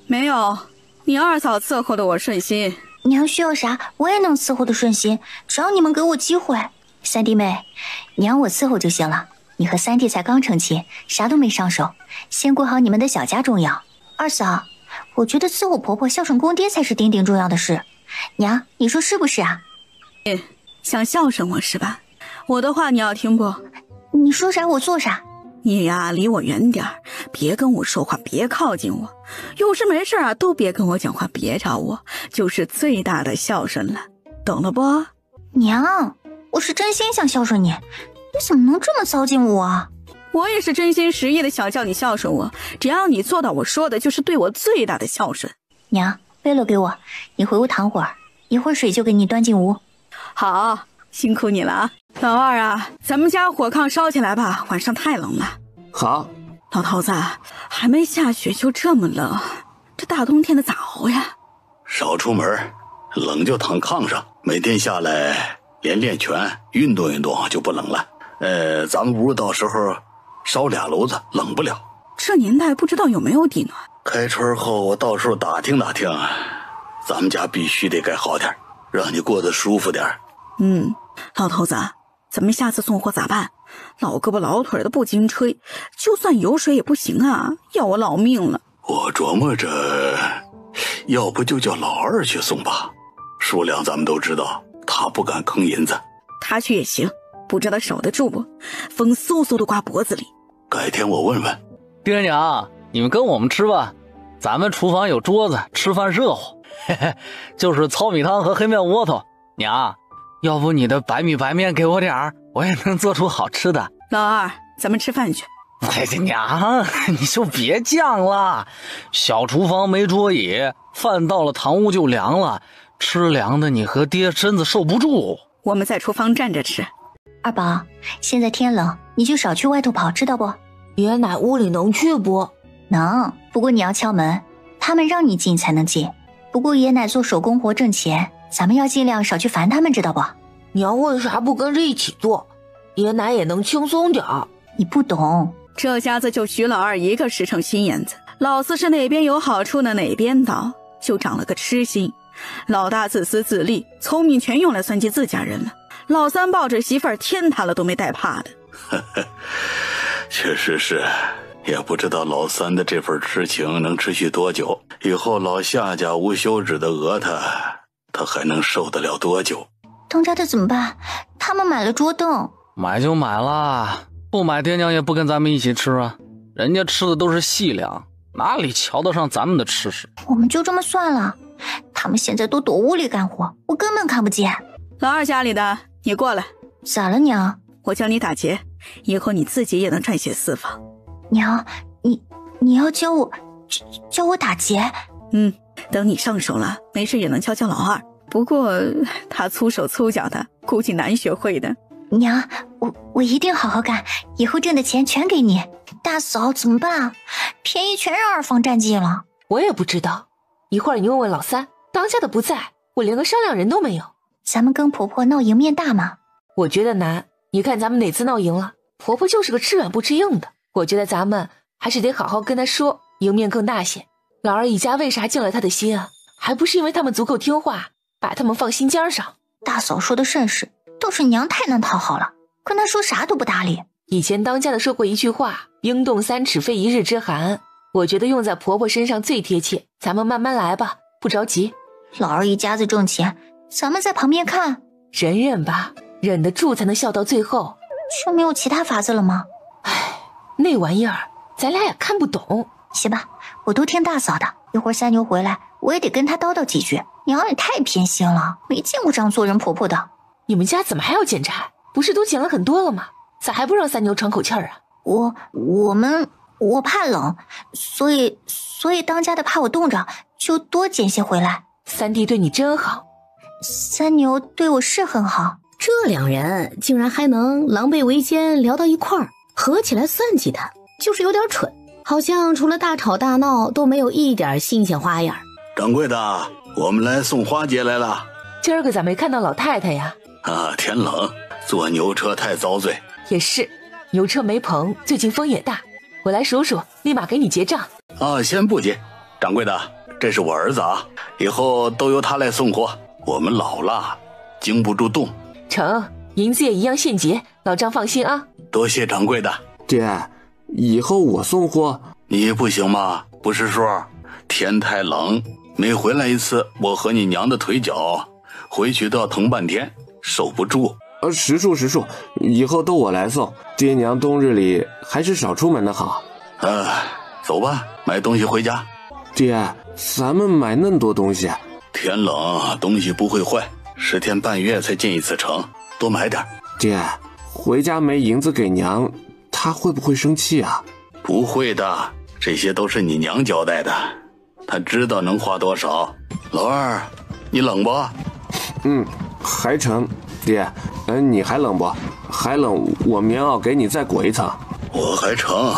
没有，你二嫂伺候的我顺心。娘需要啥，我也能伺候的顺心，只要你们给我机会。三弟妹，娘我伺候就行了。你和三弟才刚成亲，啥都没上手，先顾好你们的小家重要。二嫂，我觉得伺候婆婆、孝顺公爹才是顶顶重要的事。娘，你说是不是啊？想孝顺我是吧？我的话你要听不？你说啥我做啥。你呀，离我远点儿，别跟我说话，别靠近我。有事没事啊，都别跟我讲话，别找我，就是最大的孝顺了，懂了不？娘，我是真心想孝顺你，你怎么能这么糟践我啊？我也是真心实意的想叫你孝顺我，只要你做到我说的，就是对我最大的孝顺。娘，杯箩给我，你回屋躺会儿，一会儿水就给你端进屋。好，辛苦你了啊。老二啊，咱们家火炕烧起来吧，晚上太冷了。好。老头子，还没下雪就这么冷，这大冬天的咋熬呀？少出门，冷就躺炕上，每天下来练拳，运动运动就不冷了。咱们屋到时候烧2炉子，冷不了。这年代不知道有没有顶啊？开春后我到时候打听打听，咱们家必须得盖好点，让你过得舒服点。老头子，咱们下次送货咋办？老胳膊老腿的不经吹，就算有水也不行啊，要我老命了。我琢磨着，要不就叫老二去送吧，数量咱们都知道，他不敢坑银子。他去也行，不知道守得住不？风嗖嗖的刮脖子里。改天我问问。爹娘，你们跟我们吃吧，咱们厨房有桌子，吃饭热乎。嘿嘿，就是糙米汤和黑面窝头。娘，要不你的白米白面给我点儿，我也能做出好吃的。老二，咱们吃饭去。娘，你就别犟了，小厨房没桌椅，饭到了堂屋就凉了，吃凉的你和爹身子受不住。我们在厨房站着吃。二宝，现在天冷，你就少去外头跑，知道不？爷奶屋里能去不？能，不过你要敲门，他们让你进才能进。不过爷奶做手工活挣钱，咱们要尽量少去烦他们，知道不？娘为啥不跟着一起做？爷奶也能轻松点儿。你不懂，这家子就徐老二一个实诚心眼子，老四是哪边有好处呢哪边倒，就长了个痴心。老大自私自利，聪明全用来算计自家人了。老三抱着媳妇儿天塌了都没带怕的。确实是，也不知道老三的这份痴情能持续多久，以后老夏家无休止的讹他还能受得了多久？当家的怎么办？他们买了桌凳。买就买了，不买爹娘也不跟咱们一起吃啊。人家吃的都是细粮，哪里瞧得上咱们的吃食？我们就这么算了，他们现在都躲屋里干活，我根本看不见。老二家里的，你过来。咋了娘？我教你打结，以后你自己也能赚些私房。娘，你要教我打结？等你上手了，没事也能教教老二。不过他粗手粗脚的，估计难学会的。娘，我一定好好干，以后挣的钱全给你。大嫂怎么办啊？便宜全让二房占尽了。我也不知道，一会儿你问问老三，当家的不在，我连个商量人都没有。咱们跟婆婆闹赢面大吗？我觉得难，你看咱们哪次闹赢了？婆婆就是个吃软不吃硬的。我觉得咱们还是得好好跟她说，赢面更大些。老二一家为啥进了她的心啊？还不是因为他们足够听话，把他们放心尖上。大嫂说的甚是，倒是娘太难讨好了，跟她说啥都不搭理。以前当家的说过一句话，冰冻3尺非一日之寒，我觉得用在婆婆身上最贴切。咱们慢慢来吧，不着急。老二一家子挣钱，咱们在旁边看，忍忍吧，忍得住才能笑到最后。就没有其他法子了吗？唉，那玩意儿咱俩也看不懂。行吧，我都听大嫂的，一会儿三牛回来，我也得跟他叨叨几句。娘也太偏心了，没见过这样做人婆婆的。你们家怎么还要减柴？不是都减了很多了吗？咋还不让三牛喘口气儿啊？我怕冷，所以当家的怕我冻着，就多捡些回来。三弟对你真好。三牛对我是很好。这两人竟然还能狼狈为奸聊到一块儿，合起来算计他就是有点蠢，好像除了大吵大闹都没有一点新鲜花样。掌柜的，我们来送花节来了。今儿个咋没看到老太太呀？天冷，坐牛车太遭罪。也是，牛车没棚，最近风也大。我来数数，立马给你结账。先不结，掌柜的，这是我儿子啊，以后都由他来送货。我们老了，经不住冻。成，银子也一样现结，老张放心啊。多谢掌柜的。爹，以后我送货。你不行吗？不是说天太冷，每回来一次，我和你娘的腿脚回去都要疼半天，受不住。实数，以后都我来送。爹娘冬日里还是少出门的好。走吧，买东西回家。爹，咱们买那么多东西。天冷，东西不会坏，10天半月才进一次城，多买点。爹，回家没银子给娘，她会不会生气啊？不会的，这些都是你娘交代的，她知道能花多少。老二，你冷不？还成。爹，你还冷不？还冷，我棉袄给你再裹一层。我还成，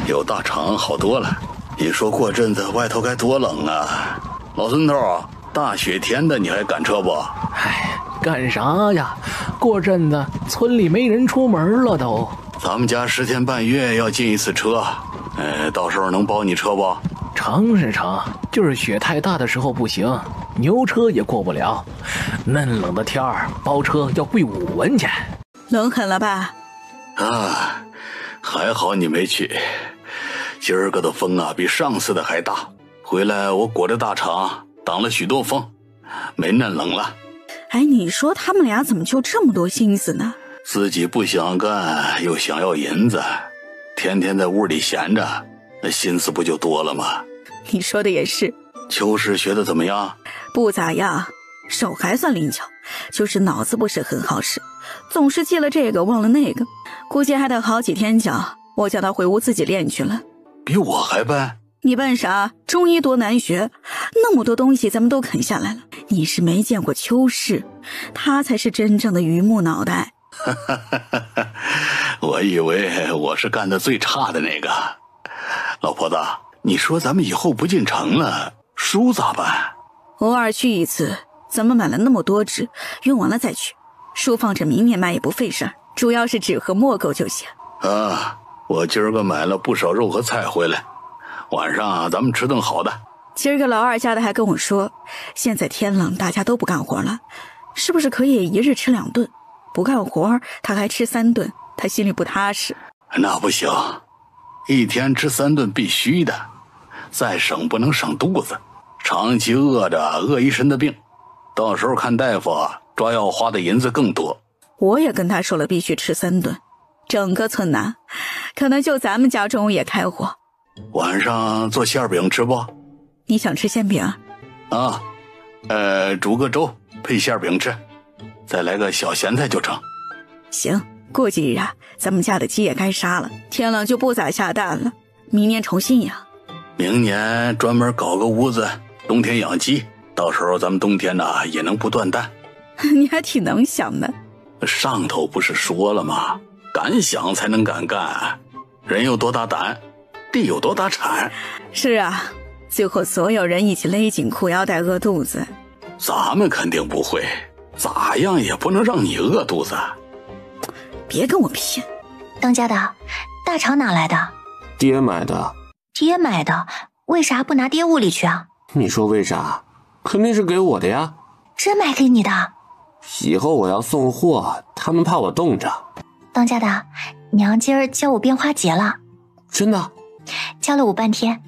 有大厂好多了。你说过阵子外头该多冷啊！老孙头，大雪天的你还赶车不？干啥呀？过阵子村里没人出门了都。咱们家10天半月要进一次车，到时候能包你车不？成是成，就是雪太大的时候不行，牛车也过不了。嫩冷的天儿，包车要贵5文钱。冷狠了吧？还好你没去。今儿个的风啊，比上次的还大。回来我裹着大氅，挡了许多风，没那冷了。你说他们俩怎么就这么多心思呢？自己不想干，又想要银子，天天在屋里闲着，那心思不就多了吗？你说的也是。秋实学的怎么样？不咋样，手还算灵巧，就是脑子不是很好使，总是记了这个忘了那个，估计还得好几天教。我叫他回屋自己练去了。比我还笨？你笨啥？中医多难学，那么多东西咱们都啃下来了。你是没见过秋实，他才是真正的榆木脑袋。我以为我是干得最差的那个。老婆子，你说咱们以后不进城了，书咋办？偶尔去一次，咱们买了那么多纸，用完了再去。书放着明年卖也不费事儿，主要是纸和墨够就行。我今儿个买了不少肉和菜回来，晚上咱们吃顿好的。今儿个老二家的还跟我说，现在天冷，大家都不干活了，是不是可以一日吃2顿？不干活他还吃3顿，他心里不踏实。那不行，一天吃3顿必须的，再省不能省肚子，长期饿着饿一身的病，到时候看大夫抓药花的银子更多。我也跟他说了，必须吃3顿，整个村呐，可能就咱们家中午也开火。晚上做馅饼吃不？你想吃馅饼？煮个粥配馅饼吃，再来个小咸菜就成。行，过几日咱们家的鸡也该杀了，天冷就不咋下蛋了，明年重新养。明年专门搞个屋子，冬天养鸡，到时候咱们冬天也能不断蛋。你还挺能想的。上头不是说了吗？敢想才能敢干，人有多大胆，地有多大产。是啊，最后所有人一起勒紧裤腰带饿肚子。咱们肯定不会，咋样也不能让你饿肚子。别跟我骗。当家的，大肠哪来的？爹买的。爹买的？为啥不拿爹屋里去啊？你说为啥？肯定是给我的呀。真买给你的？以后我要送货，他们怕我冻着。当家的，娘今儿教我编花结了。真的？教了我半天，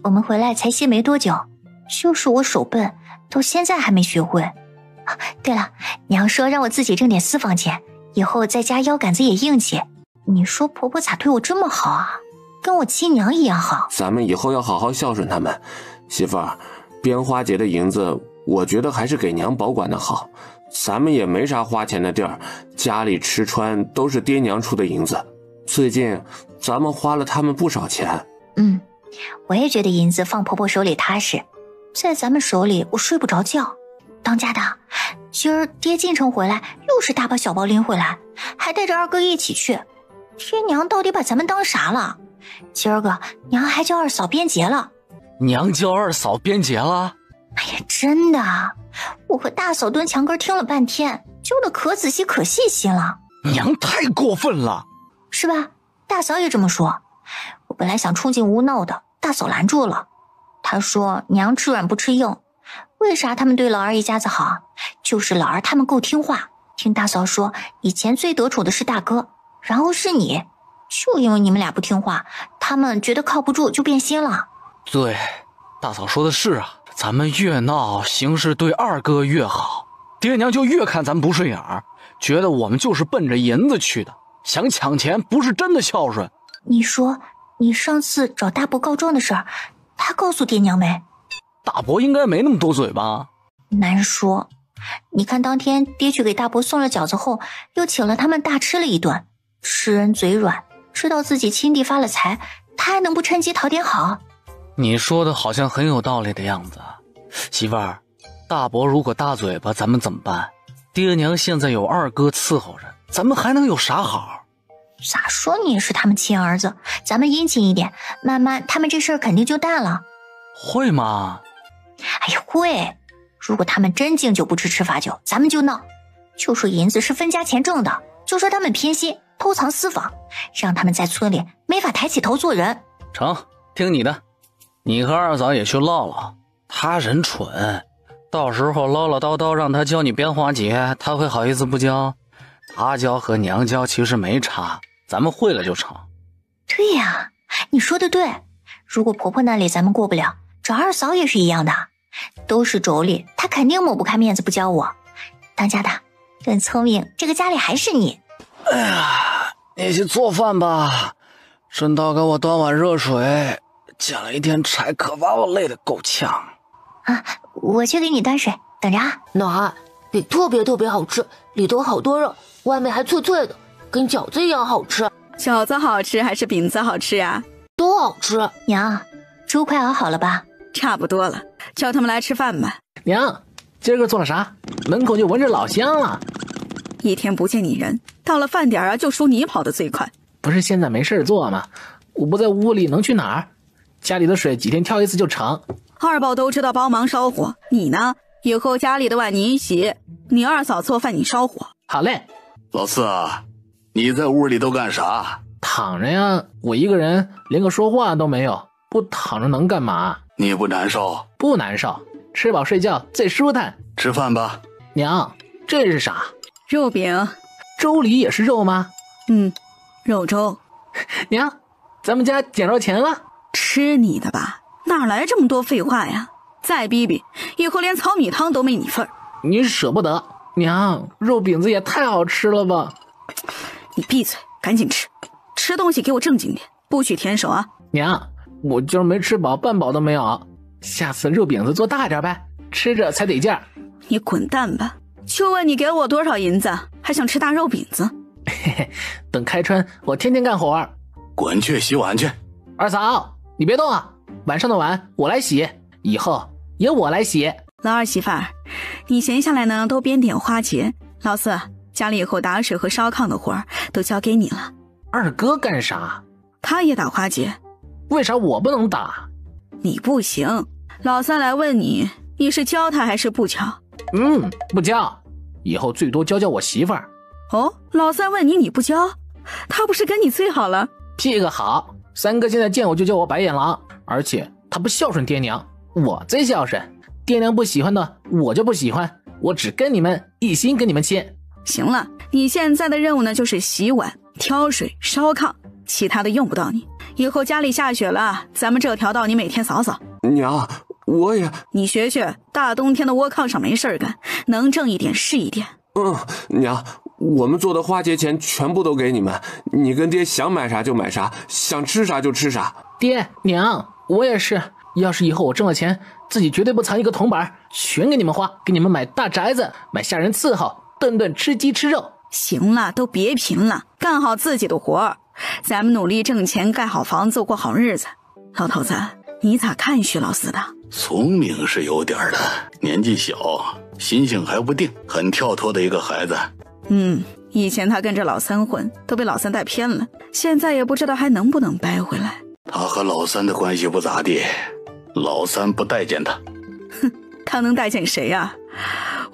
我们回来才歇没多久，就是我手笨，到现在还没学会。啊，对了，娘说让我自己挣点私房钱，以后在家腰杆子也硬气。你说婆婆咋对我这么好啊？跟我亲娘一样好。咱们以后要好好孝顺他们。媳妇儿，编花节的银子，我觉得还是给娘保管的好。咱们也没啥花钱的地儿，家里吃穿都是爹娘出的银子。最近咱们花了他们不少钱。我也觉得银子放婆婆手里踏实，在咱们手里我睡不着觉。当家的，今儿爹进城回来，又是大包小包拎回来，还带着二哥一起去。爹娘到底把咱们当啥了？今儿个娘还叫二嫂编结了。娘叫二嫂编结了？哎呀，真的，我和大嫂蹲墙根听了半天，揪得可仔细可细心了。娘太过分了，是吧？大嫂也这么说。我本来想冲进屋闹的，大嫂拦住了。她说娘吃软不吃硬，为啥他们对老二一家子好？就是老二他们够听话。听大嫂说，以前最得宠的是大哥，然后是你，就因为你们俩不听话，他们觉得靠不住就变心了。对，大嫂说的是啊，咱们越闹，形势对二哥越好，爹娘就越看咱不顺眼儿，觉得我们就是奔着银子去的，想抢钱不是真的孝顺。你说你上次找大伯告状的事儿，他告诉爹娘没？大伯应该没那么多嘴吧？难说。你看当天爹去给大伯送了饺子后，又请了他们大吃了一顿，吃人嘴软，知道自己亲弟发了财，他还能不趁机讨点好？你说的好像很有道理的样子。媳妇儿，大伯如果大嘴巴，咱们怎么办？爹娘现在有二哥伺候着，咱们还能有啥好？咋说你也是他们亲儿子，咱们殷勤一点，慢慢他们这事儿肯定就淡了。会吗？哎呀，会。如果他们真敬酒不吃罚酒，咱们就闹，就说银子是分家钱挣的，就说他们偏心偷藏私房，让他们在村里没法抬起头做人。成，听你的。你和二嫂也去唠唠，他人蠢，到时候唠唠叨叨让他教你编花节，他会好意思不教？他教和娘教其实没差，咱们会了就成。对呀，你说的对。如果婆婆那里咱们过不了，找二嫂也是一样的，都是妯娌，她肯定抹不开面子不教我。当家的真聪明，这个家里还是你。哎呀，你去做饭吧，顺道给我端碗热水，捡了一天柴，可把我累得够呛。啊，我去给你端水，等着啊。暖，得特别特别好吃，里头好多肉，外面还脆脆的，跟饺子一样好吃。饺子好吃还是饼子好吃啊？都好吃。娘，猪快熬好了吧？差不多了，叫他们来吃饭吧。娘，今儿个做了啥？门口就闻着老香了。一天不见你人，到了饭点啊，就属你跑得最快。不是现在没事做吗？我不在屋里能去哪儿？家里的水几天挑一次就成。二宝都知道帮忙烧火，你呢？以后家里的碗你洗，你二嫂做饭你烧火。好嘞。老四啊，你在屋里都干啥？躺着呀，我一个人连个说话都没有，不躺着能干嘛？你不难受？不难受，吃饱睡觉最舒坦。吃饭吧。娘，这是啥？肉饼。粥里也是肉吗？肉粥。娘，咱们家捡着钱了。吃你的吧，哪来这么多废话呀？再逼逼，以后连糙米汤都没你份儿。你舍不得。娘，肉饼子也太好吃了吧。你闭嘴，赶紧吃，吃东西给我正经点，不许舔手啊。娘，我今儿没吃饱，半饱都没有，下次肉饼子做大点呗，吃着才得劲儿。你滚蛋吧，就问你给我多少银子，还想吃大肉饼子？嘿嘿，等开春我天天干活。滚去洗碗去。二嫂，你别动啊，晚上的碗我来洗，以后也我来洗。老二媳妇儿，你闲下来呢，多编点花节。老四，家里以后打水和烧炕的活儿都交给你了。二哥干啥？他也打花节。为啥我不能打？你不行，老三来问你，你是教他还是不教？不教，以后最多教我媳妇儿。哦，老三问你，你不教？他不是跟你最好了？屁个好！三哥现在见我就叫我白眼狼，而且他不孝顺爹娘，我最孝顺。爹娘不喜欢的，我就不喜欢，我只跟你们一心跟你们亲。行了，你现在的任务呢，就是洗碗、挑水、烧炕，其他的用不到你。以后家里下雪了，咱们这条道你每天扫扫。娘，我也……你学学，大冬天的窝炕上没事干，能挣一点是一点。娘，我们做的花节钱全部都给你们，你跟爹想买啥就买啥，想吃啥就吃啥。爹娘，我也是，要是以后我挣了钱，自己绝对不藏一个铜板，全给你们花，给你们买大宅子，买下人伺候，顿顿吃鸡吃肉。行了，都别贫了，干好自己的活儿，咱们努力挣钱，盖好房子，过好日子。老头子，你咋看徐老四的？聪明是有点的，年纪小，心性还不定，很跳脱的一个孩子。以前他跟着老三混，都被老三带偏了，现在也不知道还能不能掰回来。他和老三的关系不咋地，老三不待见他。他能待见谁啊？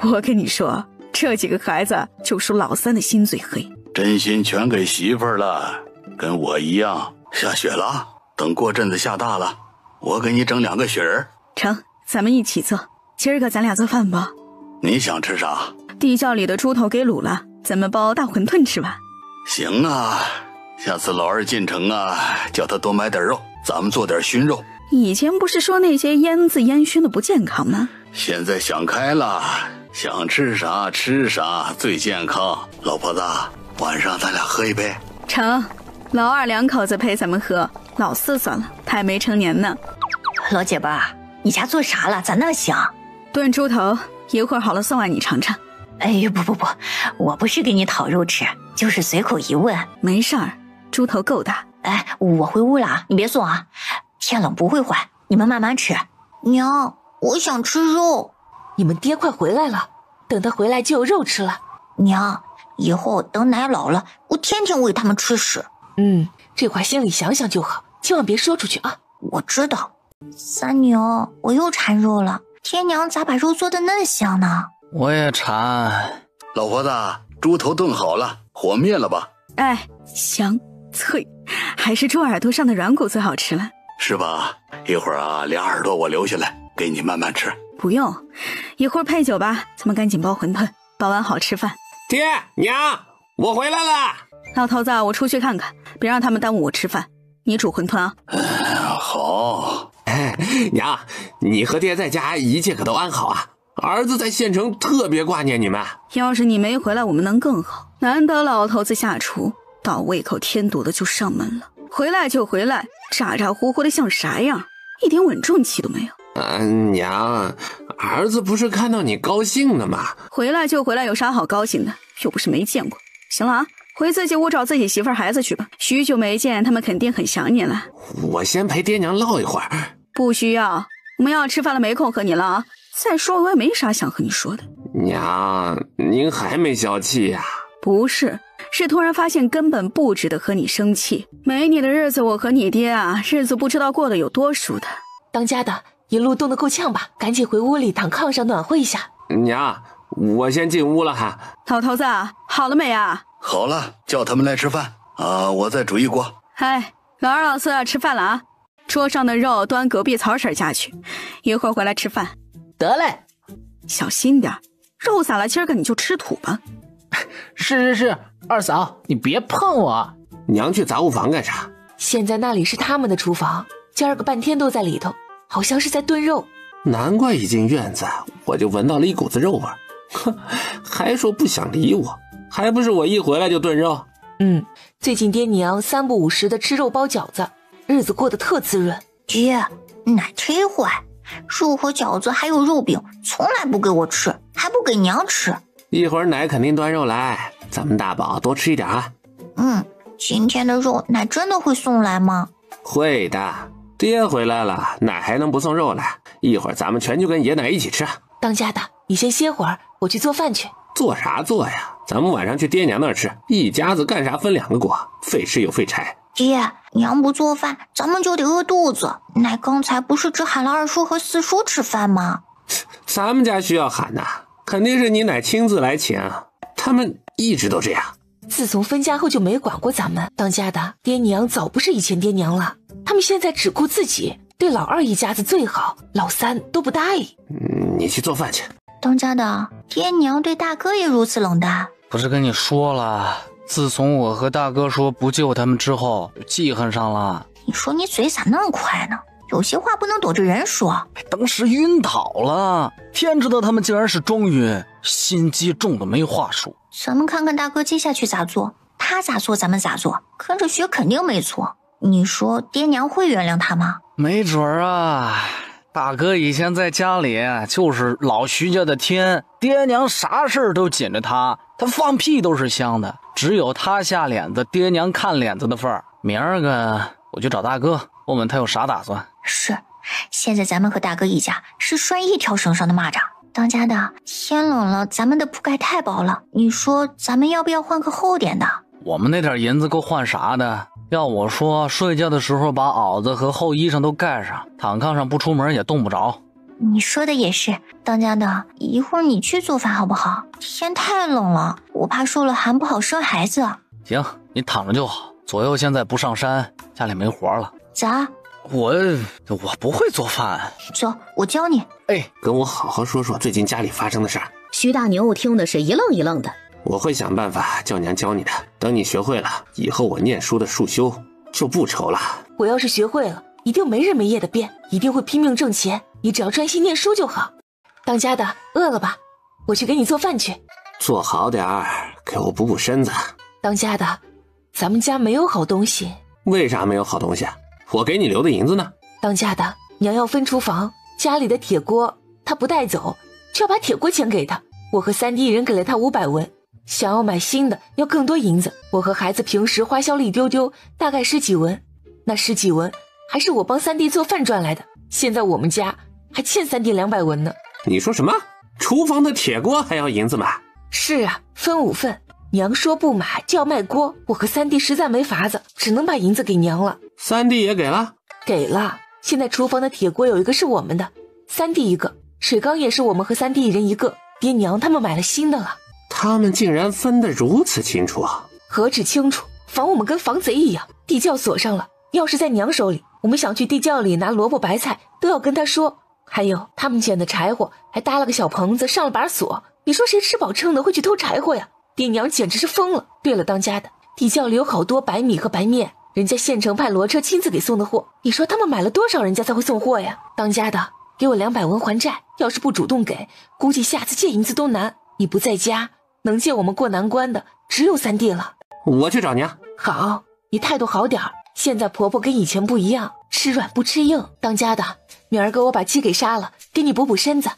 我跟你说，这几个孩子就属老三的心最黑，真心全给媳妇儿了，跟我一样。下雪了，等过阵子下大了，我给你整2个雪人。成，咱们一起做。今儿个咱俩做饭吧。你想吃啥？地窖里的猪头给卤了，咱们包大馄饨吃吧。行啊，下次老二进城啊，叫他多买点肉，咱们做点熏肉。以前不是说那些腌制烟熏的不健康吗？现在想开了，想吃啥吃啥最健康。老婆子，晚上咱俩喝一杯。成，老二2口子陪咱们喝，老四算了，他还没成年呢。老姐们儿，你家做啥了？咋那香？炖猪头，一会儿好了送完你尝尝。哎呦不，我不是给你讨肉吃，就是随口一问。没事儿，猪头够大。哎，我回屋了，你别送啊，天冷不会坏，你们慢慢吃。娘，我想吃肉。你们爹快回来了，等他回来就有肉吃了。娘，以后等奶老了，我天天喂他们吃屎。这话心里想想就好，千万别说出去啊。我知道。三娘，我又馋肉了，天娘咋把肉做得嫩香呢？我也馋。老婆子，猪头炖好了，火灭了吧？哎，香脆，还是猪耳朵上的软骨最好吃了。是吧？一会儿啊，俩耳朵我留下来给你慢慢吃。不用，一会儿配酒吧，咱们赶紧包馄饨，包完好吃饭。爹娘，我回来了。老头子，我出去看看，别让他们耽误我吃饭。你煮馄饨啊。好。娘，你和爹在家一切可都安好啊？儿子在县城特别挂念你们。要是你没回来，我们能更好。难得老头子下厨，到胃口添堵的就上门了。回来就回来，咋咋呼呼的像啥样，一点稳重气都没有。娘，儿子不是看到你高兴了吗？回来就回来，有啥好高兴的？又不是没见过。行了啊，回自己屋找自己媳妇儿孩子去吧。许久没见，他们肯定很想你了。我先陪爹娘唠一会儿。不需要，我们要吃饭了，没空和你了啊。再说我也没啥想和你说的。娘，您还没消气呀？不是，是突然发现根本不值得和你生气。没你的日子，我和你爹啊，日子不知道过得有多舒坦。当家的一路冻得够呛吧，赶紧回屋里躺炕上暖和一下。娘，我先进屋了哈。老头子，好了没啊？好了，叫他们来吃饭啊，我再煮一锅。哎，老二老四要吃饭了啊，桌上的肉端隔壁曹婶家去，一会儿回来吃饭。得嘞，小心点，肉撒了今儿个你就吃土吧。是，二嫂你别碰我。娘去杂物房干啥？现在那里是他们的厨房，今儿个半天都在里头，好像是在炖肉。难怪一进院子我就闻到了一股子肉味，哼，还说不想理我，还不是我一回来就炖肉。最近爹娘3不5时的吃肉包饺子，日子过得特滋润。爹，奶忒坏，肉和饺子还有肉饼从来不给我吃，还不给娘吃。一会儿奶肯定端肉来，咱们大宝多吃一点啊。今天的肉奶真的会送来吗？会的，爹回来了，奶还能不送肉来？一会儿咱们全就跟爷奶一起吃。当家的，你先歇会儿，我去做饭去。做啥做呀？咱们晚上去爹娘那儿吃，一家子干啥分2个锅，费事又费柴。爹，娘不做饭，咱们就得饿肚子。奶刚才不是只喊了二叔和四叔吃饭吗？咱们家需要喊呐，肯定是你奶亲自来请啊。他们一直都这样。自从分家后就没管过咱们，当家的爹娘早不是以前爹娘了，他们现在只顾自己，对老二一家子最好，老三都不搭理。你去做饭去。当家的，爹娘对大哥也如此冷淡。不是跟你说了，自从我和大哥说不救他们之后，就记恨上了。你说你嘴咋那么快呢？有些话不能躲着人说。当时晕倒了，天知道他们竟然是装晕，心机重的没话说。咱们看看大哥接下去咋做，他咋做咱们咋做，跟着学肯定没错。你说爹娘会原谅他吗？没准儿啊，大哥以前在家里就是老徐家的天，爹娘啥事儿都紧着他放屁都是香的，只有他下脸子，爹娘看脸子的份儿。明儿个我去找大哥，问问他有啥打算。是，现在咱们和大哥一家是拴一条绳上的蚂蚱。当家的，天冷了，咱们的铺盖太薄了，你说咱们要不要换个厚点的？我们那点银子够换啥的？要我说，睡觉的时候把袄子和厚衣裳都盖上，躺炕上不出门也冻不着。你说的也是，当家的，一会儿你去做饭好不好？天太冷了，我怕受了寒不好生孩子。行，你躺着就好。左右现在不上山，家里没活了。咋？我不会做饭。走，我教你。哎，跟我好好说说最近家里发生的事儿。徐大牛听的是一愣一愣的。我会想办法叫娘教你的，等你学会了，以后我念书的束修就不愁了。我要是学会了，一定没日没夜的变，一定会拼命挣钱，你只要专心念书就好。当家的，饿了吧？我去给你做饭去。做好点儿，给我补补身子。当家的，咱们家没有好东西。为啥没有好东西啊？我给你留的银子呢？当家的，娘要分厨房，家里的铁锅她不带走，就要把铁锅钱给她。我和三弟一人给了她500文，想要买新的要更多银子。我和孩子平时花销了一丢丢，大概10几文，那10几文还是我帮三弟做饭赚来的。现在我们家还欠三弟200文呢。你说什么？厨房的铁锅还要银子买？是啊，分5份。娘说不买就要卖锅，我和三弟实在没法子，只能把银子给娘了。三弟也给了？给了。现在厨房的铁锅有一个是我们的，三弟一个，水缸也是我们和三弟一人一个，爹娘他们买了新的了。他们竟然分得如此清楚啊！何止清楚，防我们跟防贼一样。地窖锁上了，要是在娘手里，我们想去地窖里拿萝卜白菜都要跟他说。还有他们捡的柴火还搭了个小棚子，上了把锁，你说谁吃饱撑的会去偷柴火呀？爹娘简直是疯了。对了，当家的，地窖里有好多白米和白面，人家县城派骡车亲自给送的货，你说他们买了多少人家才会送货呀？当家的，给我200文还债，要是不主动给，估计下次借银子都难。你不在家，能借我们过难关的只有三弟了。我去找娘。好，你态度好点儿。现在婆婆跟以前不一样，吃软不吃硬。当家的，明儿个我把鸡给杀了，给你补补身子。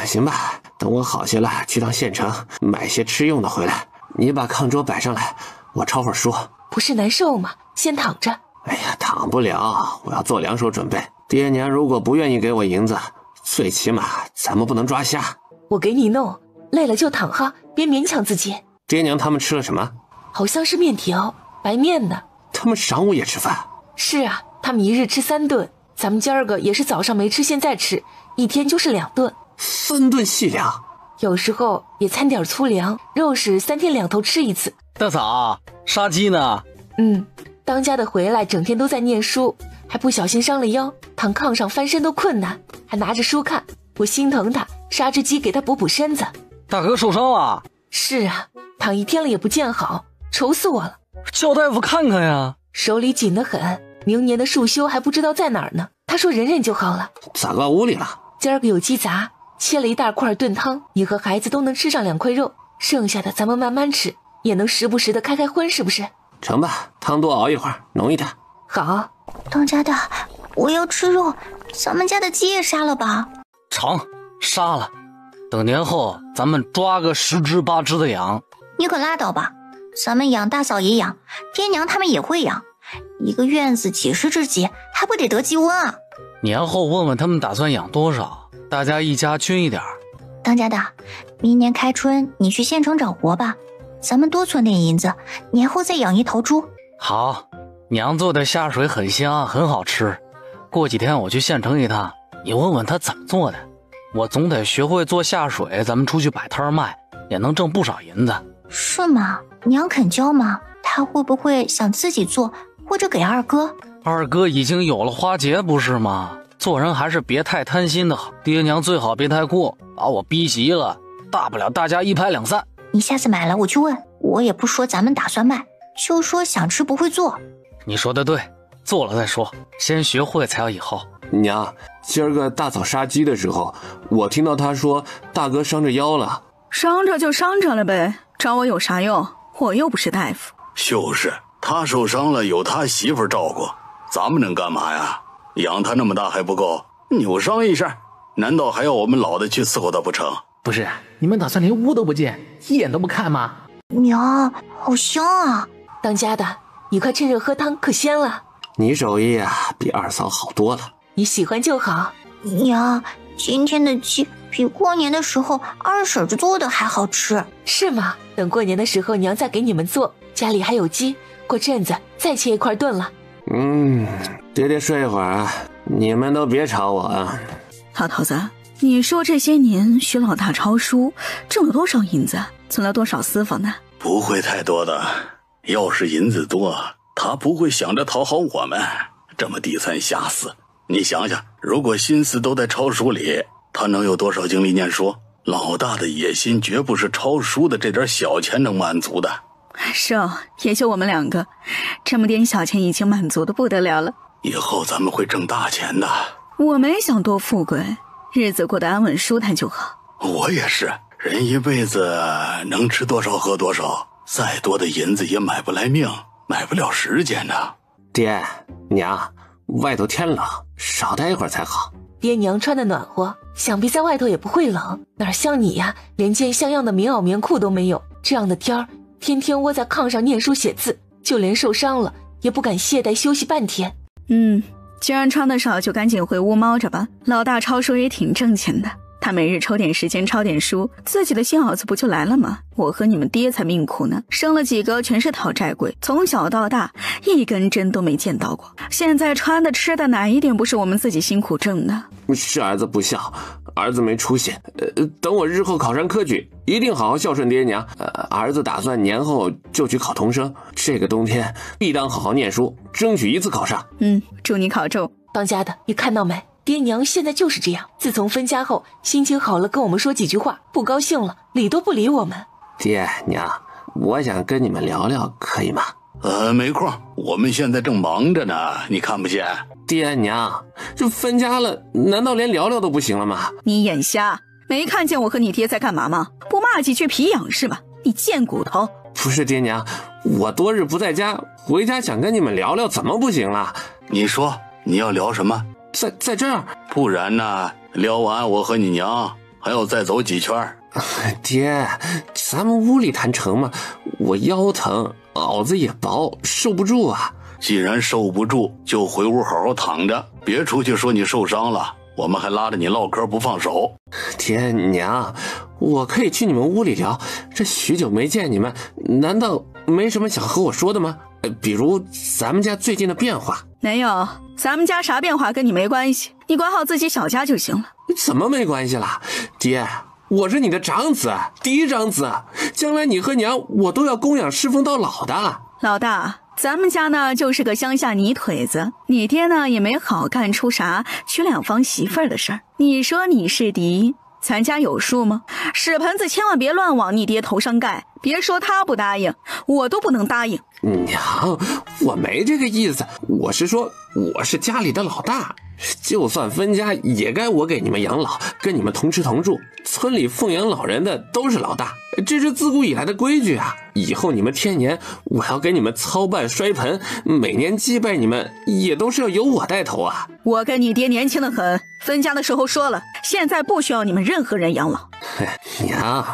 行吧，等我好些了，去趟县城买些吃用的回来。你把炕桌摆上来，我抄会儿书。不是难受吗？先躺着。哎呀，躺不了，我要做2手准备。爹娘如果不愿意给我银子，最起码咱们不能抓瞎。我给你弄，累了就躺哈，别勉强自己。爹娘他们吃了什么？好像是面条，白面的。他们晌午也吃饭？是啊，他们一日吃3顿，咱们今儿个也是早上没吃，现在吃，一天就是2顿。3顿细粮，有时候也掺点粗粮，肉是3天2头吃一次。大嫂，杀鸡呢？当家的回来整天都在念书，还不小心伤了腰，躺炕上翻身都困难，还拿着书看，我心疼他，杀只鸡给他补补身子。大哥受伤了？是啊，躺1天了也不见好，愁死我了。叫大夫看看呀。手里紧得很，明年的束修还不知道在哪儿呢。他说忍忍就好了。咋搁屋里了？今儿个有鸡杂，切了1大块炖汤，你和孩子都能吃上2块肉，剩下的咱们慢慢吃，也能时不时的开开荤，是不是？成吧，汤多熬一会儿，浓一点。好。当家的，我要吃肉，咱们家的鸡也杀了吧？成，杀了。等年后咱们抓个10只8只的养。你可拉倒吧，咱们养，大嫂也养，爹娘他们也会养，一个院子几10只鸡，还不得得鸡瘟啊？年后问问他们打算养多少，大家一家均一点。当家的，明年开春你去县城找活吧，咱们多存点银子，年后再养1头猪。好，娘做的下水很香，很好吃。过几天我去县城一趟，你问问她怎么做的。我总得学会做下水，咱们出去摆摊卖，也能挣不少银子。是吗？娘肯教吗？她会不会想自己做，或者给二哥？二哥已经有了花节不是吗？做人还是别太贪心的好，爹娘最好别太过，把我逼急了，大不了大家一拍两散。你下次买了我去问，我也不说咱们打算卖，就说想吃不会做。你说的对，做了再说，先学会才有以后。娘，今儿个大嫂杀鸡的时候，我听到她说大哥伤着腰了。伤着就伤着了呗，找我有啥用？我又不是大夫。就是他受伤了，有他媳妇照顾，咱们能干嘛呀？养他那么大还不够，扭伤一下，难道还要我们老的去伺候他不成？不是，你们打算连屋都不见，一眼都不看吗？娘，好香啊！当家的，你快趁热喝汤，可鲜了。你手艺啊，比二嫂好多了。你喜欢就好。娘，今天的鸡比过年的时候二婶子做的还好吃。是吗？等过年的时候娘再给你们做，家里还有鸡，过阵子再切一块炖了。爹爹睡一会儿啊，你们都别吵我啊。老头子，你说这些年徐老大抄书挣了多少银子，存了多少私房呢？不会太多的，要是银子多，他不会想着讨好我们，这么低三下四。你想想，如果心思都在抄书里，他能有多少精力念书？老大的野心绝不是抄书的这点小钱能满足的。是哦，也就我们两个，这么点小钱已经满足的不得了了。以后咱们会挣大钱的。我没想多富贵，日子过得安稳舒坦就好。我也是，人一辈子能吃多少喝多少，再多的银子也买不来命，买不了时间呢。爹娘，外头天冷，少待一会儿才好。爹娘穿的暖和，想必在外头也不会冷，哪像你呀，连件像样的棉袄棉裤都没有。这样的天儿，天天窝在炕上念书写字，就连受伤了也不敢懈怠休息半天。既然穿得少，就赶紧回屋猫着吧。老大抄书也挺挣钱的，他每日抽点时间抄点书，自己的心饵子不就来了吗？我和你们爹才命苦呢，生了几个全是讨债鬼，从小到大一根针都没见到过。现在穿的吃的哪一点不是我们自己辛苦挣的？是儿子不孝，儿子没出息。等我日后考上科举，一定好好孝顺爹娘。儿子打算年后就去考童生，这个冬天必当好好念书，争取一次考上。祝你考中。当家的，你看到没？爹娘现在就是这样，自从分家后，心情好了跟我们说几句话，不高兴了理都不理我们。爹娘，我想跟你们聊聊，可以吗？没空，我们现在正忙着呢，你看不见？爹娘，这分家了，难道连聊聊都不行了吗？你眼瞎，没看见我和你爹在干嘛吗？不骂几句皮痒是吧？你贱骨头！不是爹娘，我多日不在家，回家想跟你们聊聊，怎么不行了？你说你要聊什么？在这儿，不然呢？聊完我和你娘还要再走几圈。爹，咱们屋里谈成吗？我腰疼，袄子也薄，受不住啊。既然受不住，就回屋好好躺着，别出去说你受伤了，我们还拉着你唠嗑不放手。爹娘，我可以去你们屋里聊，这许久没见你们，难道没什么想和我说的吗？比如咱们家最近的变化。没有，咱们家啥变化跟你没关系，你管好自己小家就行了。怎么没关系了？爹，我是你的长子，第一长子，将来你和娘我都要供养侍奉到老的。老大，咱们家呢就是个乡下泥腿子，你爹呢也没好干出啥娶两房媳妇儿的事儿。你说你是第一，咱家有数吗？屎盆子千万别乱往你爹头上盖，别说他不答应，我都不能答应。娘，我没这个意思，我是说我是家里的老大，就算分家也该我给你们养老，跟你们同吃同住。村里奉养老人的都是老大，这是自古以来的规矩啊。以后你们天年我要给你们操办摔盆，每年祭拜你们也都是要由我带头啊。我跟你爹年轻的很，分家的时候说了，现在不需要你们任何人养老。娘，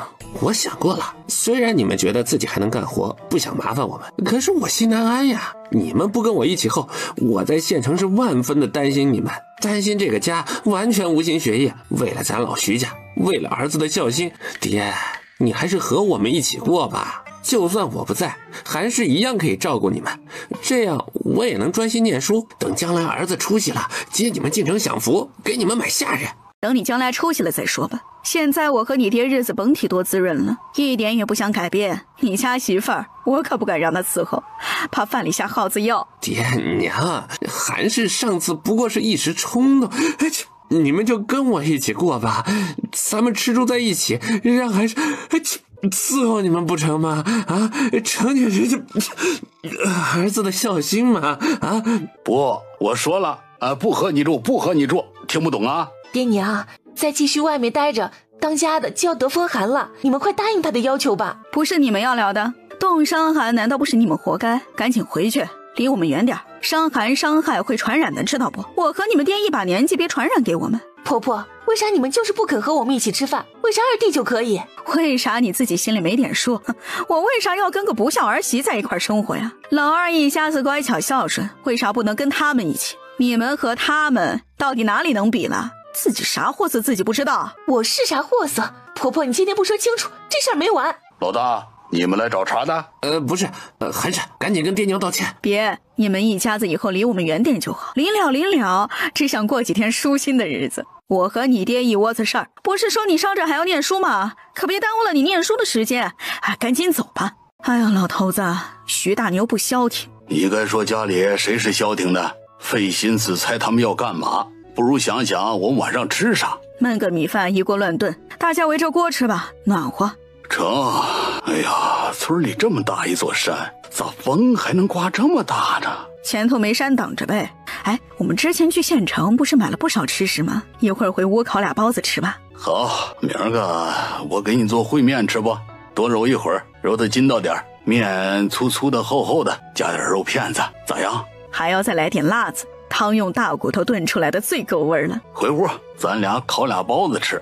我想过了，虽然你们觉得自己还能干活，不想麻烦我们，可是我心难安呀。你们不跟我一起后，我在县城是万分的担心你们，担心这个家完全无心学业。为了咱老徐家，为了儿子的孝心，爹，你还是和我们一起过吧。就算我不在，韩氏一样可以照顾你们，这样我也能专心念书，等将来儿子出息了，接你们进城享福，给你们买下人。等你将来出息了再说吧，现在我和你爹日子甭提多滋润了，一点也不想改变。你家媳妇儿我可不敢让她伺候，怕饭里下耗子药。爹娘，韩氏上次不过是一时冲动，你们就跟我一起过吧，咱们吃住在一起，让韩氏伺候你们不成吗？啊，成全这儿子的孝心嘛！啊，不，我说了啊，不和你住，不和你住，听不懂啊？爹娘，再继续外面待着，当家的就要得风寒了，你们快答应他的要求吧。不是你们要聊的，冻伤寒难道不是你们活该？赶紧回去，离我们远点，伤寒伤害会传染的，知道不？我和你们爹一把年纪，别传染给我们。婆婆，为啥你们就是不肯和我们一起吃饭？为啥二弟就可以？为啥你自己心里没点数？我为啥要跟个不孝儿媳在一块生活呀？老二一家子乖巧孝顺，为啥不能跟他们一起？你们和他们到底哪里能比了？自己啥货色自己不知道？我是啥货色？婆婆，你今天不说清楚，这事儿没完。老大，你们来找茬的？不是，韩氏，赶紧跟爹娘道歉。别，你们一家子以后离我们远点就好。临了，只想过几天舒心的日子。我和你爹一窝子事儿，不是说你伤着还要念书吗？可别耽误了你念书的时间。哎，赶紧走吧。哎呀，老头子，徐大牛不消停。你该说家里谁是消停的？费心思猜他们要干嘛，不如想想我们晚上吃啥。焖个米饭，一锅乱炖，大家围着锅吃吧，暖和。成。哎呀，村里这么大一座山，咋风还能刮这么大呢？前头没山挡着呗。哎，我们之前去县城不是买了不少吃食吗？一会儿回屋烤俩包子吃吧。好，明儿个我给你做烩面吃不？多揉一会儿，揉得筋道点，面粗粗的厚厚的，加点肉片子，咋样？还要再来点辣子，汤用大骨头炖出来的最够味了。回屋咱俩烤俩包子吃。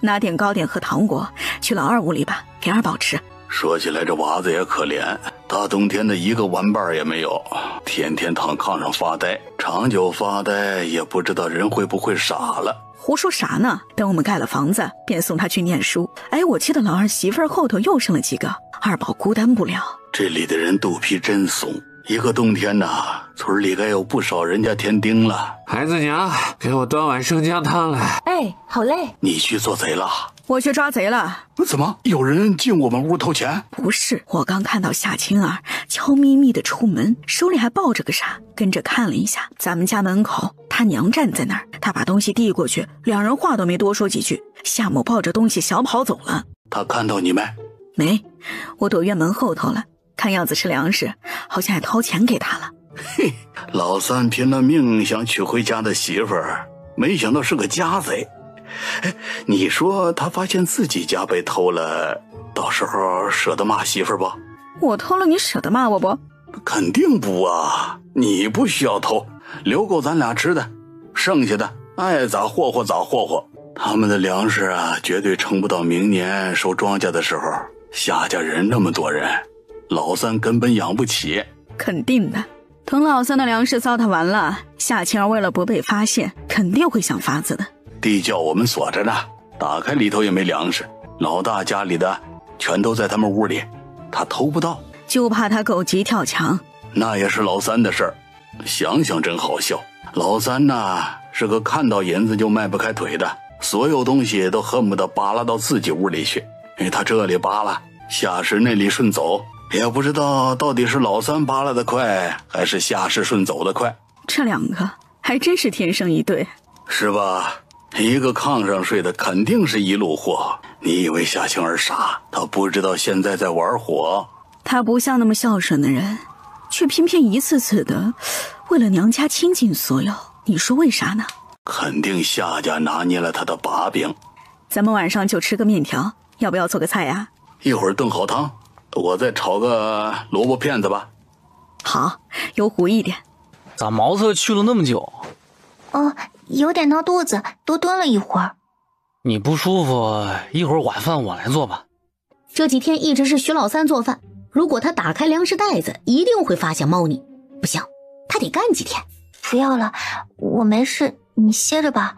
拿点糕点和糖果去老二屋里吧，给二宝吃。说起来这娃子也可怜，大冬天的一个玩伴也没有，天天躺炕上发呆，长久发呆也不知道人会不会傻了。胡说啥呢？等我们盖了房子便送他去念书。哎，我记得老二媳妇儿后头又生了几个，二宝孤单不了。这里的人肚皮真松，一个冬天呐，村里该有不少人家添丁了。孩子娘，给我端碗生姜汤来。哎，好嘞。你去做贼了？我去抓贼了。怎么有人进我们屋偷钱？不是，我刚看到夏青儿悄咪咪的出门，手里还抱着个啥，跟着看了一下咱们家门口，他娘站在那儿，他把东西递过去，两人话都没多说几句，夏某抱着东西小跑走了。他看到你没？没，我躲院门后头了，看样子是粮食，好像还掏钱给他了。嘿，老三拼了命想娶回家的媳妇儿，没想到是个家贼。你说他发现自己家被偷了，到时候舍得骂媳妇儿不？我偷了你舍得骂我不？肯定不啊，你不需要偷，留够咱俩吃的，剩下的爱咋霍霍咋霍霍。他们的粮食啊，绝对撑不到明年收庄稼的时候。夏家人那么多人，老三根本养不起。肯定的，等老三的粮食糟蹋完了，夏青儿为了不被发现，肯定会想法子的。地窖我们锁着呢，打开里头也没粮食，老大家里的全都在他们屋里，他偷不到，就怕他狗急跳墙。那也是老三的事儿，想想真好笑。老三呐，是个看到银子就迈不开腿的，所有东西都恨不得扒拉到自己屋里去。他这里扒拉，夏氏那里顺走，也不知道到底是老三扒拉的快，还是夏氏顺走的快。这两个还真是天生一对，是吧？一个炕上睡的肯定是一路货。你以为夏青儿傻，他不知道现在在玩火。他不像那么孝顺的人，却偏偏一次次的为了娘家倾尽所有。你说为啥呢？肯定夏家拿捏了他的把柄。咱们晚上就吃个面条，要不要做个菜呀？一会儿炖好汤，我再炒个萝卜片子吧。好，有糊一点。咋毛子去了那么久？有点闹肚子，多蹲了一会儿。你不舒服，一会儿晚饭我来做吧。这几天一直是徐老三做饭，如果他打开粮食袋子，一定会发现猫腻。不行，他得干几天。不要了，我没事，你歇着吧。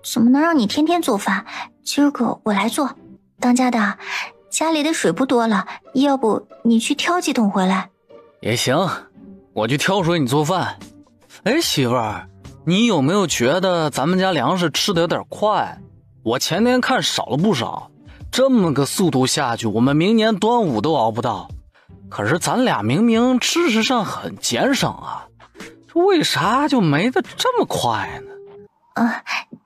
怎么能让你天天做饭？今儿个我来做。当家的，家里的水不多了，要不你去挑几桶回来？也行，我去挑水，你做饭。哎，媳妇儿，你有没有觉得咱们家粮食吃的有点快？我前天看少了不少，这么个速度下去，我们明年端午都熬不到。可是咱俩明明知识上很俭省啊，这为啥就没得这么快呢？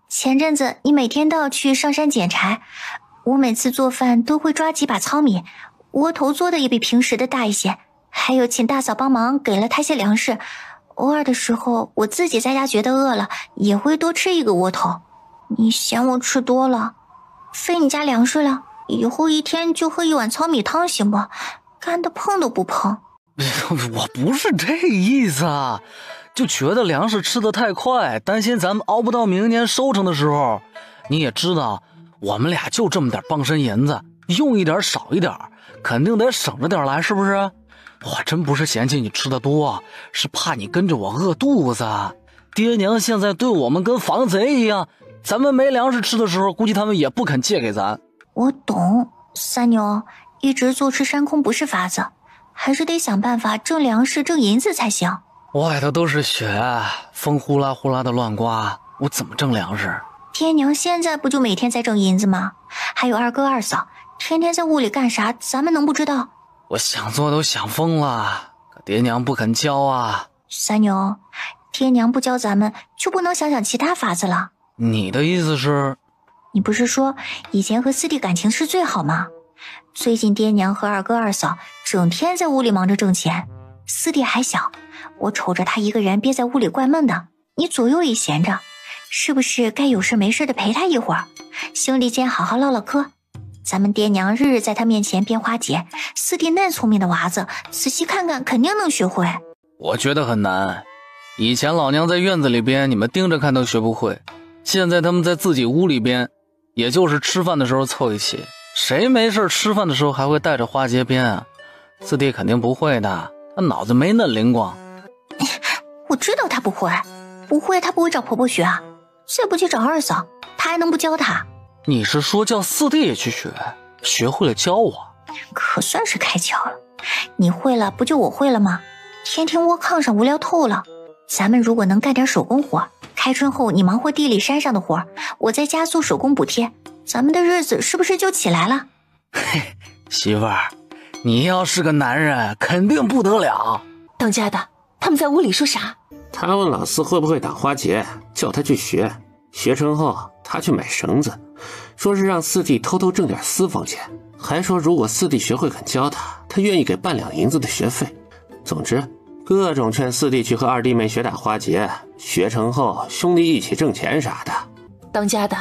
前阵子你每天都要去上山捡柴，我每次做饭都会抓几把糙米，窝头做的也比平时的大一些，还有请大嫂帮忙给了他些粮食。偶尔的时候，我自己在家觉得饿了，也会多吃一个窝头。你嫌我吃多了，费你家粮食了，以后一天就喝一碗糙米汤行不？干的碰都不碰。我不是这意思啊，就觉得粮食吃得太快，担心咱们熬不到明年收成的时候。你也知道，我们俩就这么点傍身银子，用一点少一点，肯定得省着点来，是不是？我真不是嫌弃你吃的多，是怕你跟着我饿肚子。爹娘现在对我们跟防贼一样，咱们没粮食吃的时候，估计他们也不肯借给咱。我懂，三牛，一直坐吃山空不是法子，还是得想办法挣粮食挣银子才行。外头都是雪，风呼啦呼啦的乱刮，我怎么挣粮食？爹娘现在不就每天在挣银子吗？还有二哥二嫂，天天在屋里干啥，咱们能不知道？我想做都想疯了，可爹娘不肯教啊。三牛，爹娘不教咱们，就不能想想其他法子了？你的意思是？你不是说以前和四弟感情是最好吗？最近爹娘和二哥二嫂整天在屋里忙着挣钱，四弟还小，我瞅着他一个人憋在屋里怪闷的，你左右一闲着，是不是该有事没事的陪他一会儿，兄弟间好好唠唠嗑？咱们爹娘日日在他面前编花节，四弟那聪明的娃子，仔细看看肯定能学会。我觉得很难，以前老娘在院子里边，你们盯着看都学不会，现在他们在自己屋里边，也就是吃饭的时候凑一起，谁没事吃饭的时候还会带着花节编啊？四弟肯定不会的，他脑子没那灵光。我知道他不会，他不会找婆婆学啊，再不去找二嫂，他还能不教他？你是说叫四弟也去学，学会了教我？可算是开窍了，你会了不就我会了吗？天天窝炕上无聊透了，咱们如果能干点手工活，开春后你忙活地里山上的活，我在家做手工补贴，咱们的日子是不是就起来了？嘿，媳妇儿，你要是个男人肯定不得了。当家的，他们在屋里说啥？他问老四会不会打花节，叫他去学，学成后他去买绳子，说是让四弟偷偷挣点私房钱，还说如果四弟学会肯教他，他愿意给半两银子的学费。总之各种劝四弟去和二弟妹学打花节，学成后兄弟一起挣钱啥的。当家的，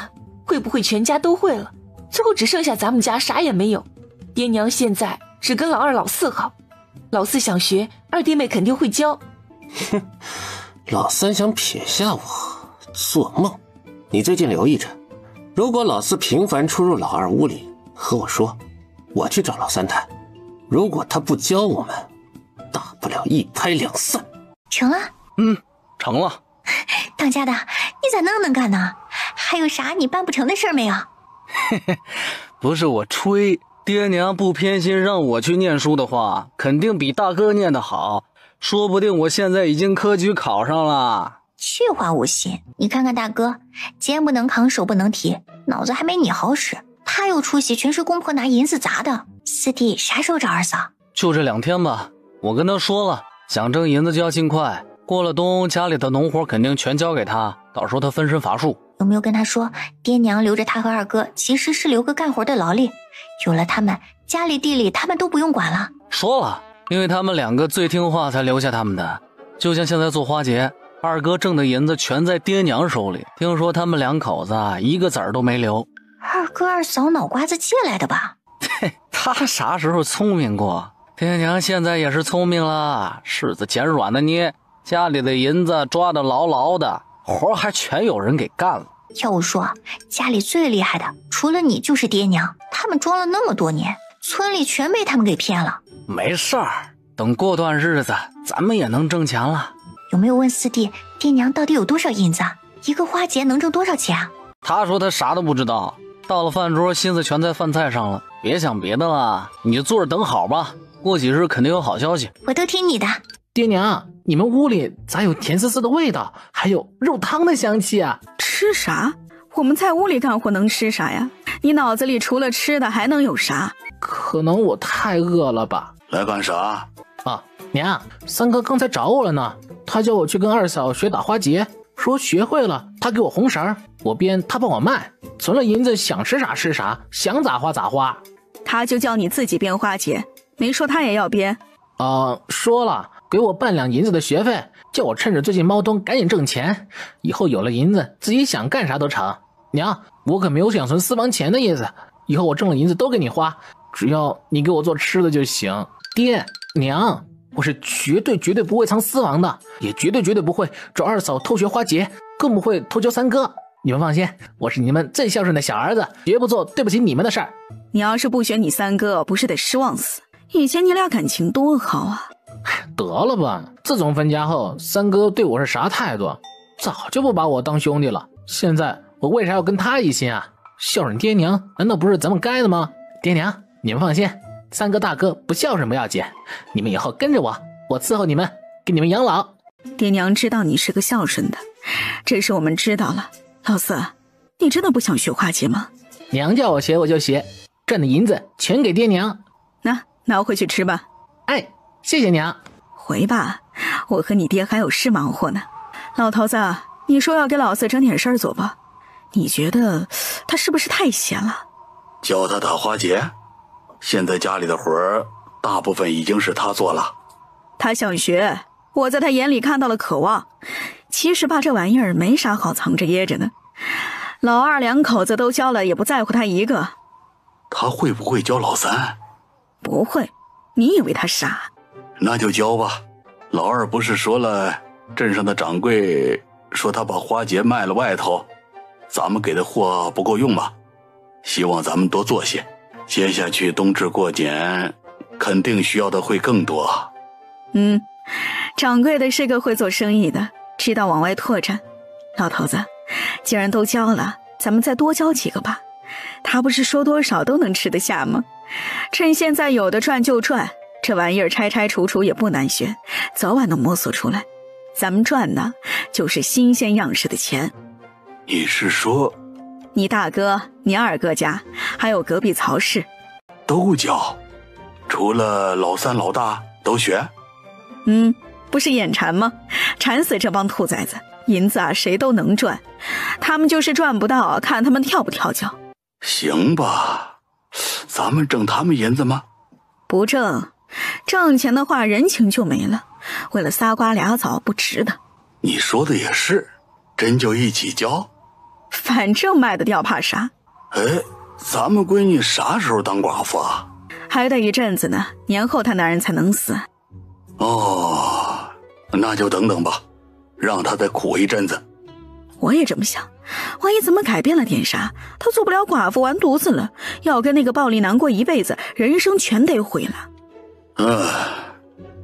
会不会全家都会了，最后只剩下咱们家啥也没有？爹娘现在只跟老二老四好，老四想学，二弟妹肯定会教。哼，老三想撇下我，做梦。你最近留意着，如果老四频繁出入老二屋里，和我说，我去找老三谈，如果他不教我们，大不了一拍两散。成了？成了。当家的，你咋那能干呢？还有啥你办不成的事没有？嘿嘿，不是我吹，爹娘不偏心让我去念书的话，肯定比大哥念得好，说不定我现在已经科举考上了。去话无信，你看看大哥，肩不能扛，手不能提，脑子还没你好使。他有出息，全是公婆拿银子砸的。四弟啥时候找二嫂？就这2天吧，我跟他说了，想挣银子就要尽快，过了冬家里的农活肯定全交给他，到时候他分身乏术。有没有跟他说，爹娘留着他和二哥其实是留个干活的劳力，有了他们，家里地里他们都不用管了？说了，因为他们2个最听话才留下他们的，就像现在做花节，二哥挣的银子全在爹娘手里，听说他们2口子一个子儿都没留。二哥二嫂脑瓜子借来的吧？他啥时候聪明过？爹娘现在也是聪明了，柿子捡软的捏，家里的银子抓得牢牢的，活还全有人给干了。要我说，家里最厉害的除了你就是爹娘，他们装了那么多年，村里全被他们给骗了。没事儿，等过段日子咱们也能挣钱了。有没有问四弟，爹娘到底有多少银子？一个花节能挣多少钱啊？他说他啥都不知道，到了饭桌心思全在饭菜上了，别想别的了，你就坐着等好吧，过几日肯定有好消息。我都听你的。爹娘，你们屋里咋有甜丝丝的味道，还有肉汤的香气啊？吃啥？我们在屋里干活能吃啥呀？你脑子里除了吃的还能有啥？可能我太饿了吧。来干啥？啊，娘，三哥刚才找我了呢，他叫我去跟二嫂学打花结，说学会了他给我红绳，我编他帮我卖，存了银子想吃啥吃啥，想咋花咋花。他就叫你自己编花结，没说他也要编？说了，给我半两银子的学费，叫我趁着最近猫冬赶紧挣钱，以后有了银子自己想干啥都成。娘，我可没有想存私房钱的意思，以后我挣了银子都给你花，只要你给我做吃的就行。爹娘，我是绝对不会藏私房的，也绝对不会找二嫂偷学花结，更不会偷教三哥。你们放心，我是你们最孝顺的小儿子，绝不做对不起你们的事儿。你要是不选你三哥，不是得失望死？以前你俩感情多好啊！得了吧，自从分家后，三哥对我是啥态度？早就不把我当兄弟了，现在我为啥要跟他一心啊？孝顺爹娘难道不是咱们该的吗？爹娘，你们放心，三哥大哥不孝顺不要紧，你们以后跟着我，我伺候你们，给你们养老。爹娘知道你是个孝顺的，这事我们知道了。老四，你真的不想学花结吗？娘叫我学我就学，赚的银子全给爹娘。拿回去吃吧。哎，谢谢娘。回吧，我和你爹还有事忙活呢。老头子，你说要给老四整点事儿做吧？你觉得他是不是太闲了？教他打花结？现在家里的活儿大部分已经是他做了。他想学，我在他眼里看到了渴望。其实吧，这玩意儿没啥好藏着掖着的。老二两口子都教了，也不在乎他一个。他会不会教老三？不会，你以为他傻？那就教吧。老二不是说了，镇上的掌柜说他把花结卖了外头，咱们给的货不够用吗？希望咱们多做些，接下去冬至过年肯定需要的会更多。掌柜的是个会做生意的，知道往外拓展。老头子，既然都教了，咱们再多教几个吧。他不是说多少都能吃得下吗？趁现在有的赚就赚，这玩意儿拆拆除除也不难学，早晚能摸索出来。咱们赚的就是新鲜样式的钱。你是说你大哥、你二哥家，还有隔壁曹氏都教？除了老三老大都学？不是眼馋吗？馋死这帮兔崽子！银子啊，谁都能赚，他们就是赚不到，看他们跳不跳脚。行吧，咱们挣他们银子吗？不挣，挣钱的话人情就没了，为了仨瓜俩枣不值得。你说的也是，真就一起交？反正卖得掉怕啥？咱们闺女啥时候当寡妇啊？还得一阵子呢，年后她男人才能死。哦，那就等等吧，让她再苦一阵子。我也这么想，万一咱们改变了点啥，她做不了寡妇完犊子了，要跟那个暴力男过一辈子，人生全得毁了。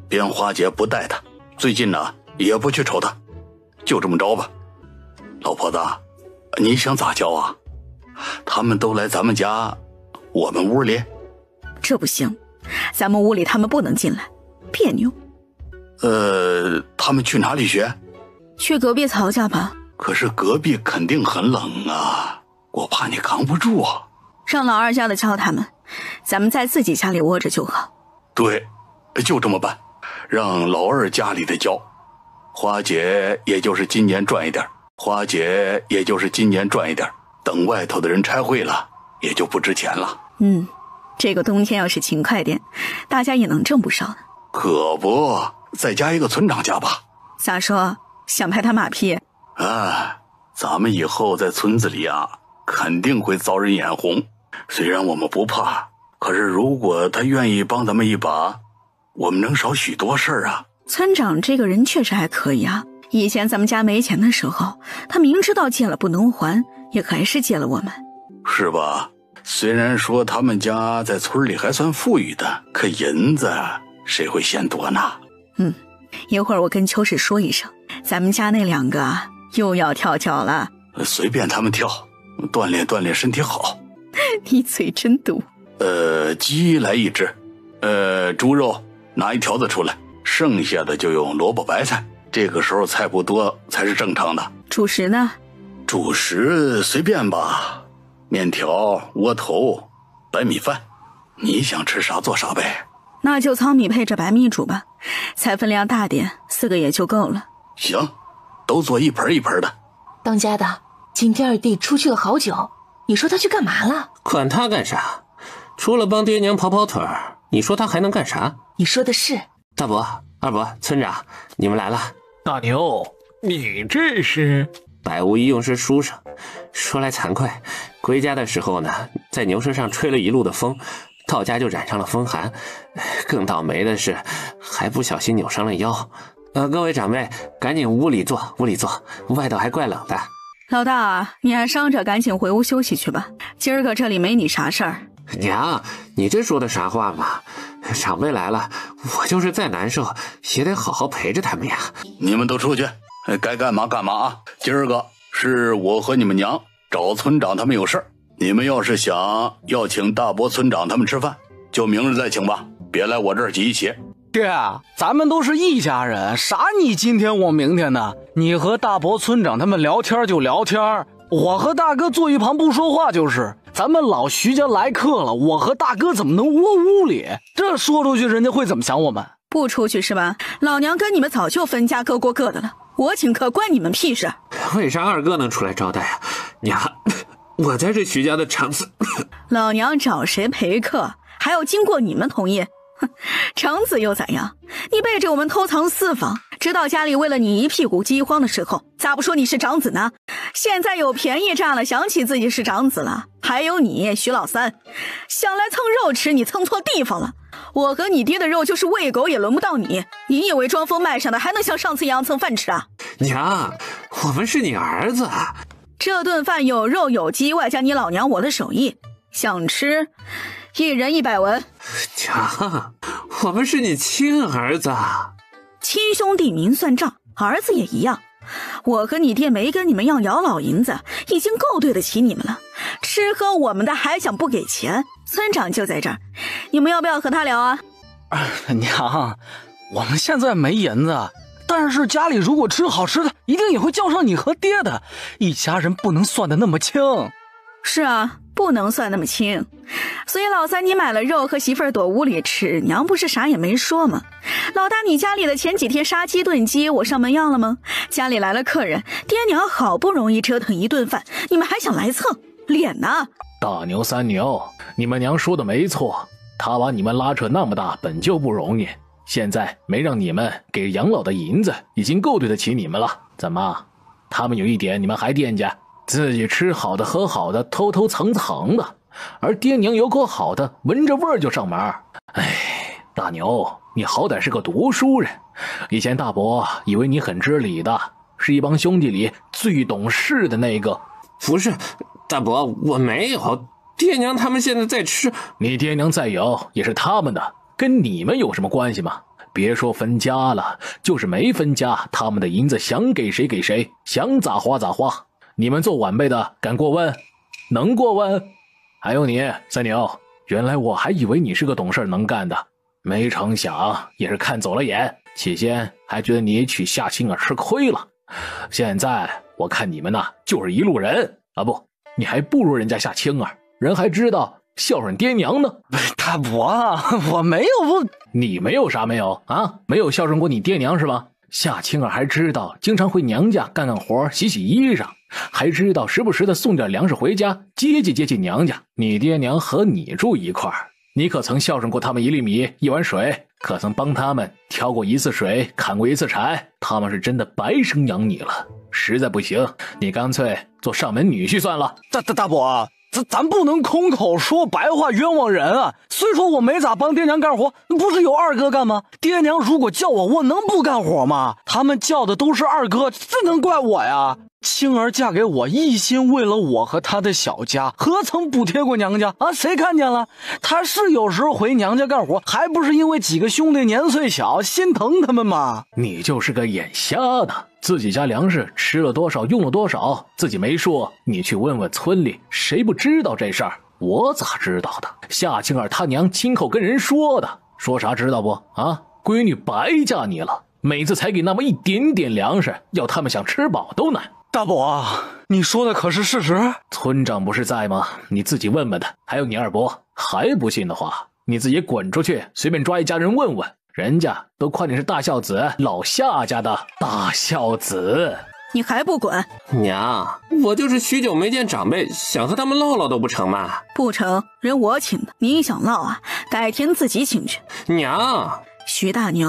编花节不带她，最近呢也不去瞅她，就这么着吧。老婆子，你想咋教啊？他们都来咱们家，我们屋里？这不行，咱们屋里他们不能进来，别扭。他们去哪里学？去隔壁曹家吧。可是隔壁肯定很冷啊，我怕你扛不住啊。让老二家的教他们，咱们在自己家里窝着就好。对，就这么办，让老二家里的教。花姐也就是今年赚一点，等外头的人拆会了，也就不值钱了。这个冬天要是勤快点，大家也能挣不少呢。可不，再加一个村长家吧。咋说？想拍他马屁？咱们以后在村子里啊，肯定会遭人眼红。虽然我们不怕，可是如果他愿意帮咱们一把，我们能少许多事儿啊。村长这个人确实还可以啊，以前咱们家没钱的时候，他明知道借了不能还，也还是借了我们。是吧？虽然说他们家在村里还算富裕的，可银子谁会嫌多呢？一会儿我跟秋氏说一声，咱们家那两个啊又要跳脚了。随便他们跳，锻炼锻炼身体好。你嘴真毒。鸡来1只，猪肉拿1条子出来，剩下的就用萝卜白菜。这个时候菜不多才是正常的。主食呢？主食随便吧，面条、窝头、白米饭，你想吃啥做啥呗。那就糙米配着白米煮吧，菜分量大点，4个也就够了。行，都做一盆一盆的。当家的，今天二弟出去了好久，你说他去干嘛了？管他干啥，除了帮爹娘跑跑腿儿，你说他还能干啥？你说的是。大伯、二伯、村长，你们来了。大牛，你这是？百无一用是书生，说来惭愧，归家的时候呢，在牛车上吹了一路的风，到家就染上了风寒，更倒霉的是还不小心扭伤了腰。各位长辈，赶紧屋里坐，屋里坐，外头还怪冷的。老大，你还伤着，赶紧回屋休息去吧，今儿个这里没你啥事儿。娘，你这说的啥话嘛？长辈来了，我就是再难受也得好好陪着他们呀。你们都出去，该干嘛干嘛啊！今儿个是我和你们娘找村长他们有事儿，你们要是想要请大伯村长他们吃饭，就明日再请吧，别来我这儿急切。爹，咱们都是一家人，啥你今天我明天的？你和大伯村长他们聊天就聊天，我和大哥坐一旁不说话就是。咱们老徐家来客了，我和大哥怎么能窝屋里？这说出去人家会怎么想我们？不出去是吧？老娘跟你们早就分家各过各的了，我请客关你们屁事。为啥二哥能出来招待啊？娘，我才是徐家的长子。老娘找谁陪客还要经过你们同意？长子又咋样？你背着我们偷藏私房，直到家里为了你一屁股饥荒的时候，咋不说你是长子呢？现在有便宜占了，想起自己是长子了。还有你徐老三，想来蹭肉吃，你蹭错地方了。我和你爹的肉就是喂狗也轮不到你，你以为装疯卖傻的还能像上次一样蹭饭吃啊？娘，我们是你儿子，这顿饭有肉有鸡，外加你老娘我的手艺，想吃1人100文。娘，我们是你亲儿子，亲兄弟明算账，儿子也一样。我和你爹没跟你们要养老银子，已经够对得起你们了，吃喝我们的还想不给钱？村长就在这儿，你们要不要和他聊啊？娘，我们现在没银子，但是家里如果吃好吃的，一定也会叫上你和爹的，一家人不能算得那么清。是啊，不能算那么清。所以老三，你买了肉和媳妇儿躲屋里吃，娘不是啥也没说吗？老大，你家里的前几天杀鸡炖鸡，我上门要了吗？家里来了客人，爹娘好不容易折腾一顿饭，你们还想来蹭脸呢？大牛三牛，你们娘说的没错，他把你们拉扯那么大本就不容易，现在没让你们给养老的银子，已经够对得起你们了。怎么，他们有一点你们还惦记？自己吃好的喝好的，偷偷藏藏的，而爹娘有口好的，闻着味儿就上门。哎，大牛，你好歹是个读书人，以前大伯以为你很知理的，是一帮兄弟里最懂事的那个。不是，大伯，我没有，爹娘他们现在在吃。你爹娘再有也是他们的，跟你们有什么关系吗？别说分家了，就是没分家，他们的银子想给谁给谁，想咋花咋花。你们做晚辈的敢过问？能过问？还有你三牛，原来我还以为你是个懂事能干的，没成想也是看走了眼。起先还觉得你娶夏青儿吃亏了，现在我看你们呐就是一路人啊！不，你还不如人家夏青儿，人还知道孝顺爹娘呢。大伯啊，我没有不……你没有啥没有啊？没有孝顺过你爹娘是吧？夏青儿还知道经常回娘家干干活，洗洗衣裳，还知道时不时的送点粮食回家，接济娘家。你爹娘和你住一块儿，你可曾孝顺过他们1粒米1碗水？可曾帮他们挑过一次水，砍过一次柴？他们是真的白生养你了，实在不行，你干脆做上门女婿算了。大伯，咱不能空口说白话冤枉人啊！虽说我没咋帮爹娘干活，不是有二哥干吗？爹娘如果叫我，我能不干活吗？他们叫的都是二哥，这能怪我呀？青儿嫁给我，一心为了我和她的小家，何曾补贴过娘家啊？谁看见了？她是有时候回娘家干活，还不是因为几个兄弟年岁小，心疼他们吗？你就是个眼瞎的，自己家粮食吃了多少，用了多少，自己没说，你去问问村里，谁不知道这事儿？我咋知道的？夏青儿她娘亲口跟人说的。说啥知道不？啊，闺女白嫁你了，每次才给那么一点点粮食，要他们想吃饱都难。大伯，你说的可是事实？村长不是在吗？你自己问问他。还有你二伯，还不信的话，你自己滚出去，随便抓一家人问问，人家都夸你是大孝子，老夏家的大孝子。你还不滚？娘，我就是许久没见长辈，想和他们唠唠都不成吗？不成，人我请的，你想唠啊，改天自己请去。娘，徐大牛，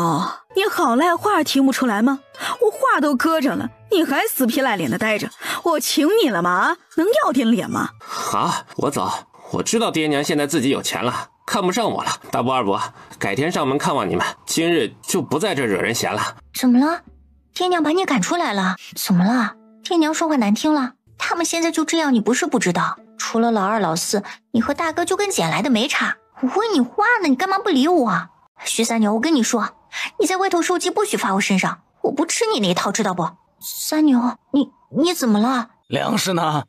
你好赖话听不出来吗？我话都搁着了，你还死皮赖脸的待着，我请你了吗？能要点脸吗？好，我走。我知道爹娘现在自己有钱了，看不上我了。大伯二伯，改天上门看望你们，今日就不在这惹人嫌了。怎么了？爹娘把你赶出来了？怎么了？爹娘说话难听了？他们现在就这样，你不是不知道。除了老二老四，你和大哥就跟捡来的没差。我问你话呢，你干嘛不理我？徐三牛，我跟你说，你在外头受气不许发我身上，我不吃你那一套，知道不？三牛，你怎么了？粮食呢？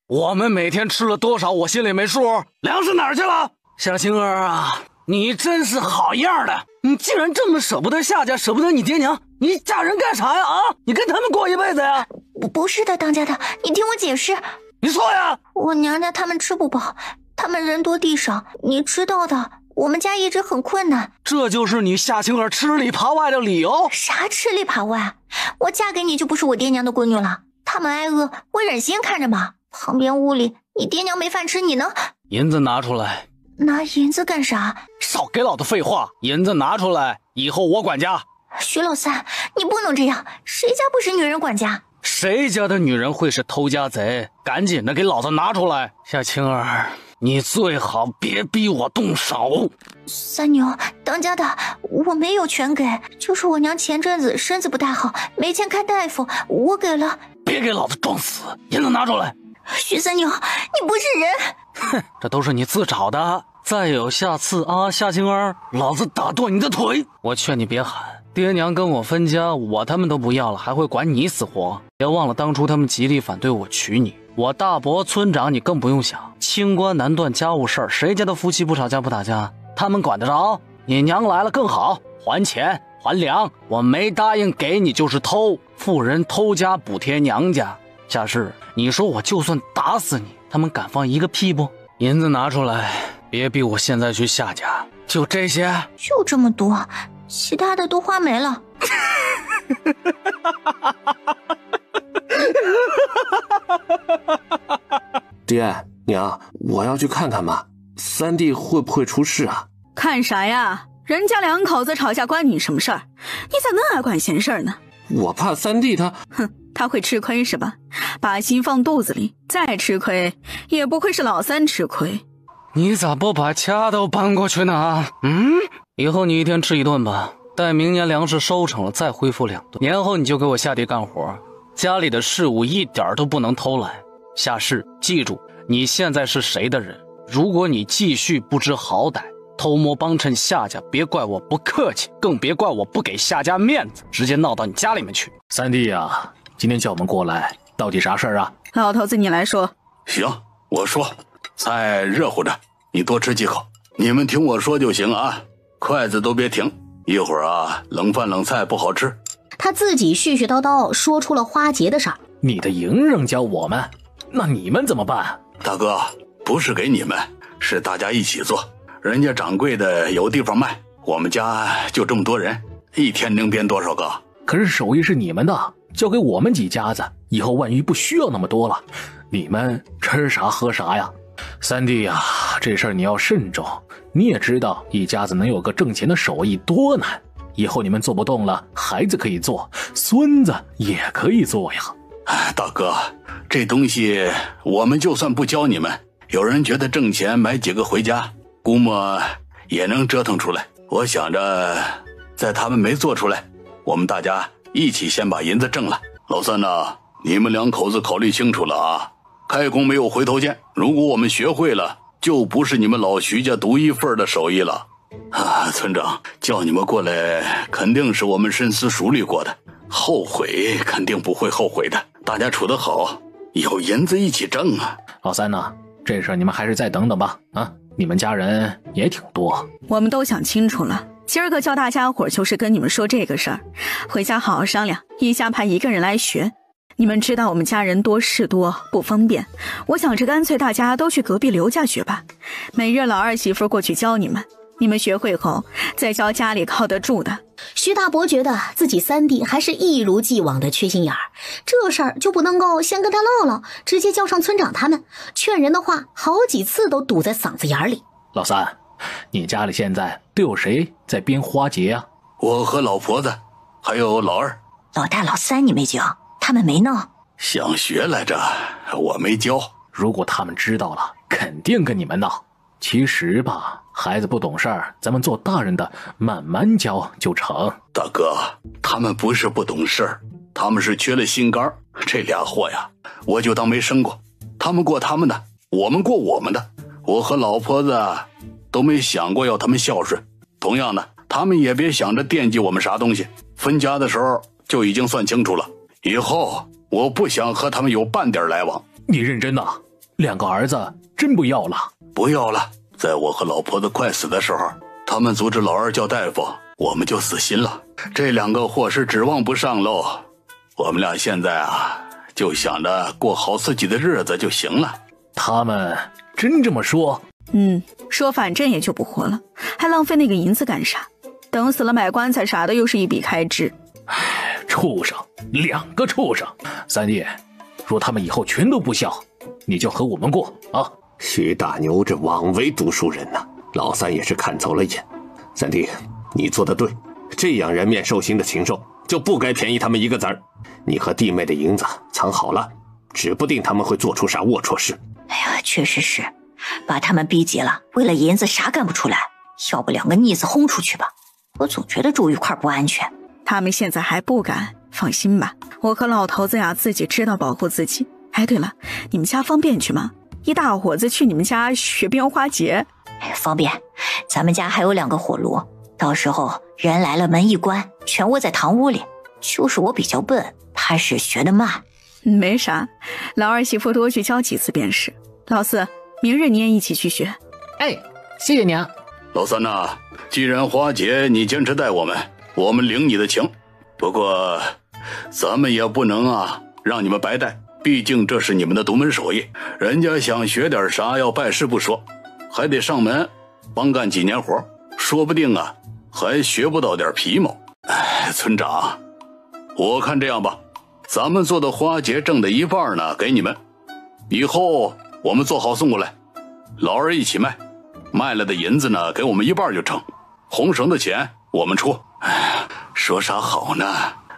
我们每天吃了多少，我心里没数。粮食哪儿去了？夏青儿啊，你真是好样的！你竟然这么舍不得夏家，舍不得你爹娘，你嫁人干啥呀？啊，你跟他们过一辈子呀？不是的，当家的，你听我解释。你说呀！我娘家他们吃不饱，他们人多地少，你知道的，我们家一直很困难。这就是你夏青儿吃里扒外的理由？啥吃里扒外？我嫁给你就不是我爹娘的闺女了，他们挨饿，我忍心看着吗？旁边屋里你爹娘没饭吃，你能？银子拿出来。拿银子干啥？少给老子废话！银子拿出来，以后我管家。徐老三，你不能这样，谁家不是女人管家？谁家的女人会是偷家贼？赶紧的给老子拿出来！夏青儿，你最好别逼我动手。三牛，当家的，我没有全给，就是我娘前阵子身子不太好，没钱看大夫，我给了。别给老子装死！银子拿出来！徐三牛，你不是人！哼，这都是你自找的。再有下次啊，夏青儿，老子打断你的腿！我劝你别喊，爹娘跟我分家，我他们都不要了，还会管你死活？别忘了当初他们极力反对我娶你。我大伯村长你更不用想，清官难断家务事儿，谁家的夫妻不吵架不打架？他们管得着？你娘来了更好，还钱还粮，我没答应给你就是偷，妇人偷家补贴娘家。夏氏，你说我就算打死你，他们敢放一个屁不？银子拿出来，别逼我现在去夏家。就这些？就这么多，其他的都花没了。爹娘，我要去看看妈，三弟会不会出事啊？看啥呀？人家两口子吵架关你什么事儿？你咋那爱管闲事儿呢？我怕三弟他……哼，他会吃亏是吧？把心放肚子里，再吃亏也不会是老三吃亏。你咋不把家都搬过去呢？以后你一天吃一顿吧，待明年粮食收成了再恢复2顿。年后你就给我下地干活，家里的事务一点都不能偷懒。夏氏，记住，你现在是谁的人？如果你继续不知好歹，偷摸帮衬夏家，别怪我不客气，更别怪我不给夏家面子，直接闹到你家里面去。三弟呀，今天叫我们过来，到底啥事儿啊？老头子，你来说。行，我说，菜热乎着，你多吃几口。你们听我说就行啊，筷子都别停，一会儿啊，冷饭冷菜不好吃。他自己絮絮叨叨说出了花节的事儿。你的营生教我们，那你们怎么办？大哥，不是给你们，是大家一起做。人家掌柜的有地方卖，我们家就这么多人，一天能编多少个？可是手艺是你们的，交给我们几家子，以后万一不需要那么多了，你们吃啥喝啥呀？三弟呀，这事儿你要慎重。你也知道，一家子能有个挣钱的手艺多难。以后你们做不动了，孩子可以做，孙子也可以做呀。大哥，这东西我们就算不教你们，有人觉得挣钱买几个回家，估摸也能折腾出来。我想着，在他们没做出来，我们大家一起先把银子挣了。老三呐，你们两口子考虑清楚了啊！开弓没有回头箭，如果我们学会了，就不是你们老徐家独一份的手艺了。村长叫你们过来，肯定是我们深思熟虑过的，后悔肯定不会后悔的。大家处得好，有银子一起挣啊！老三呐，这事你们还是再等等吧。啊，你们家人也挺多。我们都想清楚了，今儿个叫大家伙就是跟你们说这个事儿，回家好好商量，一下派一个人来学。你们知道我们家人多事多不方便，我想着干脆大家都去隔壁刘家学吧，每日老二媳妇过去教你们，你们学会后再教家里靠得住的。徐大伯觉得自己三弟还是一如既往的缺心眼儿，这事儿就不能够先跟他唠唠，直接叫上村长他们，劝人的话好几次都堵在嗓子眼里。老三，你家里现在都有谁在编花节啊？我和老婆子，还有老二。老大老三你没教，他们没闹。想学来着，我没教。如果他们知道了，肯定跟你们闹。其实吧，孩子不懂事儿，咱们做大人的慢慢教就成。大哥，他们不是不懂事儿，他们是缺了心肝儿。这俩货呀，我就当没生过。他们过他们的，我们过我们的。我和老婆子都没想过要他们孝顺。同样的，他们也别想着惦记我们啥东西。分家的时候就已经算清楚了，以后我不想和他们有半点来往。你认真呐？2个儿子真不要了？不要了。在我和老婆子快死的时候，他们阻止老二叫大夫，我们就死心了。这2个货是指望不上喽。我们俩现在就想着过好自己的日子就行了。他们真这么说？说反正也就不活了，还浪费那个银子干啥？等死了买棺材啥的又是一笔开支。畜生，2个畜生！三弟，若他们以后全都不孝，你就和我们过啊！徐大牛这枉为读书人呐，老三也是看走了眼。三弟，你做得对，这样人面兽心的禽兽就不该便宜他们一个子儿。你和弟妹的银子藏好了，指不定他们会做出啥龌龊事。哎呀，确实是，把他们逼急了，为了银子啥干不出来。要不2个逆子轰出去吧，我总觉得住一块不安全。他们现在还不敢，放心吧，我和老头子呀自己知道保护自己。哎，对了，你们家方便去吗？一大伙子去你们家学编花节。方便，咱们家还有2个火炉，到时候人来了门一关，全窝在堂屋里。就是我比较笨，怕是学得慢。没啥，老二媳妇多去教几次便是。老四，明日你也一起去学。哎，谢谢你啊。老三呐，既然花节你坚持带我们领你的情。不过咱们也不能让你们白带，毕竟这是你们的独门手艺，人家想学点啥要拜师不说，还得上门帮干几年活，说不定还学不到点皮毛。村长，我看这样吧，咱们做的花节挣的一半呢给你们，以后我们做好送过来，老二一起卖，卖了的银子呢给我们一半就成，红绳的钱我们出。说啥好呢，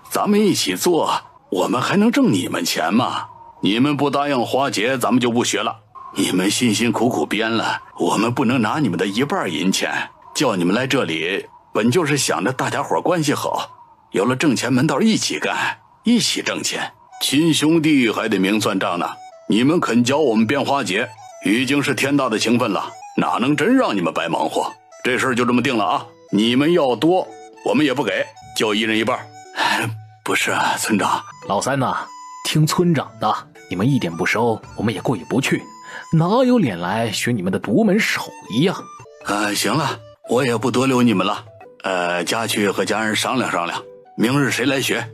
咱们一起做，我们还能挣你们钱吗？你们不答应花节，咱们就不学了。你们辛辛苦苦编了，我们不能拿你们的一半银钱。叫你们来这里，本就是想着大家伙关系好，有了挣钱门道一起干，一起挣钱。亲兄弟还得明算账呢。你们肯教我们编花节，已经是天大的情分了，哪能真让你们白忙活？这事儿就这么定了啊！你们要多，我们也不给，就一人一半。不是村长，老三呐，听村长的，你们一点不收，我们也过意不去，哪有脸来学你们的独门手艺呀？行了，我也不多留你们了，家去和家人商量商量，明日谁来学？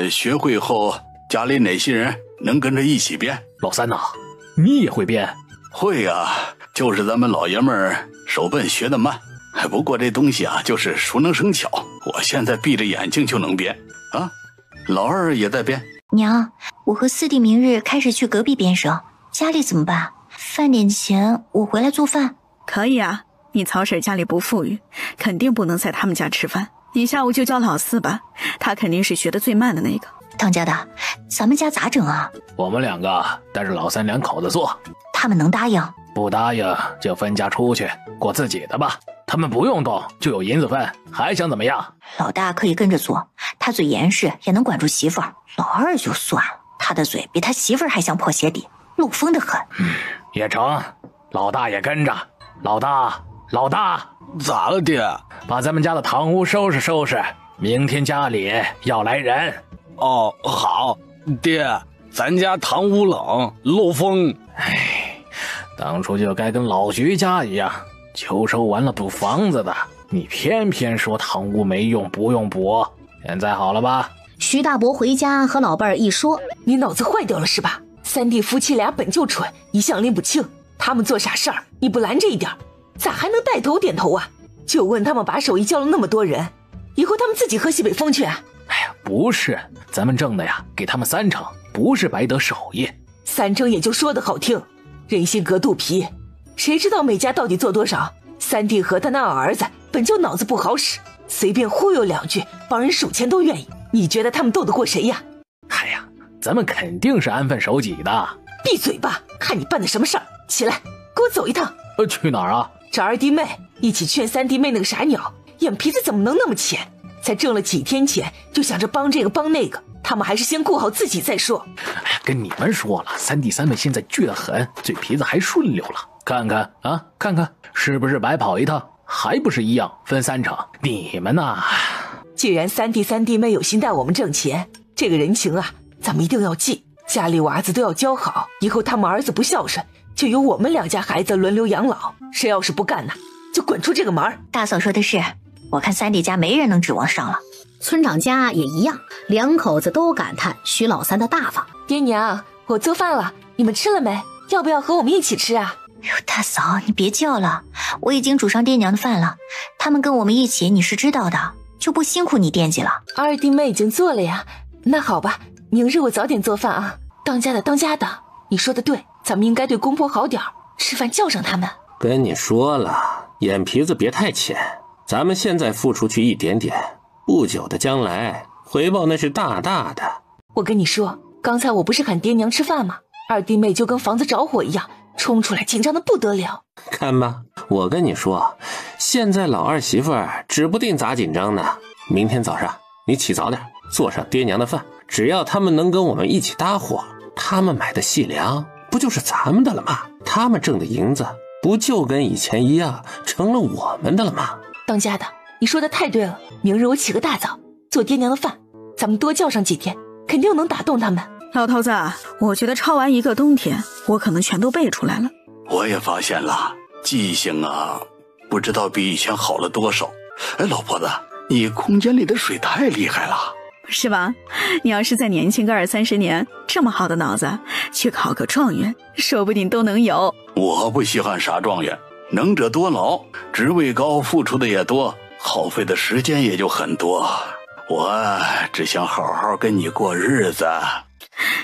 学会后，家里哪些人能跟着一起编？老三呐，你也会编？会呀，就是咱们老爷们儿手笨学得慢。不过这东西就是熟能生巧，我现在闭着眼睛就能编啊。老二也在编。娘，我和四弟明日开始去隔壁编绳，家里怎么办？饭点钱我回来做饭。可以啊，你曹婶家里不富裕，肯定不能在他们家吃饭。你下午就叫老四吧，他肯定是学得最慢的那个。当家的，咱们家咋整啊？我们2个带着老三2口子做。他们能答应？不答应就分家出去过自己的吧，他们不用动就有银子分，还想怎么样？老大可以跟着做，他嘴严实，也能管住媳妇儿。老二就算了，他的嘴比他媳妇儿还像破鞋底，漏风的很。也成，老大也跟着。老大，咋了爹？把咱们家的堂屋收拾收拾，明天家里要来人。哦，好，爹，咱家堂屋冷，漏风。当初就该跟老徐家一样，秋收完了补房子的，你偏偏说堂屋没用，不用补。现在好了吧？徐大伯回家和老伴儿一说，你脑子坏掉了是吧？三弟夫妻俩本就蠢，一向拎不清，他们做傻事儿，你不拦着一点，咋还能带头点头啊？就问他们把手艺教了那么多人，以后他们自己喝西北风去啊？哎呀，不是，咱们挣的呀，给他们3成，不是白得手艺。3成也就说的好听，人心隔肚皮，谁知道每家到底做多少？三弟和他那儿子本就脑子不好使，随便忽悠2句，帮人数钱都愿意。你觉得他们斗得过谁呀？哎呀，咱们肯定是安分守己的。闭嘴吧，看你办的什么事儿！起来，给我走一趟。去哪儿啊？找2弟妹一起劝3弟妹那个傻鸟，眼皮子怎么能那么浅？才挣了几天钱，就想着帮这个帮那个，他们还是先顾好自己再说。哎呀，跟你们说了，3弟3妹现在倔得很，嘴皮子还顺溜了。看看啊，看看是不是白跑一趟？还不是一样分3成？你们呐，既然3弟3弟妹有心带我们挣钱，这个人情啊，咱们一定要记。家里娃子都要教好，以后他们儿子不孝顺，就由我们2家孩子轮流养老。谁要是不干呢，就滚出这个门。大嫂说的是，我看3弟家没人能指望上了。村长家也一样，2口子都感叹徐老三的大方。爹娘，我做饭了，你们吃了没？要不要和我们一起吃啊？哎呦，大嫂你别叫了，我已经煮上爹娘的饭了，他们跟我们一起你是知道的，就不辛苦你惦记了。2弟妹已经做了呀，那好吧，明日我早点做饭啊。当家的当家的，你说的对，咱们应该对公婆好点，吃饭叫上他们。跟你说了，眼皮子别太浅，咱们现在付出去一点点，不久的将来回报那是大大的。我跟你说，刚才我不是喊爹娘吃饭吗？2弟妹就跟房子着火一样，冲出来紧张的不得了。看吧，我跟你说，现在老2媳妇指不定咋紧张呢。明天早上你起早点，做上爹娘的饭，只要他们能跟我们一起搭伙，他们买的细粮不就是咱们的了吗？他们挣的银子不就跟以前一样成了我们的了吗？当家的，你说的太对了，明日我起个大早做爹娘的饭，咱们多叫上几天，肯定能打动他们。老头子，我觉得抄完一个冬天，我可能全都背出来了。我也发现了，记性啊，不知道比以前好了多少。哎，老婆子，你空间里的水太厉害了，是吧？你要是再年轻个20-30年，这么好的脑子，去考个状元，说不定都能有。我不稀罕啥状元，能者多劳，职位高，付出的也多，耗费的时间也就很多。我只想好好跟你过日子。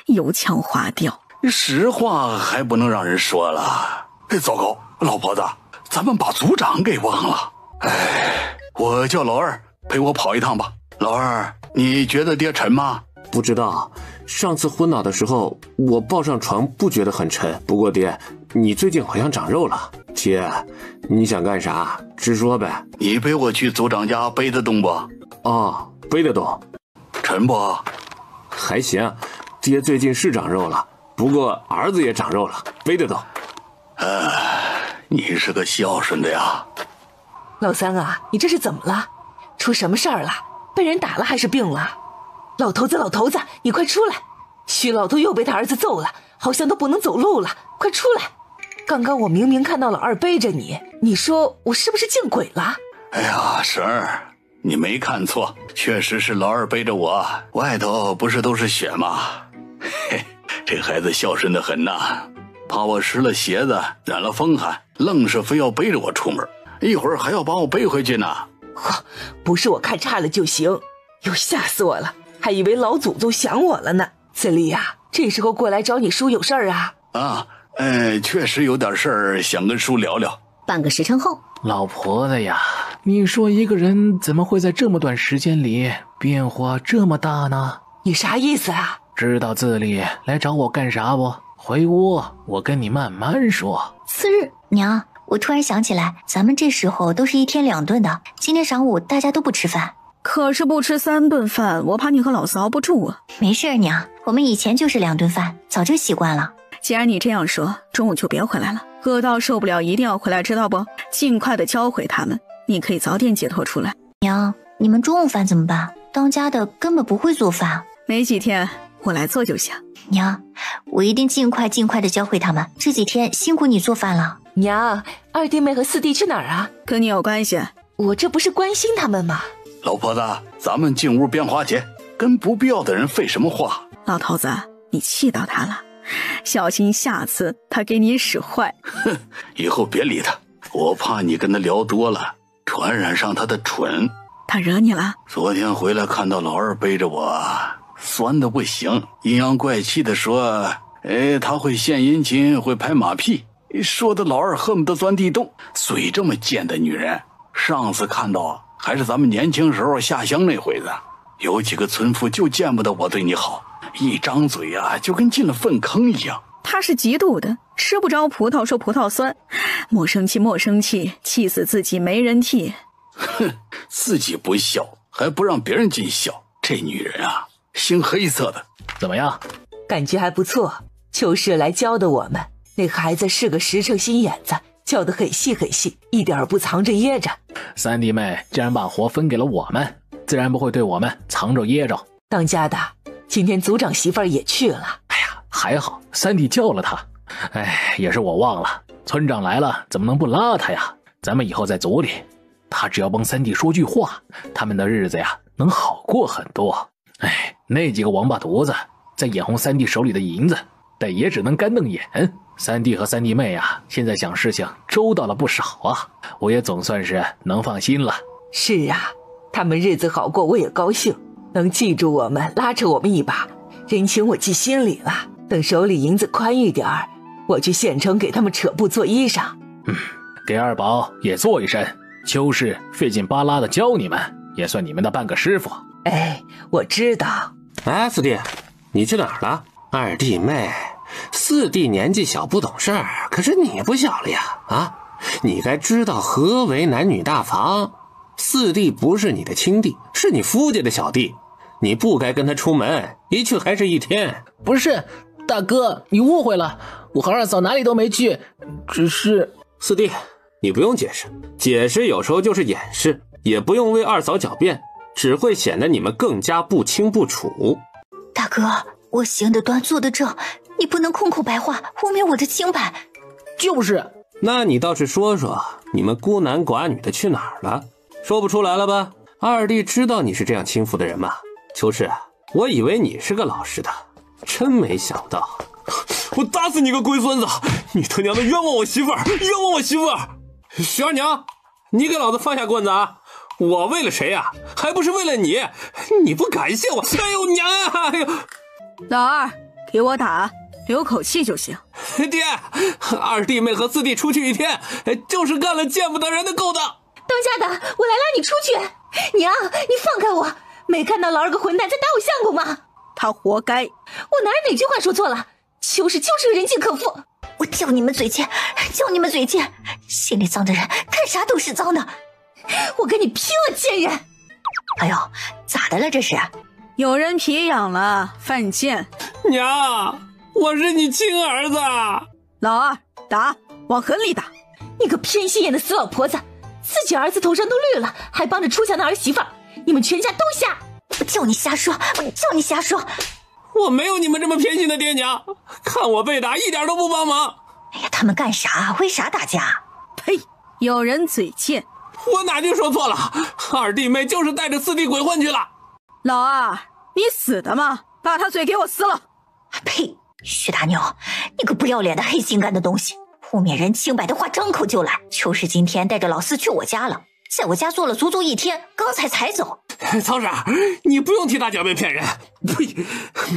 油腔滑调，实话还不能让人说了。哎，糟糕，老婆子，咱们把组长给忘了。哎，我叫老2陪我跑一趟吧。老2，你觉得爹沉吗？不知道，上次昏倒的时候我抱上床不觉得很沉。不过爹，你最近好像长肉了。爹，你想干啥？直说呗。你背我去组长家背得动不？哦，背得动。沉不？还行，爹最近是长肉了，不过儿子也长肉了，背得动。你是个孝顺的呀。老三啊，你这是怎么了？出什么事儿了？被人打了还是病了？老头子，你快出来！徐老头又被他儿子揍了，好像都不能走路了，快出来！刚刚我明明看到老2背着你，你说我是不是见鬼了？哎呀，婶儿，你没看错，确实是老2背着我，外头不是都是血吗？嘿，这孩子孝顺得很呐，怕我湿了鞋子染了风寒，愣是非要背着我出门，一会儿还要把我背回去呢。不是我看差了就行，又吓死我了，还以为老祖宗想我了呢。子立呀，这时候过来找你叔有事儿啊？确实有点事儿想跟叔聊聊。半个时辰后，老婆子呀，你说一个人怎么会在这么短时间里变化这么大呢？你啥意思啊？知道自立来找我干啥不？回屋我跟你慢慢说。次日，娘，我突然想起来，咱们这时候都是1天2顿的，今天晌午大家都不吃饭。可是不吃3顿饭，我怕你和老四熬不住啊。没事娘，我们以前就是2顿饭，早就习惯了。既然你这样说，中午就别回来了，饿到受不了一定要回来，知道不？尽快的教会他们，你可以早点解脱出来。娘，你们中午饭怎么办？当家的根本不会做饭。没几天，我来做就行。娘，我一定尽快的教会他们。这几天辛苦你做饭了。娘，二弟妹和四弟去哪儿啊？跟你有关系？我这不是关心他们吗？老婆子，咱们进屋编花去，跟不必要的人废什么话？老头子，你气到他了，小心下次他给你使坏。哼，以后别理他，我怕你跟他聊多了，传染上他的蠢。他惹你了？昨天回来看到老二背着我，酸的不行，阴阳怪气的说，他会献殷勤，会拍马屁，说的老二恨不得钻地洞。嘴这么贱的女人，上次看到还是咱们年轻时候下乡那回子，有几个村妇就见不得我对你好，一张嘴啊就跟进了粪坑一样。他是嫉妒的，吃不着葡萄说葡萄酸，莫生气，气死自己没人替。哼，自己不孝还不让别人尽孝，这女人啊，心黑色的。怎么样？感觉还不错。秋氏来教的我们，那孩子是个实诚心眼子，教得很细，一点不藏着掖着。三弟妹既然把活分给了我们，自然不会对我们藏着掖着。当家的，今天族长媳妇儿也去了。哎呀，还好三弟叫了他。也是我忘了，村长来了怎么能不拉他呀？咱们以后在族里，他只要帮三弟说句话，他们的日子呀能好过很多。那几个王八犊子在眼红三弟手里的银子，但也只能干瞪眼。三弟和三弟妹啊，现在想事情周到了不少啊，我也总算是能放心了。是啊，他们日子好过我也高兴，能记住我们，拉着我们一把，人情我记心里了。等手里银子宽裕点儿，我去县城给他们扯布做衣裳。给二宝也做一身，秋氏费劲巴拉的教你们，也算你们的半个师傅。我知道。四弟，你去哪儿了？二弟妹，四弟年纪小不懂事儿，可是你不小了呀！啊，你该知道何为男女大防。四弟不是你的亲弟，是你夫家的小弟，你不该跟他出门，一去还是一天。不是，大哥，你误会了，我和二嫂哪里都没去，只是……四弟，你不用解释，解释有时候就是掩饰，也不用为二嫂狡辩，只会显得你们更加不清不楚。大哥，我行得端坐得正，你不能空口白话污蔑我的清白。就是。那你倒是说说，你们孤男寡女的去哪儿了？说不出来了吧？二弟知道你是这样轻浮的人吗？秋氏，我以为你是个老实的，真没想到。我打死你个龟孙子！你他娘的冤枉我媳妇儿，冤枉我媳妇儿！徐二娘，你给老子放下棍子啊！我为了谁啊？还不是为了你！你不感谢我？哎呦娘啊！哎呦，老二，给我打，留口气就行。爹，二弟妹和四弟出去一天，就是干了见不得人的勾当。当家的，我来拉你出去。娘，你放开我！没看到老二个混蛋在打我相公吗？他活该。我哪有哪句话说错了？秋氏就是个人尽可夫。我叫你们嘴贱，叫你们嘴贱！心里脏的人看啥都是脏的。我跟你拼了，贱人！哎呦，咋的了这是？有人皮痒了，犯贱。娘，我是你亲儿子。老二，打，往狠里打。你个偏心眼的死老婆子，自己儿子头上都绿了，还帮着出嫁那儿媳妇儿，你们全家都瞎！我叫你瞎说，我叫你瞎说！我没有你们这么偏心的爹娘，看我被打一点都不帮忙。哎呀，他们干啥？为啥打架？呸！有人嘴贱。我哪句说错了？二弟妹就是带着四弟鬼混去了。老二，你死的吗？把他嘴给我撕了！呸！徐大牛，你个不要脸的黑心肝的东西，污蔑人清白的话张口就来。秋氏今天带着老四去我家了，在我家坐了足足一天，刚才走。曹婶，你不用替他狡辩骗人。呸！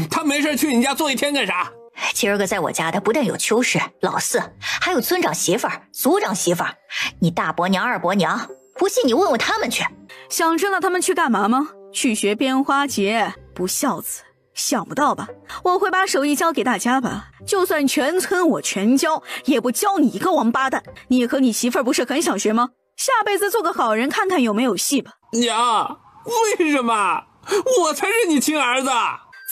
他没事去你家坐一天干啥？今儿个在我家的不但有秋氏、老四，还有村长媳妇儿、族长媳妇儿，你大伯娘、二伯娘，不信你问问他们去。想知道他们去干嘛吗？去学编花节，不孝子。想不到吧？我会把手艺教给大家吧，就算全村我全教，也不教你一个王八蛋。你和你媳妇儿不是很想学吗？下辈子做个好人，看看有没有戏吧。娘，为什么？我才是你亲儿子。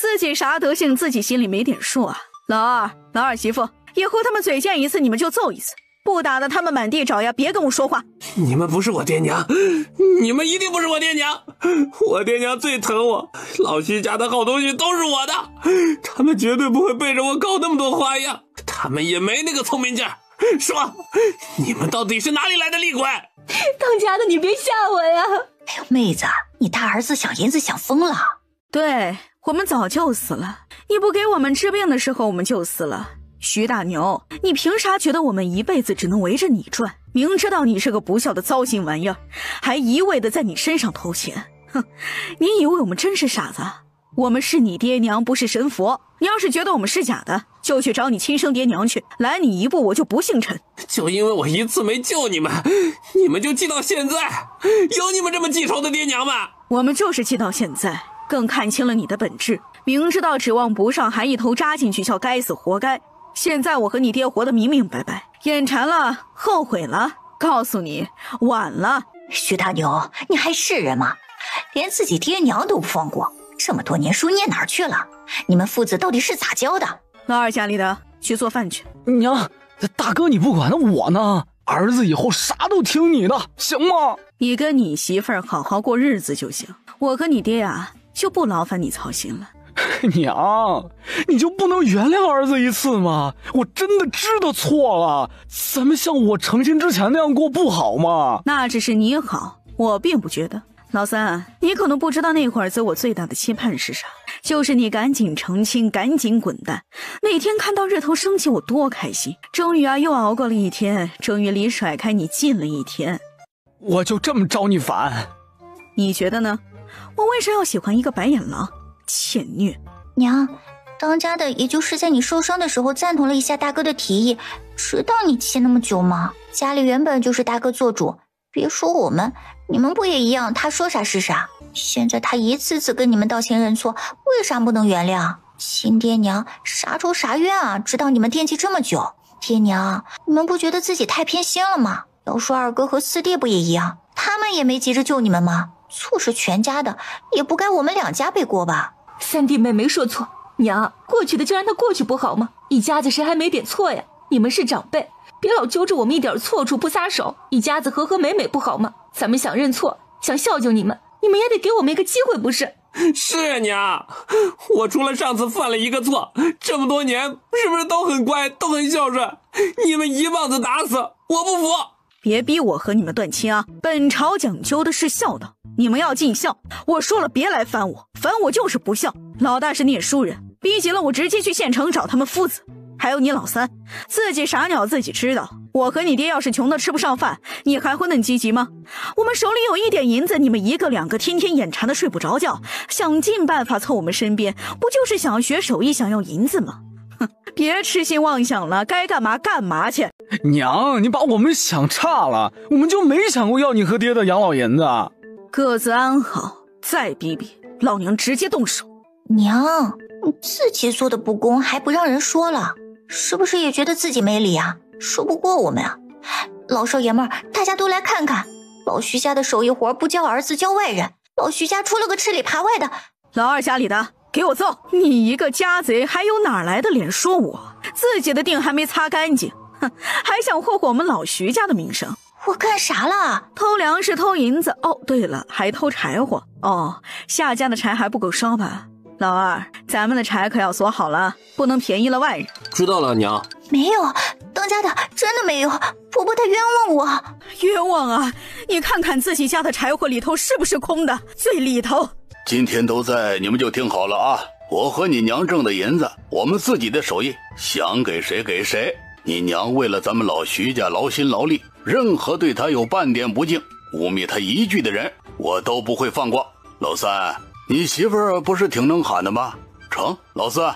自己啥德行，自己心里没点数啊。老二媳妇，以后他们嘴贱一次，你们就揍一次，不打的他们满地找呀，别跟我说话。你们不是我爹娘，你们一定不是我爹娘。我爹娘最疼我，老徐家的好东西都是我的，他们绝对不会背着我搞那么多花样，他们也没那个聪明劲儿。说，你们到底是哪里来的厉鬼？当家的你别吓我呀！哎呦，妹子，你大儿子想银子想疯了。对，我们早就死了，你不给我们治病的时候我们就死了。徐大牛，你凭啥觉得我们一辈子只能围着你转？明知道你是个不孝的糟心玩意儿，还一味的在你身上偷钱。哼，你以为我们真是傻子？我们是你爹娘，不是神佛。你要是觉得我们是假的，就去找你亲生爹娘去，拦你一步我就不姓陈。就因为我一次没救你们，你们就记到现在？有你们这么记仇的爹娘吗？我们就是记到现在，更看清了你的本质，明知道指望不上，还一头扎进去，叫该死活该。现在我和你爹活得明明白白，眼馋了，后悔了，告诉你，晚了。徐大牛，你还是人吗？连自己爹娘都不放过，这么多年书念哪儿去了？你们父子到底是咋教的？老二家里的，去做饭去。娘，大哥你不管，那我呢？儿子以后啥都听你的，行吗？你跟你媳妇儿好好过日子就行，我和你爹啊，就不劳烦你操心了。娘，你就不能原谅儿子一次吗？我真的知道错了，咱们像我成亲之前那样过不好吗？那只是你好，我并不觉得。老三，你可能不知道那会儿子我最大的期盼是啥，就是你赶紧成亲，赶紧滚蛋。那天看到日头升起，我多开心！终于啊，又熬过了一天，终于离甩开你近了一天。我就这么招你烦？你觉得呢？我为啥要喜欢一个白眼狼？欠虐！娘，当家的也就是在你受伤的时候赞同了一下大哥的提议，知道你气那么久吗？家里原本就是大哥做主，别说我们，你们不也一样？他说啥是啥。现在他一次次跟你们道歉认错，为啥不能原谅？亲爹娘啥仇啥怨啊？知道你们惦记这么久，爹娘，你们不觉得自己太偏心了吗？要说二哥和四弟不也一样，他们也没急着救你们吗？错是全家的，也不该我们两家背锅吧？三弟妹没说错，娘，过去的就让它过去不好吗？一家子谁还没点错呀？你们是长辈，别老揪着我们一点错处不撒手，一家子和和美美不好吗？咱们想认错，想孝敬你们，你们也得给我们一个机会，不是？是娘，我除了上次犯了一个错，这么多年是不是都很乖，都很孝顺？你们一棒子打死，我不服！别逼我和你们断亲啊！本朝讲究的是孝道，你们要尽孝。我说了，别来烦我，烦我就是不孝。老大是念书人，逼急了我直接去县城找他们父子。还有你老三，自己傻鸟自己知道。我和你爹要是穷的吃不上饭，你还会嫩唧唧吗？我们手里有一点银子，你们一个两个天天眼馋的睡不着觉，想尽办法凑我们身边，不就是想要学手艺，想要银子吗？哼，别痴心妄想了，该干嘛干嘛去。娘，你把我们想差了，我们就没想过要你和爹的养老银子。各自安好，再逼逼，老娘直接动手。娘，你自己做的不公还不让人说了，是不是也觉得自己没理啊？说不过我们啊？老少爷们儿，大家都来看看，老徐家的手艺活不教儿子教外人，老徐家出了个吃里扒外的。老二家里的，给我揍！你一个家贼，还有哪来的脸说我？自己的腚还没擦干净，哼，还想祸祸我们老徐家的名声？我干啥了？偷粮食，偷银子。哦，对了，还偷柴火。哦，夏家的柴还不够烧吧？老二，咱们的柴可要锁好了，不能便宜了外人。知道了，娘。没有，当家的真的没有，婆婆她冤枉我。冤枉啊！你看看自己家的柴火里头是不是空的？最里头。今天都在，你们就听好了啊！我和你娘挣的银子，我们自己的手艺，想给谁给谁。你娘为了咱们老徐家劳心劳力，任何对她有半点不敬、污蔑她一句的人，我都不会放过。老三，你媳妇儿不是挺能喊的吗？成，老四，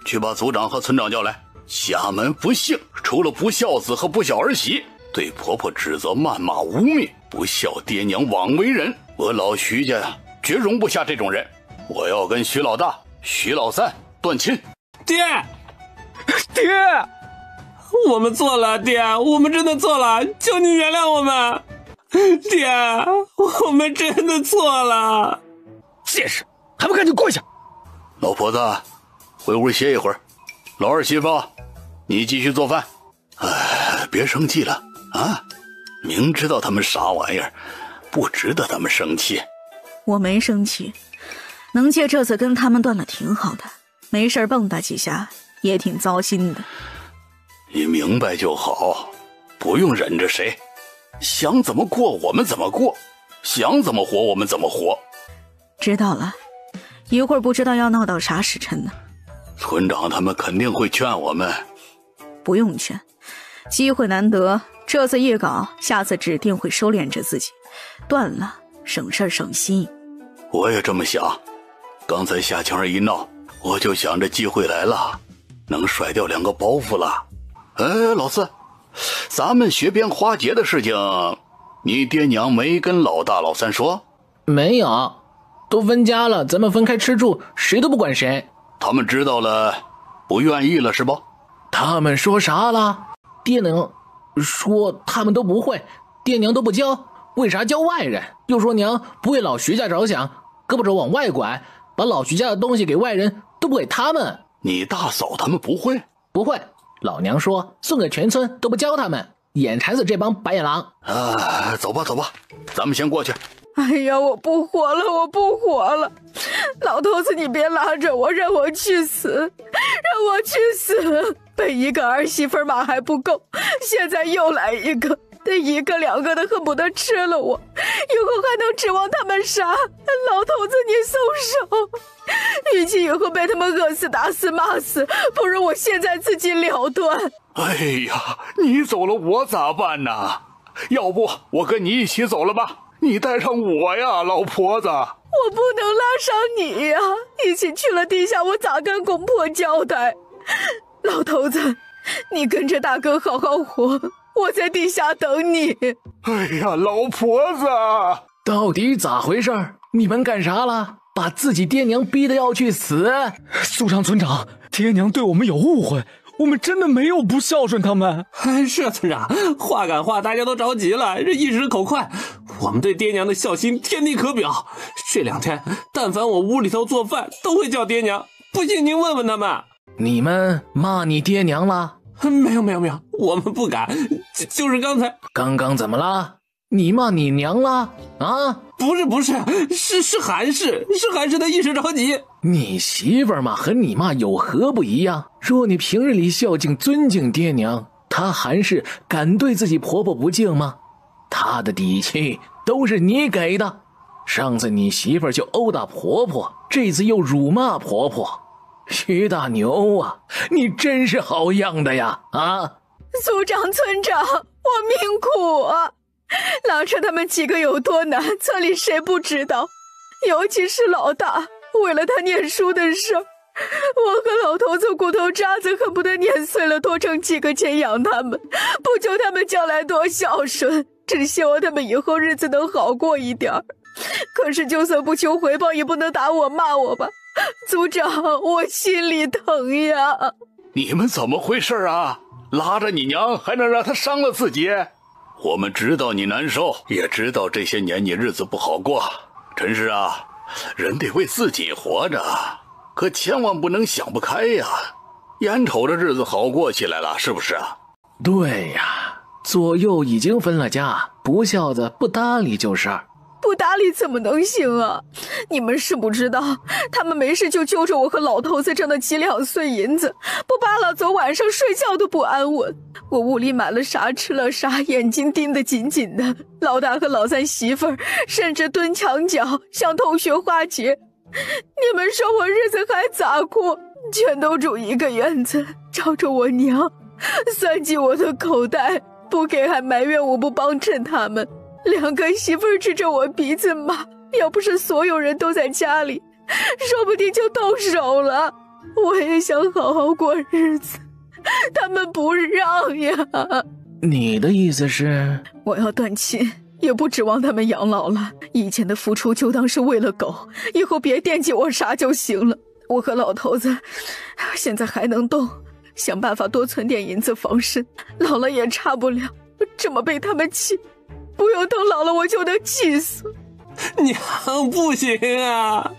去把族长和村长叫来。家门不幸，除了不孝子和不孝儿媳，对婆婆指责、谩骂、污蔑，不孝爹娘枉为人。我老徐家绝容不下这种人，我要跟徐老大、徐老三断亲。爹，爹，我们错了，爹，我们真的错了，求你原谅我们。爹，我们真的错了。解释，还不赶紧跪下！老婆子，回屋歇一会儿。老二媳妇，你继续做饭。别生气了啊！明知道他们啥玩意儿，不值得他们生气。我没生气，能借这次跟他们断了挺好的，没事蹦跶几下也挺糟心的。你明白就好，不用忍着谁，想怎么过我们怎么过，想怎么活我们怎么活。知道了，一会儿不知道要闹到啥时辰呢。村长他们肯定会劝我们。不用劝，机会难得，这次一搞，下次指定会收敛着自己，断了省事省心。我也这么想，刚才夏晴儿一闹，我就想着机会来了，能甩掉2个包袱了。老四，咱们学编花节的事情，你爹娘没跟老大老三说？没有，都分家了，咱们分开吃住，谁都不管谁。他们知道了，不愿意了是吧？他们说啥了？爹娘说他们都不会，爹娘都不教，为啥教外人？又说娘不为老徐家着想，胳膊肘往外拐，把老徐家的东西给外人，都不给他们。你大嫂他们不会？不会，老娘说送给全村，都不教他们，眼馋死这帮白眼狼。走吧走吧，咱们先过去。哎呀，我不活了，我不活了！老头子，你别拉着我，让我去死，让我去死！背一个儿媳妇骂还不够，现在又来一个，这1个2个的恨不得吃了我，以后还能指望他们啥？老头子，你松手！与其以后被他们饿死、打死、骂死，不如我现在自己了断。哎呀，你走了我咋办呢？要不我跟你一起走了吧？你带上我呀，老婆子！我不能拉上你呀，一起去了地下，我咋跟公婆交代？老头子，你跟着大哥好好活，我在地下等你。哎呀，老婆子，到底咋回事？你们干啥了？把自己爹娘逼得要去死？苏长村长，爹娘对我们有误会，我们真的没有不孝顺他们。是啊，村长，话赶话，大家都着急了，这一时口快。我们对爹娘的孝心天地可表，这2天但凡我屋里头做饭，都会叫爹娘。不信您问问他们。你们骂你爹娘了？没有，我们不敢，就是刚才。刚刚怎么了？你骂你娘了啊？不是，是韩氏他一时着急。你媳妇儿嘛和你妈有何不一样？若你平日里孝敬尊敬爹娘，她韩氏敢对自己婆婆不敬吗？她的底气都是你给的。上次你媳妇儿就殴打婆婆，这次又辱骂婆婆。徐大牛啊，你真是好样的呀！啊，组长、村长，我命苦啊！拉扯他们几个有多难，村里谁不知道？尤其是老大，为了他念书的事儿，我和老头子骨头渣子恨不得碾碎了多挣几个钱养他们，不求他们将来多孝顺，只希望他们以后日子能好过一点儿。可是就算不求回报，也不能打我骂我吧？组长，我心里疼呀！你们怎么回事啊？拉着你娘还能让她伤了自己？我们知道你难受，也知道这些年你日子不好过。真是啊，人得为自己活着，可千万不能想不开呀。眼瞅着日子好过起来了，是不是啊？对呀，左右已经分了家，不孝子不搭理就是。不搭理怎么能行啊？你们是不知道，他们没事就揪着我和老头子挣的几两碎银子，不扒拉走，晚上睡觉都不安稳。我屋里买了啥吃了啥，眼睛盯得紧紧的。老大和老三媳妇儿甚至蹲墙角向同学花节。你们说我日子还咋过？全都住一个院子，照着我娘，算计我的口袋，不给还埋怨我不帮衬他们。2个媳妇儿指着我鼻子骂，要不是所有人都在家里，说不定就动手了。我也想好好过日子，他们不让呀。你的意思是？我要断亲，也不指望他们养老了。以前的付出就当是喂了狗，以后别惦记我啥就行了。我和老头子现在还能动，想办法多存点银子防身，老了也差不了。这么被他们气，不用等老了我就能气死。娘，不行啊！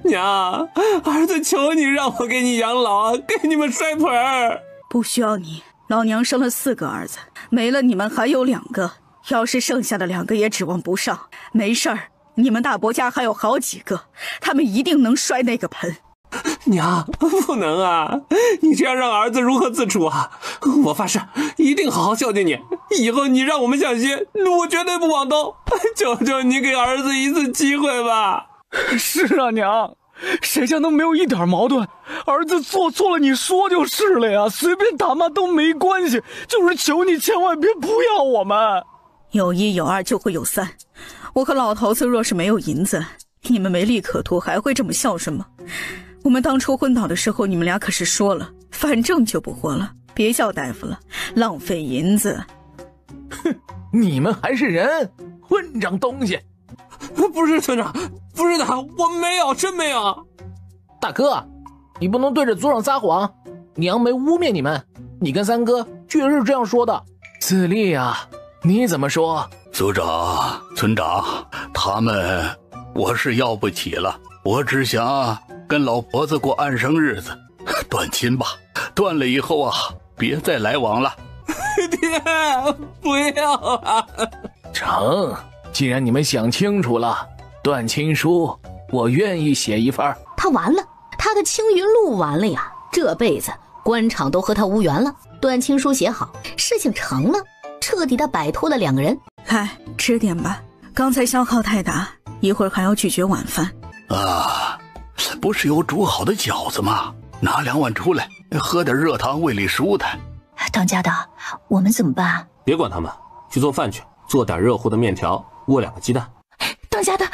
娘，儿子求你让我给你养老啊，给你们摔盆儿。不需要你，老娘生了4个儿子，没了你们还有2个，要是剩下的2个也指望不上。没事儿，你们大伯家还有好几个，他们一定能摔那个盆。娘，不能啊！你这样让儿子如何自处啊？我发誓，一定好好孝敬你。以后你让我们向西，我绝对不往东。求求你给儿子一次机会吧。是啊，娘，谁家能没有一点矛盾？儿子做错了，你说就是了呀，随便打骂都没关系。就是求你千万别不要我们。有1有2就会有3。我和老头子若是没有银子，你们没利可图，还会这么孝顺吗？我们当初昏倒的时候，你们俩可是说了，反正就不活了，别叫大夫了，浪费银子。哼，你们还是人，混账东西！不是村长，不是的，我没有，真没有。大哥，你不能对着族长撒谎，娘没污蔑你们，你跟三哥确实是这样说的。自立啊，你怎么说？族长、村长，他们我是要不起了，我只想跟老婆子过安生日子，断亲吧，断了以后啊，别再来往了。爹，不要啊！成，既然你们想清楚了，断亲书我愿意写一份。他完了，他的青云路完了呀，这辈子官场都和他无缘了。断亲书写好，事情成了，彻底的摆脱了2个人。来，吃点吧，刚才消耗太大，一会儿还要拒绝晚饭。啊，不是有煮好的饺子吗？拿2碗出来，喝点热汤，胃里舒坦。当家的，我们怎么办？别管他们，去做饭去，做点热乎的面条，窝2个鸡蛋。当家的，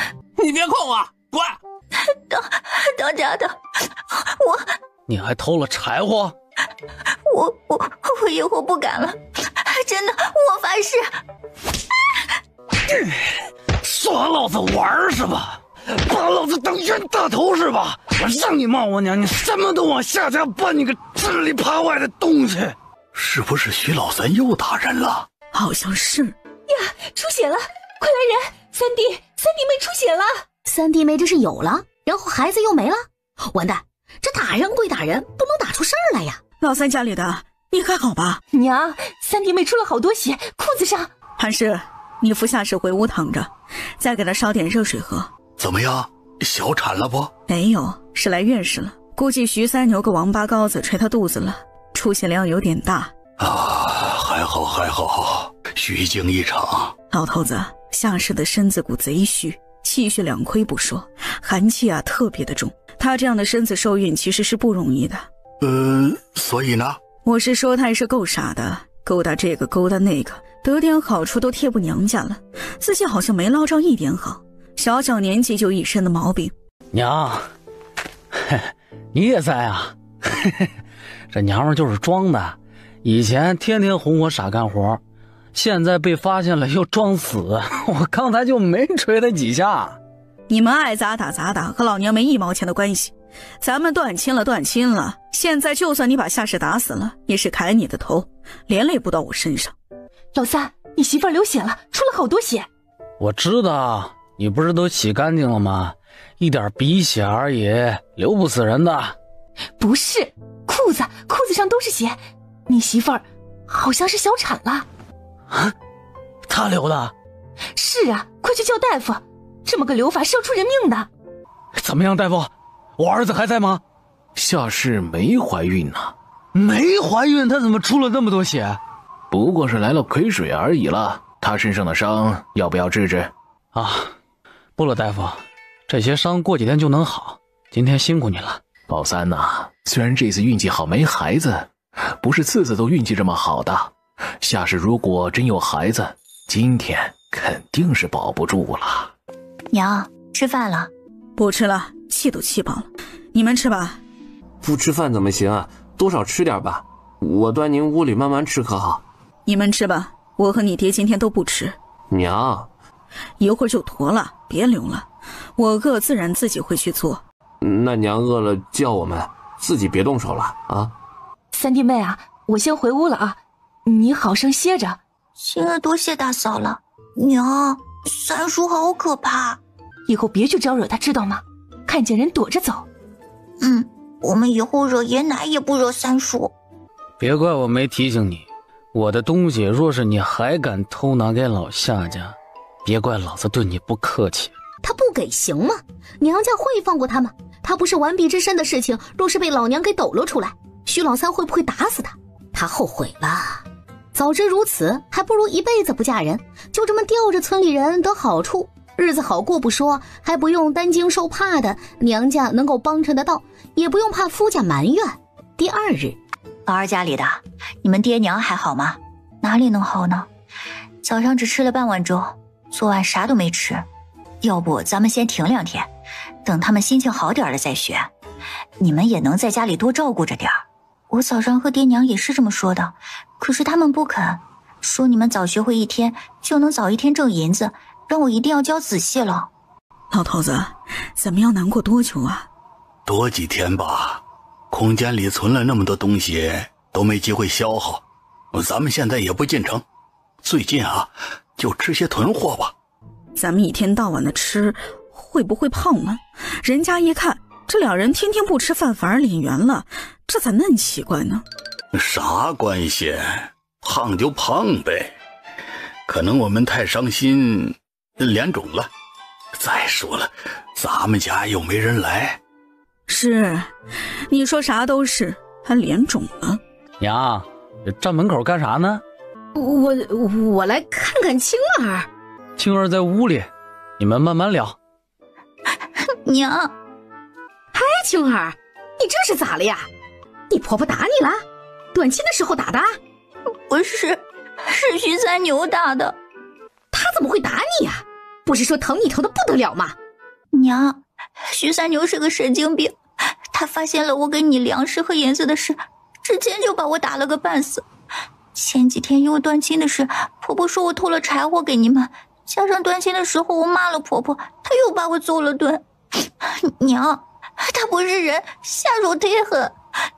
你别控我，滚！当家的，你还偷了柴火？我以后不敢了，真的，我发誓。耍老子玩是吧？把老子当冤大头是吧？我让你骂我娘，你什么都往下家搬，你个吃里扒外的东西！是不是徐老三又打人了？好像是呀，出血了，快来人！三弟妹出血了。三弟妹这是有了，然后孩子又没了，完蛋！这打人归打人，不能打出事儿来呀！老三家里的，你还好吧？娘，三弟妹出了好多血，裤子上。韩氏，你扶下士回屋躺着，再给他烧点热水喝。怎么样？小产了不？没有，是来月事了。估计徐三牛个王八羔子捶他肚子了，出血量有点大。啊，还好，虚惊一场。老头子，夏氏的身子骨贼虚，气血两亏不说，寒气啊特别的重。他这样的身子受孕其实是不容易的。所以呢？我是说他也是够傻的，勾搭这个勾搭那个，得点好处都贴补娘家了，自己好像没捞着一点好。小年纪就一身的毛病。娘，你也在啊？这娘们就是装的，以前天天哄我傻干活，现在被发现了又装死，我刚才就没捶他几下。你们爱咋打咋打，和老娘没一毛钱的关系。咱们断亲了，现在就算你把夏氏打死了，也是砍你的头，连累不到我身上。老三，你媳妇儿流血了，出了好多血。我知道，你不是都洗干净了吗？一点鼻血而已，流不死人的。不是，裤子上都是血，你媳妇儿好像是小产了。啊？她流的？是啊，快去叫大夫，这么个流法是要出人命的。怎么样，大夫？我儿子还在吗？夏氏没怀孕呢。没怀孕，她怎么出了那么多血？不过是来了亏水而已了。她身上的伤要不要治治？啊，不了，大夫，这些伤过几天就能好。今天辛苦你了。老三呐，虽然这次运气好没孩子，不是次次都运气这么好的。夏氏如果真有孩子，今天肯定是保不住了。娘，吃饭了。不吃了，气都气饱了。你们吃吧。不吃饭怎么行啊？多少吃点吧，我端您屋里慢慢吃可好？你们吃吧，我和你爹今天都不吃。娘，一会儿就坨了，别留了，我饿自然自己会去做。那娘饿了叫我们，自己别动手了啊。三弟妹啊，我先回屋了啊，你好生歇着。星儿多谢大嫂了。娘，三叔好可怕，以后别去招惹他，知道吗？看见人躲着走。我们以后惹爷奶也不惹三叔。别怪我没提醒你，我的东西若是你还敢偷拿给老夏家，别怪老子对你不客气。他不给行吗？娘家会放过他吗？他不是完璧之身的事情，若是被老娘给抖了出来，徐老三会不会打死他？他后悔了。早知如此，还不如一辈子不嫁人，就这么吊着村里人得好处，日子好过不说，还不用担惊受怕的，娘家能够帮衬得到，也不用怕夫家埋怨。第二日，老二家里的，你们爹娘还好吗？哪里能好呢？早上只吃了半碗粥，昨晚啥都没吃。要不咱们先停2天，等他们心情好点了再学。你们也能在家里多照顾着点儿。我早上和爹娘也是这么说的，可是他们不肯，说你们早学会1天就能早1天挣银子，让我一定要教仔细了。老头子，咱们要难过多久啊？多几天吧，空间里存了那么多东西都没机会消耗，咱们现在也不进城，最近啊就吃些囤货吧。咱们一天到晚的吃，会不会胖呢？人家一看这2人天天不吃饭反而脸圆了，这咋嫩奇怪呢？啥关系？胖就胖呗，可能我们太伤心脸肿了。再说了，咱们家又没人来。是，你说啥都是，还脸肿了。娘，站门口干啥呢？我来看看青儿。青儿在屋里，你们慢慢聊。娘，嗨，青儿，你这是咋了呀？你婆婆打你了？短亲的时候打的？不是，是徐三牛打的。他怎么会打你呀？不是说疼你疼得不得了吗？娘，徐三牛是个神经病，他发现了我给你粮食和银子的事，之前就把我打了个半死。前几天因为断亲的事，婆婆说我偷了柴火给你们，加上断亲的时候我骂了婆婆，她又把我揍了顿。娘，他不是人，下手忒狠，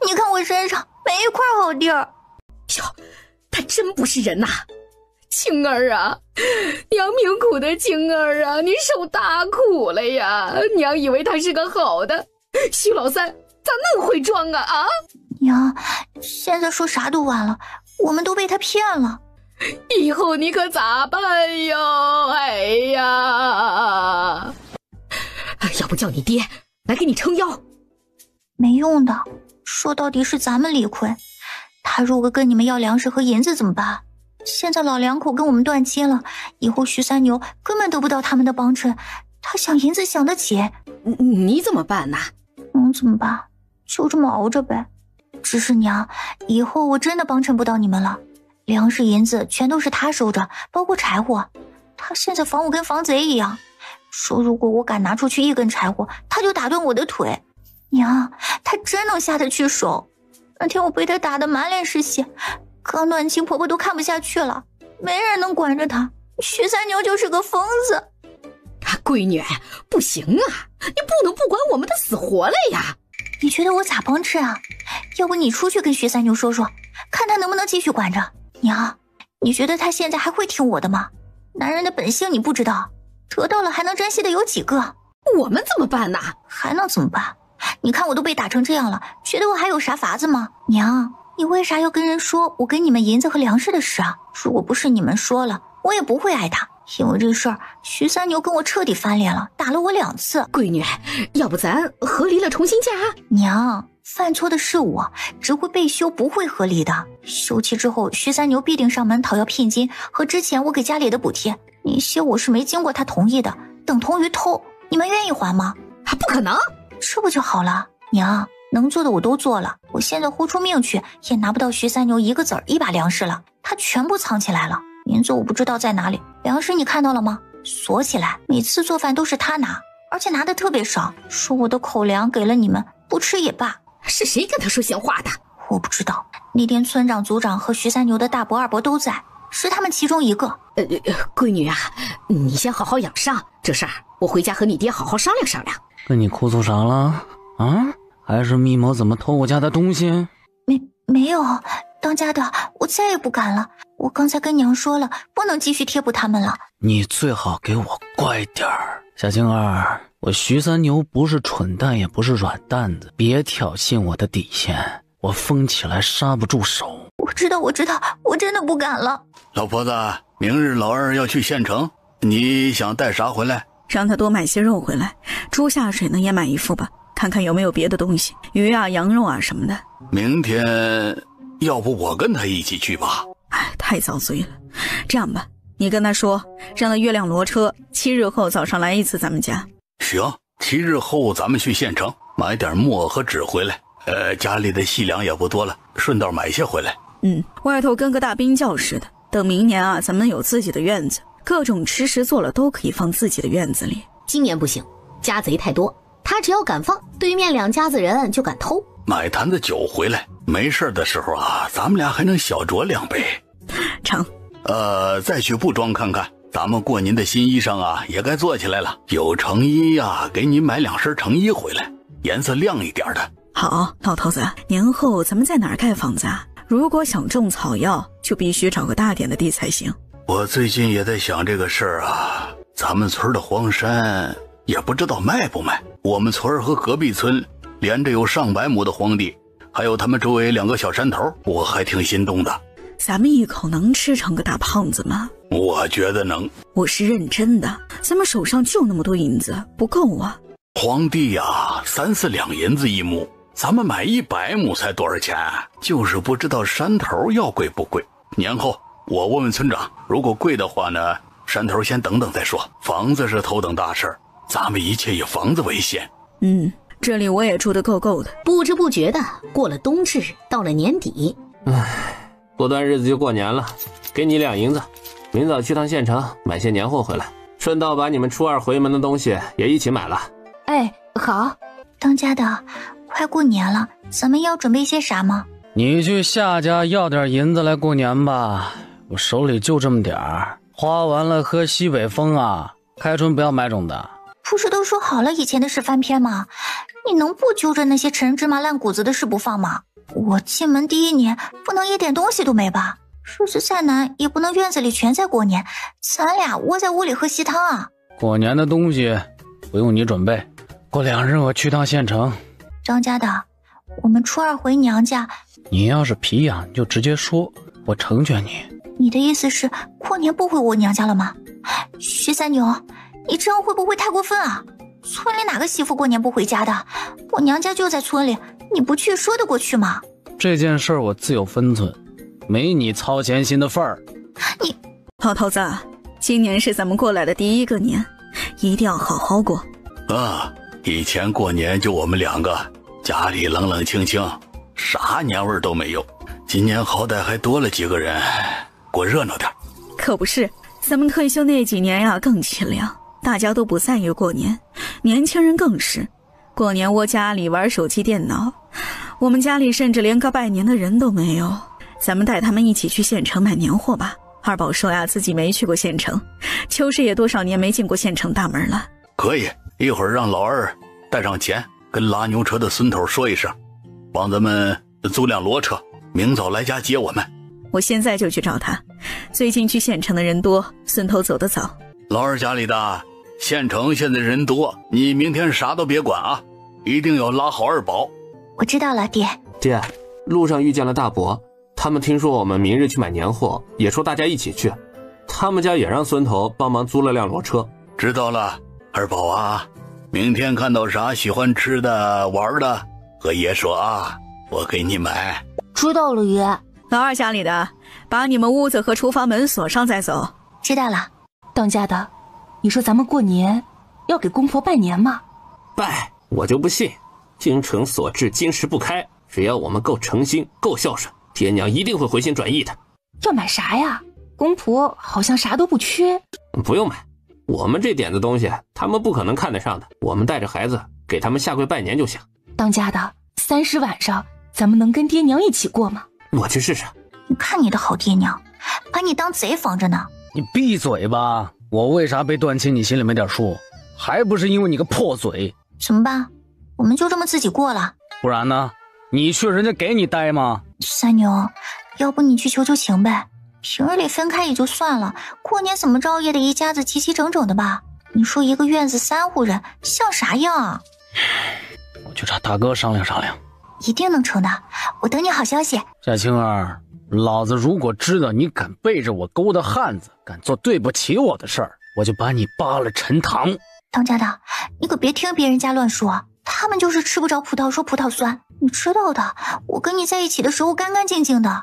你看我身上没一块好地儿。哟，他真不是人呐！青儿啊，娘命苦的青儿啊，你受大苦了呀！娘以为他是个好的，徐老三咋那么会装啊啊！娘，现在说啥都晚了，我们都被他骗了。以后你可咋办哟？哎呀，要不叫你爹来给你撑腰？没用的，说到底是咱们理亏。他如果跟你们要粮食和银子怎么办？现在老两口跟我们断亲了，以后徐三牛根本得不到他们的帮衬，他想银子想得起。你怎么办呢？能怎么办？就这么熬着呗。只是娘，以后我真的帮衬不到你们了，粮食银子全都是他收着，包括柴火。他现在防我跟防贼一样，说如果我敢拿出去1根柴火，他就打断我的腿。娘，他真能下得去手。那天我被他打得满脸是血，刚断亲婆婆都看不下去了，没人能管着他。徐三牛就是个疯子。闺女，不行啊，你不能不管我们的死活了呀。你觉得我咋帮衬啊？要不你出去跟徐三牛说说，看他能不能继续管着。娘，你觉得他现在还会听我的吗？男人的本性你不知道，得到了还能珍惜的有几个？我们怎么办呢？还能怎么办？你看我都被打成这样了，觉得我还有啥法子吗？娘，你为啥要跟人说我给你们银子和粮食的事啊？如果不是你们说了，我也不会挨打。因为这事儿，徐三牛跟我彻底翻脸了，打了我2次。闺女，要不咱和离了重新嫁？娘，犯错的是我，只会被休，不会和离的。休妻之后，徐三牛必定上门讨要聘金和之前我给家里的补贴，那些我是没经过他同意的，等同于偷。你们愿意还吗？不可能，这不就好了？娘，能做的我都做了，我现在豁出命去也拿不到徐三牛1个子儿1把粮食了，他全部藏起来了。银子我不知道在哪里，粮食你看到了吗？锁起来，每次做饭都是他拿，而且拿的特别少，说我的口粮给了你们，不吃也罢。是谁跟他说闲话的？我不知道，那天村长、组长和徐三牛的大伯、二伯都在，是他们其中一个。闺女啊，你先好好养伤，这事儿我回家和你爹好好商量商量。跟你哭诉啥了啊？还是密谋怎么偷我家的东西？没有，当家的我再也不敢了。我刚才跟娘说了，不能继续贴补他们了。你最好给我乖点儿，小青儿，我徐三牛不是蠢蛋，也不是软蛋子，别挑衅我的底线。我疯起来刹不住手。我知道，我真的不敢了。老婆子，明日老二要去县城，你想带啥回来？让他多买些肉回来，猪下水呢也买一副吧，看看有没有别的东西，鱼啊、羊肉啊什么的。明天，要不我跟他一起去吧？哎，太遭罪了。这样吧，你跟他说，让他月亮骡车7日后早上来一次咱们家。行，7日后咱们去县城买点墨和纸回来。家里的细粮也不多了，顺道买些回来。外头跟个大冰窖似的。等明年啊，咱们有自己的院子，各种吃食做了都可以放自己的院子里。今年不行，家贼太多，他只要敢放，对面2家子人就敢偷。买坛子酒回来，没事的时候啊，咱们俩还能小酌2杯。成。再去布庄看看，咱们过年的新衣裳啊，也该做起来了。有成衣啊，给你买2身成衣回来，颜色亮一点的。好，老头子，年后咱们在哪儿盖房子啊？如果想种草药，就必须找个大点的地才行。我最近也在想这个事儿啊，咱们村的荒山也不知道卖不卖。我们村和隔壁村连着有上百亩的荒地，还有他们周围2个小山头，我还挺心动的。咱们一口能吃成个大胖子吗？我觉得能。我是认真的，咱们手上就那么多银子，不够啊。荒地呀，3、4两银子一亩，咱们买100亩才多少钱？就是不知道山头要贵不贵。年后我问问村长，如果贵的话呢，山头先等等再说。房子是头等大事，咱们一切以房子为先。这里我也住得够够的。不知不觉的过了冬至，到了年底。过段日子就过年了，给你2银子，明早去趟县城买些年货回来，顺道把你们初2回门的东西也一起买了。哎，好。当家的，快过年了，咱们要准备些啥吗？你去夏家要点银子来过年吧，我手里就这么点儿，花完了喝西北风啊，开春不要买种的。不是都说好了以前的事翻篇吗？你能不揪着那些陈芝麻烂谷子的事不放吗？我进门第1年不能一点东西都没吧？日子再难也不能院子里全在过年，咱俩窝在屋里喝稀汤啊。过年的东西不用你准备，过2日我去趟县城。张家的，我们初2回娘家。你要是皮痒就直接说，我成全你。你的意思是过年不回我娘家了吗？徐三牛，你这样会不会太过分啊？村里哪个媳妇过年不回家的？我娘家就在村里，你不去说得过去吗？这件事我自有分寸，没你操闲心的份儿。你老头子，今年是咱们过来的第1个年，一定要好好过。以前过年就我们2个，家里冷冷清清，啥年味都没有。今年好歹还多了几个人，过热闹点。可不是，咱们退休那几年呀更凄凉，大家都不在意过年，年轻人更是过年窝家里玩手机电脑，我们家里甚至连个拜年的人都没有。咱们带他们一起去县城买年货吧。二宝说呀，自己没去过县城，秋氏也多少年没进过县城大门了。可以，一会儿让老二带上钱，跟拉牛车的孙头说一声，帮咱们租辆骡车，明早来家接我们。我现在就去找他，最近去县城的人多，孙头走得早。老二家里的，县城现在人多，你明天啥都别管啊，一定要拉好二宝。我知道了，爹。爹，路上遇见了大伯，他们听说我们明日去买年货，也说大家一起去，他们家也让孙头帮忙租了辆骡车。知道了，二宝啊，明天看到啥喜欢吃的玩的和爷说啊，我给你买。知道了，爷。老二家里的，把你们屋子和厨房门锁上再走。知道了。当家的，你说咱们过年要给公婆拜年吗？拜，我就不信，京城所至，今时不开，只要我们够诚心够孝顺，爹娘一定会回心转意的。要买啥呀？公婆好像啥都不缺。不用买，我们这点子东西他们不可能看得上的，我们带着孩子给他们下跪拜年就行。当家的，30晚上咱们能跟爹娘一起过吗？我去试试。你看你的好爹娘，把你当贼防着呢。你闭嘴吧，我为啥被断亲你心里没点数？还不是因为你个破嘴。怎么办？我们就这么自己过了？不然呢？你去人家给你待吗？三牛，要不你去求求情呗，平日里分开也就算了，过年怎么着也得一家子齐齐整整的吧？你说一个院子3户人像啥样啊？我去找大哥商量商量。一定能成的，我等你好消息。夏青儿，老子如果知道你敢背着我勾搭汉子，敢做对不起我的事儿，我就把你扒了陈塘。当家的，你可别听别人家乱说，他们就是吃不着葡萄说葡萄酸，你知道的。我跟你在一起的时候干干净净的。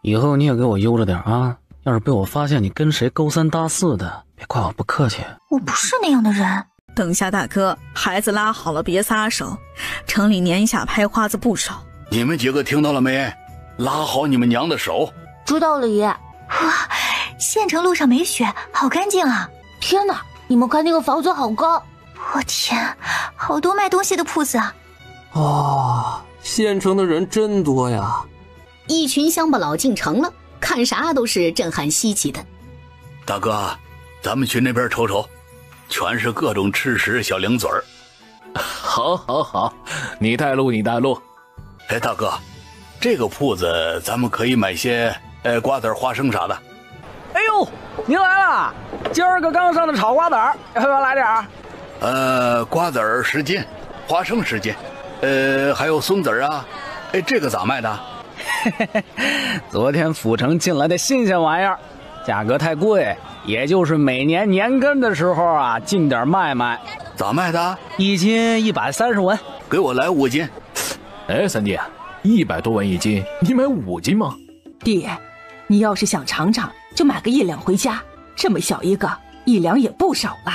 以后你也给我悠着点啊！要是被我发现你跟谁勾三搭四的，别怪我不客气。我不是那样的人。等下大哥，孩子拉好了，别撒手。城里年下拍花子不少。你们几个听到了没？拉好你们娘的手。知道了爷。哇，县城路上没雪，好干净啊！天哪，你们看那个房子好高！我天，好多卖东西的铺子啊！哦，县城的人真多呀！一群乡巴佬进城了，看啥都是震撼稀奇的。大哥，咱们去那边瞅瞅，全是各种吃食小零嘴儿。好，好，好，你带路，你带路。哎，大哥，这个铺子咱们可以买些瓜子、花生啥的。哎呦，您来了！今儿个刚上的炒瓜子儿，要不要来点儿？瓜子儿10斤，花生10斤，还有松子儿啊。哎，这个咋卖的？昨天府城进来的新鲜玩意儿，价格太贵，也就是每年年根的时候啊，进点卖卖。咋卖的？1斤130文。给我来5斤。哎，三弟，100多文1斤，你买5斤吗？弟，你要是想尝尝，就买个1两回家。这么小一个，1两也不少了。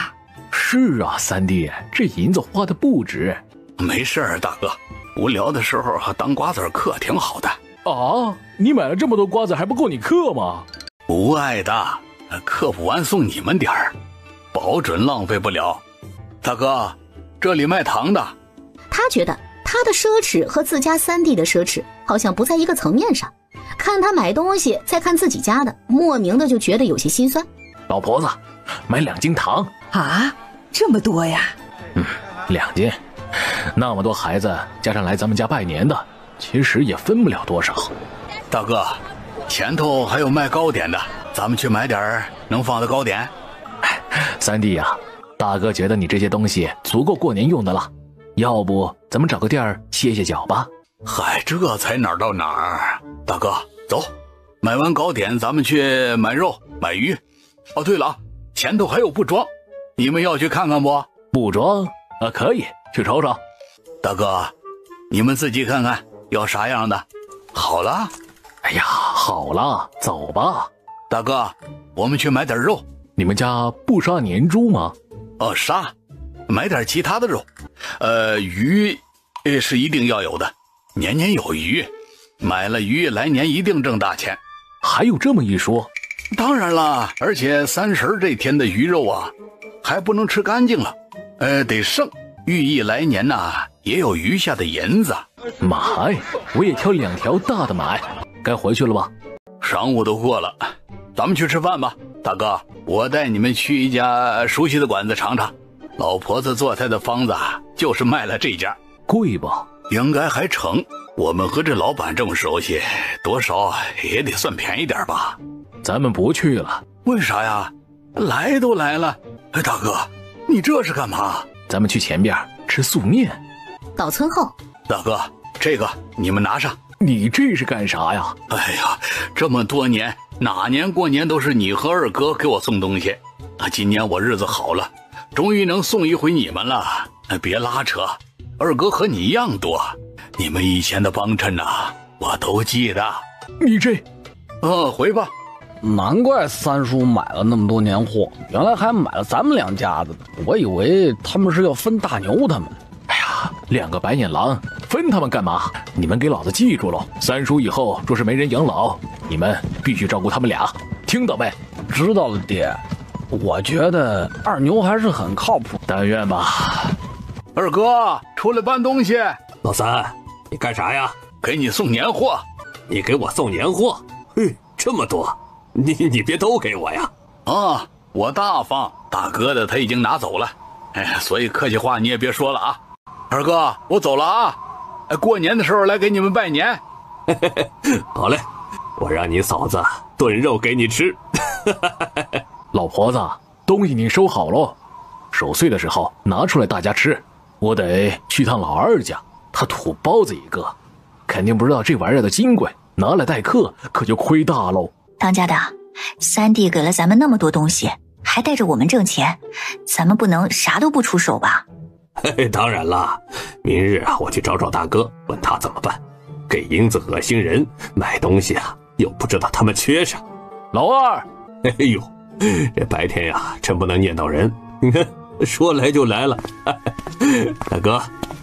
是啊，三弟，这银子花的不值。没事儿，大哥，无聊的时候当瓜子嗑挺好的。啊，你买了这么多瓜子还不够你嗑吗？不爱的，嗑不完送你们点儿，保准浪费不了。大哥，这里卖糖的。他觉得他的奢侈和自家三弟的奢侈好像不在一个层面上，看他买东西再看自己家的，莫名的就觉得有些心酸。老婆子，买2斤糖啊，这么多呀？2斤，那么多孩子加上来咱们家拜年的，其实也分不了多少。大哥，前头还有卖糕点的，咱们去买点能放的糕点。三弟呀，大哥觉得你这些东西足够过年用的了，要不咱们找个地儿歇歇脚吧？嗨，这才哪儿到哪儿。大哥，走，买完糕点咱们去买肉买鱼。哦，对了，前头还有布庄，你们要去看看不？布庄啊，可以去瞅瞅。大哥，你们自己看看要啥样的。好了。哎呀，好了，走吧。大哥，我们去买点肉。你们家不杀年猪吗？杀，买点其他的肉。鱼是一定要有的，年年有余，买了鱼来年一定挣大钱。还有这么一说？当然了，而且30这天的鱼肉啊，还不能吃干净了，得剩，寓意来年也有余下的银子。买，我也挑2条大的买。该回去了吧？晌午都过了，咱们去吃饭吧。大哥，我带你们去一家熟悉的馆子尝尝，老婆子做菜的方子就是卖了这家。贵吧？应该还成，我们和这老板这么熟悉，多少也得算便宜点吧。咱们不去了。为啥呀？来都来了。哎，大哥，你这是干嘛？咱们去前边吃素面。到村后。大哥，这个你们拿上。你这是干啥呀？哎呀，这么多年，哪年过年都是你和二哥给我送东西。今年我日子好了，终于能送一回你们了。别拉扯，二哥和你一样多，你们以前的帮衬我都记得。你这……回吧。难怪三叔买了那么多年货，原来还买了咱们2家子的。我以为他们是要分大牛他们。哎呀，2个白眼狼，分他们干嘛？你们给老子记住了，三叔以后若是没人养老，你们必须照顾他们俩，听到没？知道了，爹。我觉得二牛还是很靠谱，但愿吧。二哥，出来搬东西。老三，你干啥呀？给你送年货。你给我送年货？嘿，这么多，你别都给我呀。我大方，大哥的他已经拿走了。所以客气话你也别说了啊。二哥，我走了啊。过年的时候来给你们拜年。好嘞，我让你嫂子炖肉给你吃。老婆子，东西你收好喽，守岁的时候拿出来大家吃。我得去趟老二家，他土包子一个。肯定不知道这玩意儿的金贵，拿来待客可就亏大喽。当家的，三弟给了咱们那么多东西，还带着我们挣钱，咱们不能啥都不出手吧？嘿，当然啦，明日啊，我去找找大哥，问他怎么办。给英子恶心人，买东西啊，又不知道他们缺啥。老二，哎呦，这白天呀，真不能念叨人。你看，说来就来了。大哥，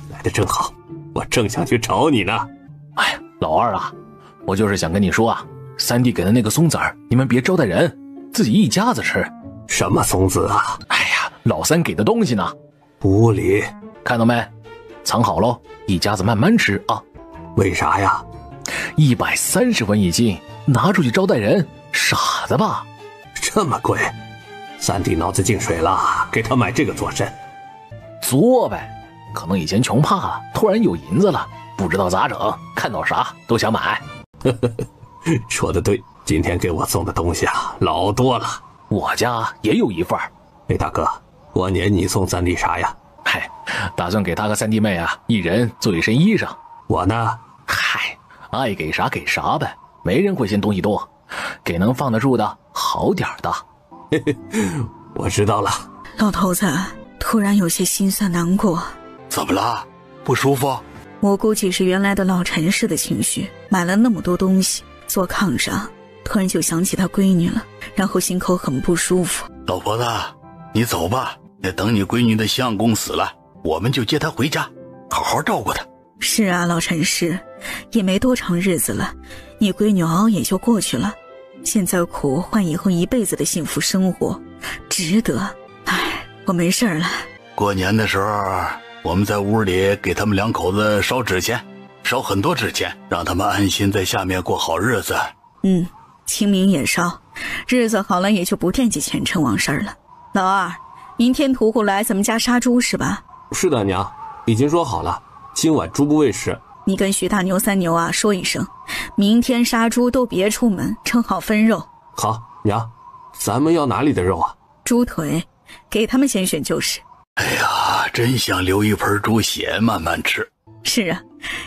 来的正好，我正想去找你呢。哎呀，老二啊，我就是想跟你说啊，三弟给的那个松子儿，你们别招待人，自己一家子吃。什么松子啊？哎呀，老三给的东西呢。屋里看到没？藏好喽，一家子慢慢吃啊。为啥呀？130文一斤，拿出去招待人，傻子吧？这么贵，三弟脑子进水了，给他买这个做甚？作呗，可能以前穷怕了，突然有银子了，不知道咋整，看到啥都想买。说得对，今天给我送的东西啊，老多了。我家也有一份。哎，大哥，过年你送三弟啥呀？嗨，打算给他和三弟妹啊，一人做一身衣裳。我呢？嗨，爱给啥给啥呗，没人会嫌东西多，给能放得住的好点的。我知道了。老头子突然有些心酸难过。怎么了？不舒服？我估计是原来的老陈氏的情绪，买了那么多东西，坐炕上突然就想起他闺女了，然后心口很不舒服。老婆子，你走吧，等你闺女的相公死了，我们就接她回家，好好照顾她。是啊，老陈氏，也没多长日子了，你闺女熬也就过去了，现在苦换以后一辈子的幸福生活，值得。哎，我没事了。过年的时候，我们在屋里给他们两口子烧纸钱，烧很多纸钱，让他们安心在下面过好日子。清明也烧，日子好了也就不惦记前尘往事了。老二，明天屠户来咱们家杀猪是吧？是的，娘，已经说好了，今晚猪不喂食。你跟徐大牛三牛啊说一声，明天杀猪都别出门，称好分肉。好，娘，咱们要哪里的肉啊？猪腿，给他们先选就是。哎呀，真想留一盆猪血慢慢吃。是啊，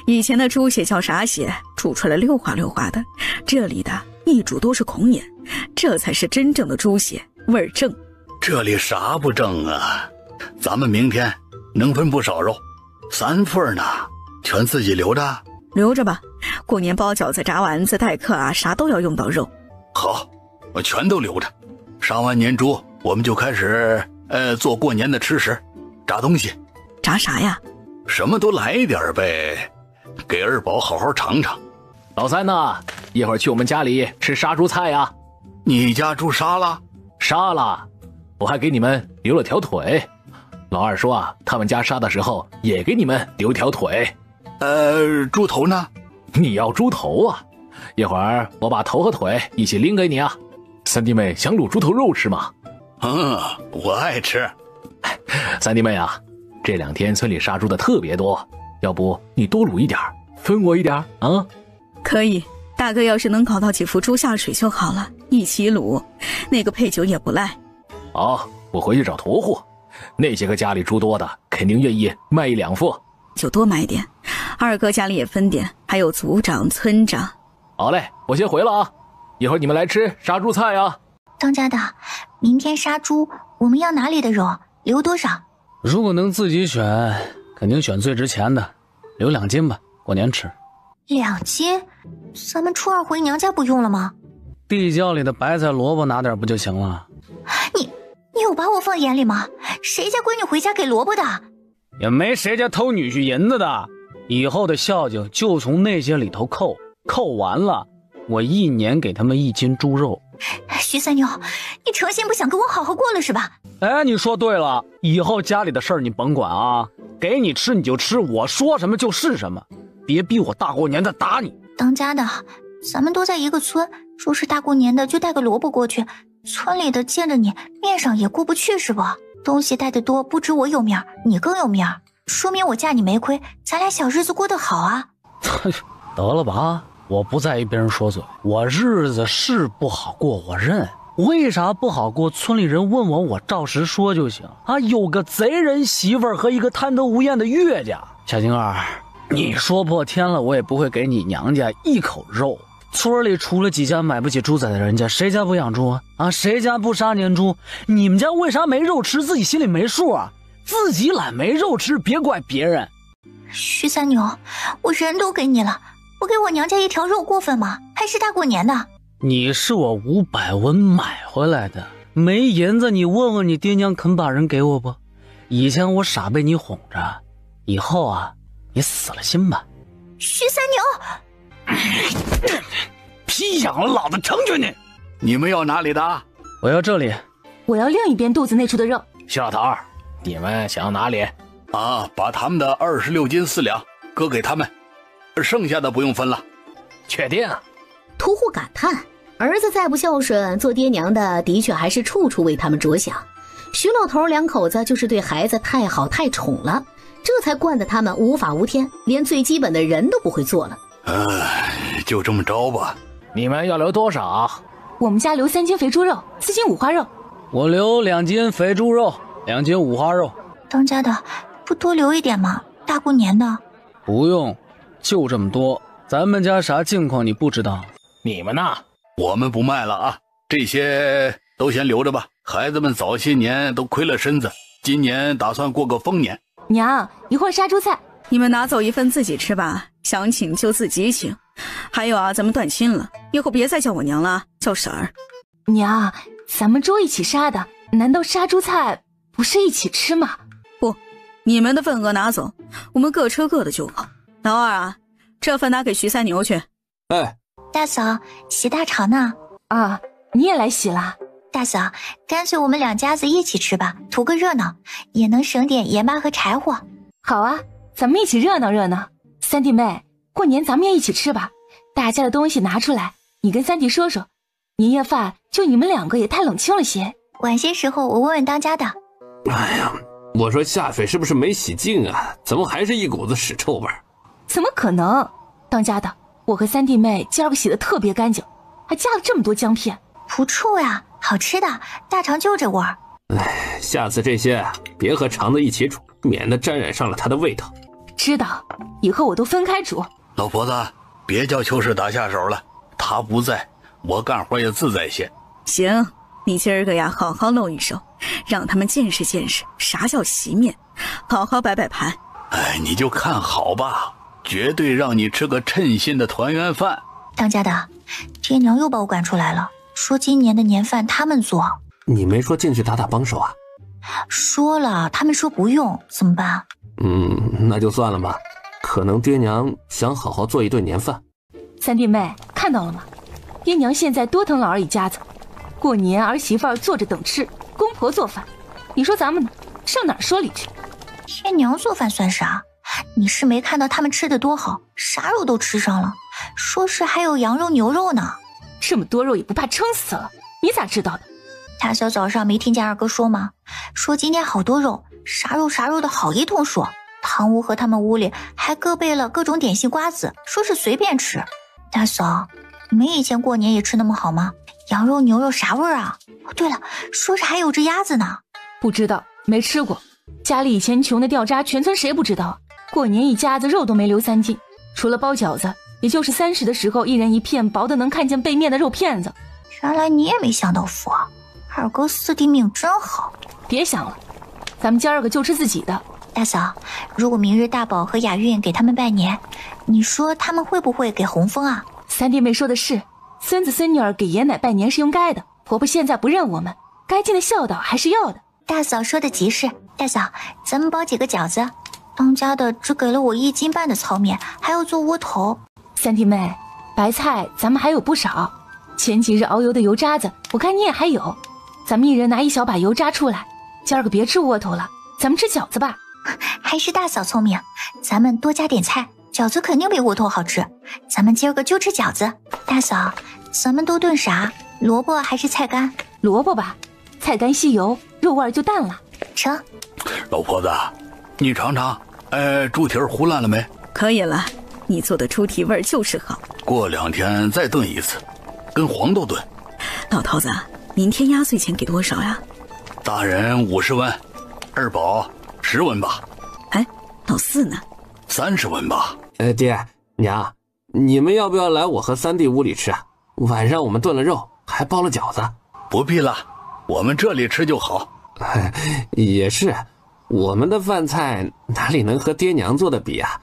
以前的猪血叫啥血，煮出来溜滑溜滑的，这里的一煮都是孔眼，这才是真正的猪血，味儿正。这里啥不正啊？咱们明天能分不少肉，3份呢，全自己留着。留着吧，过年包饺子、炸丸子、待客啊，啥都要用到肉。好，我全都留着。杀完年猪，我们就开始做过年的吃食，炸东西。炸啥呀？什么都来一点呗，给二宝好好尝尝。老三呢？一会儿去我们家里吃杀猪菜呀。你家猪杀了？杀了，我还给你们留了条腿。老二说啊，他们家杀的时候也给你们留条腿。猪头呢？你要猪头啊？一会儿我把头和腿一起拎给你啊。三弟妹想卤猪头肉吃吗？我爱吃。三弟妹啊，这2天村里杀猪的特别多，要不你多卤一点，分我一点啊？可以，大哥要是能搞到几副猪下水就好了，一起卤，那个配酒也不赖。好，我回去找屠户，那些个家里猪多的肯定愿意卖1、2副，就多买点。二哥家里也分点，还有族长、村长。好嘞，我先回了啊，一会儿你们来吃杀猪菜啊。当家的，明天杀猪，我们要哪里的肉？留多少？如果能自己选，肯定选最值钱的，留2斤吧，过年吃。2斤？咱们初2回娘家不用了吗？地窖里的白菜萝卜拿点不就行了？你有把我放眼里吗？谁家闺女回家给萝卜的？也没谁家偷女婿银子的，以后的孝敬就从那些里头扣，扣完了，我1年给他们1斤猪肉。徐三牛，你诚心不想跟我好好过了是吧？哎，你说对了，以后家里的事儿你甭管啊，给你吃你就吃，我说什么就是什么，别逼我大过年的打你。当家的，咱们都在一个村，说是大过年的就带个萝卜过去，村里的见着你面上也过不去是吧？东西带得多，不止我有面，你更有面，说明我嫁你没亏，咱俩小日子过得好啊。得了吧，我不在意别人说嘴，我日子是不好过，我认。为啥不好过？村里人问我，我照实说就行啊。有个贼人媳妇儿和一个贪得无厌的岳家。小晶儿，你说破天了，我也不会给你娘家一口肉。村里除了几家买不起猪仔的人家，谁家不养猪啊？啊，谁家不杀年猪？你们家为啥没肉吃？自己心里没数啊？自己懒没肉吃，别怪别人。徐三牛，我人都给你了，不给我娘家一条肉过分吗？还是大过年的。你是我500文买回来的，没银子你问问你爹娘肯把人给我不？以前我傻被你哄着，以后啊，你死了心吧。徐三牛，皮痒了，老子成全你。你们要哪里的？我要这里。我要另一边肚子那处的肉。徐老头，你们想要哪里？啊，把他们的26斤4两割给他们，剩下的不用分了。确定？屠户感叹，儿子再不孝顺，做爹娘的的确还是处处为他们着想。徐老头两口子就是对孩子太好太宠了，这才惯得他们无法无天，连最基本的人都不会做了。就这么着吧。你们要留多少？我们家留3斤肥猪肉，4斤五花肉。我留2斤肥猪肉，2斤五花肉。当家的不多留一点吗？大过年的。不用，就这么多。咱们家啥境况你不知道？你们呢？我们不卖了啊，这些都先留着吧。孩子们早些年都亏了身子，今年打算过个丰年。娘，一会儿杀猪菜，你们拿走一份自己吃吧，想请就自己请。还有啊，咱们断亲了，以后别再叫我娘了，叫婶儿。娘，咱们猪一起杀的，难道杀猪菜不是一起吃吗？不，你们的份额拿走，我们各吃各的就好。老二啊，这份拿给徐三牛去。哎，大嫂，洗大肠呢。啊，你也来洗啦？大嫂，干脆我们2家子一起吃吧，图个热闹，也能省点盐巴和柴火。好啊，咱们一起热闹热闹。三弟妹，过年咱们也一起吃吧，大家的东西拿出来，你跟三弟说说，年夜饭就你们2个也太冷清了些。晚些时候我问问当家的。哎呀，我说下水是不是没洗净啊？怎么还是一股子屎臭味？怎么可能？当家的，我和三弟妹今儿个洗得特别干净，还加了这么多姜片。不臭呀，好吃的，大肠就这味儿。哎，下次这些别和肠子一起煮，免得沾染上了它的味道。知道，以后我都分开煮。老婆子，别叫秋实打下手了，他不在，我干活也自在些。行，你今儿个呀，好好露一手，让他们见识见识啥叫席面，好好摆摆盘。哎，你就看好吧，绝对让你吃个称心的团圆饭。当家的，爹娘又把我赶出来了，说今年的年饭他们做。你没说进去打打帮手啊？说了，他们说不用，怎么办？那就算了吧，可能爹娘想好好做一顿年饭。三弟妹看到了吗？爹娘现在多疼老二一家子，过年儿媳妇儿坐着等吃，公婆做饭，你说咱们呢，上哪儿说理去？爹娘做饭算啥？你是没看到他们吃的多好，啥肉都吃上了，说是还有羊肉牛肉呢。这么多肉也不怕撑死了，你咋知道的？大嫂早上没听见二哥说吗？说今天好多肉，啥肉啥肉的好一通说。堂屋和他们屋里还各备了各种点心瓜子，说是随便吃。大嫂，你们以前过年也吃那么好吗？羊肉牛肉啥味儿啊？哦，对了，说是还有只鸭子呢。不知道，没吃过。家里以前穷的掉渣，全村谁不知道？过年一家子肉都没留3斤，除了包饺子，也就是30的时候一人一片薄的能看见背面的肉片子。原来你也没享到福啊！二哥4弟命真好。别想了，咱们今儿个就吃自己的。大嫂，如果明日大宝和雅韵给他们拜年，你说他们会不会给红封啊？三弟妹说的是，孙子孙女儿给爷奶拜年是应该的，婆婆现在不认我们，该尽的孝道还是要的。大嫂说的极是。大嫂，咱们包几个饺子。当家的只给了我1斤半的糙面，还要做窝头。三弟妹，白菜咱们还有不少，前几日熬油的油渣子我看你也还有，咱们一人拿1小把油渣出来，今儿个别吃窝头了，咱们吃饺子吧。还是大嫂聪明，咱们多加点菜，饺子肯定比窝头好吃，咱们今儿个就吃饺子。大嫂，咱们都炖啥？萝卜还是菜干？萝卜吧，菜干吸油，肉味就淡了。成。老婆子，你尝尝，猪蹄儿糊烂了没？可以了，你做的猪蹄味就是好。过2天再炖一次，跟黄豆炖。老头子，明天压岁钱给多少呀？大人50文，二宝10文吧。哎，老四呢？ 30文吧。爹娘，你们要不要来我和三弟屋里吃啊？晚上我们炖了肉，还包了饺子。不必了，我们这里吃就好。也是，我们的饭菜哪里能和爹娘做的比啊？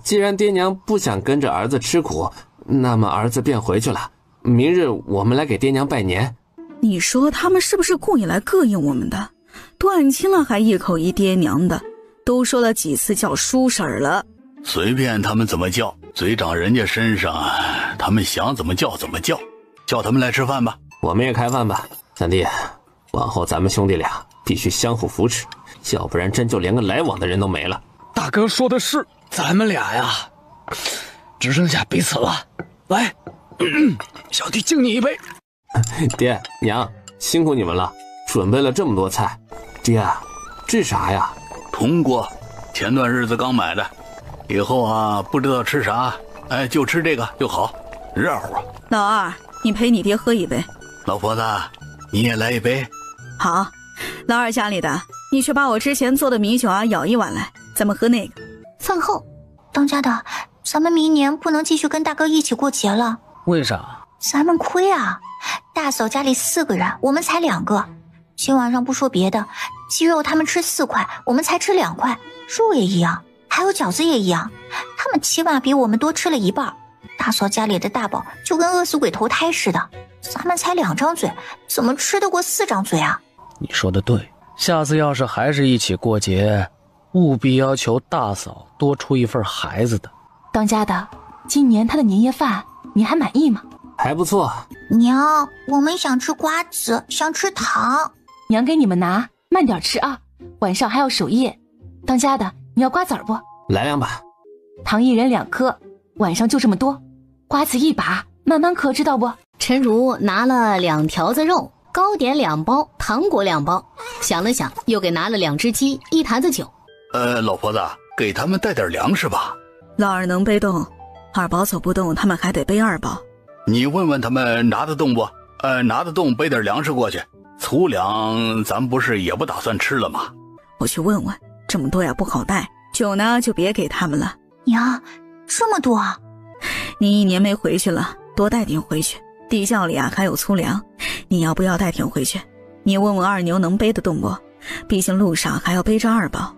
既然爹娘不想跟着儿子吃苦，那么儿子便回去了。明日我们来给爹娘拜年。你说他们是不是故意来膈应我们的？断亲了还一口一爹娘的，都说了几次叫叔婶了。随便他们怎么叫，嘴长人家身上，他们想怎么叫怎么叫。叫他们来吃饭吧。我们也开饭吧。三弟，往后咱们兄弟俩必须相互扶持，要不然真就连个来往的人都没了。大哥说的是，咱们俩呀，只剩下彼此了。来，小弟敬你一杯。爹娘，辛苦你们了，准备了这么多菜。爹，这啥呀？铜锅，前段日子刚买的，以后啊不知道吃啥，就吃这个就好，热乎啊。老二，你陪你爹喝一杯。老婆子，你也来一杯。好，老二家里的，你去把我之前做的米酒啊舀一碗来，咱们喝那个。饭后，当家的，咱们明年不能继续跟大哥一起过节了。为啥？咱们亏啊！大嫂家里4个人，我们才2个。今晚上不说别的，鸡肉他们吃4块，我们才吃2块，肉也一样，还有饺子也一样，他们起码比我们多吃了1半。大嫂家里的大宝就跟饿死鬼投胎似的，咱们才2张嘴，怎么吃得过4张嘴啊？你说的对，下次要是还是一起过节，务必要求大嫂多出一份孩子的。当家的，今年他的年夜饭你还满意吗？还不错。娘，我们想吃瓜子，想吃糖。娘给你们拿，慢点吃啊，晚上还要守夜。当家的，你要瓜子儿不？来2把。糖1人2颗，晚上就这么多。瓜子1把，慢慢嗑，知道不？陈如拿了2条子肉，糕点2包，糖果2包，想了想，又给拿了2只鸡，1坛子酒。老婆子，给他们带点粮食吧。老二能背动，二宝走不动，他们还得背2包。你问问他们拿得动不？拿得动，背点粮食过去。粗粮咱不是也不打算吃了吗？我去问问，这么多呀不好带。酒呢就别给他们了。娘，这么多啊？你1年没回去了，多带点回去。地窖里啊还有粗粮，你要不要带点回去？你问问二牛能背得动不？毕竟路上还要背着2宝。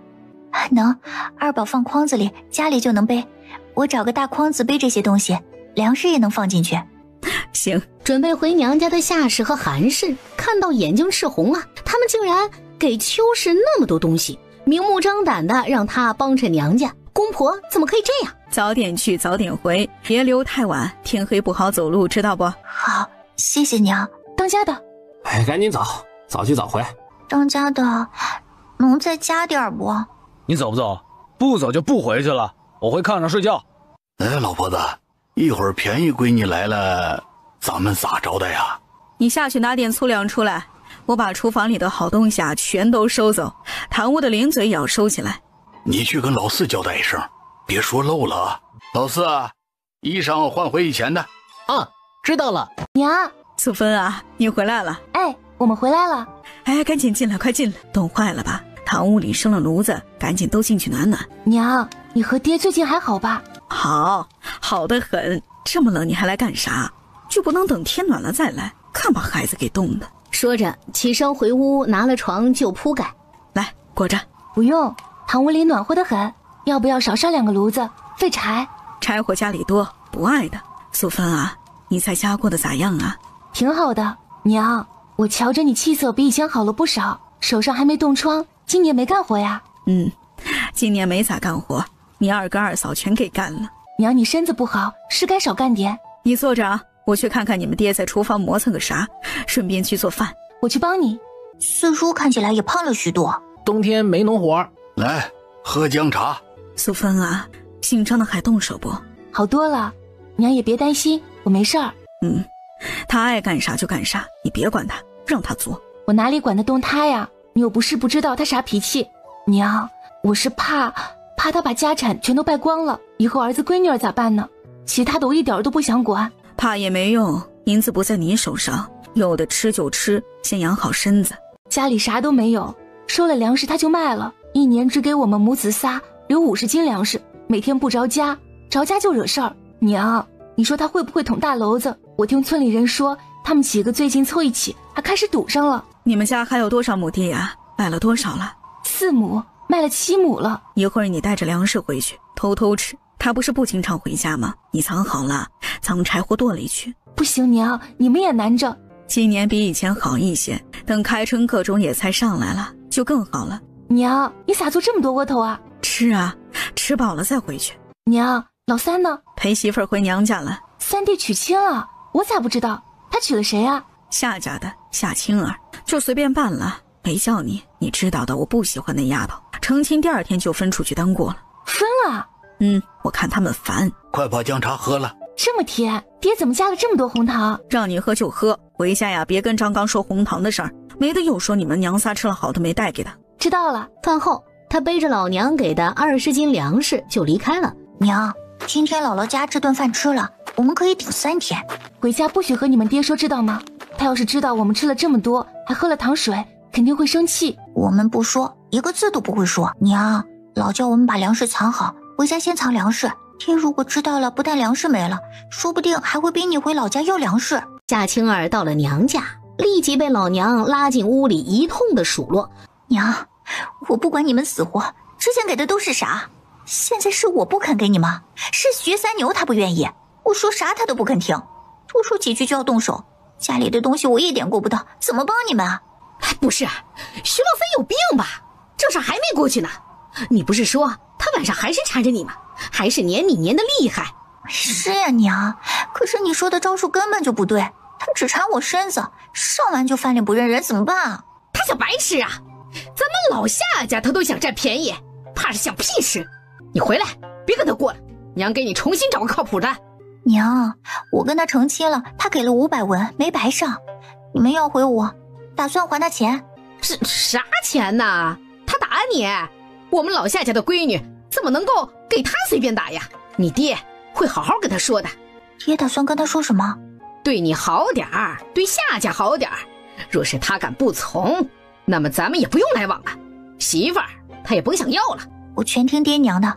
能，2宝放筐子里，家里就能背。我找个大筐子背这些东西，粮食也能放进去。行，准备回娘家的夏氏和韩氏看到眼睛赤红啊，他们竟然给邱氏那么多东西，明目张胆的让他帮衬娘家，公婆怎么可以这样？早点去早点回，别留太晚，天黑不好走路，知道不？好，谢谢娘。当家的，赶紧走，早去早回。当家的，能再加点不？你走不走？不走就不回去了，我回炕上睡觉。老婆子，一会儿便宜闺女来了，咱们咋招待呀？你下去拿点粗粮出来，我把厨房里的好东西啊全都收走，堂屋的零嘴也要收起来。你去跟老四交代一声，别说漏了啊。老四，衣裳换回以前的。啊，知道了。娘，素芬啊，你回来了。我们回来了。赶紧进来，快进来。冻坏了吧？堂屋里生了炉子，赶紧都进去暖暖。娘，你和爹最近还好吧？好得很。这么冷你还来干啥？就不能等天暖了再来？看把孩子给冻的。说着起身回屋拿了床就铺盖。来，裹着。不用，堂屋里暖和得很。要不要少烧2个炉子，废柴？柴火家里多，不碍的。素芬啊，你在家过得咋样啊？挺好的。娘，我瞧着你气色比以前好了不少，手上还没冻疮，今年没干活呀？今年没咋干活，你2哥2嫂全给干了。娘，你身子不好，是该少干点。你坐着啊，我去看看你们爹在厨房磨蹭个啥，顺便去做饭。我去帮你。四叔看起来也胖了许多。冬天没农活。来，喝姜茶。素芬啊，姓张的还动手不？好多了，娘也别担心，我没事儿。他爱干啥就干啥，你别管他，让他做。我哪里管得动他呀？你又不是不知道他啥脾气。娘，我是怕他把家产全都败光了，以后儿子闺女儿咋办呢？其他的我一点都不想管。怕也没用，银子不在你手上，有的吃就吃，先养好身子。家里啥都没有，收了粮食他就卖了，1年只给我们母子仨留50斤粮食，每天不着家，着家就惹事儿。娘，你说他会不会捅大娄子？我听村里人说，他们几个最近凑一起，还开始赌上了。你们家还有多少亩地啊？卖了多少了？4亩，卖了7亩了。一会儿你带着粮食回去，偷偷吃。他不是不经常回家吗？你藏好了，藏柴火垛里去。不行，娘，你们也难着。今年比以前好一些，等开春各种野菜上来了，就更好了。娘，你咋做这么多窝头啊？吃啊，吃饱了再回去。娘，老三呢？陪媳妇儿回娘家了。三弟娶亲了，我咋不知道？他娶了谁啊？夏家的夏青儿，就随便办了，没叫你。你知道的，我不喜欢那丫头。成亲第2天就分出去当过了。分了？我看他们烦。快把姜茶喝了。这么甜，爹怎么加了这么多红糖？让你喝就喝，回家呀别跟张刚说红糖的事儿，没得又说你们娘仨吃了好的没带给他。知道了。饭后，他背着老娘给的20斤粮食就离开了。娘，今天姥姥家这顿饭吃了，我们可以顶3天。回家不许和你们爹说，知道吗？他要是知道我们吃了这么多，还喝了糖水，肯定会生气。我们不说，一个字都不会说。娘，老叫我们把粮食藏好，回家先藏粮食。爹如果知道了，不但粮食没了，说不定还会逼你回老家要粮食。夏青儿到了娘家，立即被老娘拉进屋里一通的数落。娘，我不管你们死活，之前给的都是啥？现在是我不肯给你吗？是徐三牛他不愿意，我说啥他都不肯听，多说几句就要动手。家里的东西我一点顾不到，怎么帮你们啊？不是，徐老三有病吧？这事还没过去呢。你不是说他晚上还是缠着你吗？还是撵你撵得厉害。是呀，娘，可是你说的招数根本就不对，他只缠我身子，上完就翻脸不认人，怎么办啊？他想白吃啊！咱们老夏家他都想占便宜，怕是想屁吃。你回来，别跟他过了，娘给你重新找个靠谱的。娘，我跟他成亲了，他给了500文，没白上。你们要回我，打算还他钱。啥钱呢？他打你，我们老夏家的闺女怎么能够给他随便打呀？你爹会好好跟他说的。爹打算跟他说什么？对你好点儿，对夏家好点儿。若是他敢不从，那么咱们也不用来往了，媳妇儿他也甭想要了。我全听爹娘的。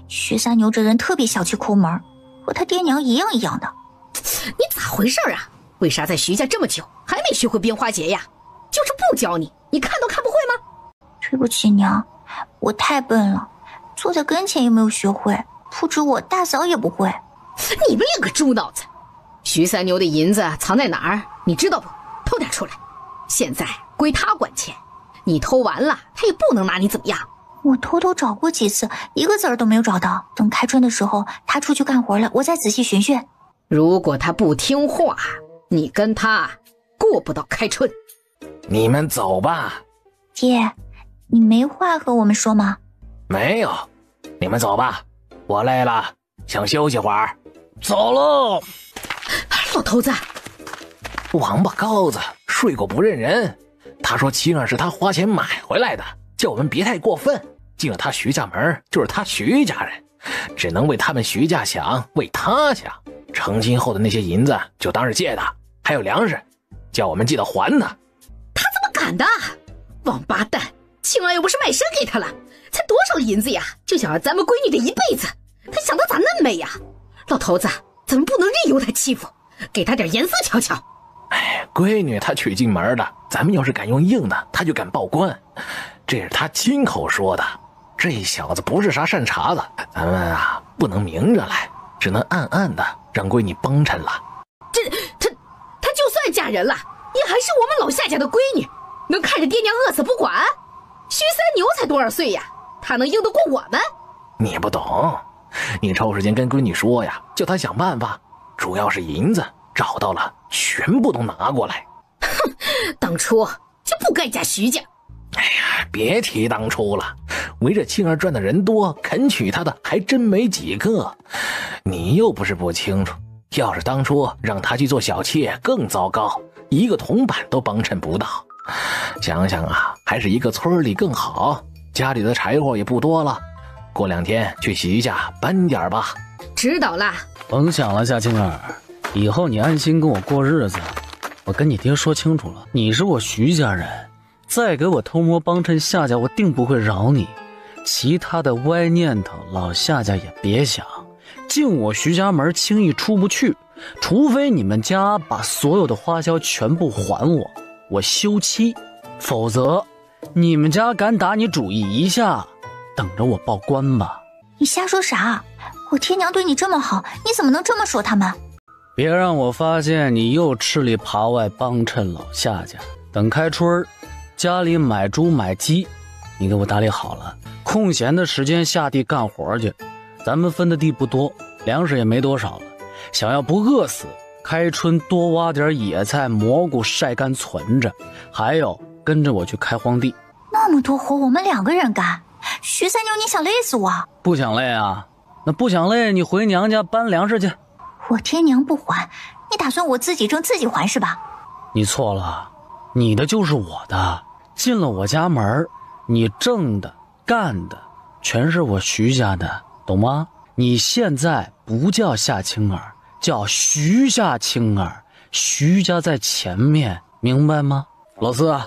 徐三牛这人特别小气抠门，和他爹娘一样一样的。你咋回事啊？为啥在徐家这么久还没学会编花结呀？就是不教你，你看都看不会吗？对不起娘，我太笨了，坐在跟前也没有学会，不止我，大嫂也不会。你们两个猪脑子！徐三牛的银子藏在哪儿？你知道不？偷点出来。现在归他管钱，你偷完了，他也不能拿你怎么样。我偷偷找过几次，一个子儿都没有找到。等开春的时候，他出去干活了，我再仔细寻寻。如果他不听话，你跟他过不到开春。你们走吧。爹，你没话和我们说吗？没有，你们走吧，我累了，想休息会儿。走喽。老头子，王八羔子睡过不认人。他说青儿是他花钱买回来的，叫我们别太过分。进了他徐家门就是他徐家人，只能为他们徐家想，为他想。成亲后的那些银子就当是借的，还有粮食，叫我们记得还呢。他怎么敢的？王八蛋！青儿又不是卖身给他了，才多少银子呀？就想要咱们闺女的一辈子，他想到咋那么美呀？老头子，咱们不能任由他欺负，给他点颜色瞧瞧。哎，闺女她娶进门的，咱们要是敢用硬的，他就敢报官，这是他亲口说的。这小子不是啥善茬子，咱们啊不能明着来，只能暗暗的让闺女帮衬了。他就算嫁人了，也还是我们老夏家的闺女，能看着爹娘饿死不管？徐三牛才多少岁呀？他能硬得过我们？你不懂，你抽时间跟闺女说呀，叫她想办法，主要是银子找到了，全部都拿过来。哼，当初就不该嫁徐家。哎呀，别提当初了，围着青儿转的人多，肯娶她的还真没几个。你又不是不清楚，要是当初让她去做小妾更糟糕，一个铜板都帮衬不到。想想啊，还是一个村里更好，家里的柴火也不多了，过2天去徐家搬点吧。知道了。甭想了，夏青儿，以后你安心跟我过日子。我跟你爹说清楚了，你是我徐家人，再给我偷摸帮衬夏家，我定不会饶你。其他的歪念头，老夏家也别想，进我徐家门轻易出不去，除非你们家把所有的花销全部还我，我休妻，否则你们家敢打你主意一下，等着我报官吧。你瞎说啥？我爹娘对你这么好，你怎么能这么说他们？别让我发现你又吃里扒外帮衬老夏家。等开春家里买猪买鸡，你给我打理好了，空闲的时间下地干活去。咱们分的地不多，粮食也没多少了，想要不饿死，开春多挖点野菜蘑菇晒干存着，还有跟着我去开荒地。那么多活我们2个人干，徐三妞你想累死我？不想累啊？那不想累你回娘家搬粮食去。我爹娘不还，你打算我自己挣自己还是吧？你错了，你的就是我的，进了我家门，你挣的干的全是我徐家的，懂吗？你现在不叫夏青儿，叫徐夏青儿，徐家在前面，明白吗？老四，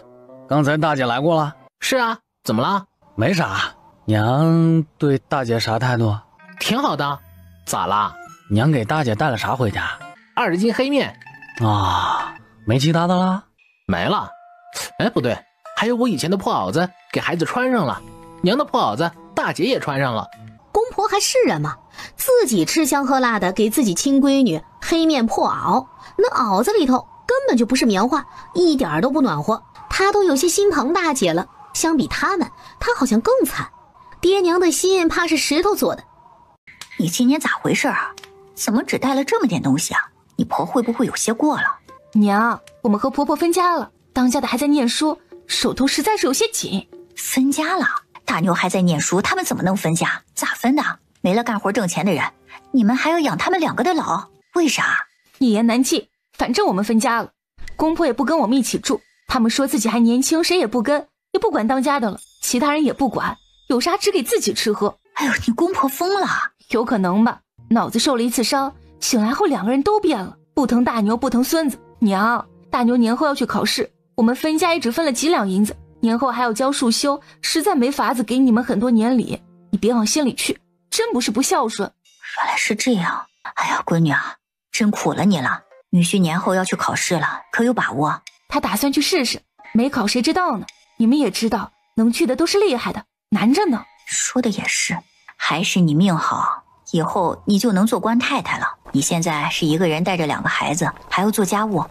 刚才大姐来过了。是啊，怎么了？没啥，娘对大姐啥态度？挺好的。咋啦？娘给大姐带了啥回家？20斤黑面。啊，没其他的啦？没了。哎，不对，还有我以前的破袄子给孩子穿上了，娘的破袄子大姐也穿上了。公婆还是人吗？自己吃香喝辣的给自己亲闺女黑面破袄，那袄子里头根本就不是棉花，一点都不暖和，她都有些心疼大姐了。相比他们，她好像更惨，爹娘的心怕是石头做的。你今年咋回事啊？怎么只带了这么点东西啊？你婆会不会有些过了？娘，我们和婆婆分家了，当家的还在念书，手头实在是有些紧。分家了？大妞还在念书，他们怎么能分家？咋分的？没了干活挣钱的人，你们还要养他们2个的老？为啥？一言难尽，反正我们分家了，公婆也不跟我们一起住，他们说自己还年轻，谁也不跟，也不管当家的了，其他人也不管，有啥只给自己吃喝。哎呦，你公婆疯了？有可能吧，脑子受了一次伤，醒来后2个人都变了，不疼大牛不疼孙子。娘，大牛年后要去考试，我们分家也只分了几两银子，年后还要交束修，实在没法子给你们很多年礼，你别往心里去，真不是不孝顺。原来是这样。哎呀，闺女啊，真苦了你了。女婿年后要去考试了，可有把握？他打算去试试，没考谁知道呢？你们也知道，能去的都是厉害的，难着呢。说的也是，还是你命好，以后你就能做官太太了。你现在是一个人带着2个孩子，还要做家务，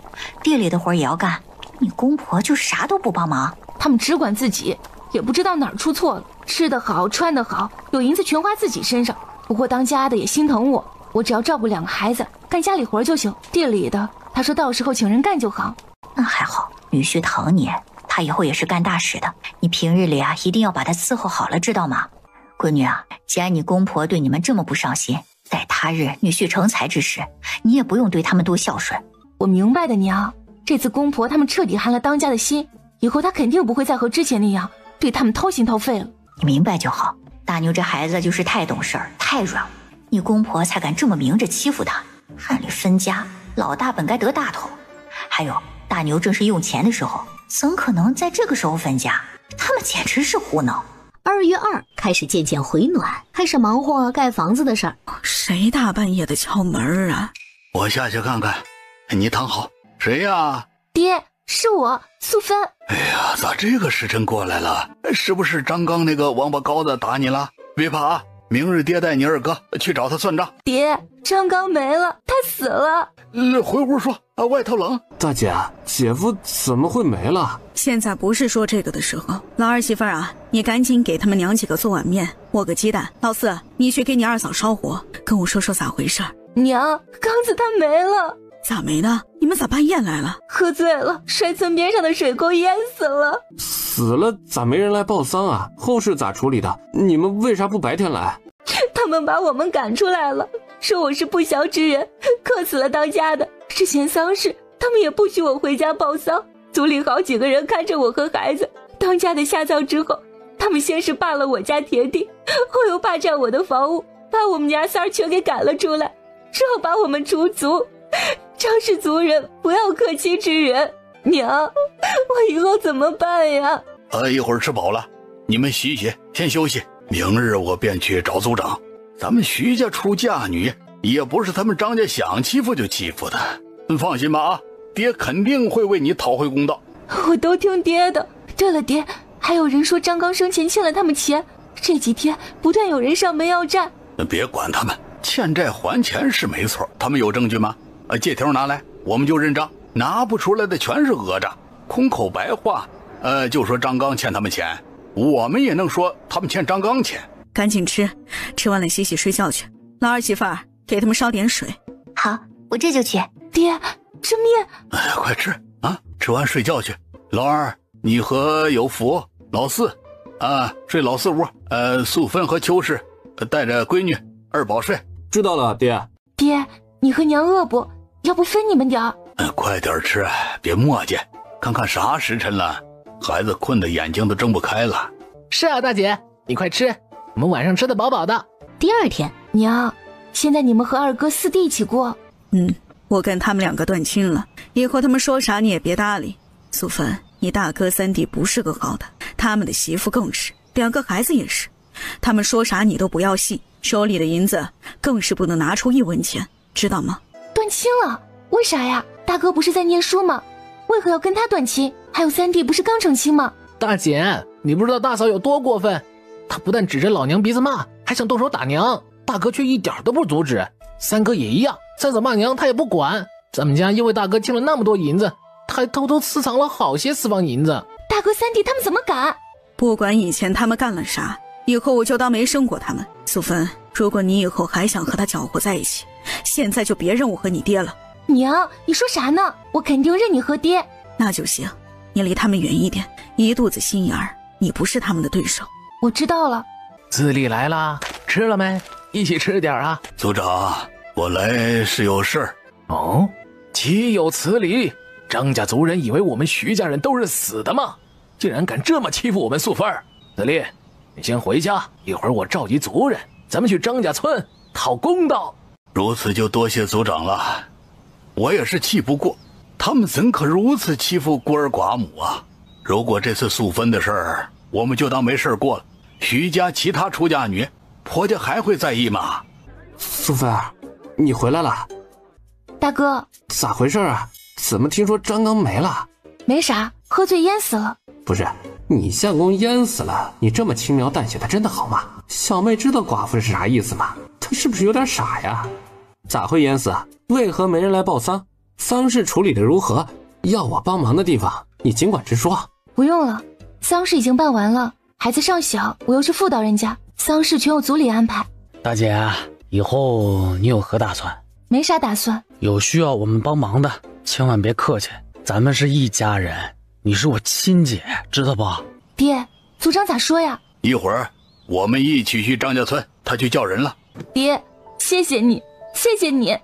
地里的活也要干，你公婆就啥都不帮忙？他们只管自己，也不知道哪儿出错了，吃得好穿得好，有银子全花自己身上。不过当家的也心疼我，我只要照顾2个孩子，干家里活就行，地里的他说到时候请人干就好。那还好，女婿疼你，他以后也是干大事的，你平日里啊一定要把他伺候好了，知道吗？闺女啊，既然你公婆对你们这么不上心，待他日女婿成才之时，你也不用对他们多孝顺。我明白的娘，这次公婆他们彻底寒了当家的心，以后他肯定不会再和之前那样对他们掏心掏肺了。你明白就好。大牛这孩子就是太懂事儿，太软，你公婆才敢这么明着欺负他。按理分家，老大本该得大头。还有，大牛正是用钱的时候，怎可能在这个时候分家？他们简直是胡闹。2月2开始渐渐回暖，开始忙活盖房子的事儿。谁大半夜的敲门啊？我下去看看。你躺好。谁呀？爹，是我，素芬。哎呀，咋这个时辰过来了？是不是张刚那个王八羔子打你了？别怕啊，明日爹带你2哥去找他算账。爹，张刚没了，他死了。回屋说，外头冷。大姐，姐夫怎么会没了？现在不是说这个的时候。老二媳妇儿啊，你赶紧给他们娘几个做碗面，握个鸡蛋。老四，你去给你二嫂烧火，跟我说说咋回事。娘，刚子他没了。咋没的？你们咋半夜来了？喝醉了，摔村边上的水沟淹死了。死了咋没人来报丧啊？后事咋处理的？你们为啥不白天来？他们把我们赶出来了，说我是不祥之人，克死了当家的。之前丧事他们也不许我回家报丧，族里好几个人看着我和孩子。当家的下葬之后，他们先是霸了我家田地，后又霸占我的房屋，把我们家三儿全给赶了出来，之后把我们除族。张氏族人不要克妻之人。娘，我以后怎么办呀？一会儿吃饱了，你们洗洗，先休息。明日我便去找族长，咱们徐家出嫁女，也不是他们张家想欺负就欺负的。放心吧啊，爹肯定会为你讨回公道。我都听爹的。对了，爹，还有人说张刚生前欠了他们钱，这几天不断有人上门要债。别管他们，欠债还钱是没错，他们有证据吗？借条拿来，我们就认账。拿不出来的全是讹诈，空口白话。就说张刚欠他们钱，我们也能说他们欠张刚钱。赶紧吃，吃完了洗洗睡觉去。老二媳妇儿，给他们烧点水。好，我这就去。爹，这面……快吃啊！吃完睡觉去。老二，你和有福、老四，睡老四屋。素芬和秋氏带着闺女二宝睡。知道了，爹。爹，你和娘饿不？要不分你们点儿？快点吃，别磨叽。看看啥时辰了，孩子困得眼睛都睁不开了。是啊，大姐，你快吃，我们晚上吃得饱饱的。第二天，娘，现在你们和二哥四弟一起过。我跟他们两个断亲了，以后他们说啥你也别搭理。素芬，你大哥三弟不是个好的，他们的媳妇更是，两个孩子也是，他们说啥你都不要信，手里的银子更是不能拿出1文钱，知道吗？断亲了？为啥呀？大哥不是在念书吗？为何要跟他断亲？还有三弟不是刚成亲吗？大姐，你不知道大嫂有多过分，她不但指着老娘鼻子骂，还想动手打娘，大哥却一点都不阻止。三哥也一样，三嫂骂娘他也不管。咱们家因为大哥欠了那么多银子，他还偷偷私藏了好些私房银子。大哥三弟他们怎么敢？不管以前他们干了啥，以后我就当没生过他们。素芬，如果你以后还想和他搅和在一起，现在就别认我和你爹了。娘，你说啥呢？我肯定认你和爹。那就行，你离他们远一点，一肚子心眼儿，你不是他们的对手。我知道了。自立来啦，吃了没？一起吃点啊。族长，我来是有事儿。哦，岂有此理！张家族人以为我们徐家人都是死的吗？竟然敢这么欺负我们素芬儿！子立，你先回家，一会儿我召集族人，咱们去张家村讨公道。如此就多谢族长了，我也是气不过，他们怎可如此欺负孤儿寡母啊！如果这次素芬的事儿，我们就当没事过了，徐家其他出嫁女，婆家还会在意吗？素芬儿，你回来了。大哥，咋回事啊？怎么听说张刚没了？没啥，喝醉淹死了。不是，你相公淹死了，你这么轻描淡写的真的好吗？小妹知道寡妇是啥意思吗？她是不是有点傻呀？咋会淹死啊？为何没人来报丧？丧事处理的如何？要我帮忙的地方，你尽管直说。不用了，丧事已经办完了，孩子尚小，我又是妇道人家，丧事全由族里安排。大姐，以后你有何打算？没啥打算。有需要我们帮忙的，千万别客气，咱们是一家人，你是我亲姐，知道不？爹，族长咋说呀？一会儿我们一起去张家村，他去叫人了。爹，谢谢你，谢谢你。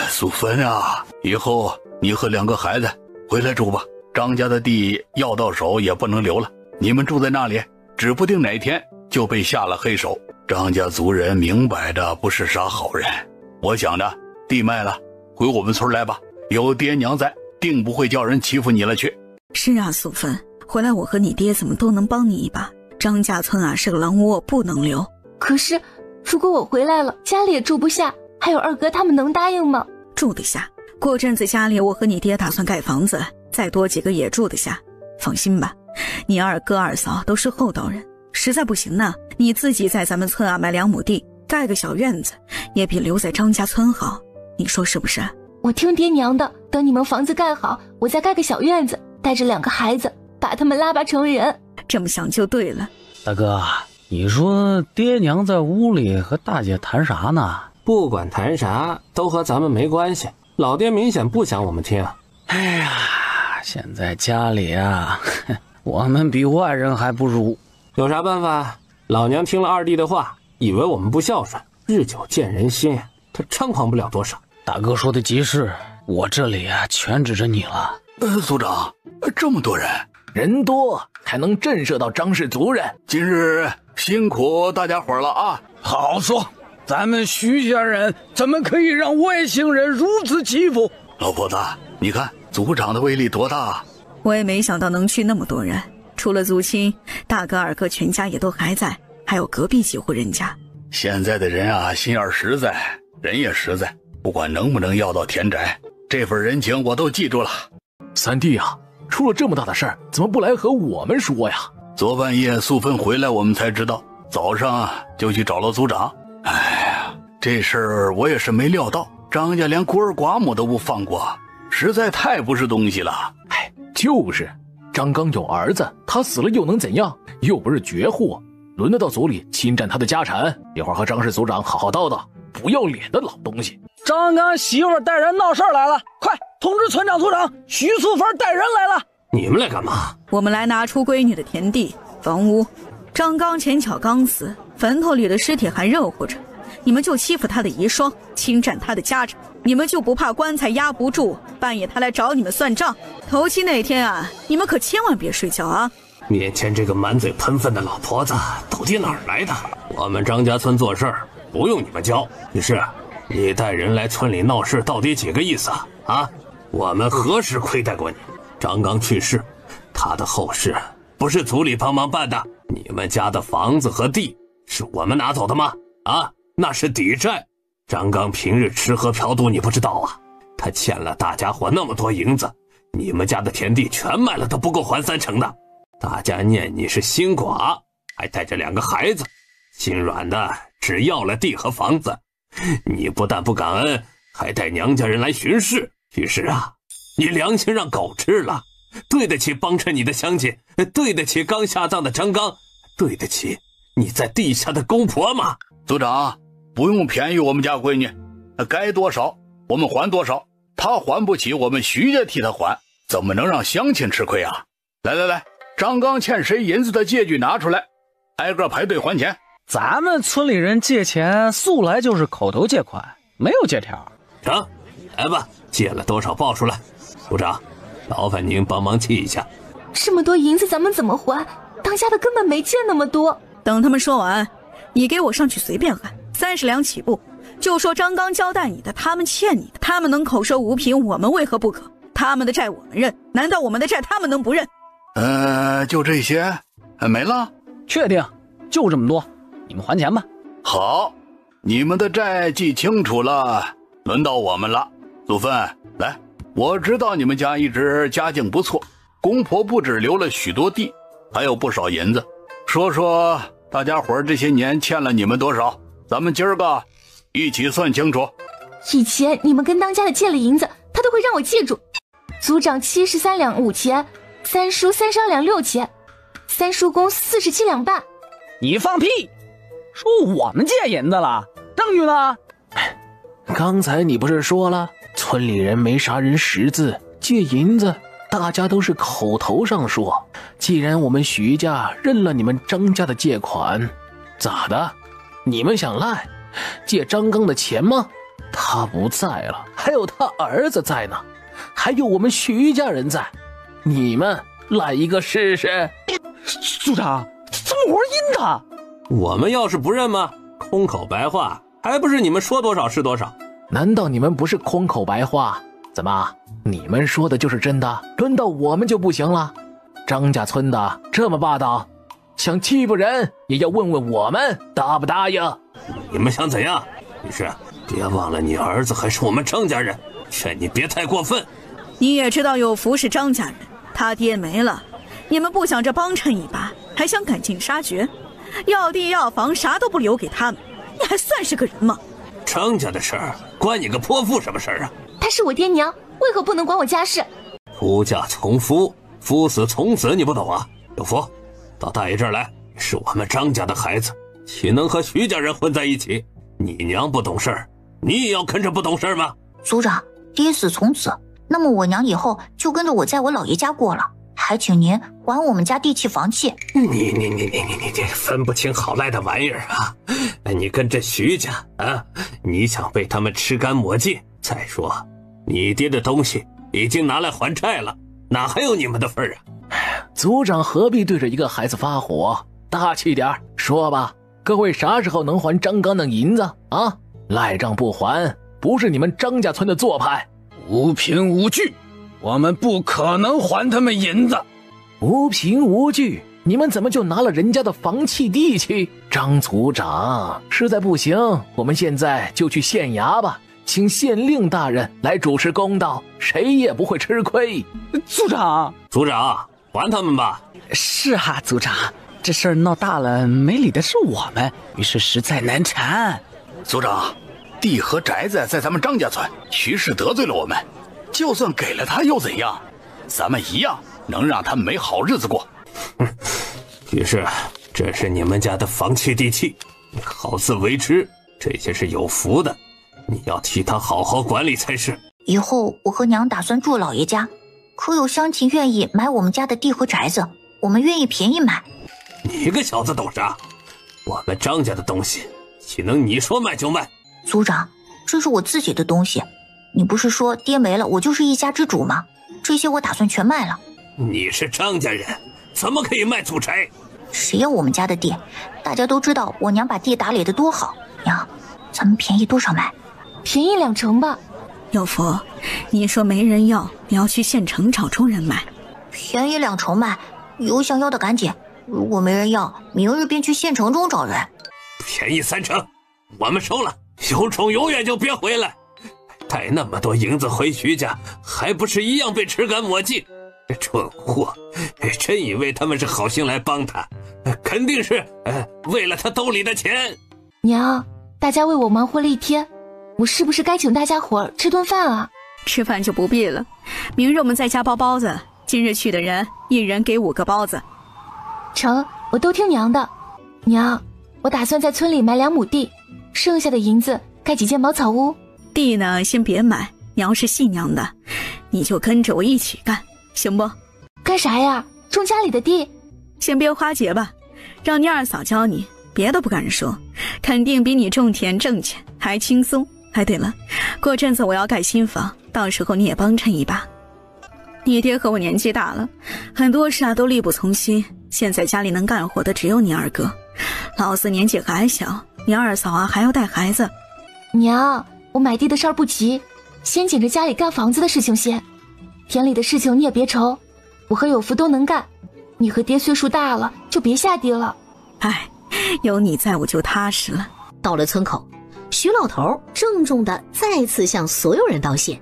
素芬啊，以后你和两个孩子回来住吧，张家的地要到手也不能留了，你们住在那里，指不定哪天就被下了黑手。张家族人明摆着不是啥好人，我想着地卖了，回我们村来吧，有爹娘在，定不会叫人欺负你了去。是啊，素芬，回来我和你爹怎么都能帮你一把。张家村啊是个狼窝，不能留。可是如果我回来了，家里也住不下，还有二哥他们能答应吗？住得下，过阵子家里我和你爹打算盖房子，再多几个也住得下。放心吧，你二哥二嫂都是厚道人，实在不行呢，你自己在咱们村啊买2亩地，盖个小院子，也比留在张家村好，你说是不是？我听爹娘的，等你们房子盖好，我再盖个小院子，带着2个孩子，把他们拉拔成人。这么想就对了。大哥，你说爹娘在屋里和大姐谈啥呢？不管谈啥，都和咱们没关系。老爹明显不想我们听。哎呀，现在家里啊，我们比外人还不如。有啥办法？老娘听了二弟的话，以为我们不孝顺，日久见人心，他猖狂不了多少。大哥说的极是，我这里啊全指着你了。族长，这么多人，人多还能震慑到张氏族人。今日辛苦大家伙了啊！好说，咱们徐家人怎么可以让外姓人如此欺负？老婆子，你看族长的威力多大！我也没想到能去那么多人，除了族亲，大哥二哥全家也都还在，还有隔壁几户人家。现在的人啊，心眼实在，人也实在，不管能不能要到田宅，这份人情我都记住了。三弟啊，出了这么大的事儿，怎么不来和我们说呀？昨半夜素芬回来，我们才知道，早上就去找了组长。哎呀，这事儿我也是没料到，张家连孤儿寡母都不放过，实在太不是东西了。哎，就是，张刚有儿子，他死了又能怎样？又不是绝户，轮得到组里侵占他的家产？一会儿和张氏组长好好叨叨，不要脸的老东西！张刚媳妇带人闹事来了，快通知村长组长，徐素芬带人来了。你们来干嘛？我们来拿出闺女的田地、房屋。张刚前脚刚死，坟头里的尸体还热乎着，你们就欺负他的遗孀，侵占他的家产，你们就不怕棺材压不住，半夜他来找你们算账？头七那天啊，你们可千万别睡觉啊！面前这个满嘴喷粪的老婆子到底哪儿来的？我们张家村做事儿不用你们教。于是你带人来村里闹事，到底几个意思啊？我们何时亏待过你？张刚去世，他的后事不是组里帮忙办的，你们家的房子和地是我们拿走的吗？啊，那是抵债。张刚平日吃喝嫖赌你不知道啊，他欠了大家伙那么多银子，你们家的田地全卖了都不够还3成的。大家念你是新寡，还带着2个孩子，心软的只要了地和房子。你不但不感恩，还带娘家人来巡视。于是啊，你良心让狗吃了，对得起帮衬你的乡亲，对得起刚下葬的张刚，对得起你在地下的公婆吗？组长，不用便宜我们家闺女，该多少我们还多少，她还不起，我们徐家替她还，怎么能让乡亲吃亏啊？来来来，张刚欠谁银子的借据拿出来，挨个排队还钱。咱们村里人借钱素来就是口头借款，没有借条。成，来吧，借了多少报出来。组长，劳烦您帮忙记一下。这么多银子咱们怎么还？当家的根本没借那么多。等他们说完，你给我上去随便喊，30两起步，就说张刚交代你的，他们欠你的，他们能口说无凭，我们为何不可？他们的债我们认，难道我们的债他们能不认？就这些，没了？确定，就这么多，你们还钱吧。好，你们的债记清楚了，轮到我们了。祖芬，来，我知道你们家一直家境不错，公婆不止留了许多地，还有不少银子。说说大家伙这些年欠了你们多少，咱们今儿个一起算清楚。以前你们跟当家的借了银子，他都会让我记住。组长73两5钱，三叔32两6钱，三叔公47两半。你放屁！说我们借银子了，证据呢？刚才你不是说了，村里人没啥人识字，借银子大家都是口头上说。既然我们徐家认了你们张家的借款，咋的？你们想赖？借张刚的钱吗？他不在了，还有他儿子在呢，还有我们徐家人在，你们赖一个试试？组长，这么玩阴的？我们要是不认吗？空口白话，还不是你们说多少是多少？难道你们不是空口白话？怎么，你们说的就是真的？轮到我们就不行了？张家村的这么霸道，想欺负人也要问问我们答不答应？你们想怎样？于是别忘了你儿子还是我们张家人，劝你别太过分。你也知道有福是张家人，他爹没了，你们不想着帮衬一把，还想赶尽杀绝，要地要房啥都不留给他们，你还算是个人吗？张家的事儿关你个泼妇什么事儿啊？他是我爹娘，为何不能管我家事？夫嫁从夫，夫死从子，你不懂啊？有福，到大爷这儿来，是我们张家的孩子，岂能和徐家人混在一起？你娘不懂事儿，你也要跟着不懂事儿吗？组长，爹死从子，那么我娘以后就跟着我在我姥爷家过了，还请您还我们家地契房契。你这分不清好赖的玩意儿啊！你跟着徐家啊，你想被他们吃干抹净？再说，你爹的东西已经拿来还债了，哪还有你们的份儿啊？组长何必对着一个孩子发火？大气点说吧，各位啥时候能还张刚的银子啊？赖账不还，不是你们张家村的做派。无凭无据，我们不可能还他们银子。无凭无据，你们怎么就拿了人家的房契地去？张组长，实在不行，我们现在就去县衙吧，请县令大人来主持公道，谁也不会吃亏。组长，还他们吧。是啊，组长，这事儿闹大了，没理的是我们，于是实在难缠。组长，地和宅子在咱们张家村，徐氏得罪了我们，就算给了他又怎样？咱们一样能让他没好日子过。于是，这是你们家的房契地契，你好自为之，这些是有福的，你要替他好好管理才是。以后我和娘打算住老爷家，可有乡亲愿意买我们家的地和宅子，我们愿意便宜买。你个小子懂啥？我们张家的东西，岂能你说卖就卖？组长，这是我自己的东西，你不是说爹没了我就是一家之主吗？这些我打算全卖了。你是张家人，怎么可以卖祖宅？谁要我们家的地？大家都知道我娘把地打理得多好。娘，咱们便宜多少卖？便宜2成吧。有福，你说没人要，你要去县城找中人买。便宜2成卖，有想要的赶紧。如果没人要，明日便去县城中找人。便宜3成，我们收了。有种永远就别回来，带那么多银子回徐家，还不是一样被吃干抹净？蠢货，真以为他们是好心来帮他，肯定是为了他兜里的钱。娘，大家为我忙活了一天，我是不是该请大家伙儿吃顿饭啊？吃饭就不必了，明日我们在家包包子，今日去的人一人给5个包子。成，我都听娘的。娘，我打算在村里买2亩地，剩下的银子盖几间茅草屋。地呢，先别买，娘是信娘的，你就跟着我一起干，行不？干啥呀？种家里的地？先别花节吧，让你二嫂教你，别的不敢说，肯定比你种田挣钱还轻松。哎，对了，过阵子我要盖新房，到时候你也帮衬一把。你爹和我年纪大了，很多事都力不从心，现在家里能干活的只有你二哥，老子年纪还小，你二嫂还要带孩子。娘，我买地的事儿不急，先紧着家里干房子的事情先。田里的事情你也别愁，我和有福都能干。你和爹岁数大了，就别下地了。哎，有你在我就踏实了。到了村口，徐老头郑重地再次向所有人道谢。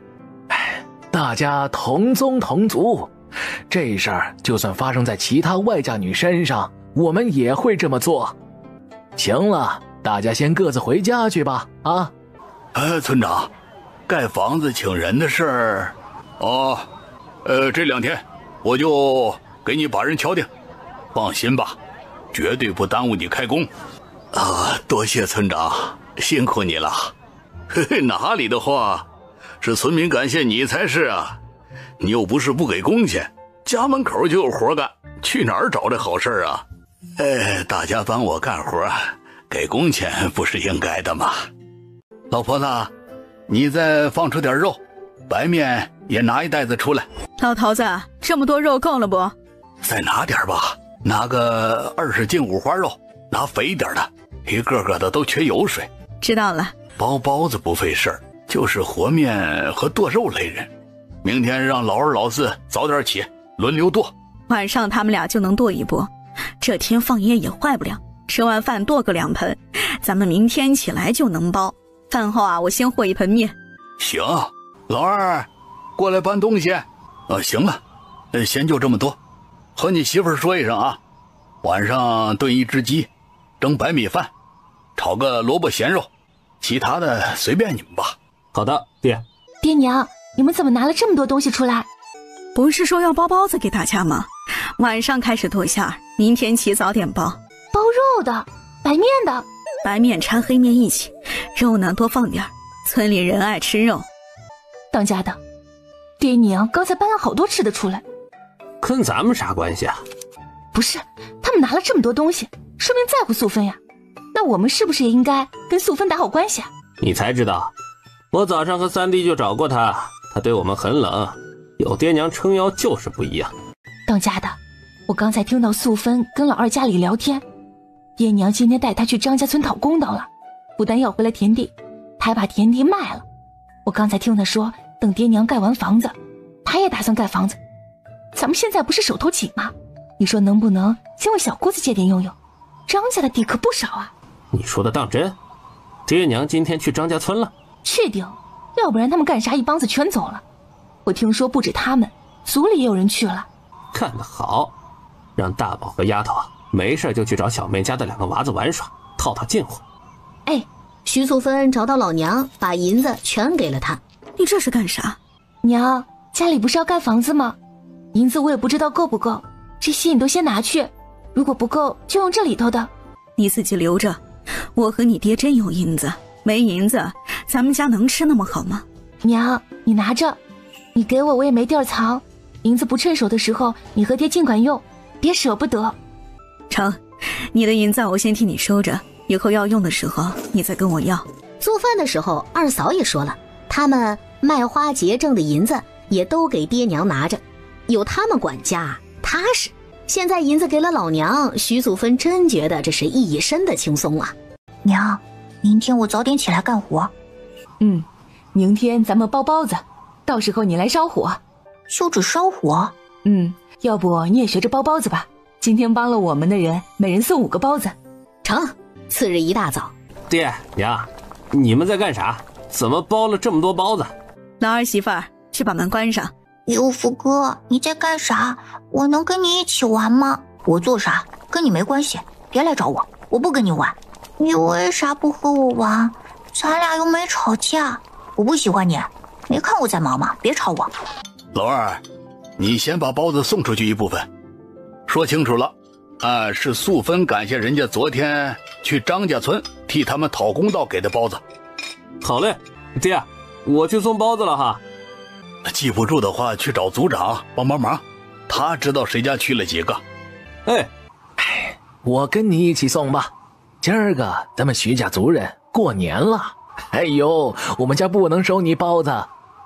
大家同宗同族，这事儿就算发生在其他外嫁女身上，我们也会这么做。行了，大家先各自回家去吧。啊，村长，盖房子请人的事儿，这2天我就给你把人敲定，放心吧，绝对不耽误你开工。多谢村长，辛苦你了。哪里的话，是村民感谢你才是啊！你又不是不给工钱，家门口就有活干，去哪儿找这好事啊？大家帮我干活，给工钱不是应该的吗？老婆子，你再放出点肉，白面也拿1袋子出来。老头子，这么多肉够了不？再拿点吧，拿个20斤五花肉，拿肥一点的，一个个的都缺油水。知道了。包包子不费事儿，就是和面和剁肉累人。明天让老2、老4早点起，轮流剁。晚上他们俩就能剁一波，这天放夜也坏不了。吃完饭剁个2盆，咱们明天起来就能包。饭后我先和1盆面。行，老2，过来搬东西。行了，先就这么多。和你媳妇儿说一声啊，晚上炖1只鸡，蒸白米饭，炒个萝卜咸肉，其他的随便你们吧。好的，爹。爹娘，你们怎么拿了这么多东西出来？不是说要包包子给大家吗？晚上开始剁馅儿，明天起早点包。包肉的，白面的。白面掺黑面一起，肉呢多放点，村里人爱吃肉。当家的，爹娘刚才搬了好多吃的出来。跟咱们啥关系啊？不是，他们拿了这么多东西，说明在乎素芬呀。那我们是不是也应该跟素芬打好关系啊？你才知道，我早上和3弟就找过他，他对我们很冷，有爹娘撑腰就是不一样。当家的，我刚才听到素芬跟老2家里聊天，爹娘今天带他去张家村讨公道了，不但要回来田地，他还把田地卖了。我刚才听他说，等爹娘盖完房子，他也打算盖房子。咱们现在不是手头紧吗？你说能不能先问小姑子借点用用？张家的地可不少啊。你说的当真？爹娘今天去张家村了？确定，要不然他们干啥一帮子全走了？我听说不止他们，族里也有人去了。干得好，让大宝和丫头没事就去找小妹家的2个娃子玩耍，套近乎。哎，徐素芬找到老娘，把银子全给了她。你这是干啥？娘，家里不是要盖房子吗？银子我也不知道够不够，这些你都先拿去，如果不够就用这里头的。你自己留着，我和你爹真有银子，没银子咱们家能吃那么好吗？娘，你拿着，你给我也没地儿藏，银子不趁手的时候你和爹尽管用，别舍不得。成，你的银子我先替你收着，以后要用的时候你再跟我要。做饭的时候二嫂也说了，他们卖花节挣的银子也都给爹娘拿着，有他们管家踏实。现在银子给了老娘，徐素芬真觉得这是一身的轻松啊。娘，明天我早点起来干活。明天咱们包包子，到时候你来烧火。就只烧火？要不你也学着包包子吧，今天帮了我们的人每人送5个包子。成。次日一大早，爹娘，你们在干啥？怎么包了这么多包子？老儿媳妇儿，去把门关上。佑福哥，你在干啥？我能跟你一起玩吗？我做啥跟你没关系，别来找我，我不跟你玩。你为啥不和我玩？咱俩又没吵架。我不喜欢你，没看我在忙吗？别吵我。老二，你先把包子送出去一部分，说清楚了，是素芬感谢人家昨天去张家村替他们讨公道给的包子。好嘞，爹，我去送包子了哈。记不住的话，去找族长帮忙，他知道谁家去了几个。我跟你一起送吧。今儿个咱们徐家族人过年了，哎呦，我们家不能收你包子。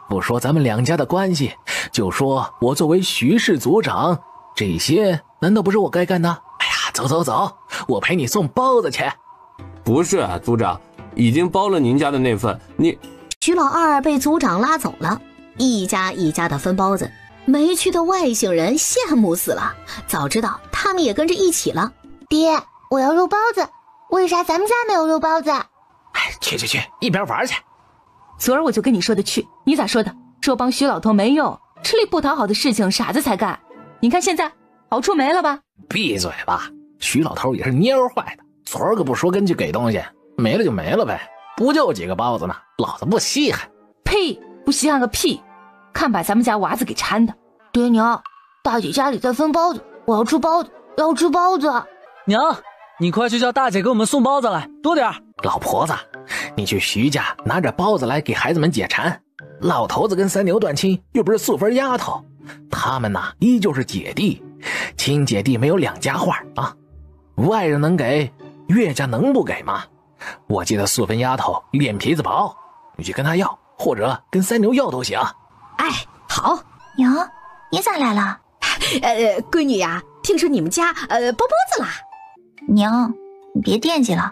不说咱们2家的关系，就说我作为徐氏族长，这些难道不是我该干的？哎呀，走，我陪你送包子去。不是啊，族长，已经包了您家的那份，徐老二被族长拉走了，一家一家的分包子，没去的外姓人羡慕死了，早知道他们也跟着一起了。爹，我要肉包子，为啥咱们家没有肉包子？去，一边玩去。昨儿我就跟你说的去，你咋说的？说帮徐老头没用，吃力不讨好的事情傻子才干。你看现在好处没了吧？闭嘴吧，徐老头也是蔫坏的，昨儿个不说跟去给东西，没了就没了呗，不就几个包子呢，老子不稀罕。呸，不稀罕个屁，看把咱们家娃子给馋的。爹娘，大姐家里在分包子，我要吃包子，要吃包子。娘，你快去叫大姐给我们送包子来，多点儿。老婆子，你去徐家拿着包子来给孩子们解馋。老头子跟3牛断亲，又不是素芬丫头，他们呐依旧是姐弟，亲姐弟没有2家话啊。外人能给，岳家能不给吗？我记得素芬丫头脸皮子薄，你去跟她要，或者跟3牛要都行。哎，好。娘，你咋来了？闺女呀，听说你们家包包子啦。娘，你别惦记了，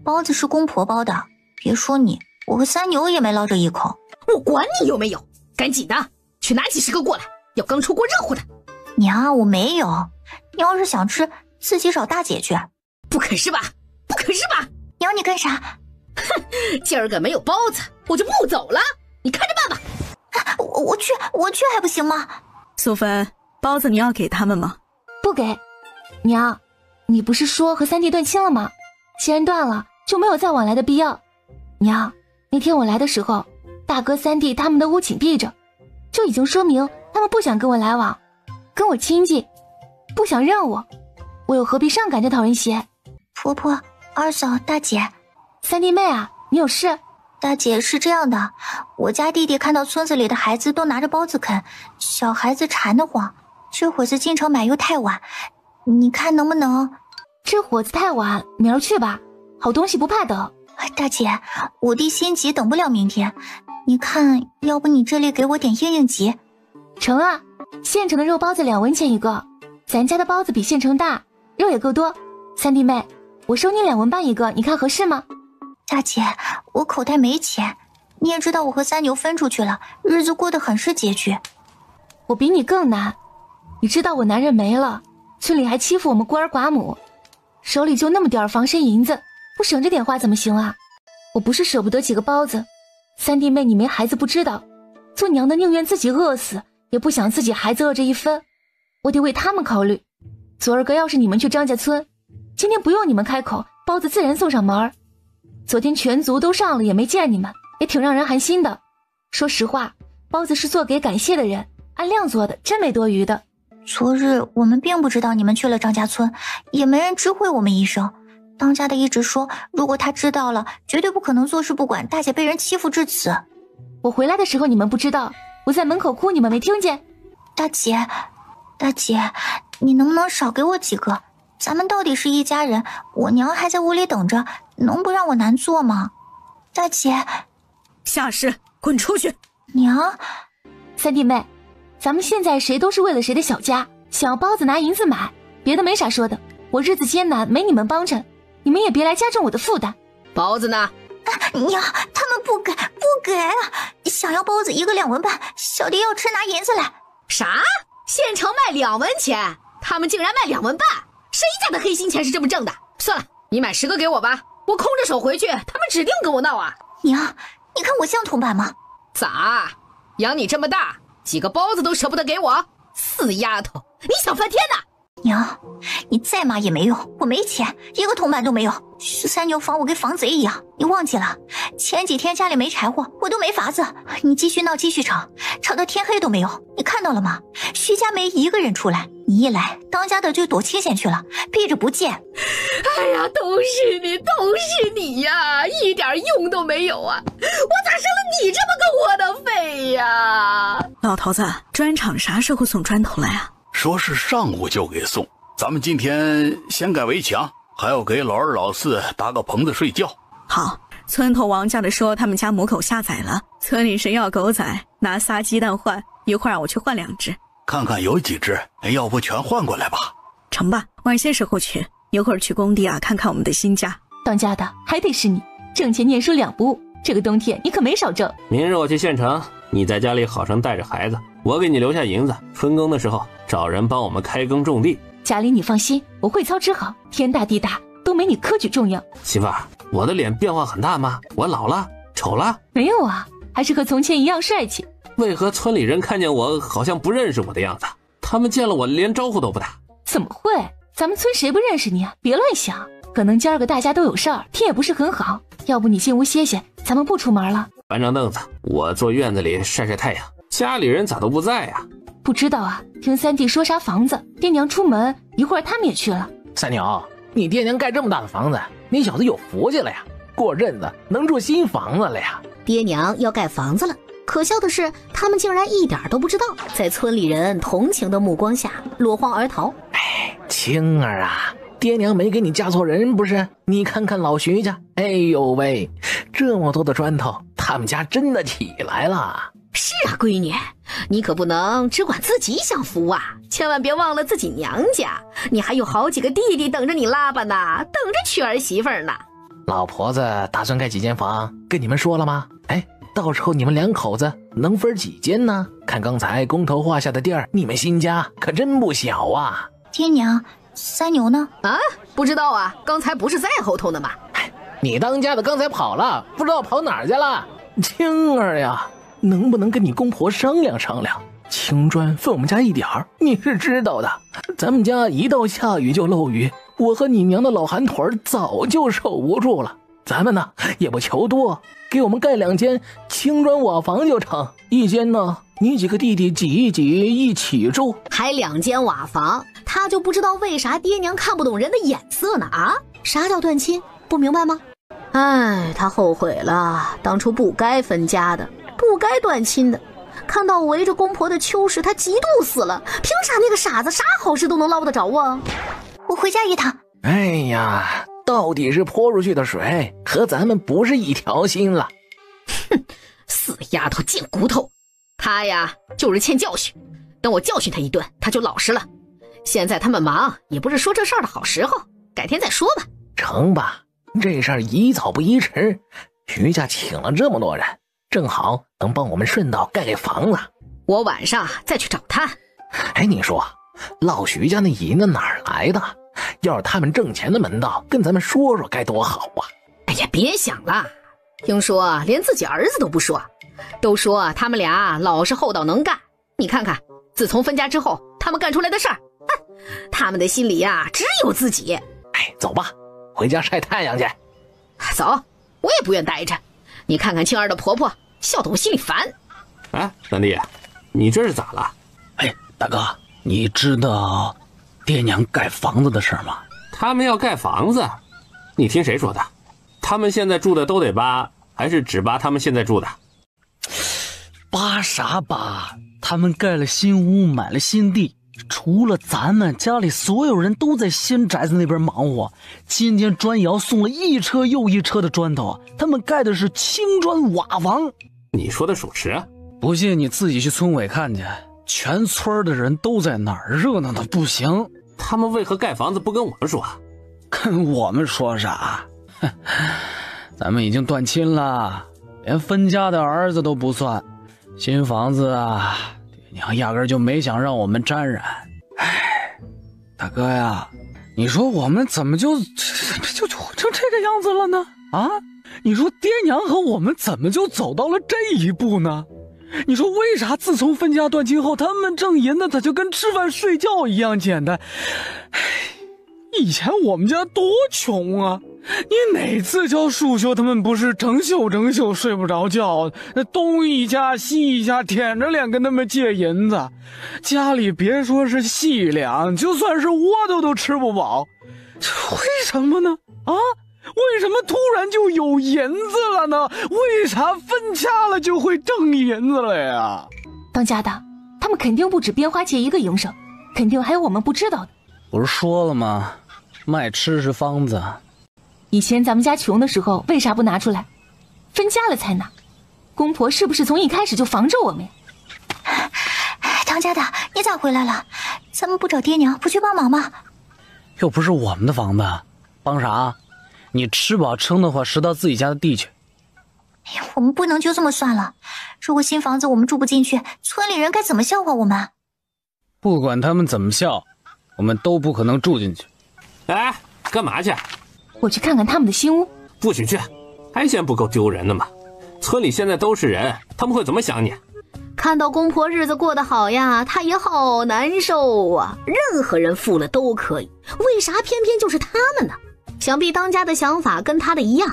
包子是公婆包的，别说你，我和3牛也没捞着一口。我管你有没有，赶紧的去拿几10个过来，要刚出锅热乎的。娘，我没有，你要是想吃自己找大姐去。不肯是吧？不肯是吧？娘，你干啥？哼，今儿个没有包子我就不走了，你看着办吧。我去还不行吗？素芬，包子你要给他们吗？不给。娘，你不是说和3弟断亲了吗？既然断了，就没有再往来的必要。娘，那天我来的时候，大哥3弟他们的屋紧闭着，就已经说明他们不想跟我来往，跟我亲近，不想认我又何必上赶着讨人嫌？婆婆、二嫂、大姐，3弟妹啊，你有事？大姐，是这样的，我家弟弟看到村子里的孩子都拿着包子啃，小孩子馋得慌，这会子进城买又太晚，你看能不能？这会子太晚，明儿去吧，好东西不怕等。大姐，我弟心急，等不了明天，你看要不你这里给我点应应急？成啊，县城的肉包子2文钱一个，咱家的包子比县城大，肉也够多。3弟妹，我收你2文半一个，你看合适吗？大姐，我口袋没钱，你也知道我和3牛分出去了，日子过得很是拮据。我比你更难，你知道我男人没了，村里还欺负我们孤儿寡母，手里就那么点防身银子，不省着点花怎么行啊？我不是舍不得几个包子，三弟妹你没孩子不知道，做娘的宁愿自己饿死，也不想自己孩子饿着一分，我得为他们考虑。昨儿个要是你们去张家村，今天不用你们开口，包子自然送上门。昨天全族都上了也没见你们，也挺让人寒心的。说实话，包子是做给感谢的人，按量做的，真没多余的。昨日我们并不知道你们去了张家村，也没人知会我们一声。当家的一直说，如果他知道了，绝对不可能坐视不管大姐被人欺负至此。我回来的时候你们不知道，我在门口哭，你们没听见？大姐，你能不能少给我几个？咱们到底是一家人，我娘还在屋里等着，能不让我难做吗？大姐，下士，滚出去！娘，三弟妹，咱们现在谁都是为了谁的小家，想要包子拿银子买，别的没啥说的。我日子艰难，没你们帮衬，你们也别来加重我的负担。包子呢？娘，他们不给啊！想要包子1个2文半，小弟要吃拿银子来。啥？现成卖2文钱，他们竟然卖2文半？谁家的黑心钱是这么挣的？算了，你买10个给我吧，我空着手回去，他们指定跟我闹啊！娘，你看我像铜板吗？咋？养你这么大，几个包子都舍不得给我？死丫头，你想翻天呢？娘，你再骂也没用，我没钱，1个铜板都没有。13牛防我跟防贼一样，你忘记了？前几天家里没柴火，我都没法子。你继续闹，继续吵到天黑都没有。你看到了吗？徐家没一个人出来，你一来，当家的就躲清闲去了，避着不见。哎呀，都是你呀，一点用都没有啊！我咋生了你这么个窝囊废呀？老头子，砖厂啥时候送砖头来啊？说是上午就给送，咱们今天先盖围墙，还要给老二老四搭个棚子睡觉。好，村头王家的说他们家母狗下崽了，村里谁要狗崽，拿仨鸡蛋换，一会儿让我去换2只，看看有几只，要不全换过来吧。成吧，晚些时候去，一会儿去工地啊，看看我们的新家。当家的还得是你，挣钱念书2不误，这个冬天你可没少挣。明日我去县城，你在家里好生带着孩子，我给你留下银子，春耕的时候找人帮我们开耕种地。家里你放心，我会操持好，天大地大都没你科举重要。媳妇儿，我的脸变化很大吗？我老了，丑了？没有啊，还是和从前一样帅气。为何村里人看见我好像不认识我的样子？他们见了我连招呼都不打。怎么会？咱们村谁不认识你啊？别乱想，可能今儿个大家都有事儿，天也不是很好，要不你进屋歇歇，咱们不出门了。搬张凳子，我坐院子里晒晒太阳。家里人咋都不在呀？不知道啊，听三弟说啥房子，爹娘出门，一会儿他们也去了。三牛，你爹娘盖这么大的房子，你小子有福气了呀，过阵子能住新房子了呀。爹娘要盖房子了，可笑的是他们竟然一点都不知道，在村里人同情的目光下落荒而逃。哎，青儿啊，爹娘没给你嫁错人不是？你看看老徐家，哎呦喂，这么多的砖头，他们家真的起来了。是啊，闺女，你可不能只管自己享福啊，千万别忘了自己娘家，你还有好几个弟弟等着你拉吧呢，等着娶儿媳妇呢。老婆子打算盖几间房，跟你们说了吗？哎，到时候你们2口子能分几间呢？看刚才工头画下的地儿，你们新家可真不小啊。爹娘，三牛呢？啊，不知道啊，刚才不是在后头呢吗？你当家的刚才跑了，不知道跑哪儿去了。青儿呀，能不能跟你公婆商量商量？青砖分我们家一点儿，你是知道的。咱们家一到下雨就漏雨，我和你娘的老寒腿早就受不住了。咱们呢也不求多，给我们盖2间青砖瓦房就成。一间呢，你几个弟弟挤一挤一起住。还2间瓦房，他就不知道为啥爹娘看不懂人的眼色呢啊？啥叫断亲？不明白吗？哎，他后悔了，当初不该分家的，不该断亲的。看到围着公婆的秋实，他嫉妒死了。凭啥那个傻子啥好事都能捞得着啊？我回家一趟。哎呀，到底是泼出去的水和咱们不是一条心了。哼，死丫头贱骨头，他呀就是欠教训，等我教训他一顿，他就老实了。现在他们忙，也不是说这事儿的好时候，改天再说吧。成吧，这事儿宜早不宜迟。徐家请了这么多人，正好能帮我们顺道盖房子。我晚上再去找他。哎，你说老徐家那银子哪儿来的？要是他们挣钱的门道，跟咱们说说该多好啊！哎呀，别想了，听说连自己儿子都不说，都说他们俩老实厚道能干。你看看，自从分家之后，他们干出来的事儿，他们的心里呀，只有自己。哎，走吧，回家晒太阳去。走，我也不愿待着。你看看青儿的婆婆，笑得我心里烦。哎，三弟，你这是咋了？哎，大哥，你知道爹娘盖房子的事吗？他们要盖房子，你听谁说的？他们现在住的都得扒，还是只扒他们现在住的？扒啥扒？他们盖了新屋，买了新地，除了咱们，家里所有人都在新宅子那边忙活。今天砖窑送了一车又一车的砖头，他们盖的是青砖瓦房。你说的属实啊？不信你自己去村委看去，全村的人都在那儿，热闹的不行。他们为何盖房子不跟我们说？跟我们说啥？咱们已经断亲了，连分家的儿子都不算。新房子啊，爹娘压根就没想让我们沾染。哎，大哥呀，你说我们怎么就成这个样子了呢？啊，你说爹娘和我们怎么就走到了这一步呢？你说为啥自从分家断亲后，他们挣银子他就跟吃饭睡觉一样简单？以前我们家多穷啊！你哪次叫树修他们不是整宿睡不着觉，那东一家西一家舔着脸跟他们借银子，家里别说是细粮，就算是窝头都吃不饱。为什么呢？啊？为什么突然就有银子了呢？为啥分家了就会挣银子了呀？当家的，他们肯定不止边花借一个营生，肯定还有我们不知道的。不是说了吗？卖吃是方子。以前咱们家穷的时候，为啥不拿出来？分家了才拿。公婆是不是从一开始就防着我们呀？当家的，你咋回来了？咱们不找爹娘，不去帮忙吗？又不是我们的房子，帮啥？你吃饱撑的话，拾到自己家的地去。哎呀，我们不能就这么算了。如果新房子我们住不进去，村里人该怎么笑话我们？不管他们怎么笑，我们都不可能住进去。哎，干嘛去？我去看看他们的新屋。不许去，还嫌不够丢人的吗？村里现在都是人，他们会怎么想你？看到公婆日子过得好呀，他也好难受啊。任何人富了都可以，为啥偏偏就是他们呢？想必当家的想法跟他的一样。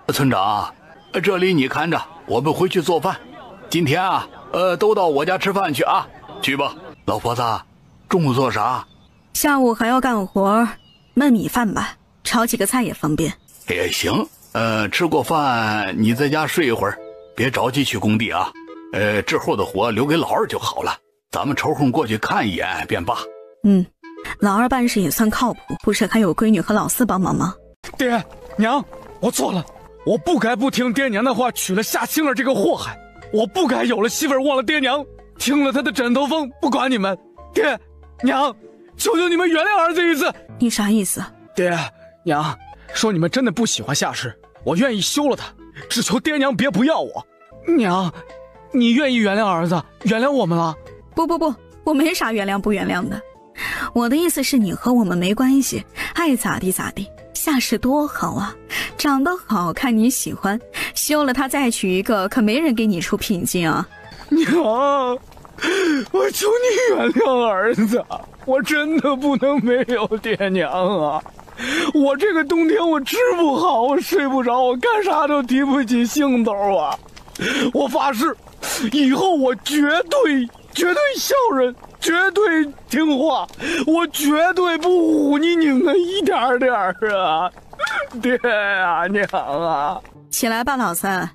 村长，这里你看着，我们回去做饭。今天啊，都到我家吃饭去啊。去吧，老婆子，中午做啥？下午还要干活，焖米饭吧，炒几个菜也方便。也行，吃过饭你在家睡一会儿，别着急去工地啊。之后的活留给老二就好了，咱们抽空过去看一眼便罢。老二办事也算靠谱，不是还有闺女和老四帮忙吗？爹娘，我错了，我不该不听爹娘的话，娶了夏青儿这个祸害。我不该有了媳妇儿忘了爹娘，听了他的枕头风，不管你们。爹娘，求求你们原谅儿子一次。你啥意思？爹娘说你们真的不喜欢夏氏，我愿意休了他，只求爹娘别不要我。娘，你愿意原谅儿子，原谅我们了？不，我没啥原谅不原谅的。我的意思是你和我们没关系，爱咋地咋地。夏氏多好啊，长得好看你喜欢，休了他再娶一个，可没人给你出聘金啊。娘，我求你原谅儿子，我真的不能没有爹娘啊！我这个冬天我吃不好，我睡不着，我干啥都提不起兴头啊！我发誓，以后我绝对孝顺，绝对听话，我绝对不忤逆你们一点点啊！爹啊，娘啊！起来吧，老三，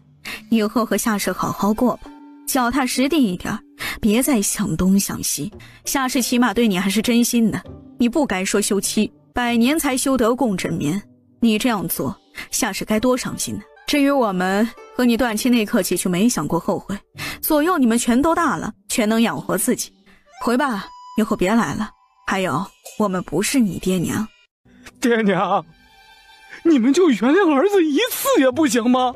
以后和夏氏好好过吧，脚踏实地一点，别再想东想西。夏氏起码对你还是真心的，你不该说休妻，100年才修得共枕眠。你这样做，夏氏该多伤心呢。至于我们和你断亲那刻起就没想过后悔，左右你们全都大了，全能养活自己。回吧，以后别来了。还有，我们不是你爹娘。爹娘，你们就原谅儿子一次也不行吗？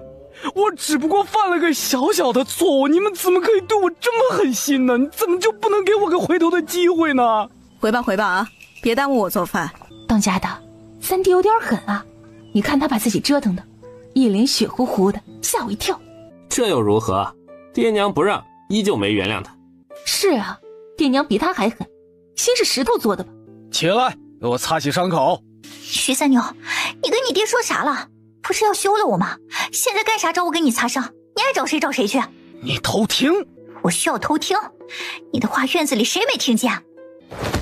我只不过犯了个小小的错误，你们怎么可以对我这么狠心呢？你怎么就不能给我个回头的机会呢？回吧回吧啊，别耽误我做饭。当家的，三弟有点狠啊！你看他把自己折腾的，一脸血乎乎的，吓我一跳。这又如何？爹娘不让，依旧没原谅他。是啊，爹娘比他还狠，心是石头做的吧？起来，给我擦洗伤口。徐三牛，你跟你爹说啥了？不是要休了我吗？现在干啥找我给你擦伤？你爱找谁找谁去。你偷听？我需要偷听？你的话院子里谁没听见？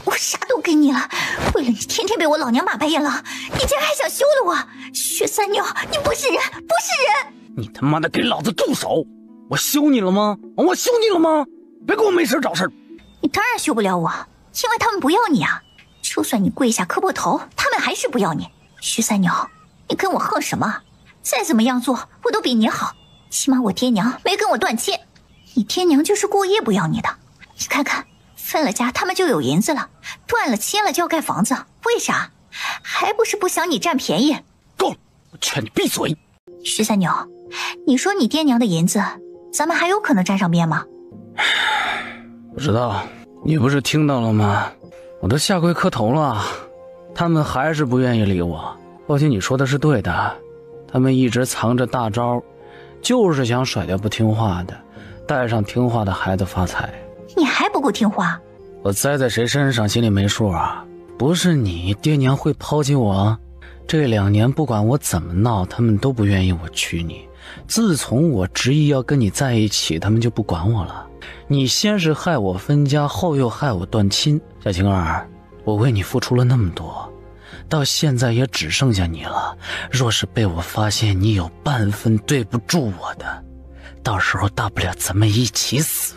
我啥都给你了，为了你天天被我老娘骂白眼狼，你竟然还想休了我？薛三牛，你不是人，不是人！你他妈的给老子住手！我休你了吗？我休你了吗？别给我没事找事。你当然休不了我，因为他们不要你啊！就算你跪下磕破头，他们还是不要你。徐三牛，你跟我横什么？再怎么样做，我都比你好。起码我爹娘没跟我断亲，你爹娘就是过夜不要你的。你看看，分了家他们就有银子了，断了亲了就要盖房子，为啥？还不是不想你占便宜。够了，我劝你闭嘴。徐三牛，你说你爹娘的银子，咱们还有可能沾上边吗？不知道，你不是听到了吗？我都下跪磕头了，他们还是不愿意理我。抱歉，你说的是对的，他们一直藏着大招，就是想甩掉不听话的，带上听话的孩子发财。你还不够听话？我栽在谁身上心里没数啊？不是你爹娘会抛弃我？这2年不管我怎么闹，他们都不愿意我娶你。自从我执意要跟你在一起，他们就不管我了。你先是害我分家，后又害我断亲。小晴儿，我为你付出了那么多，到现在也只剩下你了。若是被我发现你有半分对不住我的，到时候大不了咱们一起死。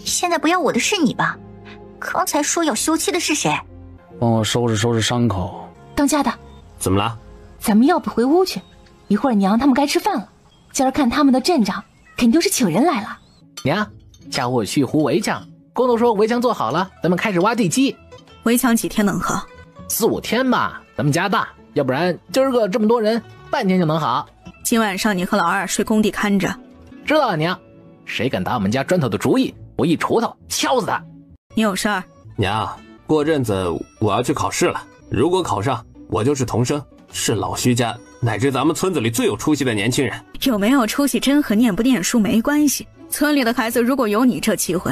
现在不要我的是你吧？刚才说要休妻的是谁？帮我收拾收拾伤口。当家的，怎么了？咱们要不回屋去？一会儿娘他们该吃饭了。今儿看他们的阵仗，肯定是请人来了。娘，下午我去糊围墙，工头说围墙做好了，咱们开始挖地基。围墙几天能好？4、5天吧，咱们家大，要不然今儿个这么多人，半天就能好。今晚上你和老二睡工地看着。知道了，娘。谁敢打我们家砖头的主意，我一锄头敲死他。你有事儿？娘，过阵子我要去考试了，如果考上，我就是童生，是老徐家乃至咱们村子里最有出息的年轻人。有没有出息真和念不念书没关系，村里的孩子如果有你这机会，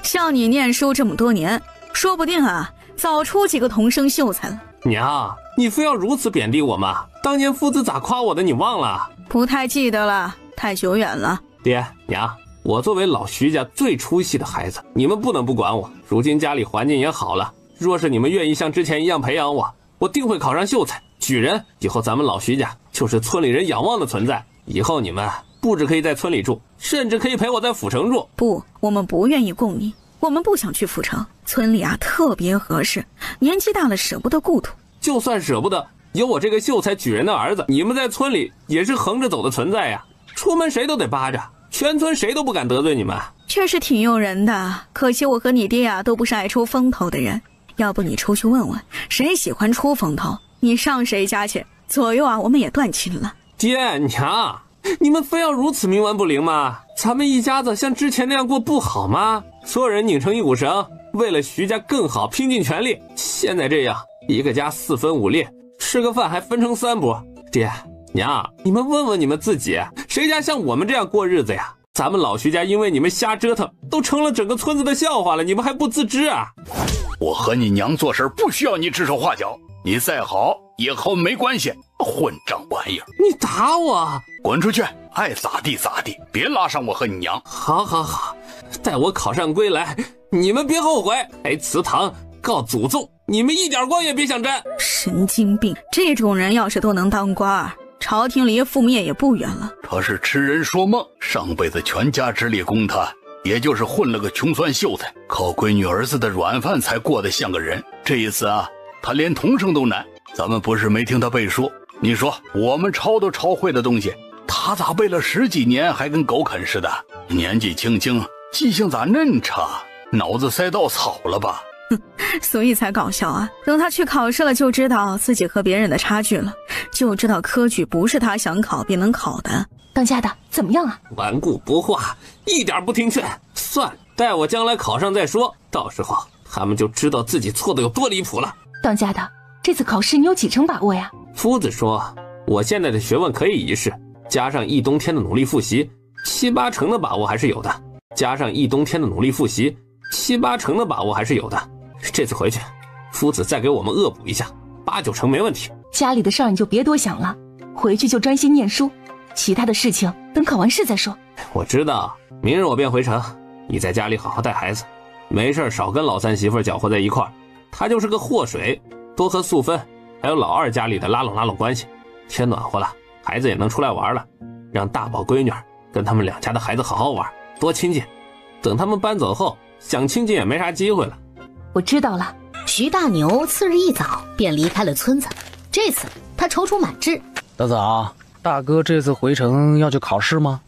像你念书这么多年，说不定啊早出几个童生秀才了。娘，你非要如此贬低我吗？当年父子咋夸我的你忘了？不太记得了，太久远了。爹娘，我作为老徐家最出息的孩子，你们不能不管我。如今家里环境也好了，若是你们愿意像之前一样培养我，我定会考上秀才举人，以后咱们老徐家就是村里人仰望的存在。以后你们不只可以在村里住，甚至可以陪我在府城住。不，我们不愿意供你，我们不想去府城，村里啊特别合适，年纪大了舍不得故土。就算舍不得，有我这个秀才举人的儿子，你们在村里也是横着走的存在呀，出门谁都得扒着，全村谁都不敢得罪你们。确实挺诱人的，可惜我和你爹啊都不是爱出风头的人。要不你出去问问，谁喜欢出风头，你上谁家去，左右啊我们也断亲了。爹娘，你们非要如此冥顽不灵吗？咱们一家子像之前那样过不好吗？所有人拧成一股绳，为了徐家更好拼尽全力。现在这样，一个家4分5裂，吃个饭还分成3拨。爹娘，你们问问你们自己，谁家像我们这样过日子呀？咱们老徐家因为你们瞎折腾，都成了整个村子的笑话了，你们还不自知啊？我和你娘做事不需要你指手画脚，你再好也和我没关系，混账玩意儿！你打我，滚出去，爱咋地咋地，别拉上我和你娘。好好好，待我考上归来，你们别后悔，开祠堂告祖宗，你们一点光也别想沾。神经病，这种人要是都能当官，朝廷离覆灭也不远了。他是痴人说梦，上辈子全家之力供他，也就是混了个穷酸秀才，靠闺女儿子的软饭才过得像个人。这一次啊，他连童生都难，咱们不是没听他背书。你说我们抄都抄会的东西，他咋背了10几年还跟狗啃似的？年纪轻轻，记性咋恁差？脑子塞稻草了吧？所以才搞笑啊！等他去考试了，就知道自己和别人的差距了，就知道科举不是他想考便能考的。当家的怎么样啊？顽固不化，一点不听劝。算，待我将来考上再说，到时候他们就知道自己错的有多离谱了。当家的，这次考试你有几成把握呀？夫子说，我现在的学问可以一试，加上一冬天的努力复习，7、8成的把握还是有的。加上一冬天的努力复习，7、8成的把握还是有的。这次回去，夫子再给我们恶补一下，8、9成没问题。家里的事儿你就别多想了，回去就专心念书，其他的事情等考完试再说。我知道，明日我便回城，你在家里好好带孩子，没事少跟老三媳妇搅和在一块儿，他就是个祸水，多和素芬还有老二家里的拉拢关系。天暖和了，孩子也能出来玩了，让大宝闺女跟他们两家的孩子好好玩，多亲近。等他们搬走后，想亲近也没啥机会了。我知道了。徐大牛次日一早便离开了村子，这次他踌躇满志。大嫂，大哥这次回城要去考试吗？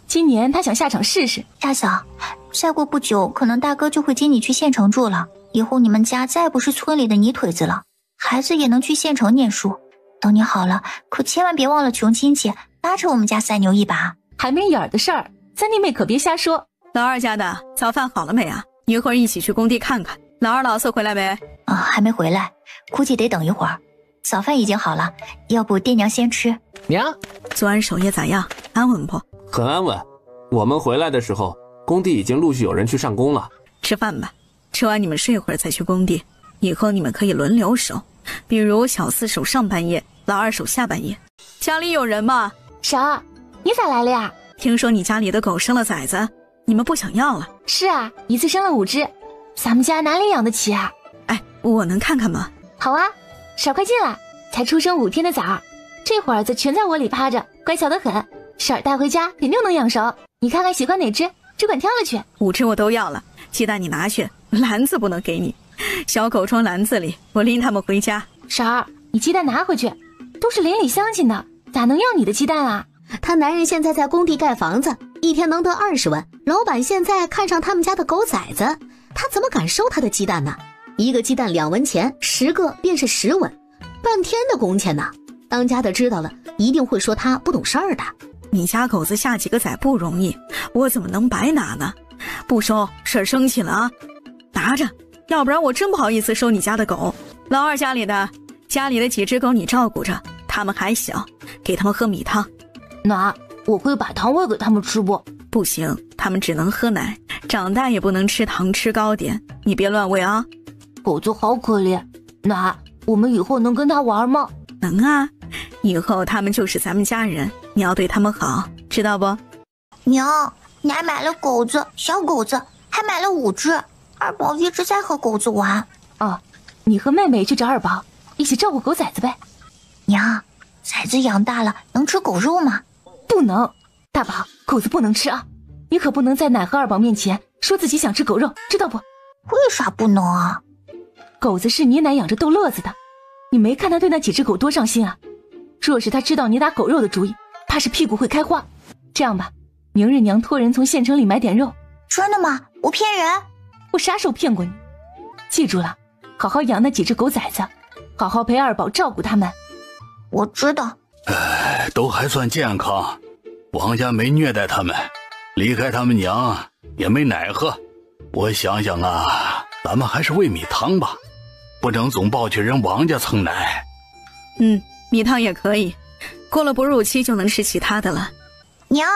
今年他想下场试试。大嫂，再过不久，可能大哥就会接你去县城住了。以后你们家再不是村里的泥腿子了，孩子也能去县城念书。等你好了，可千万别忘了穷亲戚，拉扯我们家三牛一把。还没影儿的事儿，三弟妹可别瞎说。老二家的早饭好了没啊？一会儿一起去工地看看。老二老四回来没？还没回来，估计得等一会儿。早饭已经好了，要不爹娘先吃。娘，昨晚守夜咋样？安稳不？很安稳。我们回来的时候，工地已经陆续有人去上工了。吃饭吧，吃完你们睡会儿再去工地。以后你们可以轮流守，比如小四守上半夜，老二守下半夜。家里有人吗？婶儿，你咋来了呀？听说你家里的狗生了崽子，你们不想要了？是啊，一次生了5只，咱们家哪里养得起啊？哎，我能看看吗？好啊，婶儿快进来，才出生5天的崽儿，这会儿子全在窝里趴着，乖巧得很。婶儿带回家肯定能养熟，你看看喜欢哪只，只管挑了去。5只我都要了，鸡蛋你拿去，篮子不能给你。小狗装篮子里，我拎它们回家。婶儿，你鸡蛋拿回去，都是邻里乡亲的，咋能要你的鸡蛋啊？他男人现在在工地盖房子，一天能得20万，老板现在看上他们家的狗崽子，他怎么敢收他的鸡蛋呢？1个鸡蛋2文钱，10个便是10文，半天的工钱呢。当家的知道了，一定会说他不懂事儿的。你家狗子下几个崽不容易，我怎么能白拿呢？不收，婶儿生气了啊！拿着，要不然我真不好意思收你家的狗。老二家里的几只狗你照顾着，它们还小，给它们喝米汤。哪，我会把糖喂给它们吃不？不行，它们只能喝奶，长大也不能吃糖吃糕点，你别乱喂啊。狗子好可怜，哪，我们以后能跟它玩吗？能啊，以后他们就是咱们家人，你要对他们好，知道不？娘，你还买了狗子，小狗子，还买了5只。二宝一直在和狗子玩。哦，你和妹妹去找二宝，一起照顾狗崽子呗。娘，崽子养大了能吃狗肉吗？不能。大宝，狗子不能吃啊，你可不能在奶和二宝面前说自己想吃狗肉，知道不？为啥不能啊？狗子是你奶养着逗乐子的，你没看他对那几只狗多上心啊？若是他知道你打狗肉的主意，怕是屁股会开花。这样吧，明日娘托人从县城里买点肉。真的吗？我骗人？我啥时候骗过你？记住了，好好养那几只狗崽子，好好陪二宝照顾他们。我知道。都还算健康，王家没虐待他们，离开他们娘也没奶喝。我想想啊，咱们还是喂米汤吧，不能总抱去人王家蹭奶。米汤也可以，过了哺乳期就能吃其他的了。娘，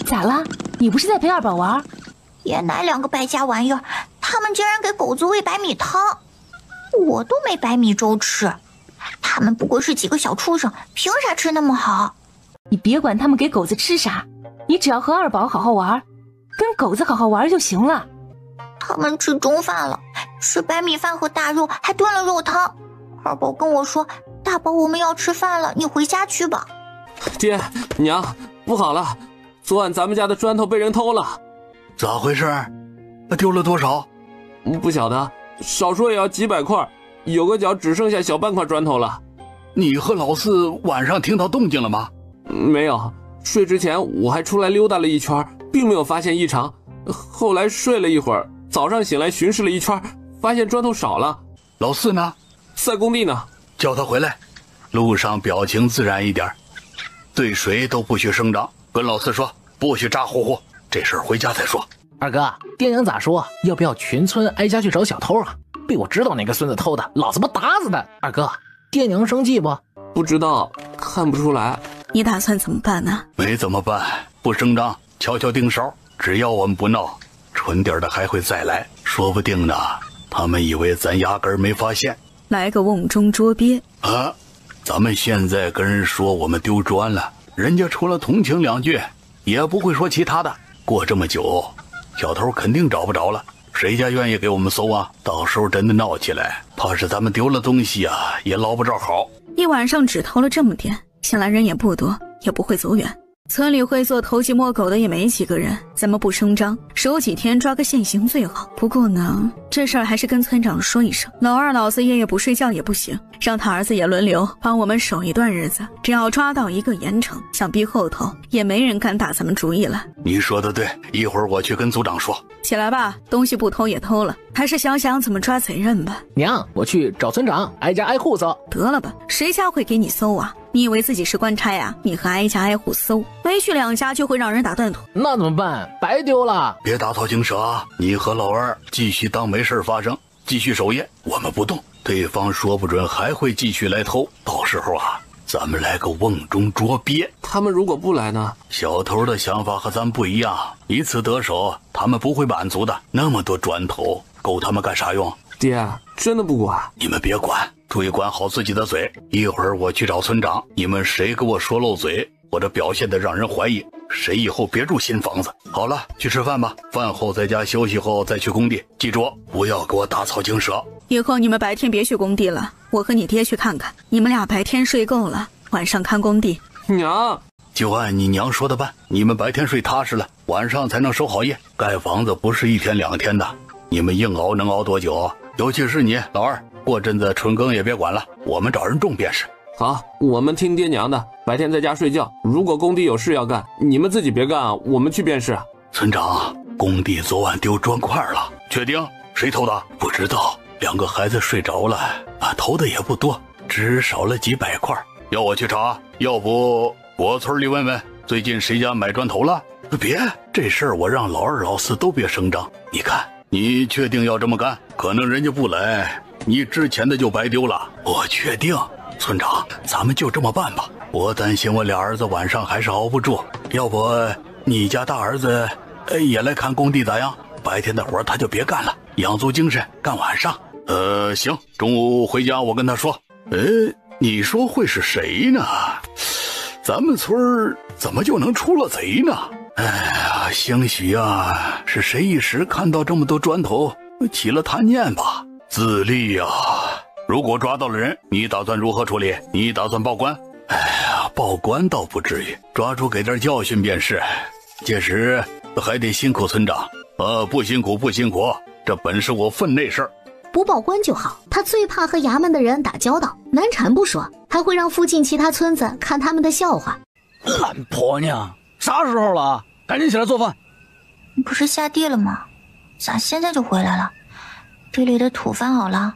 咋了？你不是在陪二宝玩？爷奶2个败家玩意儿，他们竟然给狗子喂白米汤，我都没白米粥吃。他们不过是几个小畜生，凭啥吃那么好？你别管他们给狗子吃啥，你只要和二宝好好玩，跟狗子好好玩就行了。他们吃中饭了，吃白米饭和大肉，还炖了肉汤。二宝跟我说，大宝我们要吃饭了，你回家去吧。爹娘，不好了，昨晚咱们家的砖头被人偷了。咋回事？丢了多少？不晓得，少说也要几百块，有个角只剩下小半块砖头了。你和老四晚上听到动静了吗？没有，睡之前我还出来溜达了一圈，并没有发现异常。后来睡了一会儿，早上醒来巡视了一圈，发现砖头少了。老四呢？在工地呢。叫他回来，路上表情自然一点，对谁都不许声张。跟老四说，不许咋呼呼，这事儿回家再说。二哥，爹娘咋说？要不要全村挨家去找小偷啊？被我知道哪个孙子偷的，老子不打死他！二哥，爹娘生气不？不知道，看不出来。你打算怎么办呢？没怎么办，不声张，悄悄盯梢。只要我们不闹，蠢点的还会再来，说不定呢。他们以为咱压根儿没发现。来个瓮中捉鳖啊！咱们现在跟人说我们丢砖了，人家除了同情2句，也不会说其他的。过这么久，小偷肯定找不着了。谁家愿意给我们搜啊？到时候真的闹起来，怕是咱们丢了东西啊，也捞不着好。一晚上只偷了这么点，想来人也不多，也不会走远。村里会做偷鸡摸狗的也没几个人，咱们不声张，守几天抓个现行最好。不过呢，这事儿还是跟村长说一声，老二老子夜夜不睡觉也不行，让他儿子也轮流帮我们守一段日子。只要抓到一个严惩，想必后头也没人敢打咱们主意了。你说的对，一会儿我去跟组长说。起来吧，东西不偷也偷了，还是想想怎么抓贼人吧。娘，我去找村长，挨家挨户搜。得了吧，谁家会给你搜啊？你以为自己是官差呀？你和挨家挨户搜，没去2家就会让人打断腿。那怎么办？白丢了。别打草惊蛇啊！你和老二继续当没事发生，继续守夜，我们不动。对方说不准还会继续来偷，到时候啊，咱们来个瓮中捉鳖。他们如果不来呢？小偷的想法和咱不一样，一次得手他们不会满足的，那么多砖头够他们干啥用？爹，真的不管？你们别管，注意管好自己的嘴。一会儿我去找村长，你们谁给我说漏嘴或者表现得让人怀疑，谁以后别住新房子。好了，去吃饭吧，饭后在家休息后再去工地，记住不要给我打草惊蛇。以后你们白天别去工地了，我和你爹去看看。你们俩白天睡够了，晚上看工地。娘，就按你娘说的办，你们白天睡踏实了，晚上才能守好夜。盖房子不是1天2天的，你们硬熬能熬多久？尤其是你老二，过阵子春耕也别管了，我们找人种便是。好，我们听爹娘的，白天在家睡觉。如果工地有事要干，你们自己别干，我们去便是。村长，工地昨晚丢砖块了，确定？谁偷的？不知道。2个孩子睡着了，偷的也不多，只少了几百块。要我去查？要不我村里问问，最近谁家买砖头了？别，这事儿我让老二老四都别声张。你看，你确定要这么干？可能人家不来，你之前的就白丢了。我确定。村长，咱们就这么办吧。我担心我俩儿子晚上还是熬不住，要不你家大儿子也来看工地咋样？白天的活他就别干了，养足精神干晚上。行，中午回家我跟他说。你说会是谁呢？咱们村怎么就能出了贼呢？哎呀，兴许啊是谁一时看到这么多砖头起了贪念吧。自立啊！如果抓到了人，你打算如何处理？你打算报官？哎呀，报官倒不至于，抓住给点教训便是。届时还得辛苦村长。不辛苦不辛苦，这本是我分内事儿。不报官就好，他最怕和衙门的人打交道，难缠不说，还会让附近其他村子看他们的笑话。懒婆娘，啥时候了？赶紧起来做饭。你不是下地了吗？咋现在就回来了？地里的土翻好了？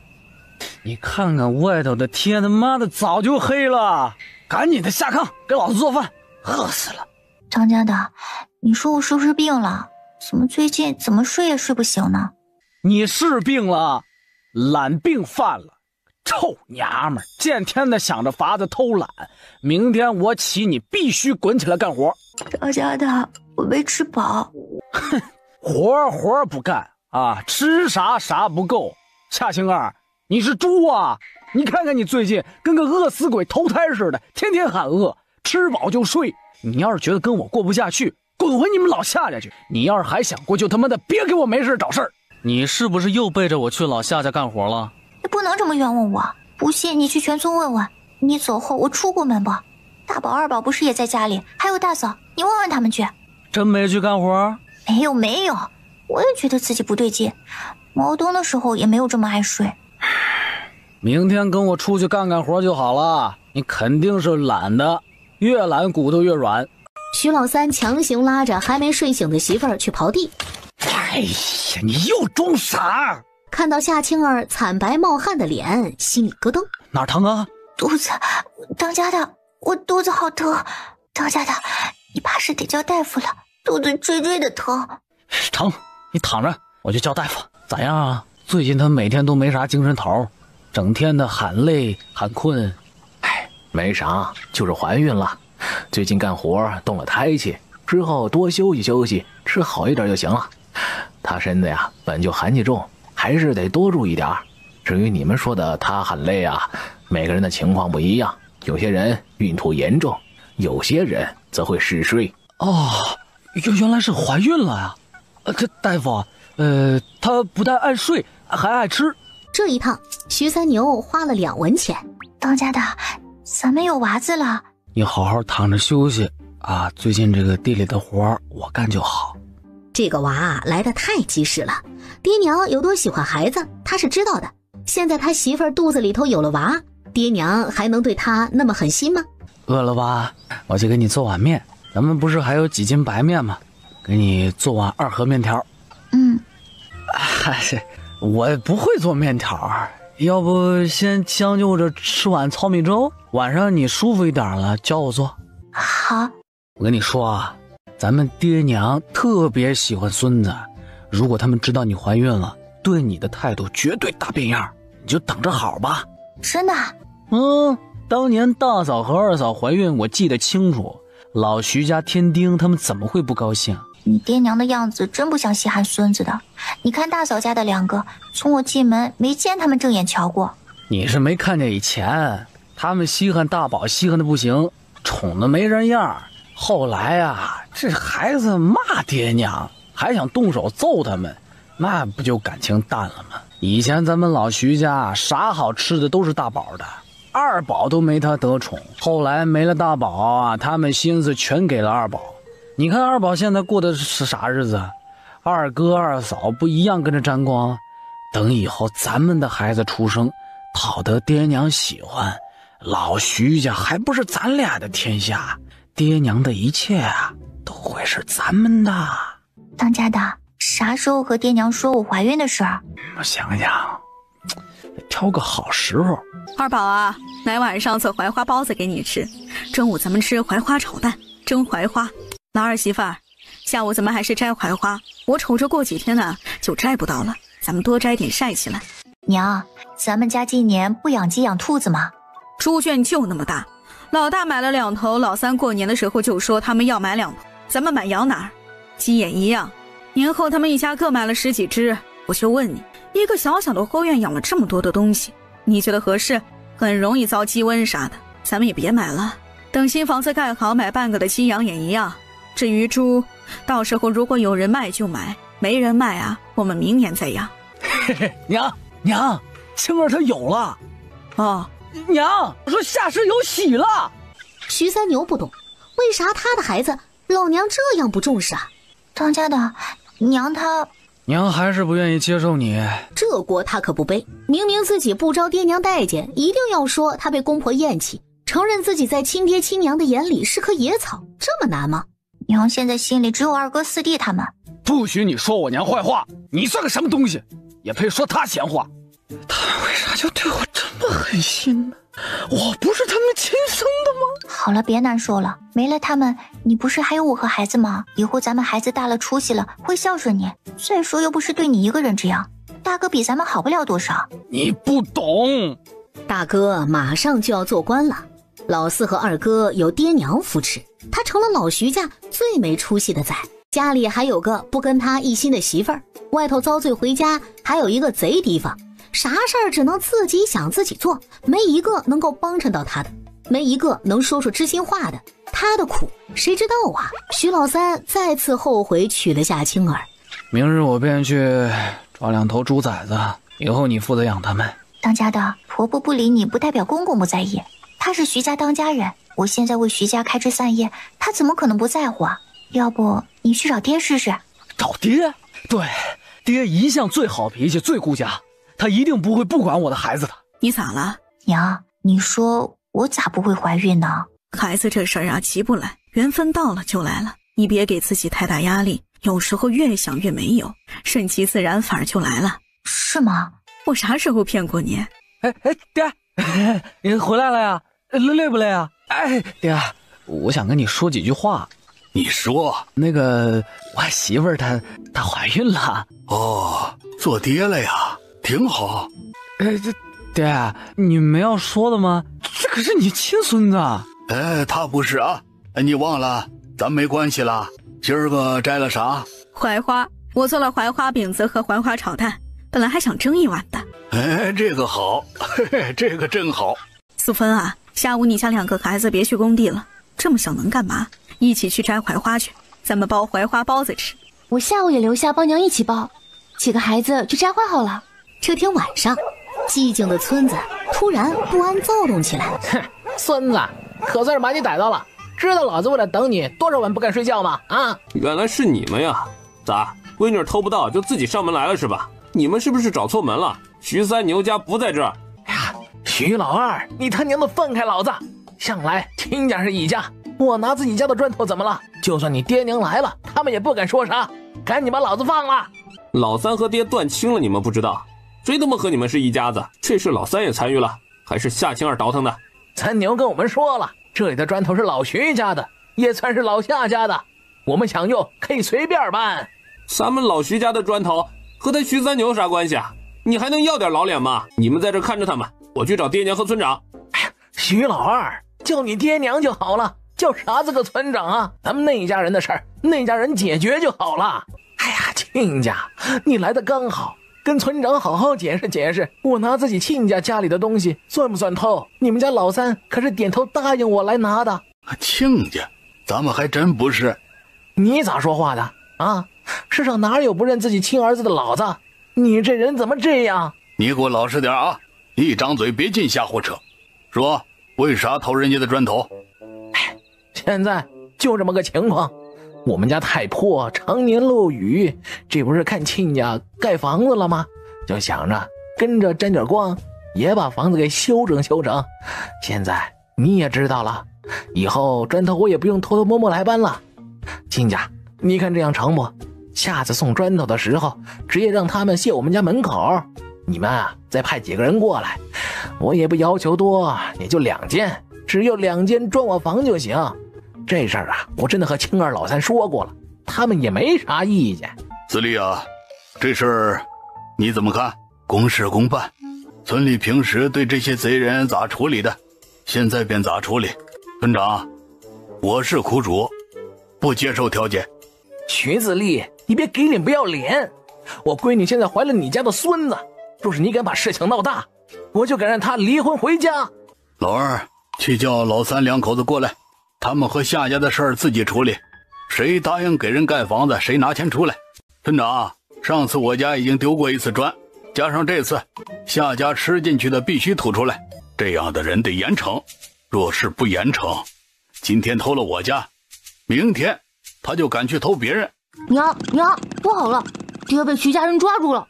你看看外头的天，他妈的早就黑了，赶紧的下炕给老子做饭，饿死了。张家的，你说我是不是病了？怎么最近怎么睡也睡不醒呢？你是病了，懒病犯了，臭娘们儿，见天的想着法子偷懒。明天我起你必须滚起来干活。张家的，我没吃饱。哼，活不干啊，吃啥不够。夏青儿，你是猪啊？你看看你最近跟个饿死鬼投胎似的，天天喊饿，吃饱就睡。你要是觉得跟我过不下去，滚回你们老夏家去。你要是还想过，就他妈的别给我没事找事儿。你是不是又背着我去老夏家干活了？你不能这么冤枉我，不信你去全村问问。你走后我出过门不？大宝二宝不是也在家里，还有大嫂，你问问他们去。真没去干活？没有，我也觉得自己不对劲。毛冬的时候也没有这么爱睡。明天跟我出去干活就好了。你肯定是懒的，越懒骨头越软。徐老三强行拉着还没睡醒的媳妇儿去刨地。哎呀，你又装傻！看到夏青儿惨白冒汗的脸，心里咯噔。哪儿疼啊？肚子，当家的，我肚子好疼。当家的，你怕是得叫大夫了，肚子坠坠的疼。疼，你躺着，我去叫大夫。咋样啊？最近他每天都没啥精神头，整天的喊累喊困。哎，没啥，就是怀孕了。最近干活动了胎气，之后多休息休息，吃好一点就行了。他身子呀本就寒气重，还是得多注意点。至于你们说的他喊累啊，每个人的情况不一样，有些人孕吐严重，有些人则会嗜睡。哦，原来是怀孕了呀！这大夫，她不但爱睡，还爱吃。这一趟，徐三牛花了2文钱。当家的，咱们有娃子了。你好好躺着休息啊！最近这个地里的活我干就好。这个娃来得太及时了，爹娘有多喜欢孩子，他是知道的。现在他媳妇儿肚子里头有了娃，爹娘还能对他那么狠心吗？饿了吧？我去给你做碗面，咱们不是还有几斤白面吗？给你做碗2盒面条。我不会做面条，要不先将就着吃碗糙米粥，晚上你舒服一点了教我做。好。我跟你说啊，咱们爹娘特别喜欢孙子，如果他们知道你怀孕了，对你的态度绝对大变样，你就等着好吧。真的？当年大嫂和二嫂怀孕我记得清楚，老徐家添丁他们怎么会不高兴？你爹娘的样子真不像稀罕孙子的。你看大嫂家的2个，从我进门没见他们正眼瞧过。你是没看见以前，他们稀罕大宝稀罕的不行，宠的没人样。后来啊，这孩子骂爹娘，还想动手揍他们，那不就感情淡了吗？以前咱们老徐家啥好吃的都是大宝的，二宝都没他得宠。后来没了大宝啊，他们心思全给了二宝。你看二宝现在过的是啥日子？二哥二嫂不一样跟着沾光。等以后咱们的孩子出生，讨得爹娘喜欢，老徐家还不是咱俩的天下？爹娘的一切啊，都会是咱们的。当家的，啥时候和爹娘说我怀孕的事儿？我想想，挑个好时候。二宝啊，奶晚上做槐花包子给你吃，中午咱们吃槐花炒蛋，蒸槐花。老二媳妇儿，下午咱们还是摘槐花，我瞅着过几天呢就摘不到了，咱们多摘点晒起来。娘，咱们家今年不养鸡养兔子吗？猪圈就那么大，老大买了2头，老三过年的时候就说他们要买2头，咱们买养哪儿？鸡也一样，年后他们一家各买了10几只。我就问你，一个小小的后院养了这么多的东西，你觉得合适？很容易遭鸡瘟啥的，咱们也别买了，等新房子盖好买半个的鸡养也一样。至于猪，到时候如果有人卖就买，没人卖啊，我们明年再养。嘿嘿，娘，青儿她有了。哦，娘，我说下世有喜了。徐三牛不懂，为啥他的孩子老娘这样不重视啊？当家的，娘还是不愿意接受你。这锅他可不背，明明自己不招爹娘待见，一定要说他被公婆厌弃，承认自己在亲爹亲娘的眼里是棵野草，这么难吗？娘现在心里只有2哥4弟他们。不许你说我娘坏话，你算个什么东西，也配说他闲话？他们为啥就对我这么狠心呢？我不是他们亲生的吗？好了，别难受了，没了他们，你不是还有我和孩子吗？以后咱们孩子大了出息了，会孝顺你。再说又不是对你一个人这样，大哥比咱们好不了多少。你不懂，大哥马上就要做官了，老四和2哥有爹娘扶持，他成了老徐家最没出息的崽。家里还有个不跟他一心的媳妇儿，外头遭罪回家还有一个贼提防，啥事儿只能自己想自己做，没一个能够帮衬到他的，没一个能说出知心话的。他的苦谁知道啊？徐老三再次后悔娶了下青儿。明日我便去抓2头猪崽子，以后你负责养他们。当家的，婆婆不理你不代表公公不在意，他是徐家当家人，我现在为徐家开枝散叶，他怎么可能不在乎啊？要不你去找爹试试。找爹？对，爹一向最好脾气最顾家，他一定不会不管我的孩子的。你咋了？娘，你说我咋不会怀孕呢？孩子这事儿啊，急不来，缘分到了就来了，你别给自己太大压力，有时候越想越没有，顺其自然反而就来了。是吗？我啥时候骗过你？爹，你回来了呀？累不累啊？爹，我想跟你说几句话。你说。那个我媳妇儿她怀孕了。哦，做爹了呀，挺好。这爹，你没要说的吗？这可是你亲孙子。他不是啊，你忘了，咱没关系了。今儿个摘了啥？槐花，我做了槐花饼子和槐花炒蛋，本来还想蒸一碗的。这个好，嘿嘿，这个真好。素芬啊，下午你家2个孩子别去工地了，这么小能干嘛？一起去摘槐花去，咱们包槐花包子吃。我下午也留下帮娘一起包，几个孩子去摘花好了。这天晚上，寂静的村子突然不安躁动起来。哼，孙子，可算是把你逮到了！知道老子为了等你多少晚不敢睡觉吗？啊！原来是你们呀！咋，闺女偷不到就自己上门来了是吧？你们是不是找错门了？徐三牛家不在这儿。哎呀，徐老二，你他娘的放开老子！向来亲家是一家，我拿自己家的砖头怎么了？就算你爹娘来了，他们也不敢说啥。赶紧把老子放了！老三和爹断亲了，你们不知道？谁他妈和你们是一家子？这事老三也参与了，还是夏青儿倒腾的？三牛跟我们说了，这里的砖头是老徐家的，也算是老夏家的，我们想用可以随便搬。咱们老徐家的砖头和他徐三牛有啥关系啊？你还能要点老脸吗？你们在这看着他们，我去找爹娘和村长。哎呀，徐老二，叫你爹娘就好了，叫啥子个村长啊？咱们那一家人的事儿，那家人解决就好了。哎呀，亲家，你来的刚好，跟村长好好解释解释，我拿自己亲家家里的东西算不算偷？你们家老三可是点头答应我来拿的。亲家，咱们还真不是。你咋说话的啊？世上哪有不认自己亲儿子的老子？你这人怎么这样？你给我老实点啊！一张嘴别净瞎胡扯。说为啥偷人家的砖头？现在就这么个情况，我们家太破，常年漏雨，这不是看亲家盖房子了吗？就想着跟着沾点光，也把房子给修整修整。现在你也知道了，以后砖头我也不用偷偷摸摸来搬了。亲家，你看这样成不？下次送砖头的时候，直接让他们卸我们家门口。你们啊，再派几个人过来，我也不要求多，也就2间，只有2间砖瓦房就行。这事儿啊，我真的和青二老三说过了，他们也没啥意见。子立啊，这事儿你怎么看？公事公办，村里平时对这些贼人咋处理的，现在便咋处理。村长，我是苦主，不接受调解。徐子立，你别给脸不要脸！我闺女现在怀了你家的孙子，若是你敢把事情闹大，我就敢让她离婚回家。老二，去叫老三2口子过来，他们和夏家的事儿自己处理，谁答应给人盖房子，谁拿钱出来。村长，上次我家已经丢过1次砖，加上这次，夏家吃进去的必须吐出来，这样的人得严惩。若是不严惩，今天偷了我家，明天他就敢去偷别人。娘，不好了，爹被徐家人抓住了。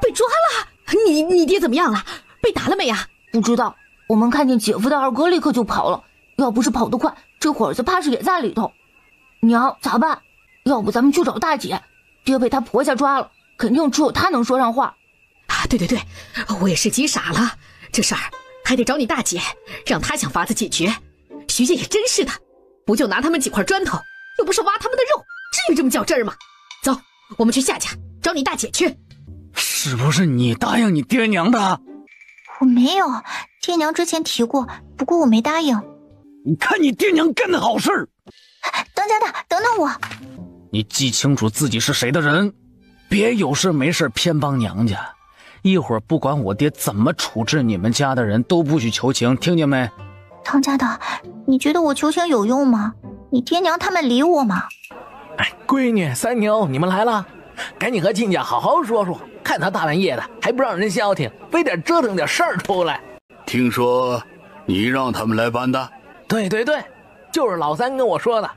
被抓了？你爹怎么样了？被打了没呀？不知道，我们看见姐夫的二哥立刻就跑了，要不是跑得快，这会儿子怕是也在里头。娘，咋办？要不咱们去找大姐，爹被她婆家抓了，肯定只有她能说上话。啊，对，我也是急傻了，这事儿还得找你大姐，让她想法子解决。徐家也真是的，不就拿他们几块砖头，又不是挖他们的肉，至于这么较真儿吗？走，我们去夏家找你大姐去。是不是你答应你爹娘的？我没有，爹娘之前提过，不过我没答应。你看你爹娘干的好事儿！当家的，等等我。你记清楚自己是谁的人，别有事没事偏帮娘家。一会儿不管我爹怎么处置你们家的人，都不许求情，听见没？当家的，你觉得我求情有用吗？你爹娘他们理我吗？哎，闺女三牛，你们来了，赶紧和亲家好好说说，看他大半夜的还不让人消停，非得折腾点事儿出来。听说你让他们来搬的？对，就是老三跟我说的。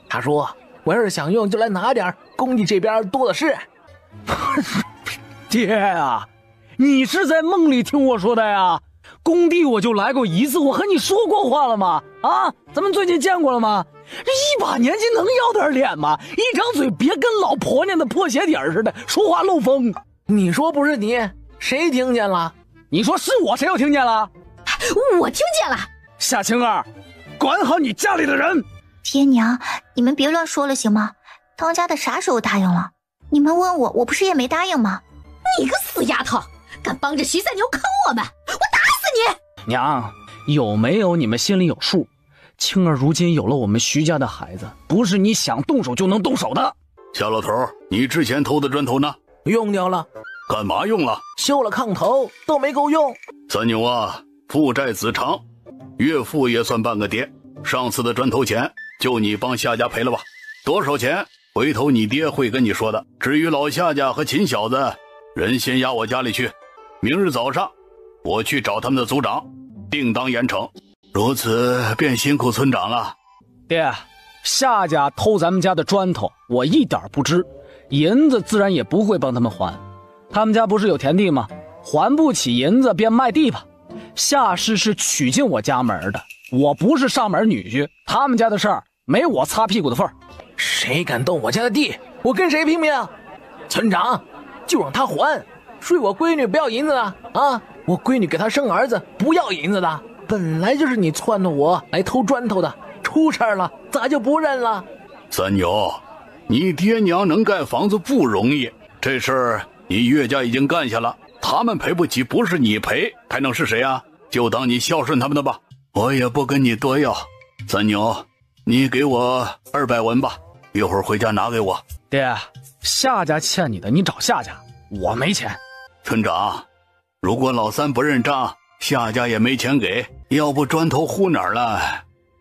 他说我要是想用就来拿点，工地这边多的是。爹啊，你是在梦里听我说的呀？工地我就来过1次，我和你说过话了吗？啊，咱们最近见过了吗？这一把年纪能要点脸吗？一张嘴别跟老婆娘的破鞋底似的，说话漏风。你说不是你，谁听见了？你说是我，谁又听见了？我听见了。夏青儿，管好你家里的人。爹娘，你们别乱说了行吗？当家的啥时候答应了？你们问我，我不是也没答应吗？你个死丫头，敢帮着徐三牛坑我们，我打死你！娘，有没有你们心里有数？青儿如今有了我们徐家的孩子，不是你想动手就能动手的。夏老头，你之前偷的砖头呢？用掉了。干嘛用了？修了炕头都没够用。三牛啊，父债子偿，岳父也算半个爹。上次的砖头钱就你帮夏家赔了吧，多少钱回头你爹会跟你说的。至于老夏家和秦小子，人先押我家里去，明日早上我去找他们的族长，定当严惩。如此便辛苦村长了。爹，夏家偷咱们家的砖头我一点不知，银子自然也不会帮他们还。他们家不是有田地吗？还不起银子便卖地吧。夏氏是娶进我家门的，我不是上门女婿，他们家的事儿没我擦屁股的份儿。谁敢动我家的地，我跟谁拼命？村长，就让他还。睡我闺女不要银子的啊！我闺女给他生儿子不要银子的。本来就是你撺掇我来偷砖头的，出事了咋就不认了？三牛，你爹娘能盖房子不容易，这事儿你岳家已经干下了，他们赔不起，不是你赔还能是谁啊？就当你孝顺他们的吧，我也不跟你多要。三牛，你给我200文吧，一会儿回家拿给我。爹，夏家欠你的你找夏家，我没钱。村长，如果老三不认账，夏家也没钱给，要不砖头糊哪儿了，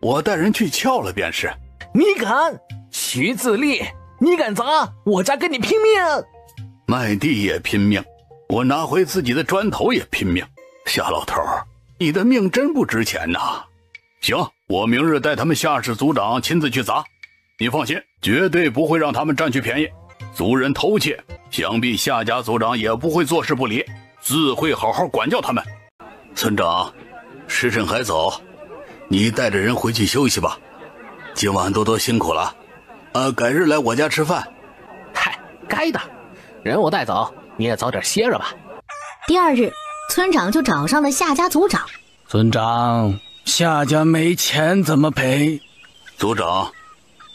我带人去撬了便是。你敢？徐自立，你敢砸，我家跟你拼命！卖地也拼命，我拿回自己的砖头也拼命。夏老头，你的命真不值钱呐！行，我明日带他们夏氏族长亲自去砸，你放心，绝对不会让他们占去便宜。族人偷窃，想必夏家族长也不会坐视不理，自会好好管教他们。村长，时辰还早，你带着人回去休息吧。今晚多多辛苦了，改日来我家吃饭。嗨，该的，人我带走，你也早点歇着吧。第二日，村长就找上了夏家族长。村长，夏家没钱怎么赔？族长，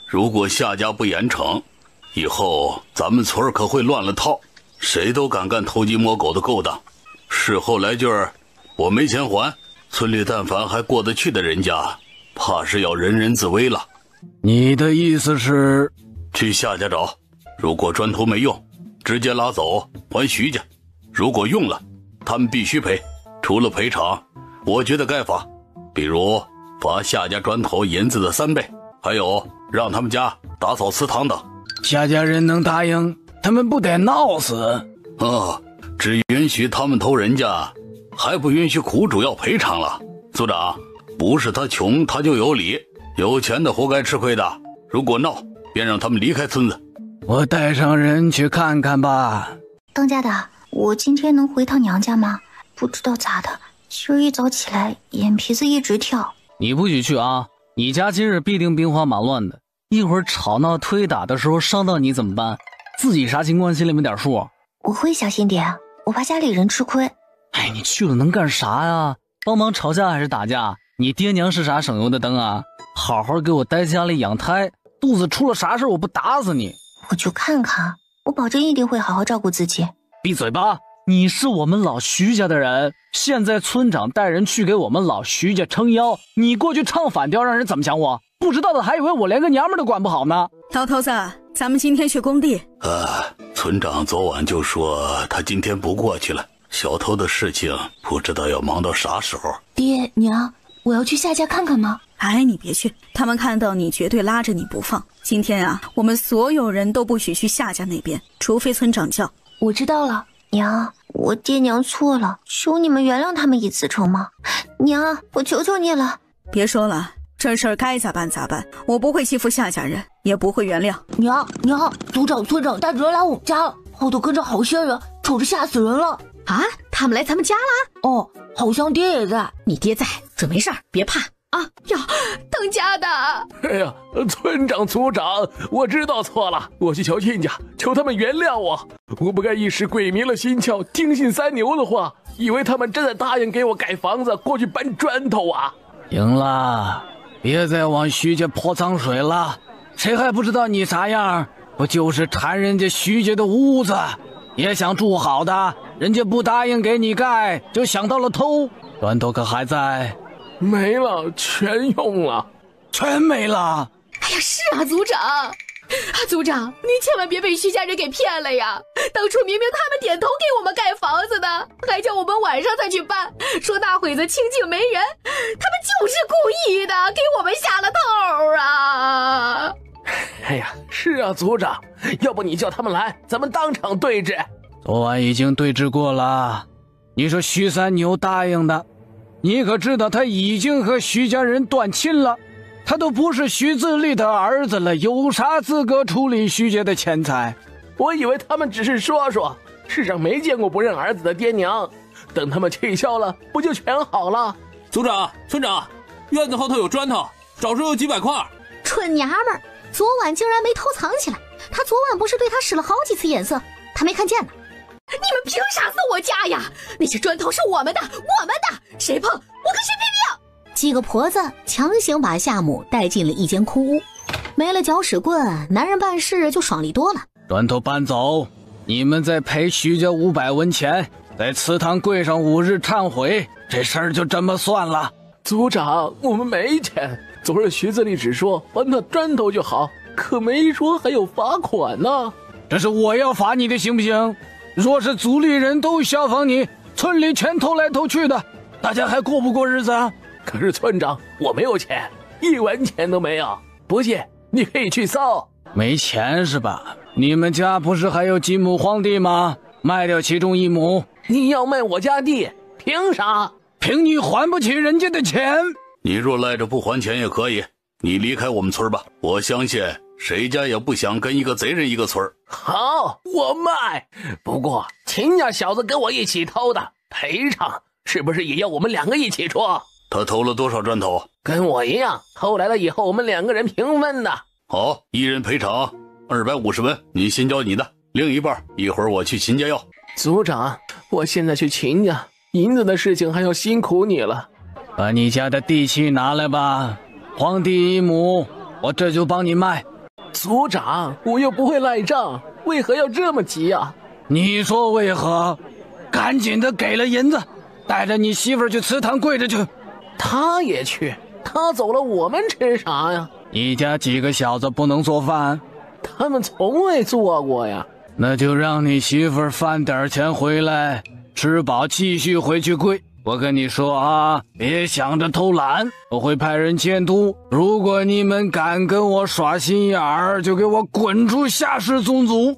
如果夏家不严惩，以后咱们村可会乱了套，谁都敢干偷鸡摸狗的勾当。事后来句儿我没钱还，村里但凡还过得去的人家，怕是要人人自危了。你的意思是？去夏家找，如果砖头没用，直接拉走还徐家；如果用了，他们必须赔。除了赔偿，我觉得该罚，比如罚夏家砖头银子的3倍，还有让他们家打扫祠堂等。夏家人能答应？他们不得闹死？只允许他们偷人家，还不允许苦主要赔偿了。族长，不是他穷他就有理，有钱的活该吃亏的。如果闹，便让他们离开村子。我带上人去看看吧。当家的，我今天能回趟娘家吗？不知道咋的，今儿一早起来眼皮子一直跳。你不许去啊！你家今日必定兵荒马乱的，一会儿吵闹推打的时候伤到你怎么办？自己啥情况心里没点数？我会小心点，我怕家里人吃亏。哎，你去了能干啥呀？帮忙吵架还是打架？你爹娘是啥省油的灯啊？好好给我待家里养胎，肚子出了啥事我不打死你！我就看看，我保证一定会好好照顾自己。闭嘴吧！你是我们老徐家的人，现在村长带人去给我们老徐家撑腰，你过去唱反调，让人怎么想我？不知道的还以为我连个娘们都管不好呢。老头子，咱们今天去工地。村长昨晚就说他今天不过去了，小偷的事情不知道要忙到啥时候。爹娘，我要去夏家看看吗？哎，你别去，他们看到你绝对拉着你不放。今天啊，我们所有人都不许去夏家那边，除非村长叫。我知道了。娘，我爹娘错了，求你们原谅他们一次成吗？娘，我求求你了。别说了，这事儿该咋办咋办，我不会欺负夏家人，也不会原谅。娘，族长村长带着人来我们家了，后头跟着好些人，瞅着吓死人了。啊，他们来咱们家了？哦，好像爹也在。你爹在，准没事儿，别怕啊。哟，当家的。哎呀，村长族长，我知道错了，我去求亲家，求他们原谅我。我不该一时鬼迷了心窍，听信三牛的话，以为他们真的答应给我盖房子，过去搬砖头啊。行了，别再往徐家泼脏水了。谁还不知道你啥样？不就是馋人家徐家的屋子，也想住好的，人家不答应给你盖，就想到了偷。砖头可还在？没了，全用了，全没了。哎呀，是啊，族长。族长，您千万别被徐家人给骗了呀！当初明明他们点头给我们盖房子的，还叫我们晚上再去搬，说那会子清静没人，他们就是故意的，给我们下了头啊！哎呀，是啊，族长，要不你叫他们来，咱们当场对质。昨晚已经对质过了，你说徐三牛答应的，你可知道他已经和徐家人断亲了？他都不是徐自立的儿子了，有啥资格处理徐家的钱财？我以为他们只是说说，世上没见过不认儿子的爹娘。等他们气消了，不就全好了？族长、村长，院子后头有砖头，少说有几百块。蠢娘们儿，昨晚竟然没偷藏起来。他昨晚不是对他使了好几次眼色，他没看见呢。你们凭啥搜我家呀？那些砖头是我们的，谁碰我跟谁拼命！几个婆子强行把夏母带进了一间空屋，没了搅屎棍，男人办事就爽利多了。砖头搬走，你们再赔徐家500文钱，在祠堂跪上5日忏悔，这事儿就这么算了。族长，我们没钱。昨日徐自立只说搬那砖头就好，可没说还有罚款呢。这是我要罚你的，行不行？若是族里人都效仿你，村里全偷来偷去的，大家还过不过日子啊？可是村长，我没有钱，1文钱都没有。不信，你可以去搜。没钱是吧？你们家不是还有几亩荒地吗？卖掉其中1亩。你要卖我家地，凭啥？凭你还不起人家的钱。你若赖着不还钱也可以，你离开我们村吧。我相信谁家也不想跟一个贼人一个村。好，我卖。不过秦家小子跟我一起偷的，赔偿是不是也要我们2个一起出？他偷了多少砖头？跟我一样，偷来了以后我们2个人平分的。好，一人赔偿250文，你先交你的，另一半一会儿我去秦家要。族长，我现在去秦家，银子的事情还要辛苦你了。把你家的地契拿来吧，荒地1亩，我这就帮你卖。族长，我又不会赖账，为何要这么急啊？你说为何？赶紧的给了银子，带着你媳妇儿去祠堂跪着去。他也去，他走了我们吃啥呀？你家几个小子不能做饭？他们从未做过呀。那就让你媳妇儿饭点钱回来，吃饱继续回去跪。我跟你说啊，别想着偷懒，我会派人监督。如果你们敢跟我耍心眼儿，就给我滚出夏氏宗族。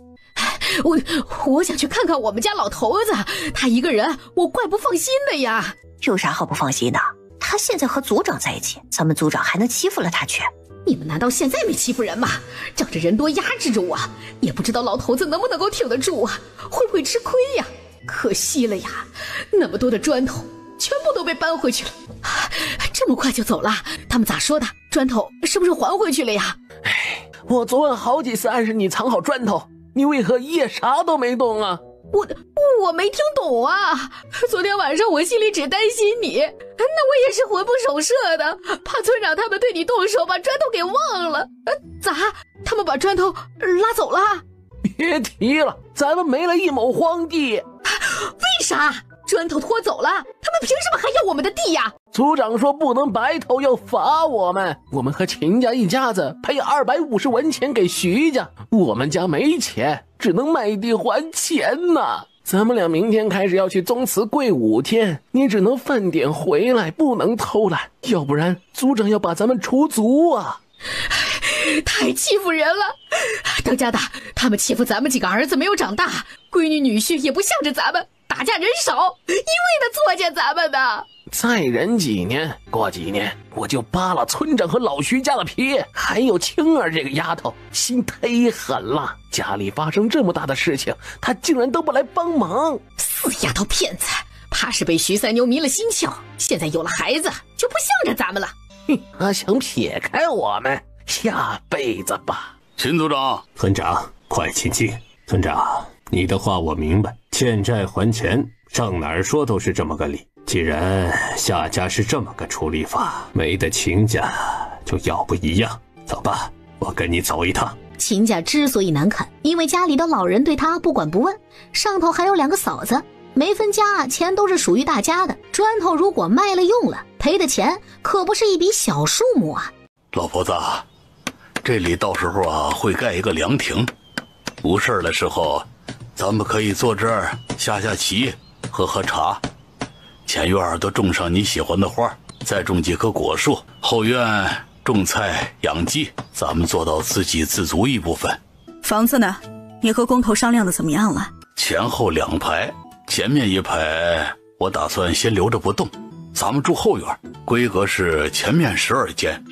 我想去看看我们家老头子，他一个人我怪不放心的呀。有啥好不放心的？他现在和族长在一起，咱们族长还能欺负了他去？你们难道现在没欺负人吗？仗着人多压制着我，也不知道老头子能不能够挺得住啊，会不会吃亏呀？可惜了呀，那么多的砖头全部都被搬回去了。这么快就走了？他们咋说的？砖头是不是还回去了呀？我昨晚好几次暗示你藏好砖头，你为何一夜啥都没动啊？我没听懂啊！昨天晚上我心里只担心你，那我也是魂不守舍的，怕村长他们对你动手，把砖头给忘了。咋？他们把砖头拉走了？别提了，咱们没了1亩荒地。为啥？砖头拖走了，他们凭什么还要我们的地呀？族长说不能白偷，要罚我们。我们和秦家一家子赔250文钱给徐家，我们家没钱，只能卖地还钱呐。咱们俩明天开始要去宗祠跪5天，你只能饭点回来，不能偷懒，要不然族长要把咱们除族啊！太欺负人了！当家的，他们欺负咱们几个儿子没有长大，闺女女婿也不向着咱们，打架人少，一味的作践咱们的。再忍几年，过几年我就扒了村长和老徐家的皮。还有青儿这个丫头，心忒狠了，家里发生这么大的事情，她竟然都不来帮忙。死丫头片子，怕是被徐三牛迷了心窍，现在有了孩子就不向着咱们了。她想撇开我们，下辈子吧。秦组长，村长，快请进。村长，你的话我明白，欠债还钱，上哪儿说都是这么个理。既然夏家是这么个处理法，没得秦家就要不一样。走吧，我跟你走一趟。秦家之所以难看，因为家里的老人对他不管不问，上头还有2个嫂子，没分家，钱都是属于大家的。砖头如果卖了用了，赔的钱可不是一笔小数目啊。老婆子，这里到时候会盖一个凉亭，无事的时候咱们可以坐这儿下棋，喝喝茶。前院都种上你喜欢的花，再种几棵果树，后院种菜养鸡，咱们做到自给自足一部分。房子呢？你和工头商量的怎么样了？前后2排，前面1排我打算先留着不动，咱们住后院，规格是前面12间，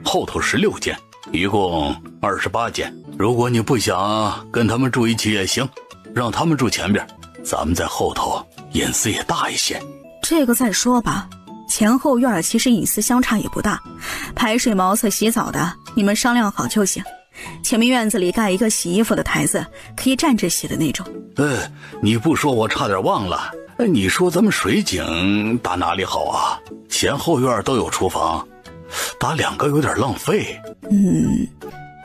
后头16间，一共28间。如果你不想跟他们住一起也行，让他们住前边，咱们在后头隐私也大一些。这个再说吧，前后院其实隐私相差也不大，排水茅厕洗澡的你们商量好就行。前面院子里盖一个洗衣服的台子，可以站着洗的那种。你不说我差点忘了，你说咱们水井打哪里好啊？前后院都有厨房，打2个有点浪费。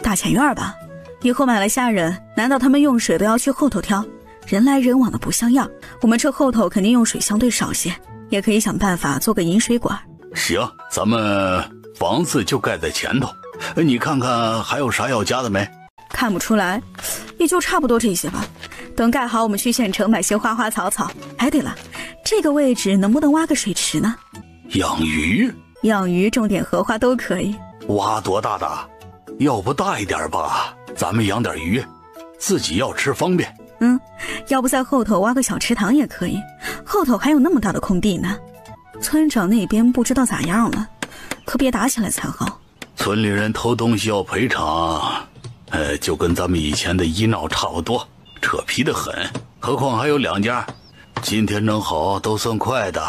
大前院吧，以后买了下人，难道他们用水都要去后头挑？人来人往的不像样，我们这后头肯定用水相对少些，也可以想办法做个引水管。行，咱们房子就盖在前头，你看看还有啥要加的没？看不出来，也就差不多这些吧。等盖好我们去县城买些花花草草。哎，对了，这个位置能不能挖个水池呢？养鱼？养鱼种点荷花都可以。挖多大的？要不大一点吧，咱们养点鱼，自己要吃方便。要不在后头挖个小池塘也可以，后头还有那么大的空地呢。村长那边不知道咋样了，可别打起来才好。村里人偷东西要赔偿，就跟咱们以前的医闹差不多，扯皮得很。何况还有2家，今天能好都算快的。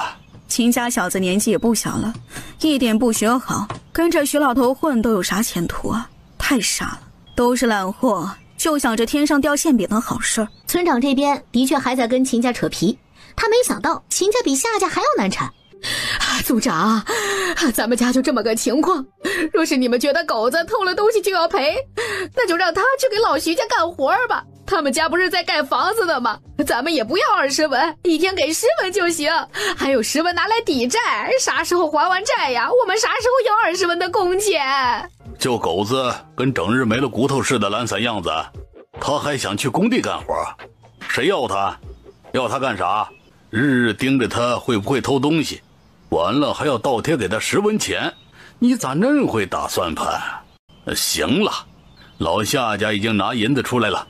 秦家小子年纪也不小了，一点不学好，跟着徐老头混都有啥前途啊？太傻了，都是懒货，就想着天上掉馅饼的好事儿。村长这边的确还在跟秦家扯皮，他没想到秦家比夏家还要难缠。组长，咱们家就这么个情况，若是你们觉得狗子偷了东西就要赔，那就让他去给老徐家干活吧。他们家不是在盖房子的吗？咱们也不要20文，一天给10文就行，还有10文拿来抵债，啥时候还完债呀？我们啥时候要20文的工钱？就狗子跟整日没了骨头似的懒散样子，他还想去工地干活？谁要他？要他干啥？日日盯着他会不会偷东西，完了还要倒贴给他10文钱，你咋恁会打算盘？行了，老夏家已经拿银子出来了，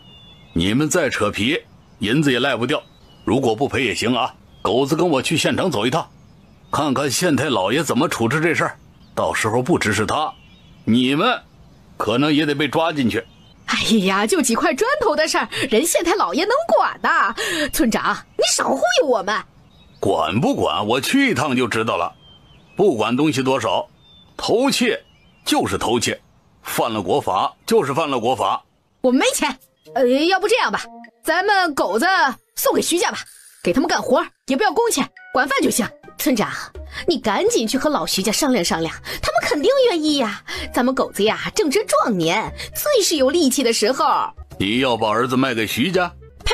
你们再扯皮，银子也赖不掉。如果不赔也行啊。狗子跟我去县城走一趟，看看县太老爷怎么处置这事儿。到时候不只是他，你们可能也得被抓进去。哎呀，就几块砖头的事儿，人县太老爷能管的？村长，你少忽悠我们。管不管，我去一趟就知道了。不管东西多少，偷窃就是偷窃，犯了国法就是犯了国法。我们没钱，要不这样吧，咱们狗子送给徐家吧，给他们干活，也不要工钱，管饭就行。村长，你赶紧去和老徐家商量商量，他们肯定愿意呀。咱们狗子呀，正值壮年，最是有力气的时候。你要把儿子卖给徐家？呸！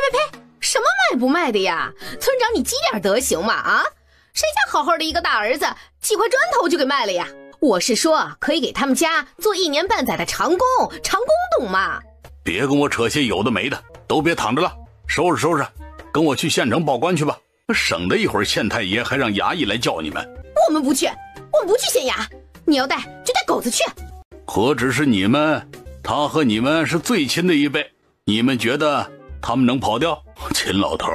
什么卖不卖的呀？村长，你积点德行嘛啊！谁家好好的一个大儿子，几块砖头就给卖了呀？我是说，可以给他们家做1年半载的长工，懂吗？别跟我扯些有的没的，都别躺着了，收拾收拾，跟我去县城报官去吧，省得一会儿县太爷还让衙役来叫你们。我们不去县衙，你要带就带狗子去。何止是你们，他和你们是最亲的一辈，你们觉得他们能跑掉？秦老头，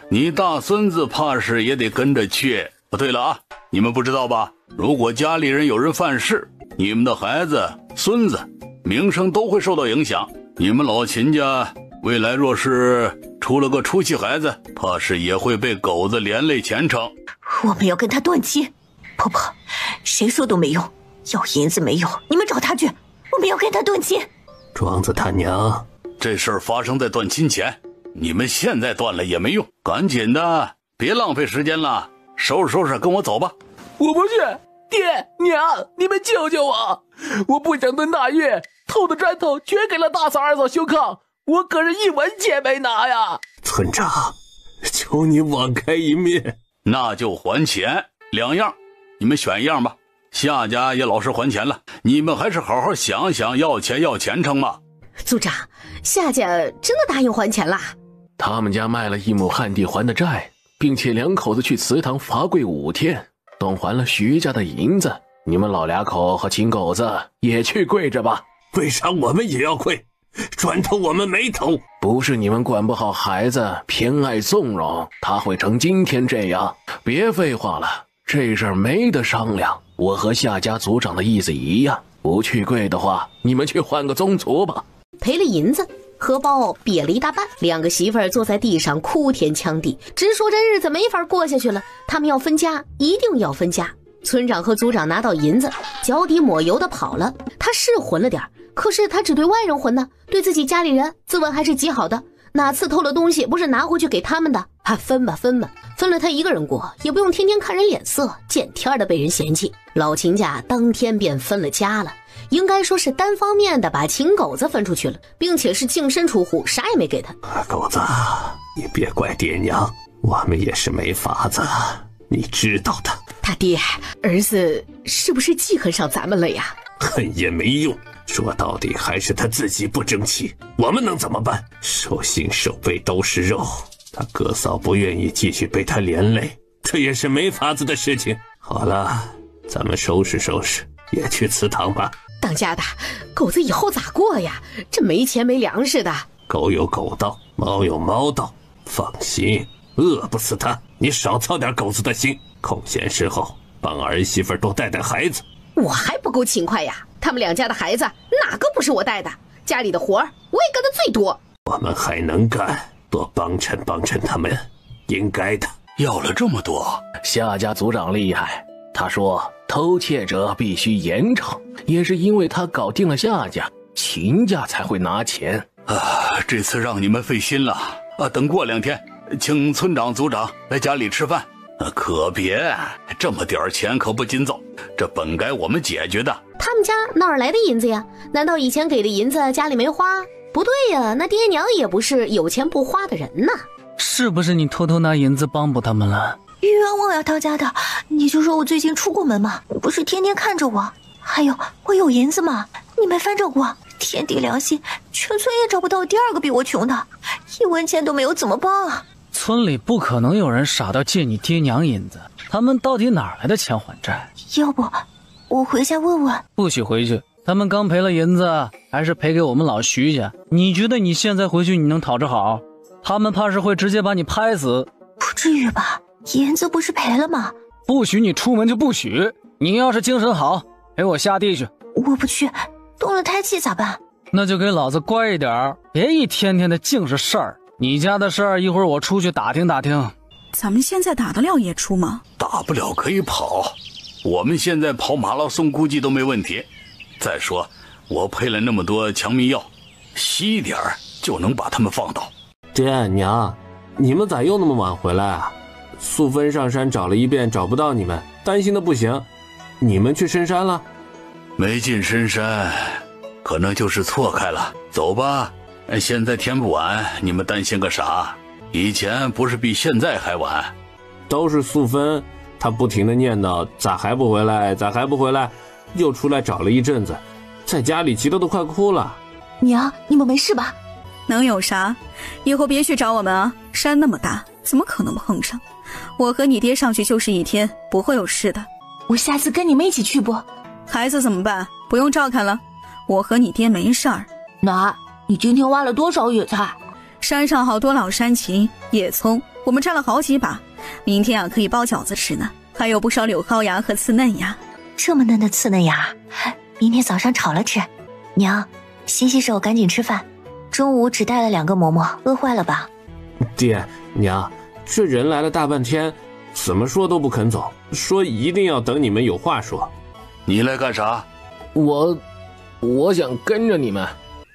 你大孙子怕是也得跟着去。对了啊，你们不知道吧？如果家里人有人犯事，你们的孩子、孙子名声都会受到影响。你们老秦家未来若是出了个出息孩子，怕是也会被狗子连累前程。我们要跟他断亲。婆婆，谁说都没用，要银子没用，你们找他去，我们要跟他断亲。庄子他娘，这事儿发生在断亲前，你们现在断了也没用，赶紧的，别浪费时间了，收拾收拾，跟我走吧。我不去，爹娘，你们救救我！我不想蹲大狱，偷的砖头全给了大嫂二嫂修炕，我可是一文钱没拿呀。村长，求你网开一面。那就还钱，2样，你们选一样吧。夏家也老实还钱了，你们还是好好想想要钱成吗？族长，夏家真的答应还钱啦？他们家卖了1亩旱地还的债，并且2口子去祠堂罚跪5天，动还了徐家的银子。你们老2口和秦狗子也去跪着吧。为啥我们也要跪？砖头我们没偷。不是你们管不好孩子，偏爱纵容，他会成今天这样。别废话了，这事儿没得商量。我和夏家族长的意思一样，不去跪的话，你们去换个宗族吧。赔了银子，荷包瘪了一大半，2个媳妇儿坐在地上哭天抢地，直说这日子没法过下去了，他们要分家，一定要分家。村长和族长拿到银子，脚底抹油的跑了。他是混了点，可是他只对外人混呢，对自己家里人自问还是极好的。哪次偷了东西不是拿回去给他们的？分吧，分了他一个人过，也不用天天看人脸色，见天的被人嫌弃。老秦家当天便分了家了，应该说是单方面的把秦狗子分出去了，并且是净身出户，啥也没给他。狗子，你别怪爹娘，我们也是没法子，你知道的。他爹，儿子是不是记恨上咱们了呀？恨也没用，说到底还是他自己不争气，我们能怎么办？手心手背都是肉，他哥嫂不愿意继续被他连累，这也是没法子的事情。好了，咱们收拾收拾，也去祠堂吧。当家的，狗子以后咋过呀？这没钱没粮食的。狗有狗道，猫有猫道，放心，饿不死他。你少操点狗子的心，空闲时候帮儿媳妇多带带孩子。我还不够勤快呀，他们2家的孩子哪个不是我带的？家里的活儿我也干得最多。我们还能干，多帮衬他们，应该的。要了这么多，夏家族长厉害，他说偷窃者必须严惩，也是因为他搞定了夏家，秦家才会拿钱。这次让你们费心了等过2天请村长族长来家里吃饭。可别，这么点钱可不禁揍，这本该我们解决的。他们家哪儿来的银子呀？难道以前给的银子家里没花？不对呀，那爹娘也不是有钱不花的人呐。是不是你偷偷拿银子帮补他们了？冤枉呀，当家的，你就说我最近出过门吗？你不是天天看着我？还有，我有银子吗？你没翻着过？天地良心，全村也找不到第2个比我穷的，1文钱都没有，怎么帮啊？村里不可能有人傻到借你爹娘银子，他们到底哪来的钱还债？要不我回家问问。不许回去，他们刚赔了银子，还是赔给我们老徐家。你觉得你现在回去你能讨着好？他们怕是会直接把你拍死。不至于吧，银子不是赔了吗？不许你出门就不许，你要是精神好，陪我下地去。我不去，动了胎气咋办？那就给老子乖一点，别一天天的净是事儿。你家的事儿一会儿我出去打听打听。咱们现在打得了野出吗？打不了可以跑，我们现在跑马拉松估计都没问题。再说我配了那么多强迷药，吸一点就能把他们放倒。爹娘，你们咋又那么晚回来啊？素芬上山找了一遍找不到你们，担心的不行。你们去深山了？没进深山，可能就是错开了。走吧，现在天不晚，你们担心个啥？以前不是比现在还晚。都是素芬，她不停地念叨咋还不回来，咋还不回来，又出来找了一阵子，在家里急得都快哭了。娘，你们没事吧？能有啥？以后别去找我们啊，山那么大，怎么可能碰上？我和你爹上去就是1天，不会有事的。我下次跟你们一起去不？孩子怎么办？不用照看了，我和你爹没事儿。奶，你今天挖了多少野菜？山上好多老山芹、野葱，我们摘了好几把，明天可以包饺子吃呢。还有不少柳蒿芽和刺嫩芽。这么嫩的刺嫩芽，明天早上炒了吃。娘，洗洗手，赶紧吃饭。中午只带了2个馍馍，饿坏了吧？爹娘，这人来了大半天，怎么说都不肯走，说一定要等你们有话说。你来干啥？我想跟着你们。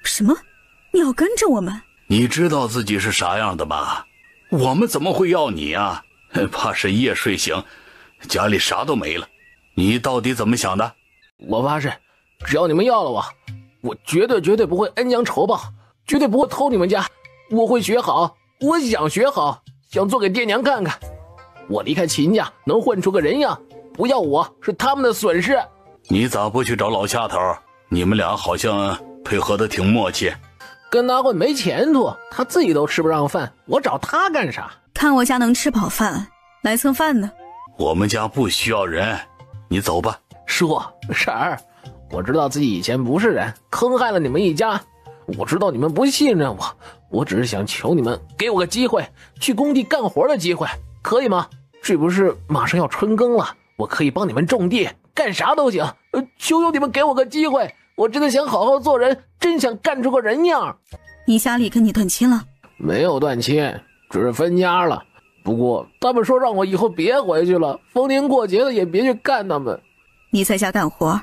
什么？你要跟着我们？你知道自己是啥样的吗？我们怎么会要你啊？怕是一夜睡醒，家里啥都没了。你到底怎么想的？我发誓，只要你们要了我，我绝对不会恩将仇报，绝对不会偷你们家。我会学好，我想学好，想做给爹娘看看。我离开秦家能混出个人样，不要我是他们的损失。你咋不去找老夏头？你们俩好像配合的挺默契。跟他混没前途，他自己都吃不上饭，我找他干啥？看我家能吃饱饭，来蹭饭呢。我们家不需要人，你走吧。叔婶儿，我知道自己以前不是人，坑害了你们一家。我知道你们不信任我，我只是想求你们给我个机会，去工地干活的机会，可以吗？这不是马上要春耕了，我可以帮你们种地，干啥都行。求求你们给我个机会，我真的想好好做人，真想干出个人样。你家里跟你断亲了？没有断亲，只是分家了。不过他们说让我以后别回去了，逢年过节的也别去干他们。你在家干活？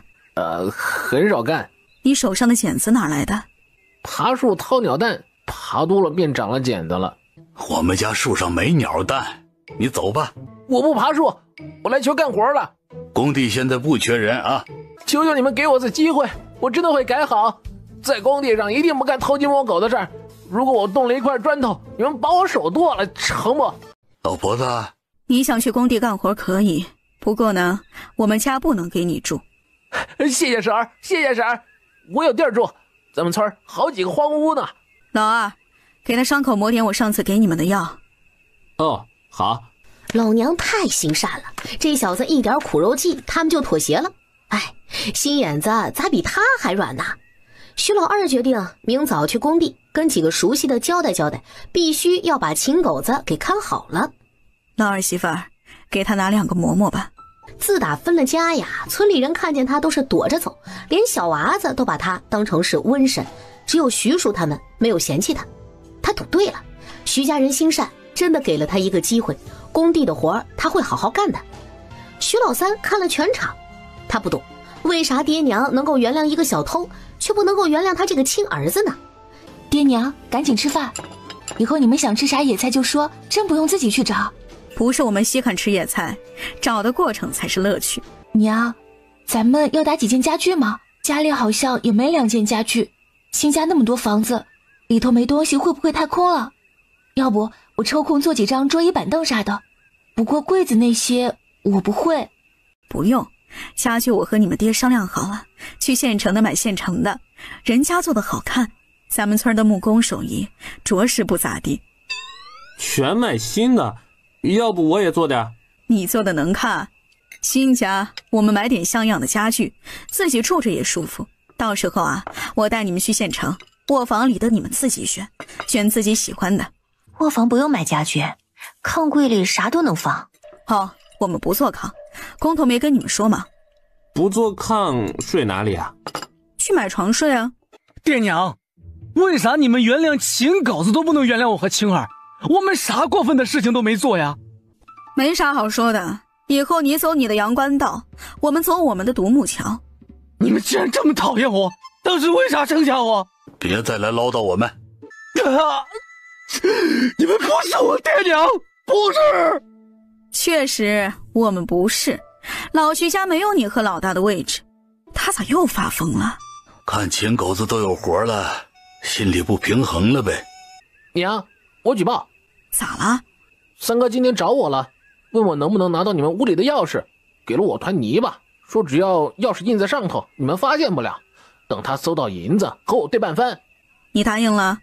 很少干。你手上的茧子哪来的？爬树掏鸟蛋，爬多了便长了茧子了。我们家树上没鸟蛋，你走吧。我不爬树，我来求干活了。工地现在不缺人啊，求求你们给我次机会，我真的会改好。在工地上一定不干偷鸡摸狗的事儿。如果我动了一块砖头，你们把我手剁了，成不？老婆子，你想去工地干活可以，不过呢，我们家不能给你住。谢谢婶儿，谢谢婶儿，我有地儿住。咱们村好几个荒屋呢。老二，给他伤口抹点我上次给你们的药。哦，好。老娘太心善了，这小子一点苦肉计，他们就妥协了。哎，心眼子咋比他还软呢？徐老二决定明早去工地，跟几个熟悉的交代交代，必须要把秦狗子给看好了。老二媳妇儿，给他拿2个馍馍吧。自打分了家呀，村里人看见他都是躲着走，连小娃子都把他当成是瘟神，只有徐叔他们没有嫌弃他。他赌对了，徐家人心善，真的给了他一个机会，工地的活他会好好干的。徐老三看了全场，他不懂为啥爹娘能够原谅一个小偷，却不能够原谅他这个亲儿子呢？爹娘，赶紧吃饭，以后你们想吃啥野菜就说，真不用自己去找。不是我们稀罕吃野菜，找的过程才是乐趣。娘，咱们要打几件家具吗？家里好像也没2件家具，新家那么多房子，里头没东西会不会太空了？要不我抽空做几张桌椅板凳啥的，不过柜子那些我不会。不用，家具我和你们爹商量好了，去县城的买现成的，人家做的好看，咱们村的木工手艺着实不咋地。全买新的，要不我也做点？你做的能看。新家我们买点像样的家具，自己住着也舒服。到时候啊，我带你们去县城，卧房里的你们自己选，选自己喜欢的。卧房不用买家具，炕柜里啥都能放。哦，我们不做炕，工头没跟你们说吗？不做炕睡哪里啊？去买床睡啊。爹娘，为啥你们原谅秦狗子都不能原谅我和青儿？我们啥过分的事情都没做呀。没啥好说的，以后你走你的阳关道，我们走我们的独木桥。你们既然这么讨厌我，当时为啥生下我？别再来唠叨我们。你们不是我爹娘，不是。确实我们不是，老徐家没有你和老大的位置。他咋又发疯了？看秦狗子都有活了，心里不平衡了呗。娘，我举报。咋了？三哥今天找我了，问我能不能拿到你们屋里的钥匙，给了我团泥巴，说只要钥匙印在上头，你们发现不了。等他搜到银子和我对半分。你答应了？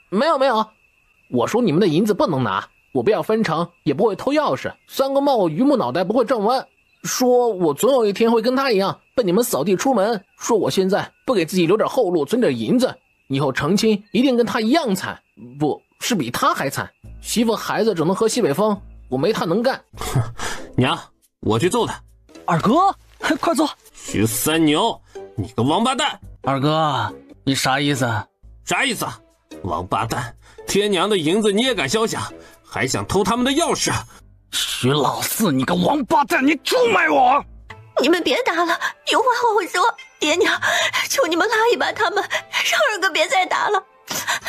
没有，我说你们的银子不能拿，我不要分成，也不会偷钥匙。三哥骂我榆木脑袋不会转弯，说我总有一天会跟他一样被你们扫地出门，说我现在不给自己留点后路，存点银子，以后成亲一定跟他一样惨，不是比他还惨。媳妇孩子只能喝西北风，我没他能干。娘，我去揍他。二哥，快坐。徐三牛，你个王八蛋！二哥，你啥意思？啥意思啊？王八蛋！爹娘的银子你也敢肖想，还想偷他们的钥匙？徐老四，你个王八蛋，你出卖我！你们别打了，有话好好说。爹娘，求你们拉一把他们，让二哥别再打了。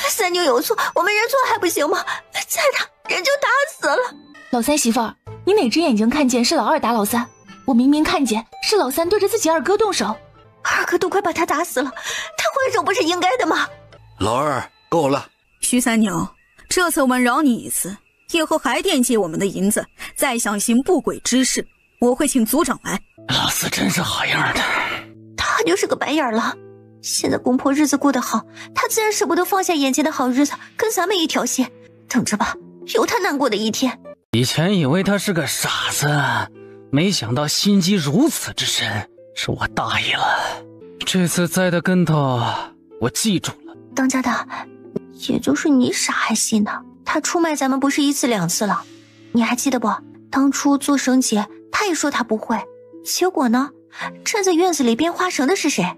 三牛有错，我们认错还不行吗？再打人就打死了。老三媳妇儿，你哪只眼睛看见是老二打老三？我明明看见是老三对着自己二哥动手。二哥都快把他打死了，他还手不是应该的吗？老二，够了。徐三牛，这次我们饶你一次，以后还惦记我们的银子，再想行不轨之事，我会请族长来。老四真是好样的，他就是个白眼狼。现在公婆日子过得好，他自然舍不得放下眼前的好日子，跟咱们一条心。等着吧，有他难过的一天。以前以为他是个傻子，没想到心机如此之深，是我大意了。这次栽的跟头，我记住了。当家的，也就是你傻还信呢。他出卖咱们不是一次两次了，你还记得不？当初做绳结，他也说他不会，结果呢？站在院子里编花绳的是谁？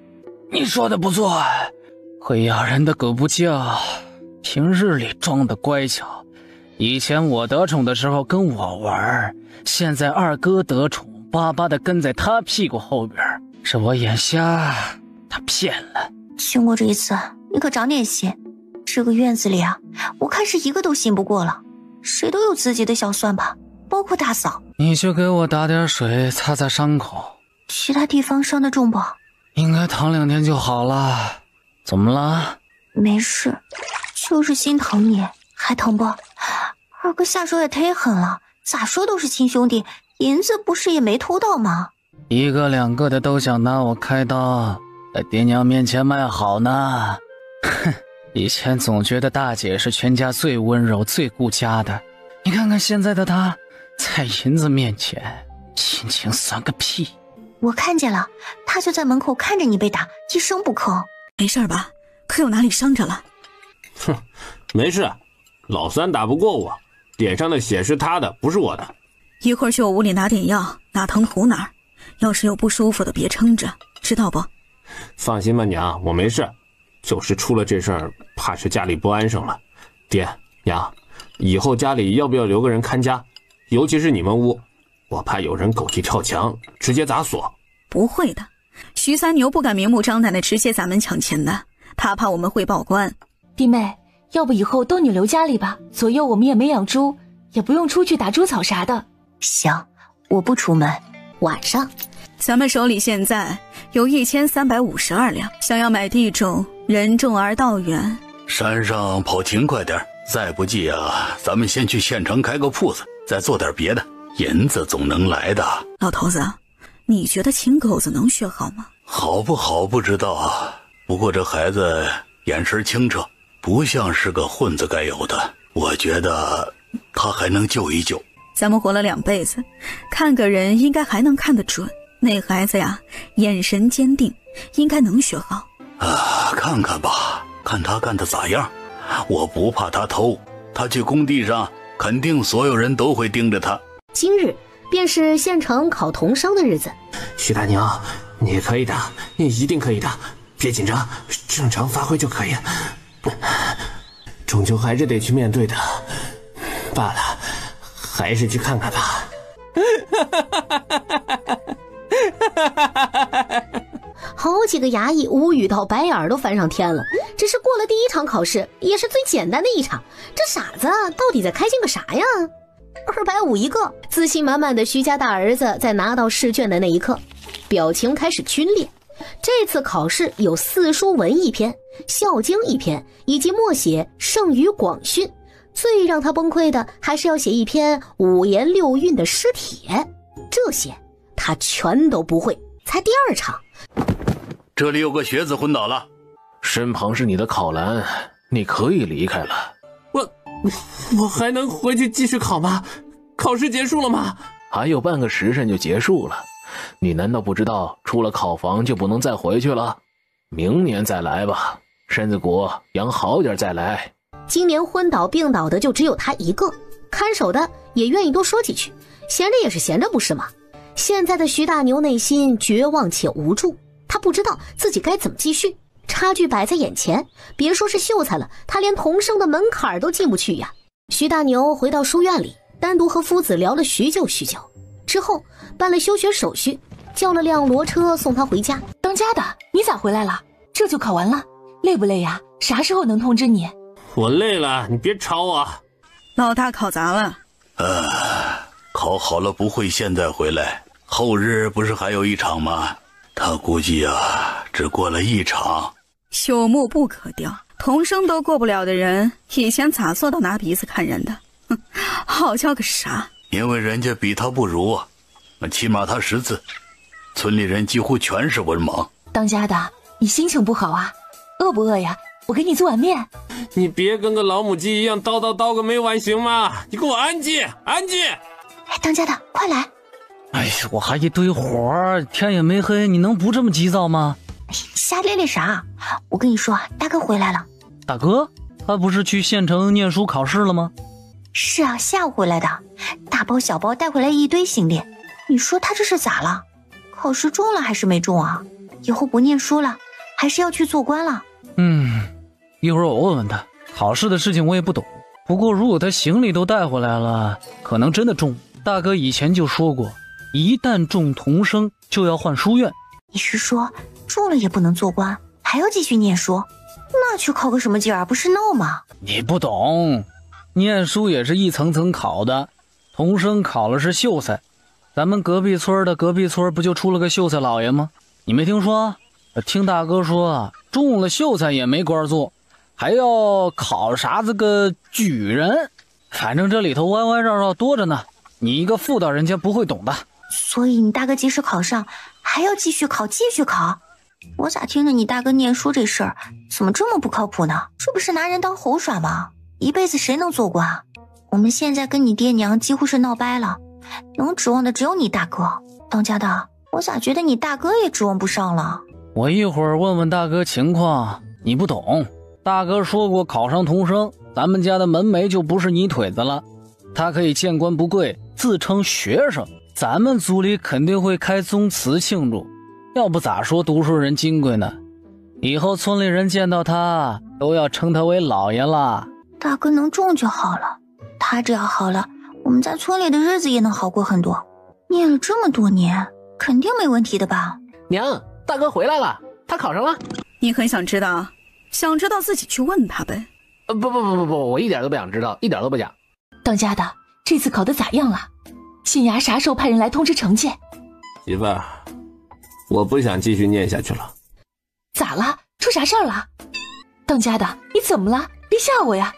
你说的不错，会咬人的狗不叫，平日里装的乖巧。以前我得宠的时候跟我玩，现在二哥得宠，巴巴的跟在他屁股后边，是我眼瞎，他骗了。经过这一次，你可长点心。这个院子里啊，我看是一个都信不过了，谁都有自己的小算盘，包括大嫂。你就给我打点水擦擦伤口。其他地方伤得重不？应该躺2天就好了。怎么了？没事，就是心疼你。还疼不？二哥下手也忒狠了，咋说都是亲兄弟，银子不是也没偷到吗？一个两个的都想拿我开刀，在爹娘面前卖好呢。哼，以前总觉得大姐是全家最温柔最顾家的，你看看现在的她，在银子面前心情算个屁。我看见了，他就在门口看着你被打，一声不吭。没事吧？可有哪里伤着了？哼，没事，老三打不过我，脸上的血是他的，不是我的。一会儿去我屋里拿点药，哪疼涂哪儿。要是有不舒服的别撑着，知道不？放心吧娘，我没事，就是出了这事儿，怕是家里不安生了。爹娘，以后家里要不要留个人看家？尤其是你们屋，我怕有人狗急跳墙，直接砸锁。不会的，徐三牛不敢明目张胆的直接砸门抢钱的，他怕我们会报官。弟妹，要不以后都你留家里吧，左右我们也没养猪，也不用出去打猪草啥的。行，我不出门。晚上，咱们手里现在有1352两，想要买地种，人种而道远。山上跑勤快点，再不济啊，咱们先去县城开个铺子，再做点别的，银子总能来的。老头子，你觉得秦狗子能学好吗？好不好不知道，不过这孩子眼神清澈，不像是个混子该有的，我觉得他还能救一救。咱们活了2辈子，看个人应该还能看得准。那孩子呀，眼神坚定，应该能学好。看看吧，看他干得咋样。我不怕他偷，他去工地上，肯定所有人都会盯着他。今日便是县城考童商的日子。徐大娘，你可以的，你一定可以的，别紧张，正常发挥就可以。终究还是得去面对的，罢了，还是去看看吧。好几个衙役无语到白眼都翻上天了。只是过了第1场考试，也是最简单的一场，这傻子到底在开心个啥呀？250一个。自信满满的徐家大儿子在拿到试卷的那一刻，表情开始皲裂。这次考试有四书文1篇、孝经1篇，以及默写圣语广训。最让他崩溃的还是要写一篇5言6韵的诗帖，这些他全都不会。才第2场，这里有个学子昏倒了，身旁是你的考栏，你可以离开了。我还能回去继续考吗？考试结束了吗？还有半个时辰就结束了，你难道不知道出了考房就不能再回去了？明年再来吧，身子骨养好点再来。今年昏倒病倒的就只有他一个，看守的也愿意多说几句，闲着也是闲着不是吗？现在的徐大牛内心绝望且无助，他不知道自己该怎么继续，差距摆在眼前，别说是秀才了，他连童生的门槛都进不去呀。徐大牛回到书院里，单独和夫子聊了许久，之后办了休学手续，叫了辆骡车送他回家。当家的，你咋回来了？这就考完了，累不累呀？啥时候能通知你？我累了，你别吵我。老大考砸了。考好了不会现在回来，后日不是还有1场吗？他估计啊，只过了1场。朽木不可雕，童生都过不了的人，以前咋做到拿鼻子看人的？哼，好叫个啥？因为人家比他不如啊，那起码他识字，村里人几乎全是文盲。当家的，你心情不好啊？饿不饿呀？我给你做碗面。你别跟个老母鸡一样叨叨叨个没完行吗？你给我安静，安静！哎，当家的，快来！哎呀，我还一堆活儿，天也没黑，你能不这么急躁吗？瞎咧咧啥？我跟你说，大哥回来了。大哥，他不是去县城念书考试了吗？是啊，下午回来的，大包小包带回来一堆行李。你说他这是咋了？考试中了还是没中啊？以后不念书了，还是要去做官了？一会儿我问问他。考试的事情我也不懂，不过如果他行李都带回来了，可能真的中。大哥以前就说过，一旦中童生就要换书院。你是说中了也不能做官，还要继续念书？那去考个什么劲儿，不是闹吗？你不懂，念书也是一层层考的。童生考了是秀才，咱们隔壁村的隔壁村不就出了个秀才老爷吗？你没听说？听大哥说，中了秀才也没官做，还要考啥子个举人，反正这里头弯弯绕绕多着呢，你一个妇道人家不会懂的。所以你大哥即使考上，还要继续考，继续考。我咋听着你大哥念书这事儿，怎么这么不靠谱呢？这不是拿人当猴耍吗？一辈子谁能做官啊？我们现在跟你爹娘几乎是闹掰了，能指望的只有你大哥。当家的，我咋觉得你大哥也指望不上了？我一会儿问问大哥情况，你不懂。大哥说过，考上童生，咱们家的门楣就不是泥腿子了，他可以见官不跪，自称学生，咱们族里肯定会开宗祠庆祝，要不咋说读书人金贵呢？以后村里人见到他都要称他为老爷了。大哥能中就好了，他只要好了，我们在村里的日子也能好过很多。念了这么多年，肯定没问题的吧？娘，大哥回来了，他考上了。你很想知道？想知道自己去问他呗。不，我一点都不想知道，一点都不想。当家的，这次考得咋样了？县衙啥时候派人来通知惩戒？媳妇儿，我不想继续念下去了。咋了？出啥事儿了？当家的，你怎么了？别吓我呀！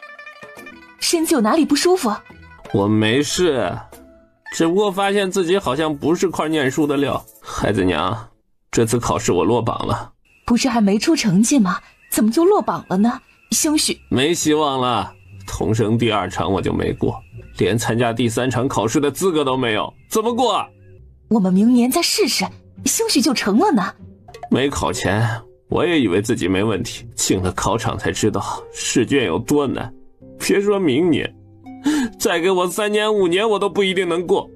身子有哪里不舒服？我没事，只不过发现自己好像不是块念书的料。孩子娘，这次考试我落榜了。不是还没出成绩吗？怎么就落榜了呢？兴许没希望了。童生第2场我就没过，连参加第3场考试的资格都没有，怎么过啊？我们明年再试试，兴许就成了呢。没考前我也以为自己没问题，进了考场才知道试卷有多难。别说明年，再给我3年5年我都不一定能过。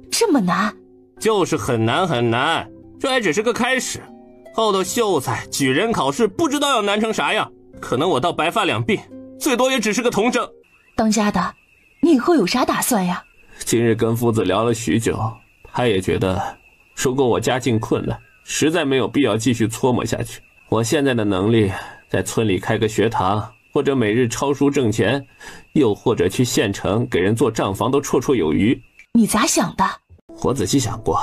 这么难？就是很难很难，这还只是个开始。后头秀才、举人考试不知道要难成啥样，可能我到白发两鬓，最多也只是个童生。当家的，你以后有啥打算呀？今日跟夫子聊了许久，他也觉得如果我家境困难，实在没有必要继续搓磨下去。我现在的能力，在村里开个学堂，或者每日抄书挣钱，又或者去县城给人做账房，都绰绰有余。你咋想的？我仔细想过，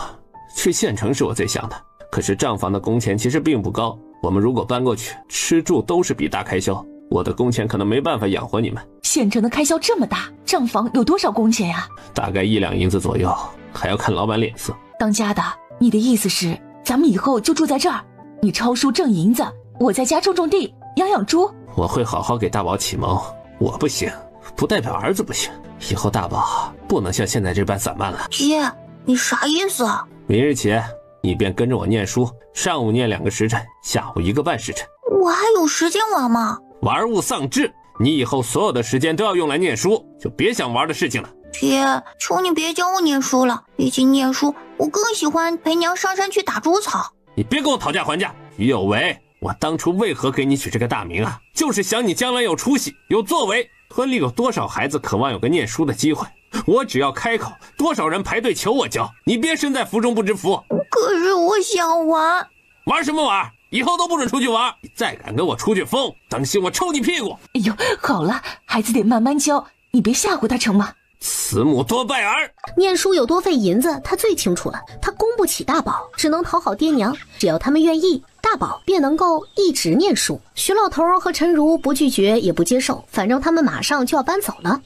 去县城是我最想的，可是账房的工钱其实并不高，我们如果搬过去，吃住都是笔大开销，我的工钱可能没办法养活你们。县城的开销这么大，账房有多少工钱呀？大概1两银子左右，还要看老板脸色。当家的，你的意思是咱们以后就住在这儿，你抄书挣银子，我在家种种地，养养猪。我会好好给大宝启蒙，我不行，不代表儿子不行。以后大宝不能像现在这般散漫了。爹，你啥意思啊？明日起，你便跟着我念书，上午念2个时辰，下午1个半时辰。我还有时间玩吗？玩物丧志，你以后所有的时间都要用来念书，就别想玩的事情了。爹，求你别教我念书了，比起念书，我更喜欢陪娘上山去打猪草。你别跟我讨价还价，于有为，我当初为何给你取这个大名啊？就是想你将来有出息，有作为。村里有多少孩子渴望有个念书的机会，我只要开口，多少人排队求我教。你别身在福中不知福。可是我想玩。玩什么玩？以后都不准出去玩，你再敢跟我出去疯，当心我抽你屁股。哎呦，好了，孩子得慢慢教，你别吓唬他成吗？慈母多败儿。念书有多费银子，他最清楚了。他供不起大宝，只能讨好爹娘。只要他们愿意，大宝便能够一直念书。徐老头和陈如不拒绝也不接受，反正他们马上就要搬走了。